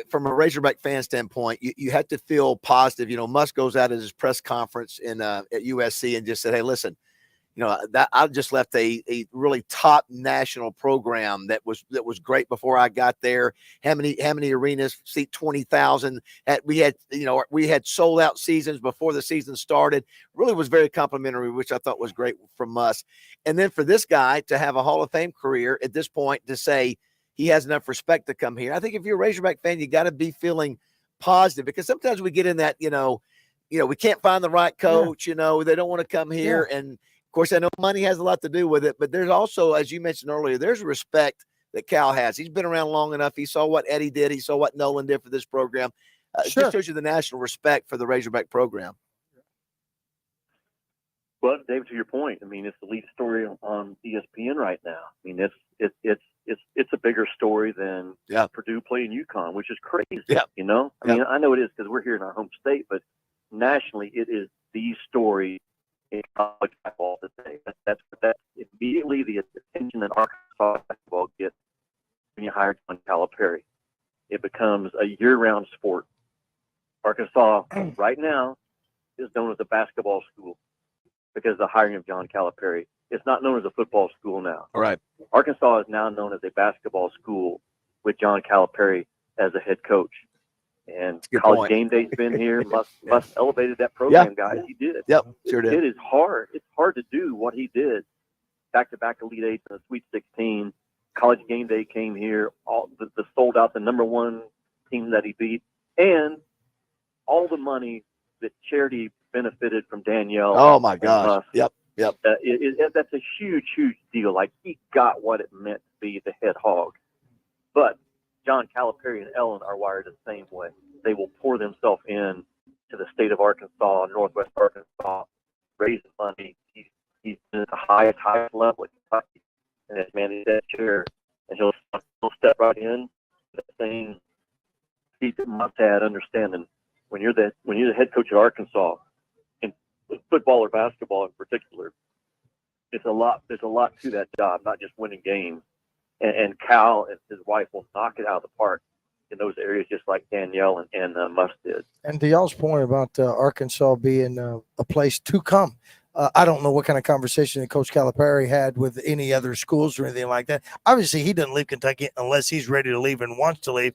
S20: from a Razorback fan standpoint, you had to feel positive. Musk goes out at his press conference at USC and just said, "Hey, listen, that I just left a really top national program that was great before I got there. How many arenas seat 20,000? We had sold out seasons before the season started. Really was very complimentary, which I thought was great from us. And then for this guy to have a Hall of Fame career at this point, to say he has enough respect to come here. I think if you're a Razorback fan, you got to be feeling positive, because sometimes we get in that, we can't find the right coach. They don't want to come here.
S21: Yeah.
S20: And of course, I know money has a lot to do with it, but there's also, as you mentioned earlier, there's respect that Cal has. He's been around long enough. He saw what Eddie did. He saw what Nolan did for this program. It just shows you the national respect for the Razorback program.
S11: Well, David, to your point, I mean, it's the lead story on ESPN right now. I mean, it's a bigger story than Purdue playing UConn, which is crazy. Yeah. I mean, I know it is because we're here in our home state, but nationally, it is the story in college basketball today. That's immediately the attention that Arkansas basketball gets when you hire John Calipari. It becomes a year-round sport. Arkansas right now is known as a basketball school because of the hiring of John Calipari. It's not known as a football school now.
S20: All right.
S11: Arkansas is now known as a basketball school with John Calipari as a head coach. And College Game Day's been here. Must elevated that program, guys. He did.
S20: Yep, sure did.
S11: It is hard. It's hard to do what he did. Back-to-back Elite Eights and the Sweet 16. College Game Day came here. All the sold out the number one team that he beat, and all the money that charity benefited from Danielle.
S20: Oh my gosh! Yep.
S11: That's a huge deal. Like, he got what it meant to be the head hog. But John Calipari and Ellen are wired the same way. They will pour themselves in to the state of Arkansas, Northwest Arkansas, raising money. He's been at the highest level at Kentucky, and has managed that chair. And he'll step right in the same seat that Musk had, understanding when you're the head coach at Arkansas, in football or basketball in particular, there's a lot to that job, not just winning games. And Cal and his wife will knock it out of the park in those areas, just like Danielle and Musk did.
S21: And to y'all's point about Arkansas being a place to come, I don't know what kind of conversation that Coach Calipari had with any other schools or anything like that. Obviously, he doesn't leave Kentucky unless he's ready to leave and wants to leave.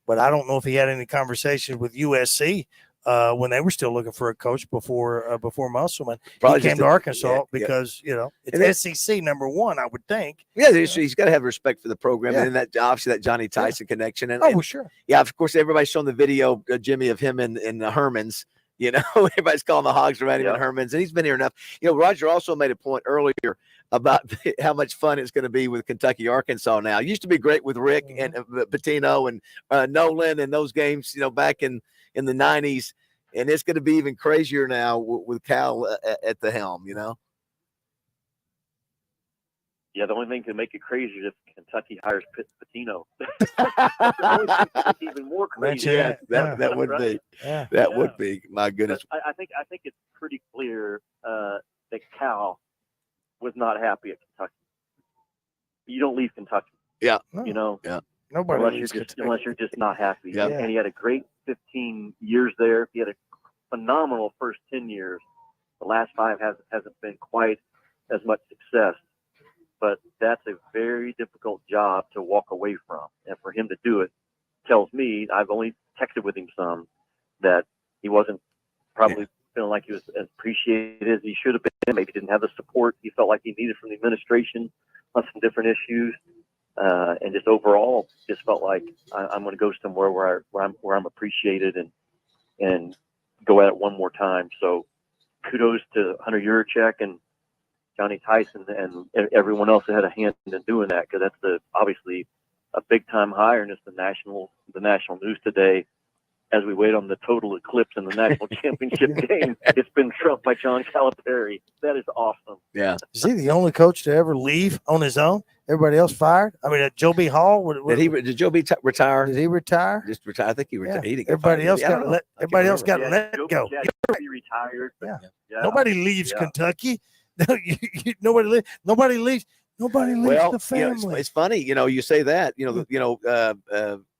S21: But I don't know if he had any conversations with USC when they were still looking for a coach before Musselman. He came to Arkansas because it's SEC #1, I would think.
S20: Yeah, he's got to have respect for the program, and that obviously that Johnny Tyson connection. And,
S21: sure.
S20: Yeah, of course, everybody's shown the video, Jimmy, of him in the Hermans. Everybody's calling the hogs around him in Hermans, and he's been here enough. Roger also made a point earlier about how much fun it's going to be with Kentucky, Arkansas now. It used to be great with Rick and Pitino and Nolan and those games, back in the 90s, and it's going to be even crazier now with Cal at the helm,
S11: Yeah, the only thing that can make it crazier is if Kentucky hires Pitino. Even more crazy.
S20: Yeah, that would be. Yeah. That would be. My goodness.
S11: But I think it's pretty clear that Cal was not happy at Kentucky. You don't leave Kentucky.
S20: Yeah.
S21: Yeah.
S11: Nobody unless you're just not happy. Yeah. And he had a great 15 years there. He had a phenomenal first 10 years. The last 5 hasn't been quite as much success. But that's a very difficult job to walk away from. And for him to do it tells me, I've only texted with him some, that he wasn't probably feeling like he was as appreciated as he should have been. Maybe didn't have the support he felt like he needed from the administration on some different issues. And just overall, just felt like I'm going to go somewhere where I'm appreciated and go at it one more time. So kudos to Hunter Yurachek and Johnny Tyson and everyone else that had a hand in doing that, because that's obviously a big time hire, and it's the national news today. As we wait on the total eclipse in the national championship game, it's been trumped by John Calipari. That is awesome.
S20: Yeah,
S21: is he the only coach to ever leave on his own? Everybody else fired. I mean, Joe B. Hall.
S20: Did Joe B. retire?
S21: Did he retire?
S20: Just retire. I think he retired.
S21: Yeah. Everybody else got let. Everybody else got let go.
S11: He retired.
S21: Yeah. Nobody leaves Kentucky. Nobody leaves. Nobody leaves the family.
S20: It's funny, you say that.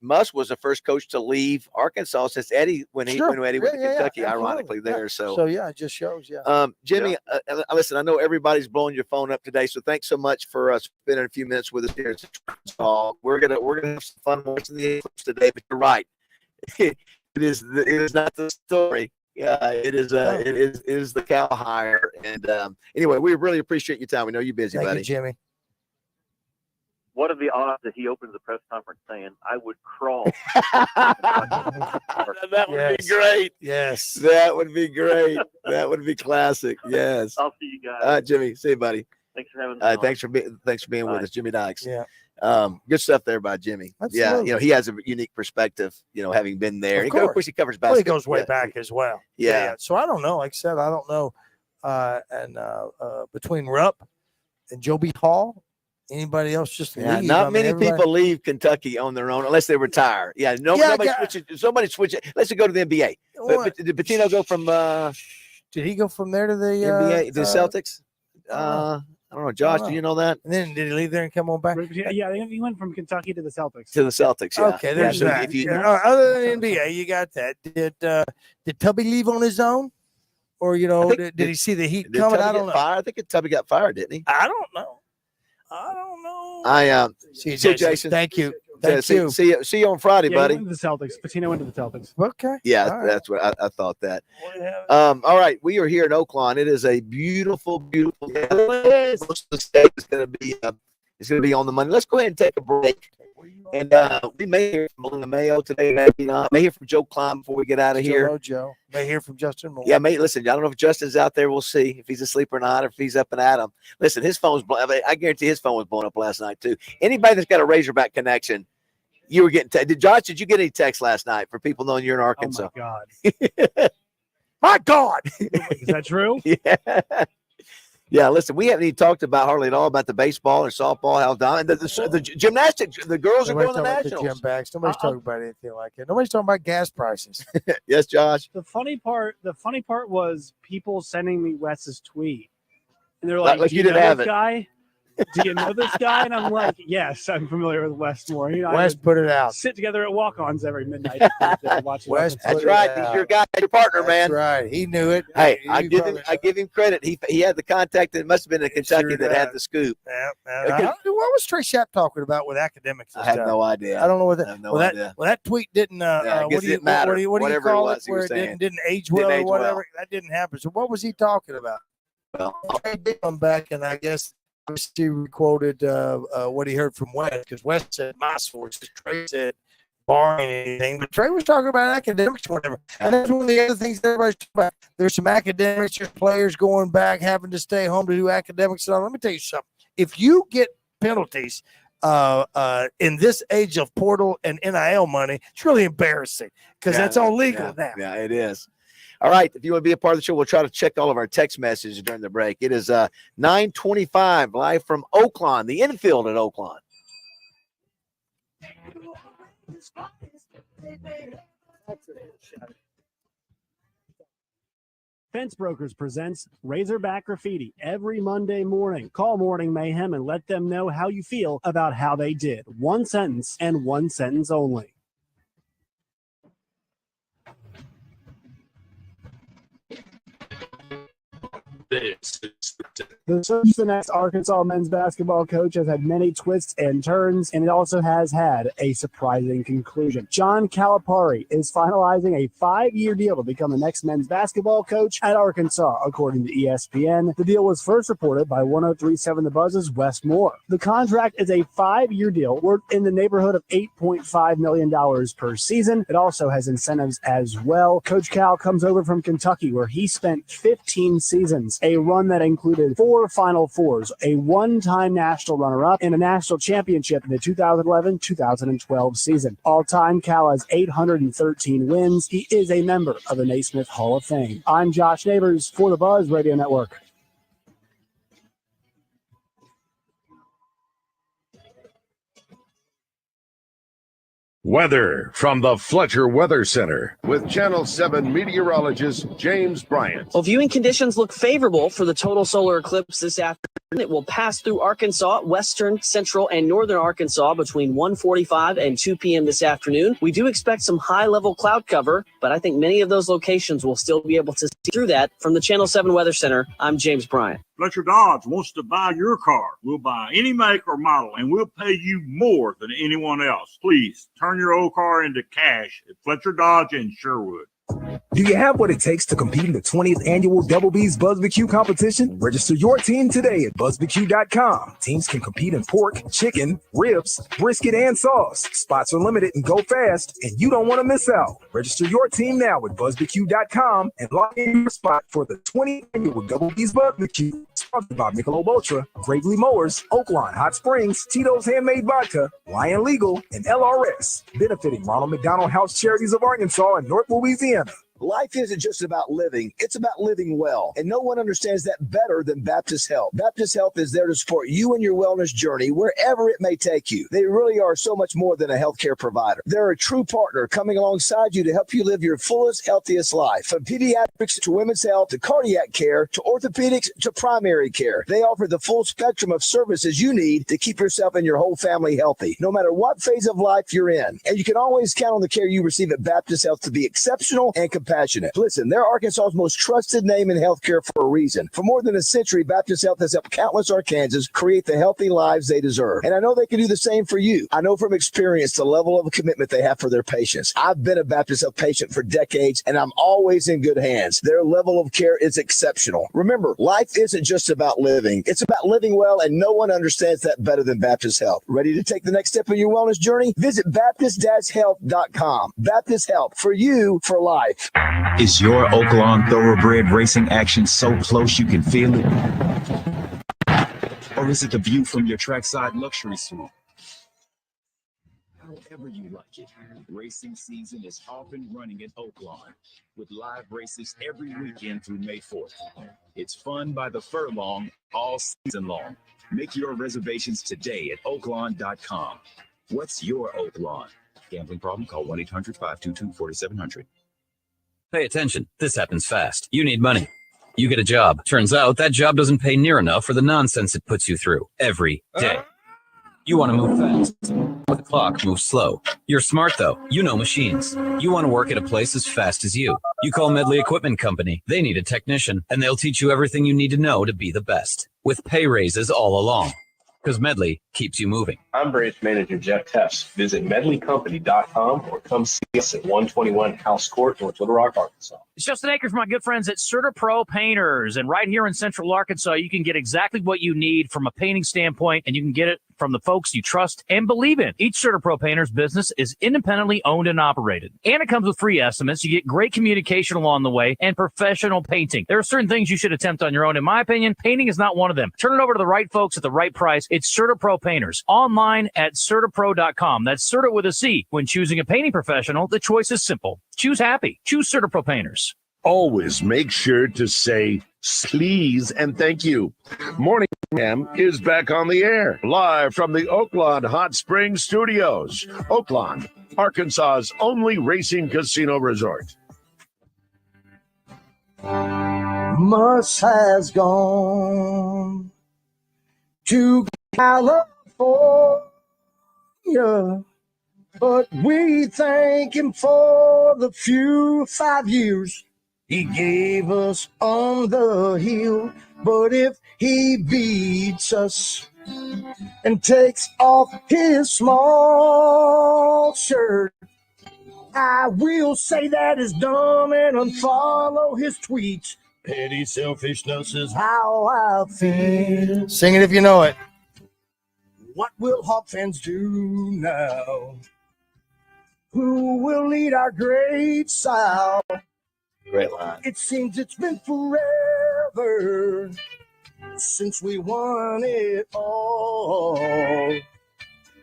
S20: Muss was the first coach to leave Arkansas since Eddie when Eddie went to Kentucky. Ironically, there. So
S21: it just shows. Yeah.
S20: Jimmy, listen. I know everybody's blowing your phone up today, so thanks so much for spending a few minutes with us here. We're gonna have some fun watching the eclipse today. But you're right. It is not the story. Yeah, it is the Cal hire. And anyway, we really appreciate your time. We know you're busy,
S21: Thank
S20: buddy.
S21: you, Jimmy.
S11: What are the odds that he opens the press conference saying, "I would crawl"?
S20: That would be great.
S21: Yes.
S20: That would be great. That would be classic. Yes.
S11: I'll see you guys.
S20: Jimmy. See you, buddy.
S11: Thanks for having me.
S20: Thanks for being with us, Jimmy Dykes.
S21: Yeah.
S20: Good stuff there by Jimmy.
S21: Absolutely.
S20: Yeah, he has a unique perspective, having been there. Of course, he covers basketball.
S21: Well, he goes way back as well.
S20: Yeah.
S21: So I don't know. Like I said, I don't know. And between Rupp and Joe B. Hall, anybody else just leave?
S20: Not many people leave Kentucky on their own unless they retire. Yeah, nobody switches. Somebody switch it. Let's go to the NBA. But did Pitino go from?
S21: Did he go from there to the
S20: NBA? The Celtics? I don't know, Josh. Do you know that?
S21: And then did he leave there and come on back?
S14: Yeah, he went from Kentucky to the Celtics.
S20: To the Celtics, yeah.
S21: Okay, there's that. Other than NBA, you got that. Did Tubby leave on his own, or did he see the heat coming? I don't know.
S20: I think Tubby got fired, didn't he?
S21: I don't know. See you, Jason. Thank you.
S20: See you on Friday, buddy.
S14: He went to the Celtics. Patino went to the Celtics.
S21: Okay.
S20: Yeah, that's what I thought that. All right, we are here in Oaklawn. It is a beautiful, beautiful day. Most of the state is going to be on the money. Let's go ahead and take a break. And we may hear from the Mayo today, maybe not. May hear from Joe Klein before we get out of here.
S21: Joe. May hear from Justin Moore.
S20: Yeah, listen, I don't know if Justin's out there. We'll see if he's asleep or not, or if he's up and at him. Listen, his phone's I guarantee his phone was blown up last night too. Anybody that's got a Razorback connection, you were getting Josh, did you get any text last night for people knowing you're in Arkansas?
S14: Oh my God.
S21: My God.
S14: Is that true?
S20: Yeah. Yeah, listen, we haven't even talked about hardly at all about the baseball or softball, how dominant the gymnastics, the girls are going to nationals.
S21: The gym backs. Nobody's talking about anything like that. Nobody's talking about gas prices.
S20: Yes, Josh.
S14: The funny part was people sending me Wes's tweet, and they're like,
S20: you didn't have it.
S14: Guy? do you know this guy? And I'm like, yes, I'm familiar with Wes Moore. You know,
S21: Wes put it out.
S14: Sit together at walk-ons every midnight.
S21: Wes,
S20: That's right. He's your guy, your partner, man.
S21: That's right. He knew it.
S20: Hey, I give him credit. He had the contact. It must have been in Kentucky that had the scoop.
S21: What was Trey Schapp talking about with academics?
S20: I have no idea.
S21: I don't know what that.
S20: I have no idea.
S21: Well, that tweet didn't.
S20: I guess it didn't matter.
S21: What do you call it? Where
S20: it
S21: didn't age well or whatever. That didn't happen. So what was he talking about?
S20: Well,
S21: Trey did come back, and I guess he quoted what he heard from Wes, because Wes said my sources. Trey said barring anything, but Trey was talking about academics or whatever. And that's one of the other things that everybody's talking about. There's some academics, there's players going back, having to stay home to do academics. And all. Let me tell you something. If you get penalties in this age of portal and NIL money, it's really embarrassing because that's all legal now.
S20: Yeah, it is. All right. If you want to be a part of the show, we'll try to check all of our text messages during the break. It is 9:25 live from Oaklawn, the infield at Oaklawn.
S14: Fence Brokers presents Razorback Graffiti every Monday morning. Call Morning Mayhem and let them know how you feel about how they did. One sentence and one sentence only. The search for the next Arkansas men's basketball coach has had many twists and turns, and it also has had a surprising conclusion. John Calipari is finalizing a 5-year deal to become the next men's basketball coach at Arkansas, according to ESPN. The deal was first reported by 103.7 The Buzz's Wes Moore. The contract is a 5-year deal worth in the neighborhood of $8.5 million per season. It also has incentives as well. Coach Cal comes over from Kentucky, where he spent 15 seasons, a run that included 4 Final Fours, a one-time national runner-up, and a national championship in the 2011-2012 season. All-time, Cal has 813 wins. He is a member of the Naismith Hall of Fame. I'm Josh Neighbors for the Buzz Radio Network.
S5: Weather from the Fletcher Weather Center with Channel 7 meteorologist James Bryant.
S23: Well, viewing conditions look favorable for the total solar eclipse this afternoon. It will pass through Arkansas, western, central, and northern Arkansas between 1:45 and 2 p.m. this afternoon. We do expect some high-level cloud cover, but I think many of those locations will still be able to see through that. From the Channel 7 Weather Center, I'm James Bryant.
S6: Fletcher Dodge wants to buy your car. We'll buy any make or model, and we'll pay you more than anyone else. Please turn your old car into cash at Fletcher Dodge in Sherwood.
S4: Do you have what it takes to compete in the 20th annual Double B's BuzzBQ competition? Register your team today at BuzzBQ.com. Teams can compete in pork, chicken, ribs, brisket, and sauce. Spots are limited and go fast, and you don't want to miss out. Register your team now at BuzzBQ.com and lock in your spot for the 20th annual Double B's BuzzBQ. Sponsored by Michelob Ultra, Gravely Mowers, Oaklawn Hot Springs, Tito's Handmade Vodka, Lion Legal, and LRS. Benefiting Ronald McDonald House Charities of Arkansas and North Louisiana.
S10: Life isn't just about living, it's about living well. And no one understands that better than Baptist Health. Baptist Health is there to support you in your wellness journey, wherever it may take you. They really are so much more than a healthcare provider. They're a true partner coming alongside you to help you live your fullest, healthiest life. From pediatrics to women's health to cardiac care to orthopedics to primary care. They offer the full spectrum of services you need to keep yourself and your whole family healthy, no matter what phase of life you're in. And you can always count on the care you receive at Baptist Health to be exceptional and compassionate. Listen, they're Arkansas's most trusted name in healthcare for a reason. For more than a century, Baptist Health has helped countless Arkansans create the healthy lives they deserve. And I know they can do the same for you. I know from experience the level of commitment they have for their patients. I've been a Baptist Health patient for decades, and I'm always in good hands. Their level of care is exceptional. Remember, life isn't just about living. It's about living well, and no one understands that better than Baptist Health. Ready to take the next step in your wellness journey? Visit Baptist-Health.com. Baptist Health, for you, for life.
S7: Is your Oaklawn thoroughbred racing action so close you can feel it? Or is it the view from your trackside luxury suite? However you like it, racing season is off and running at Oaklawn with live races every weekend through May 4th. It's fun by the furlong all season long. Make your reservations today at Oaklawn.com. What's your Oaklawn? Gambling problem? Call 1-800-522-4700.
S13: Pay attention. This happens fast. You need money.
S3: You get a job. Turns out that job doesn't pay near enough for the nonsense it puts you through every day. You want to move fast, but the clock moves slow. You're smart, though. You know machines. You want to work at a place as fast as you. You call Medley Equipment Company. They need a technician, and they'll teach you everything you need to know to be the best, with pay raises all along. Because Medley keeps you moving.
S13: I'm branch manager Jeff Tess. Visit medleycompany.com or come see us at 121 House Court, North Little Rock, Arkansas.
S15: It's Justin Aker from my good friends at SOCTT Pro Painters. And right here in Central Arkansas, you can get exactly what you need from a painting standpoint, and you can get it from the folks you trust and believe in. Each SOCTT Pro Painters business is independently owned and operated. And it comes with free estimates. You get great communication along the way and professional painting. There are certain things you should attempt on your own. In my opinion, painting is not one of them. Turn it over to the right folks at the right price. It's SOCTT Pro Painters. Online at SOCTTPro.com. That's SOCTT with a C. When choosing a painting professional, the choice is simple. Choose happy. Choose SOCTT Pro Painters.
S5: Always make sure to say please and thank you. Morning Mayhem is back on the air, live from the Oaklawn Hot Springs Studios. Oaklawn, Arkansas's only racing casino resort.
S9: Mus has gone to California, but we thank him for the few 5 years he gave us on the hill. But if he beats us and takes off his small shirt, I will say that is dumb and unfollow his tweets. Petty selfishness is how I feel. Sing it if you know it. What will Hawk fans do now? Who will lead our great South?
S20: Great line.
S9: It seems it's been forever since we won it all.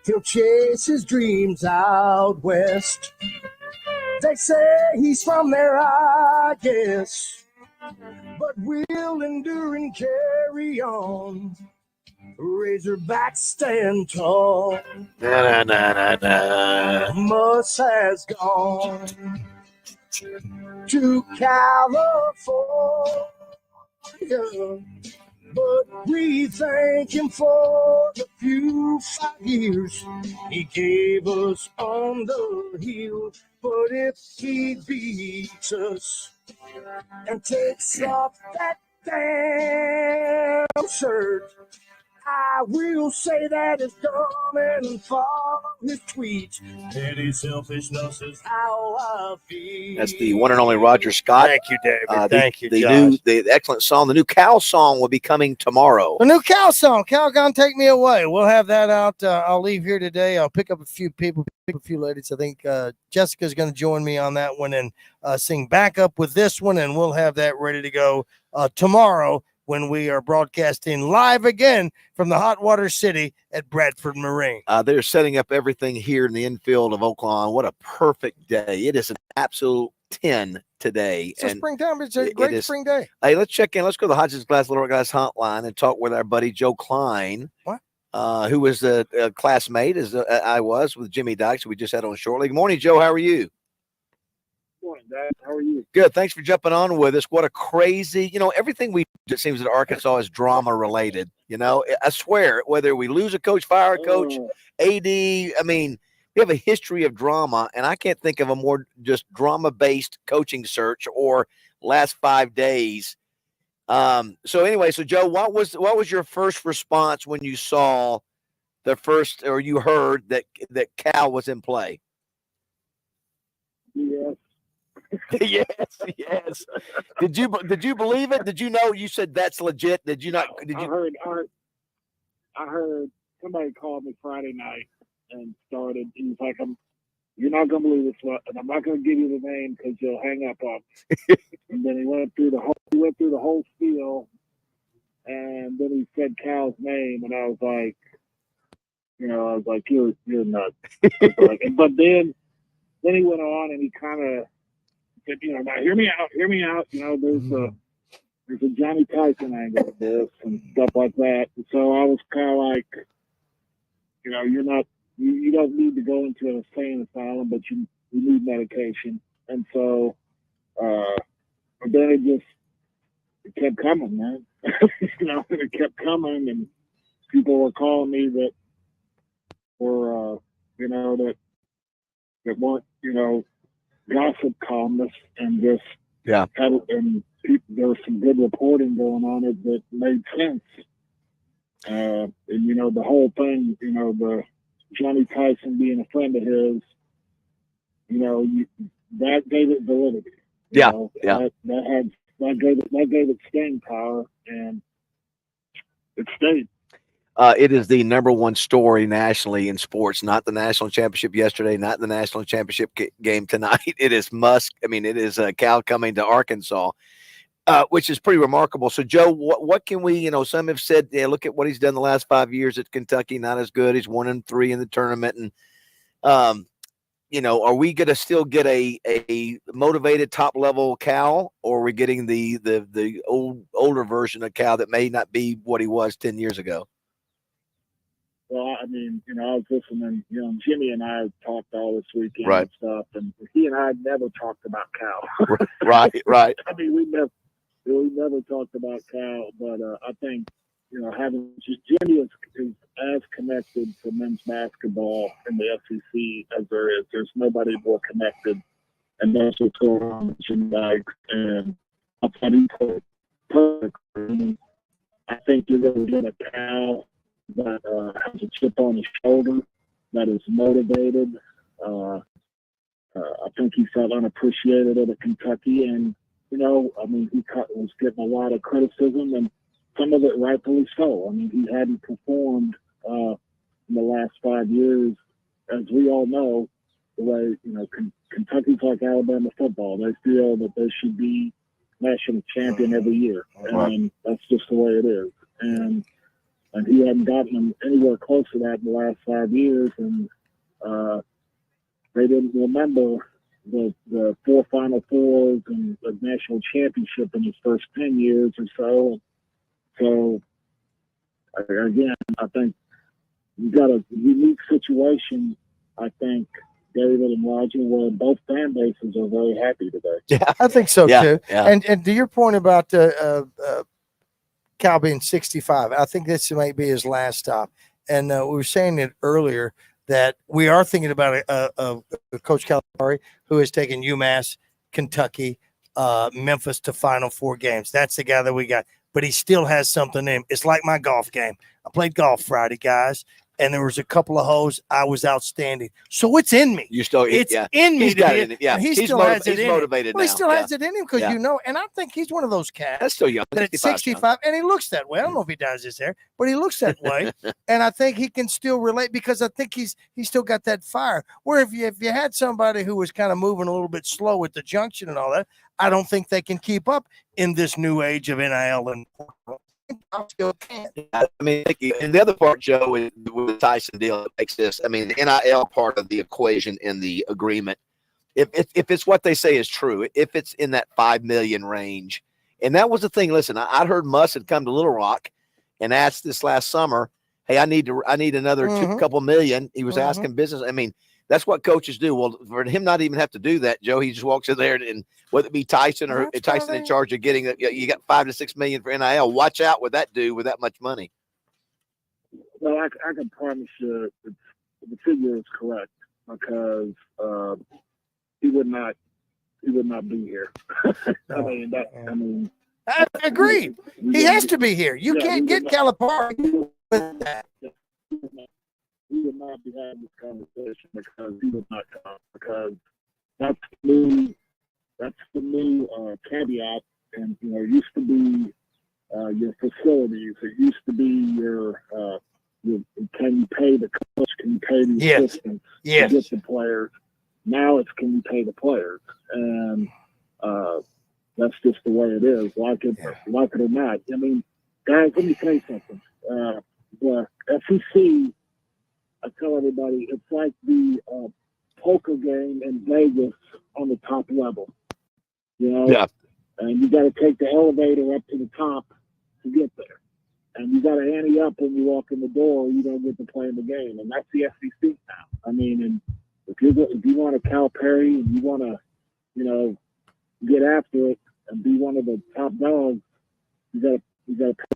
S9: He'll chase his dreams out west. They say he's from there, I guess. But we'll endure and carry on. Razorbacks stand tall.
S20: Na, na, na, na.
S9: Mus has gone to California, but we thank him for the few 5 years he gave us on the hill. But if he beats us and takes off that damn shirt, I will say that is dumb and follow his tweets. Petty selfishness is how I feel.
S20: That's the one and only Roger Scott.
S21: Thank you, David.
S20: Thank
S21: you,
S20: the excellent song. The new Cal song will be coming tomorrow.
S21: The new Cal song, Cal Gone Take Me Away. We'll have that out. I'll leave here today. I'll pick up a few people, pick up a few ladies. I think Jessica's going to join me on that one and sing back up with this one, and we'll have that ready to go tomorrow when we are broadcasting live again from the hot water city at Bradford Marine.
S20: They're setting up everything here in the infield of Oaklawn. What a perfect day. It is an absolute 10 today.
S21: It's springtime. It's a great spring day.
S20: Hey, let's check in. Let's go to the Hodges Glass Little Rock Guys hotline and talk with our buddy Joe Klein.
S21: What?
S20: Who was a classmate, as I was, with Jimmy Dykes, who we just had on shortly. Good morning, Joe. How are you?
S17: Morning, Dad. How are you?
S20: Good. Thanks for jumping on with us. What a crazy, everything we do, it seems that Arkansas is drama related. I swear, whether we lose a coach, fire a coach, AD, I mean, we have a history of drama, and I can't think of a more just drama-based coaching search or last 5 days. So Joe, what was your first response when you saw or you heard that Cal was in play?
S17: Yes.
S20: yes. Did you believe it? Did you know? You said that's legit. Did you not? Did you?
S17: I heard somebody called me Friday night and started. He was like, "You're not gonna believe this one, and I'm not gonna give you the name because you'll hang up on me." And then he went through the whole spiel, and then he said Cal's name, and I was like, "You're nuts." But then he went on and he kind of said, now hear me out. There's a Johnny Tyson angle to this and stuff like that. And so I was kind of like, you don't need to go into an insane asylum, but you need medication. And so, then it kept coming, man. It kept coming, and people were calling me that were, that weren't, gossip columnists, and just
S20: Yeah.
S17: and there was some good reporting going on it that made sense. And the whole thing, the Johnny Tyson being a friend of his, that gave it validity. That gave it staying power, and it stayed.
S20: It is the number one story nationally in sports, not the national championship yesterday, not the national championship game tonight. It is it is Cal coming to Arkansas, which is pretty remarkable. So, Joe, what can we, some have said, look at what he's done the last 5 years at Kentucky, not as good. He's 1-3 in the tournament. And, are we going to still get a motivated top level Cal, or are we getting the older version of Cal that may not be what he was 10 years ago?
S17: Well, I was listening, Jimmy and I talked all this weekend
S20: Right.
S17: and stuff, and he and I never talked about Cal.
S20: Right.
S17: We never talked about Cal, but I think, Jimmy is as connected to men's basketball in the SEC as there is. There's nobody more connected, and that's what's going on with Jimmy Dykes, and I thought he put it perfectly. I think you're going to get a Cal that has a chip on his shoulder, that is motivated. I think he felt unappreciated at Kentucky, and he was getting a lot of criticism, and some of it rightfully so. He hadn't performed in the last 5 years, as we all know. The way Kentucky's like Alabama football; they feel that they should be national champion every year, and that's just the way it is. And he hadn't gotten them anywhere close to that in the last 5 years, and they didn't remember the 4 Final Fours and the national championship in his first 10 years or so. So, again, I think you got a unique situation, I think, David and Roger, where both fan bases are very happy today.
S21: Yeah, I think so too.
S20: Yeah.
S21: And to your point about Cal being 65, I think this might be his last stop. And we were saying it earlier that we are thinking about Coach Calipari, who has taken UMass, Kentucky, Memphis to Final Four games. That's the guy that we got. But he still has something in him. It's like my golf game. I played golf Friday, guys, and there was a couple of holes. I was outstanding. So it's in me.
S20: It's
S21: in me.
S20: He's got it in it. Yeah.
S21: He still has it in him.
S20: Motivated
S21: Well, he
S20: now.
S21: still has it in him because,
S20: Yeah.
S21: and I think he's one of those cats.
S20: That's still young.
S21: That at 65, and he looks that way. I don't know if he dyes his hair, but he looks that way. And I think he can still relate because I think he's still got that fire. Where if you had somebody who was kind of moving a little bit slow at the junction and all that, I don't think they can keep up in this new age of NIL and I still can't.
S20: And the other part, Joe, with the Tyson deal that makes this, the NIL part of the equation in the agreement, if it's what they say is true, if it's in that $5 million range, and that was the thing. Listen, I heard Muss had come to Little Rock and asked this last summer, "Hey, I need another couple million." He was asking business. That's what coaches do. Well, for him not even have to do that, Joe, he just walks in there and whether it be Tyson or Tyson in charge of getting that, you got $5 to $6 million for NIL. Watch out what that do with that much money.
S17: Well, I can promise you the figure is correct because he would not be here.
S21: I agree. He has to be here. You can't get Calipari with that.
S17: We would not be having this conversation because he would not come, because that's the new caveat. And it used to be your facilities. It used to be your can you pay the coach? Can you pay the assistants?
S21: Yes.
S17: To get the players. Now it's can you pay the players? And that's just the way it is. Like it or not. Guys, let me tell you something. The SEC. I tell everybody it's like the poker game in Vegas on the top level.
S20: Yeah.
S17: And you got to take the elevator up to the top to get there. And you got to ante up when you walk in the door, or you don't get to play in the game. And that's the SEC now. And if you want a Cal Perry and you want to, get after it and be one of the top dogs, got to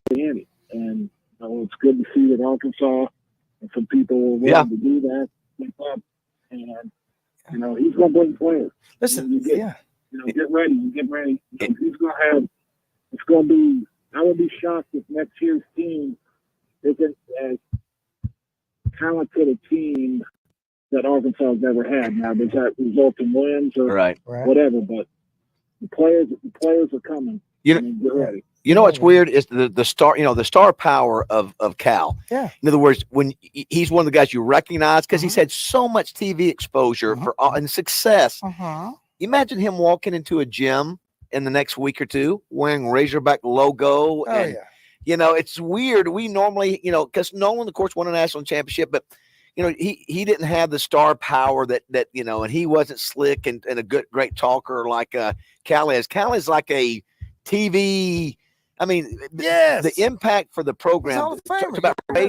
S17: pay the ante. And it's good to see that Arkansas and some people were willing to do that. And he's going to bring players.
S21: Listen,
S17: get ready. He's going to have. It's going to be. I would be shocked if next year's team isn't as talented a team that Arkansas has ever had. Now, does that result in wins or whatever? But the players are coming. Get ready.
S20: You know what's weird is the star power of Cal.
S21: Yeah.
S20: In other words, when he's one of the guys you recognize because he's had so much TV exposure and success. Imagine him walking into a gym in the next week or two wearing Razorback logo. It's weird. We normally, because Nolan, of course, won a national championship, but he didn't have the star power that and he wasn't slick and a great talker like Cal is. Cal is like a TV. I mean, the impact for the program.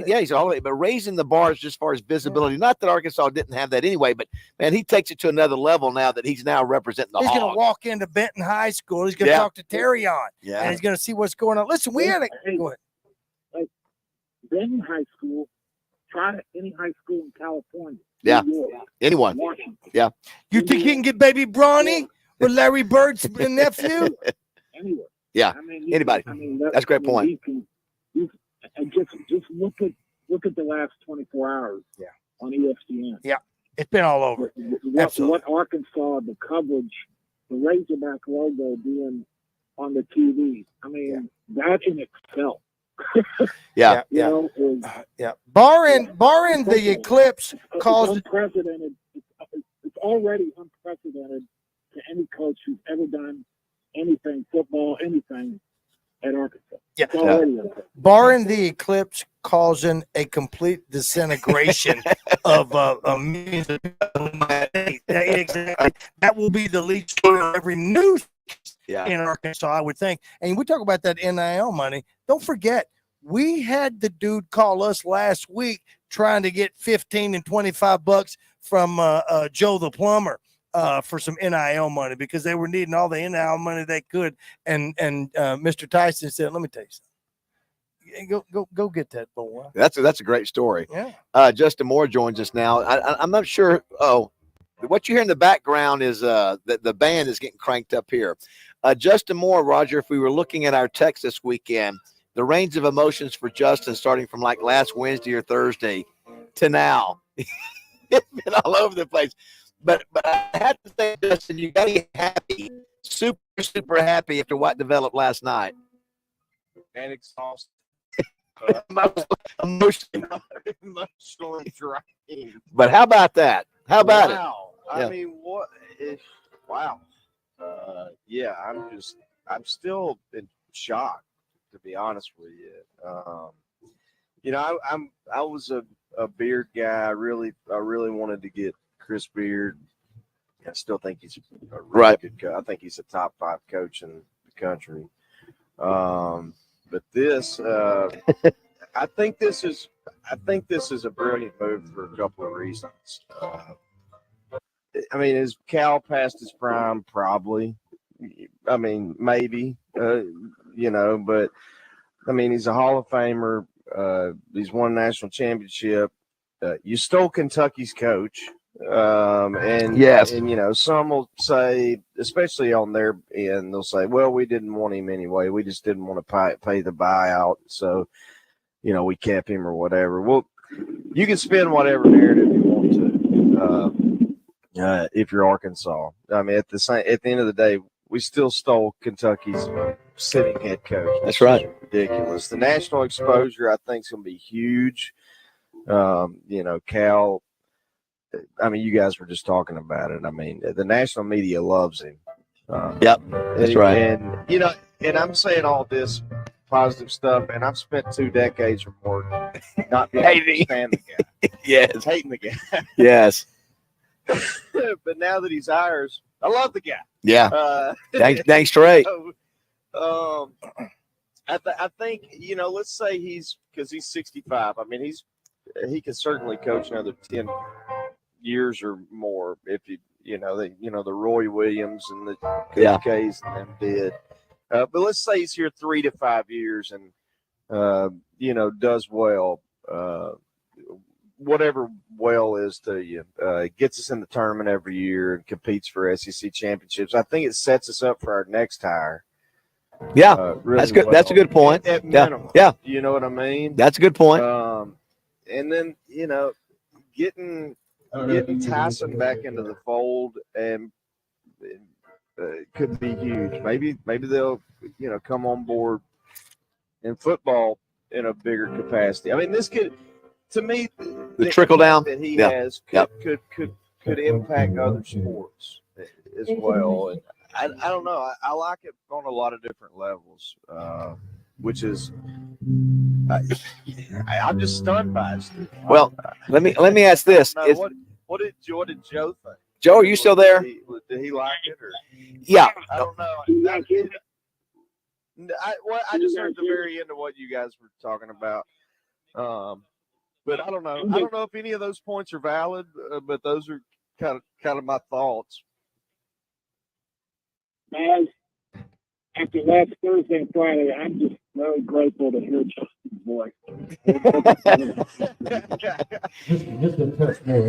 S20: He's all but raising the bars just as far as visibility. Not that Arkansas didn't have that anyway, but man, he takes it to another level now that he's now representing the
S21: He's
S20: Hogs.
S21: going to walk into Benton High School. He's going to talk to Terry on, and he's going to see what's going on. Listen, we had a go ahead.
S17: Like Benton High School. Try any high school in California.
S20: Yeah,
S17: New York,
S20: anyone.
S17: Washington.
S20: Yeah.
S21: You think he can get baby Brawny with Larry Bird's nephew?
S17: Anywhere.
S20: Yeah. Anybody. That's a great point.
S17: He can, and just look at the last 24 hours. On ESPN.
S21: Yeah, it's been all over.
S17: What Arkansas, the coverage, the Razorback logo being on the TV. I mean, that in itself.
S21: Barring the eclipse caused
S17: unprecedented. It's already unprecedented to any coach who's ever done anything football, anything at Arkansas. It's already
S21: barring the eclipse causing a complete disintegration of millions of people. Exactly. That will be the lead story of every news in Arkansas, I would think. And we talk about that NIL money. Don't forget, we had the dude call us last week trying to get $15 and $25 from Joe the plumber for some NIL money because they were needing all the NIL money they could. And Mr. Tyson said, "Let me tell you something. Go get that boy."
S20: That's a great story.
S21: Yeah.
S20: Justin Moore joins us now. I'm not sure. Oh, what you hear in the background is the band is getting cranked up here. Justin Moore, Roger, if we were looking at our text this weekend, the range of emotions for Justin starting from like last Wednesday or Thursday to now, it's been all over the place. But I have to say, Justin, you got to be happy, super, super happy after what developed last night.
S12: And exhausted.
S20: Emotionally drained. But how about that? How about it?
S12: I mean, what is wow? Yeah, I'm still in shock, to be honest with you. I was a Beard guy. I really wanted to get Chris Beard. I still think he's a really good coach. I think he's a top 5 coach in the country. But this, I think this is a brilliant move for a couple of reasons. I mean, is Cal past his prime? Probably. I mean, maybe. But I mean, he's a Hall of Famer. He's won a national championship. You stole Kentucky's coach. And some will say, especially on their end, they'll say, well, we didn't want him anyway. We just didn't want to pay the buyout. So, we kept him or whatever. Well, you can spin whatever narrative you want to, if you're Arkansas. I mean, at the end of the day, we still stole Kentucky's sitting head coach.
S20: That's right.
S12: Ridiculous. The national exposure, I think, is going to be huge. Cal, I mean, you guys were just talking about it. I mean, the national media loves him.
S20: That's right.
S12: And I'm saying all this positive stuff, and I've spent 2 decades or more not being able to stand the guy.
S20: Yes.
S12: Hating the guy.
S20: Yes.
S12: But now that he's ours, I love the guy.
S20: Yeah. Thanks, Trey.
S12: I think, let's say because he's 65. I mean, he can certainly coach another 10 years or more if the Roy Williams and the Coach K's and them did. But let's say he's here 3 to 5 years and does well. Whatever well is to you, gets us in the tournament every year and competes for SEC championships. I think it sets us up for our next hire.
S20: Yeah,
S12: really
S20: that's good.
S12: well.
S20: That's a good point.
S12: At
S20: Yeah,
S12: minimum,
S20: yeah.
S12: You know what I mean?
S20: That's a good point.
S12: And then getting Tyson back into the fold and could be huge. Maybe they'll come on board in football in a bigger capacity. I mean, this could, to me,
S20: the trickle down
S12: that he has could impact other sports as well. And I don't know. I like it on a lot of different levels, which is I'm just stunned by it.
S20: Well, let me ask this:
S12: what did Joe think?
S20: Joe, are you still there?
S12: Did he like it? Or?
S20: Yeah.
S12: I don't know. I just heard the very end of what you guys were talking about. But I don't know. I don't know if any of those points are valid, but those are kind of my thoughts.
S17: Man, after last Thursday and Friday, I'm just very grateful to hear Justin's voice.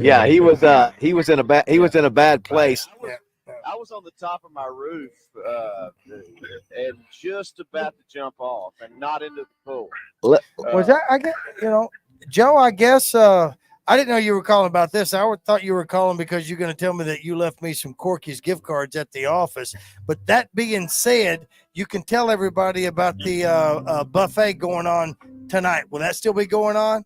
S20: Yeah, he was in a bad place.
S12: I was on the top of my roof and just about to jump off and not into the pool.
S21: Was that, I guess, Joe, I guess I didn't know you were calling about this. I thought you were calling because you're going to tell me that you left me some Corky's gift cards at the office. But that being said, you can tell everybody about the buffet going on tonight. Will that still be going on?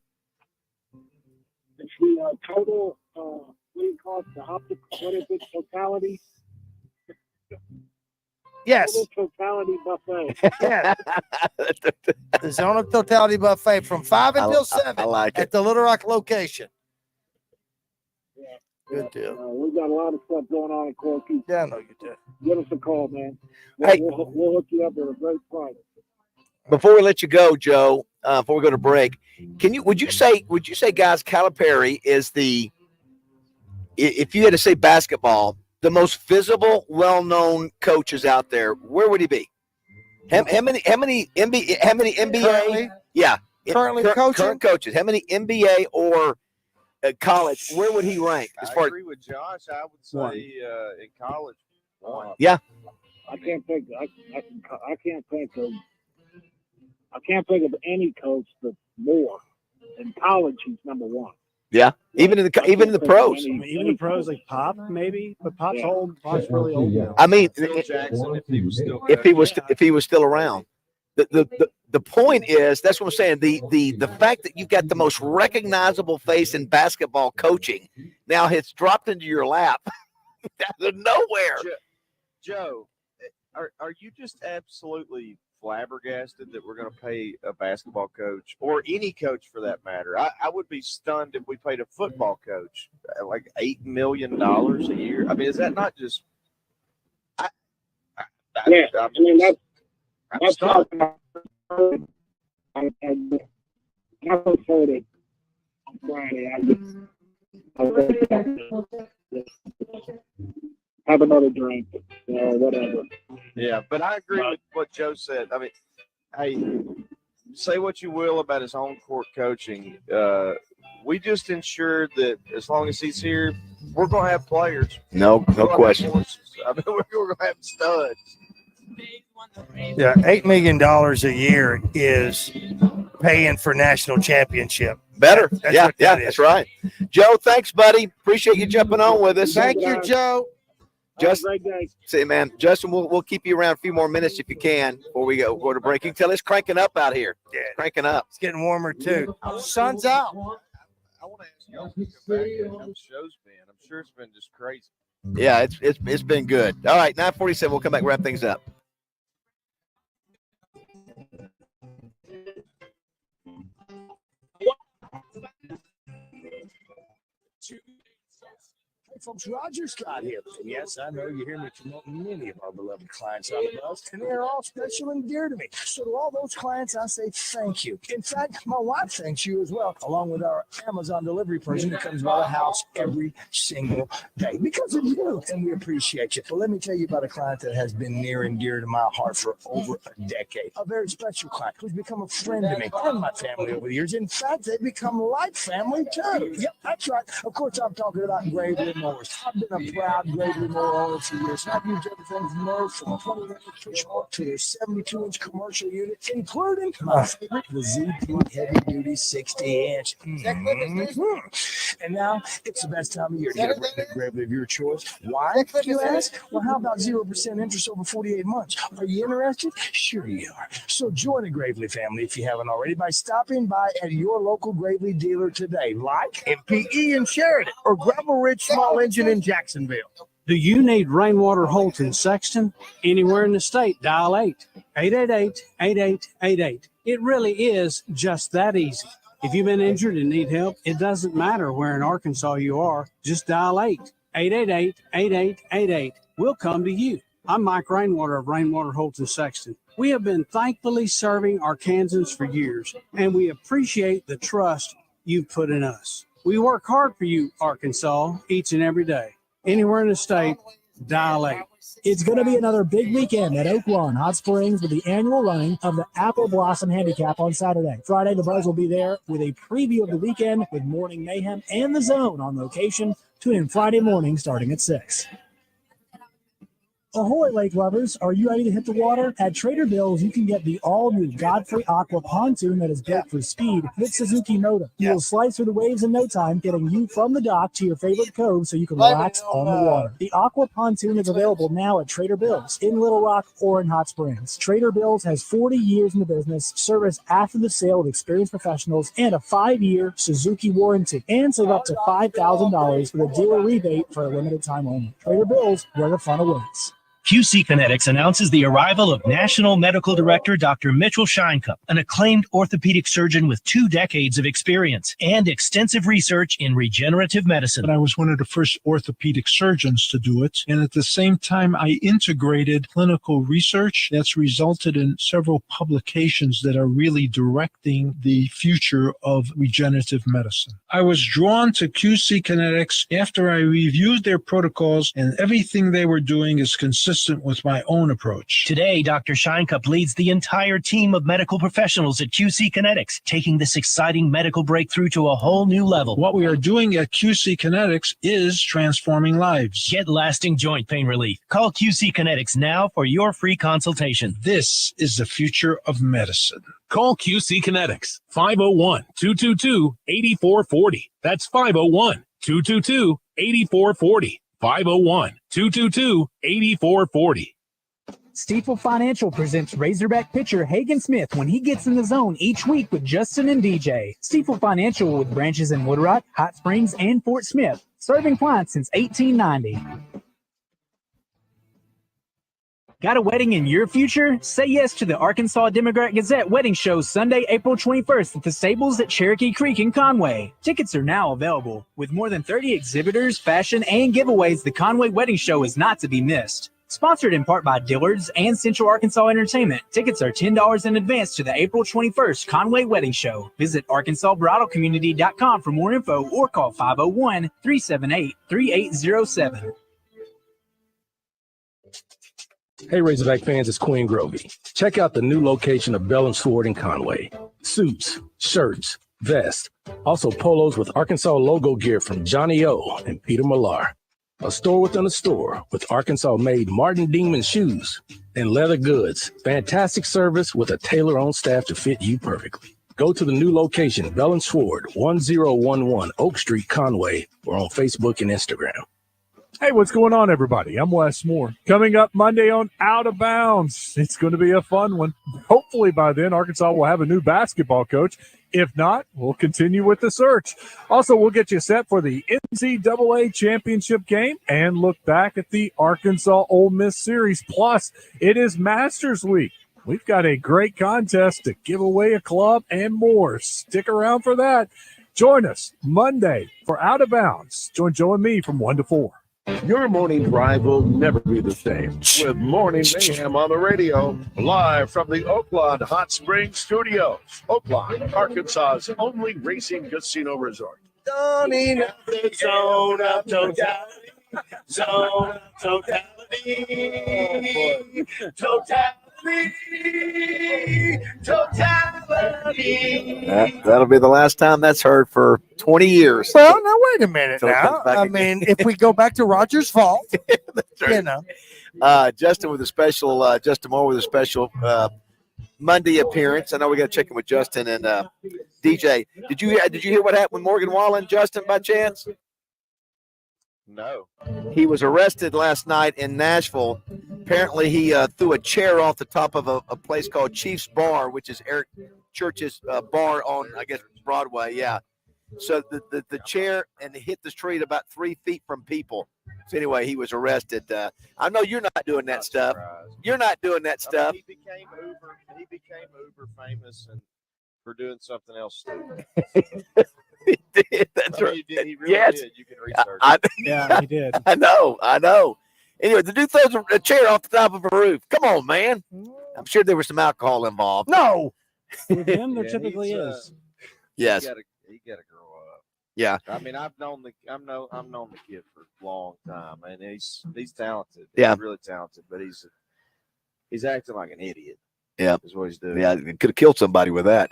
S17: It's the total, what do you call it, the optic, what is it, totality?
S21: Yes.
S17: Total totality buffet.
S21: Yes. The Zone of Totality buffet from 5 until 7
S20: I like
S21: at the Little Rock location.
S17: Yeah.
S21: Good deal.
S17: We got a lot of stuff going on in Corky.
S21: Yeah, I know you do.
S17: Give us a call, man.
S20: Hey.
S17: We'll hook you up with a great price.
S20: Before we let you go, Joe, before we go to break, would you say, guys, Calipari is if you had to say basketball, the most visible, well-known coaches out there, where would he be? How many NBA?
S21: Currently?
S20: Yeah,
S21: Currently coaching?
S20: Current coaches. How many NBA or college? Where would he rank? As far
S12: I agree with Josh. I would say in college.
S20: Yeah.
S17: I can't think. I can't think of any coach that's more. In college, he's number one.
S20: Yeah, even in the pros.
S14: I mean, even the pros, like Pop, maybe, but Pop's old. Pop's really old now.
S20: I mean,
S12: Jackson,
S20: if he was still around, the point is, that's what I'm saying. The fact that you've got the most recognizable face in basketball coaching now has dropped into your lap out of nowhere.
S12: Joe, are you just absolutely flabbergasted that we're going to pay a basketball coach or any coach for that matter? I would be stunned if we paid a football coach like $8 million a year. I mean, is that not just?
S17: That's stunned. I first heard it on Friday. Have another drink, whatever.
S12: Yeah, but I agree with what Joe said. I mean, hey, say what you will about his home court coaching. We just ensured that as long as he's here, we're going to have players.
S20: No question.
S12: I mean, we're going to have studs.
S21: Yeah, $8 million a year is paying for national championship.
S20: Better.
S21: That's
S20: That's right. Joe, thanks, buddy. Appreciate you jumping on with us.
S21: Thank you, Joe.
S17: Justin,
S20: say, man, Justin, we'll keep you around a few more minutes if you can before we go to break. You can tell it's cranking up out here. Yeah, it's cranking up.
S21: It's getting warmer too. Sun's out.
S12: I want to ask y'all to come back how the show's been. I'm sure it's been just crazy.
S20: Yeah, it's been good. All right, 9:47. We'll come back and wrap things up.
S9: Folks, Roger Scott here. And yes, I know you hear me promote many of our beloved clients on the bus, and they're all special and dear to me. So to all those clients, I say thank you. In fact, my wife thanks you as well, along with our Amazon delivery person that comes by the house every single day because of you, and we appreciate you. But let me tell you about a client that has been near and dear to my heart for over a decade. A very special client who's become a friend to me and my family over the years. In fact, they've become like family too. Yep, that's right. Of course, I'm talking about Gravely Mowers. I've been a proud Gravely mower owner for years. I've used everything from those from 20-inch push mower to their 72-inch commercial units, including my favorite, the ZP Heavy Duty 60-inch. And now it's the best time of year to get a Gravely of your choice. Why, you ask? Well, how about 0% interest over 48 months? Are you interested? Sure you are. So join the Gravely family if you haven't already by stopping by at your local Gravely dealer today, like MPE in Sheridan or Gravel Ridge Small Engine in Jacksonville.
S8: Do you need rainwater Holt in Sexton? Anywhere in the state, dial 888-8888. It really is just that easy. If you've been injured and need help, it doesn't matter where in Arkansas you are. Just dial 888-8888. We'll come to you. I'm Mike Rainwater of Rainwater Holt in Sexton. We have been thankfully serving Arkansans for years, and we appreciate the trust you've put in us. We work hard for you, Arkansas, each and every day. Anywhere in the state, dial 8.
S14: It's going to be another big weekend at Oaklawn Hot Springs with the annual running of the Apple Blossom Handicap on Saturday. Friday, the Buzz will be there with a preview of the weekend with Morning Mayhem and The Zone on location. Tune in Friday morning starting at 6. Ahoy, lake lovers. Are you ready to hit the water? At Trader Bill's, you can get the all-new Godfrey Aqua pontoon that is built for speed with Suzuki motor. You'll slice through the waves in no time, getting you from the dock to your favorite cove so you can relax on the water. The Aqua pontoon is available now at Trader Bill's in Little Rock or in Hot Springs. Trader Bill's has 40 years in the business, service after the sale with experienced professionals, and a 5-year Suzuki warranty. And save up to $5,000 with a dealer rebate for a limited time only. Trader Bill's, where the fun awaits.
S1: QC Kinetics announces the arrival of National Medical Director Dr. Mitchell Scheinkup, an acclaimed orthopedic surgeon with 2 decades of experience and extensive research in regenerative medicine.
S18: But I was one of the first orthopedic surgeons to do it. And at the same time, I integrated clinical research that's resulted in several publications that are really directing the future of regenerative medicine. I was drawn to QC Kinetics after I reviewed their protocols, and everything they were doing is consistent with my own approach.
S1: Today, Dr. Scheinkup leads the entire team of medical professionals at QC Kinetics, taking this exciting medical breakthrough to a whole new level.
S18: What we are doing at QC Kinetics is transforming lives.
S1: Get lasting joint pain relief. Call QC Kinetics now for your free consultation.
S18: This is the future of medicine.
S19: Call QC Kinetics, 501-222-8440. That's 501-222-8440. 501-222-8440.
S22: Stifel Financial presents Razorback pitcher Hagen Smith when he gets in the zone each week with Justin and DJ. Stifel Financial with branches in Wood Rock, Hot Springs, and Fort Smith, serving clients since 1890. Got a wedding in your future? Say yes to the Arkansas Democrat Gazette wedding show Sunday, April 21st at the Stables at Cherokee Creek in Conway. Tickets are now available. With more than 30 exhibitors, fashion, and giveaways, the Conway wedding show is not to be missed. Sponsored in part by Dillard's and Central Arkansas Entertainment, tickets are $10 in advance to the April 21st Conway Wedding Show. Visit ArkansasBridalCommunity.com for more info or call 501-378-3807.
S24: Hey Razorback fans, it's Queen Grovey. Check out the new location of Bell & Sword in Conway. Suits, shirts, vests, also polos with Arkansas logo gear from Johnny O and Peter Millar. A store within a store with Arkansas-made Martin Dingman shoes and leather goods. Fantastic service with a tailor on staff to fit you perfectly. Go to the new location, Bell & Sword, 1011 Oak Street, Conway, or on Facebook and Instagram.
S25: Hey, what's going on, everybody? I'm Wes Moore. Coming up Monday on Out of Bounds. It's going to be a fun one. Hopefully by then, Arkansas will have a new basketball coach. If not, we'll continue with the search. Also, we'll get you set for the NCAA championship game and look back at the Arkansas Ole Miss series. Plus, it is Masters Week. We've got a great contest to give away a club and more. Stick around for that. Join us Monday for Out of Bounds. Join Joe and me from 1 to 4.
S5: Your morning drive will never be the same with Morning Mayhem on the radio, live from the Oaklawn Hot Springs Studios. Oaklawn, Arkansas's only racing casino resort.
S1: Dawning of the zone of totality. Zone of totality. Totality.
S20: That'll be the last time that's heard for 20 years.
S21: Well, now wait a minute.
S20: Till it
S21: Now,
S20: comes back
S21: I
S20: again.
S21: mean, if we go back to Roger's fault, you know.
S20: Justin with a special, Justin Moore with a special Monday appearance. I know we got to check in with Justin and DJ. Did you hear what happened with Morgan Wallen, Justin, by chance?
S12: No.
S20: He was arrested last night in Nashville. Apparently, he threw a chair off the top of a place called Chief's Bar, which is Eric Church's bar on, I guess, Broadway. Yeah. So the chair and hit the street about 3 feet from people. So anyway, he was arrested. I know you're not doing that stuff. You're not doing that stuff.
S12: He became uber famous and for doing something else stupid.
S20: He did. That's right.
S12: He really
S20: yes.
S12: did. You can research.
S14: Yeah, he did.
S20: I know. Anyway, the dude throws a chair off the top of a roof. Come on, man. I'm sure there was some alcohol involved.
S21: No.
S14: With him, there typically is.
S20: Yes.
S12: He got to grow up.
S20: Yeah.
S12: I mean, I've known the kid for a long time, and he's talented.
S20: Yeah.
S12: He's really talented, but he's acting like an idiot.
S20: Yeah.
S12: Is what he's doing.
S20: Yeah, could have killed somebody with that.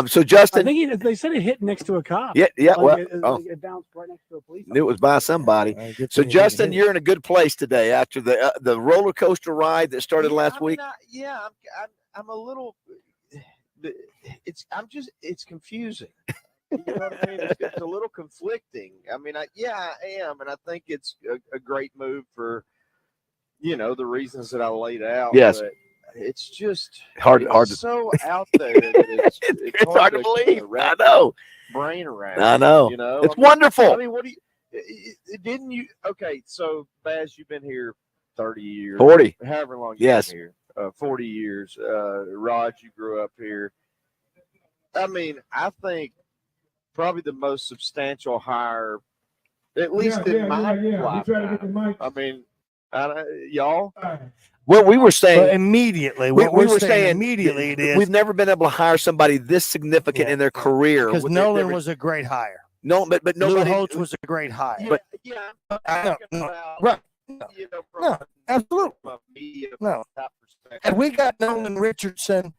S20: So Justin,
S14: I think they said it hit next to a cop.
S20: Yeah.
S14: Like
S20: Well,
S14: it bounced right next to a police.
S20: it was by somebody. So Justin, you're in a good place today after the roller coaster ride that started last week.
S12: I'm a little. It's confusing. You know what I mean? It's a little conflicting. I mean, I am, and I think it's a great move for, the reasons that I laid out.
S20: Yes.
S12: But it's just
S20: hard to
S12: so out there that it's
S20: hard to believe. I
S12: wrap
S20: know.
S12: Brain around.
S20: I know. It's wonderful.
S12: I mean, what do you? Didn't you? Okay, so Baz, you've been here 30 years,
S20: 40,
S12: however long you've
S20: yes,
S12: been here, 40 years. Rod, you grew up here. I mean, I think probably the most substantial hire, at least in my lifetime. I mean, y'all.
S20: Well, we were saying
S21: But immediately.
S20: we
S21: What we're
S20: were saying
S21: immediately it is
S20: we've never been able to hire somebody this significant in their career.
S21: because Nolan was a great hire.
S20: No, but
S21: Lou
S20: nobody.
S21: Holtz was a great hire.
S20: But
S21: Right. No, absolutely. No. Had we got Nolan Richardson,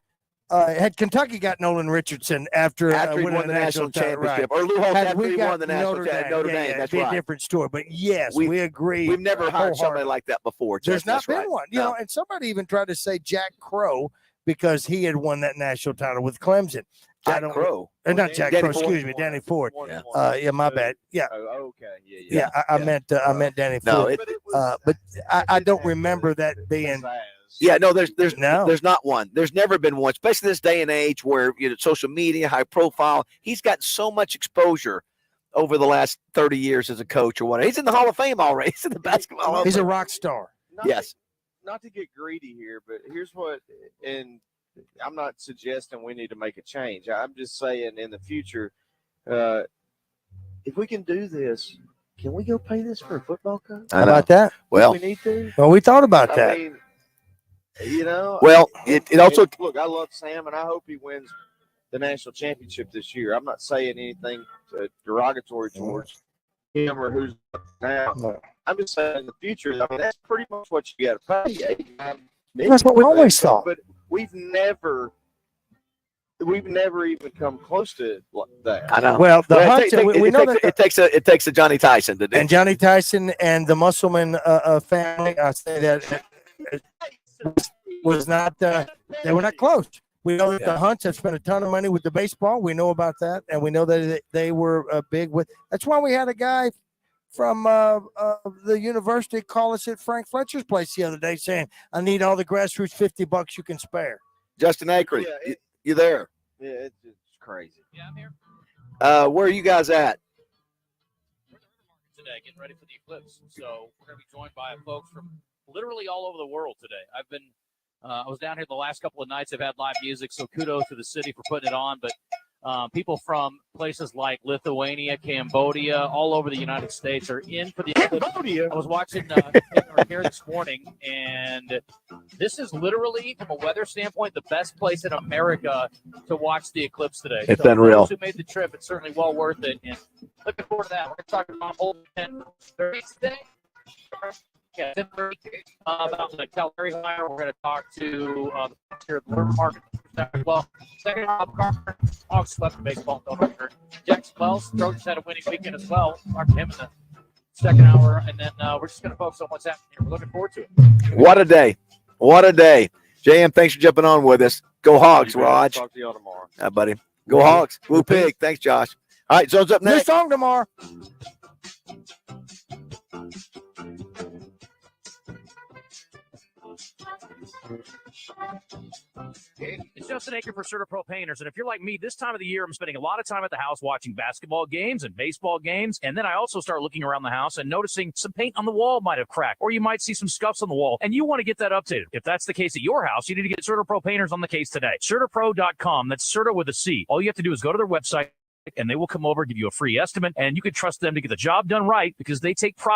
S21: had Kentucky got Nolan Richardson after
S20: he
S21: winning
S20: won the national championship,
S21: right.
S20: or Lou Holtz
S21: Had
S20: after
S21: we
S20: he
S21: got
S20: won the national championship, Notre Dame.
S21: it'd
S20: That's
S21: be
S20: right.
S21: a different story. But yes, we agree.
S20: We've never hired somebody
S21: wholeheartedly.
S20: like that before.
S21: There's
S20: Justin,
S21: not
S20: that's
S21: been
S20: right.
S21: one, you know, and somebody even tried to say Jack Crow because he had won that national title with Clemson.
S20: Jack Crow.
S21: Not Jack
S20: Danny
S21: Crow,
S20: Ford.
S21: excuse me, Danny Ford.
S20: Yeah.
S21: My bad. Yeah.
S12: Oh, okay.
S21: Yeah, I meant Danny
S20: No,
S21: Ford. But I don't remember that being.
S20: Yeah, no, there's not one. There's never been one, especially this day and age where social media, high profile. He's got so much exposure over the last 30 years as a coach or whatever. He's in the Hall of Fame already. He's in the basketball Hall of
S21: He's a
S20: Fame.
S21: rock star.
S20: Yes.
S12: Not to get greedy here, but here's what, and I'm not suggesting we need to make a change. I'm just saying in the future, if we can do this, can we go pay this for a football coach?
S21: How about that?
S20: Well,
S12: we need to.
S21: Well, we thought about that.
S12: I mean,
S20: well, it also
S12: look. I love Sam, and I hope he wins the national championship this year. I'm not saying anything derogatory towards him or who's now.
S21: No.
S12: I'm just saying in the future. I mean, that's pretty much what you got to pay.
S21: That's what we always thought.
S12: But we've never even come close to that.
S20: I know.
S21: Well,
S20: it takes a Johnny Tyson to do.
S21: And Johnny Tyson and the Musselman family, I say that was not. They were not close. We know that the Hunts have spent a ton of money with the baseball. We know about that, and we know that they were big with. That's why we had a guy from the university call us at Frank Fletcher's place the other day saying, "I need all the grassroots $50 you can spare."
S20: Justin Acree, you there?
S12: Yeah, it's crazy.
S15: Yeah, I'm here.
S20: Where are you guys at?
S15: Today, getting ready for the eclipse. So we're going to be joined by folks from literally all over the world today. I was down here the last couple of nights. I've had live music, so kudos to the city for putting it on. But People from places like Lithuania, Cambodia, all over the United States are in for the Cambodia. I was watching here this morning, and this is literally, from a weather standpoint, the best place in America to watch the eclipse today.
S20: It's
S15: so
S20: unreal.
S15: Those who made the trip, it's certainly well worth it. And looking forward to that. We're going to talk about whole 10:30 today. Yeah, 10:30 about the Calgary hire. We're going to talk to the here at the World Market as well. Second half, Carter Hawks left the baseball opener. Jackson Wells, Trojans had a winning weekend as well. Talk to him in the second hour, and then we're just going to focus on what's happening here. We're looking forward to it.
S20: What a day. What a day. JM, thanks for jumping on with us. Go Hogs, Raj.
S12: Talk to y'all tomorrow.
S20: Yeah, buddy. Go Hogs. Woo Pig. Thanks, Josh. All right, Zone's up
S21: New
S20: next.
S21: song tomorrow.
S15: It's Justin Aker for SOCTT Pro Painters, and if you're like me, this time of the year, I'm spending a lot of time at the house watching basketball games and baseball games, and then I also start looking around the house and noticing some paint on the wall might have cracked, or you might see some scuffs on the wall, and you want to get that updated. If that's the case at your house, you need to get SOCTT Pro Painters on the case today. SOCTTPro.com. That's SOCTT with a C. All you have to do is go to their website, and they will come over, give you a free estimate, and you can trust them to get the job done right because they take pride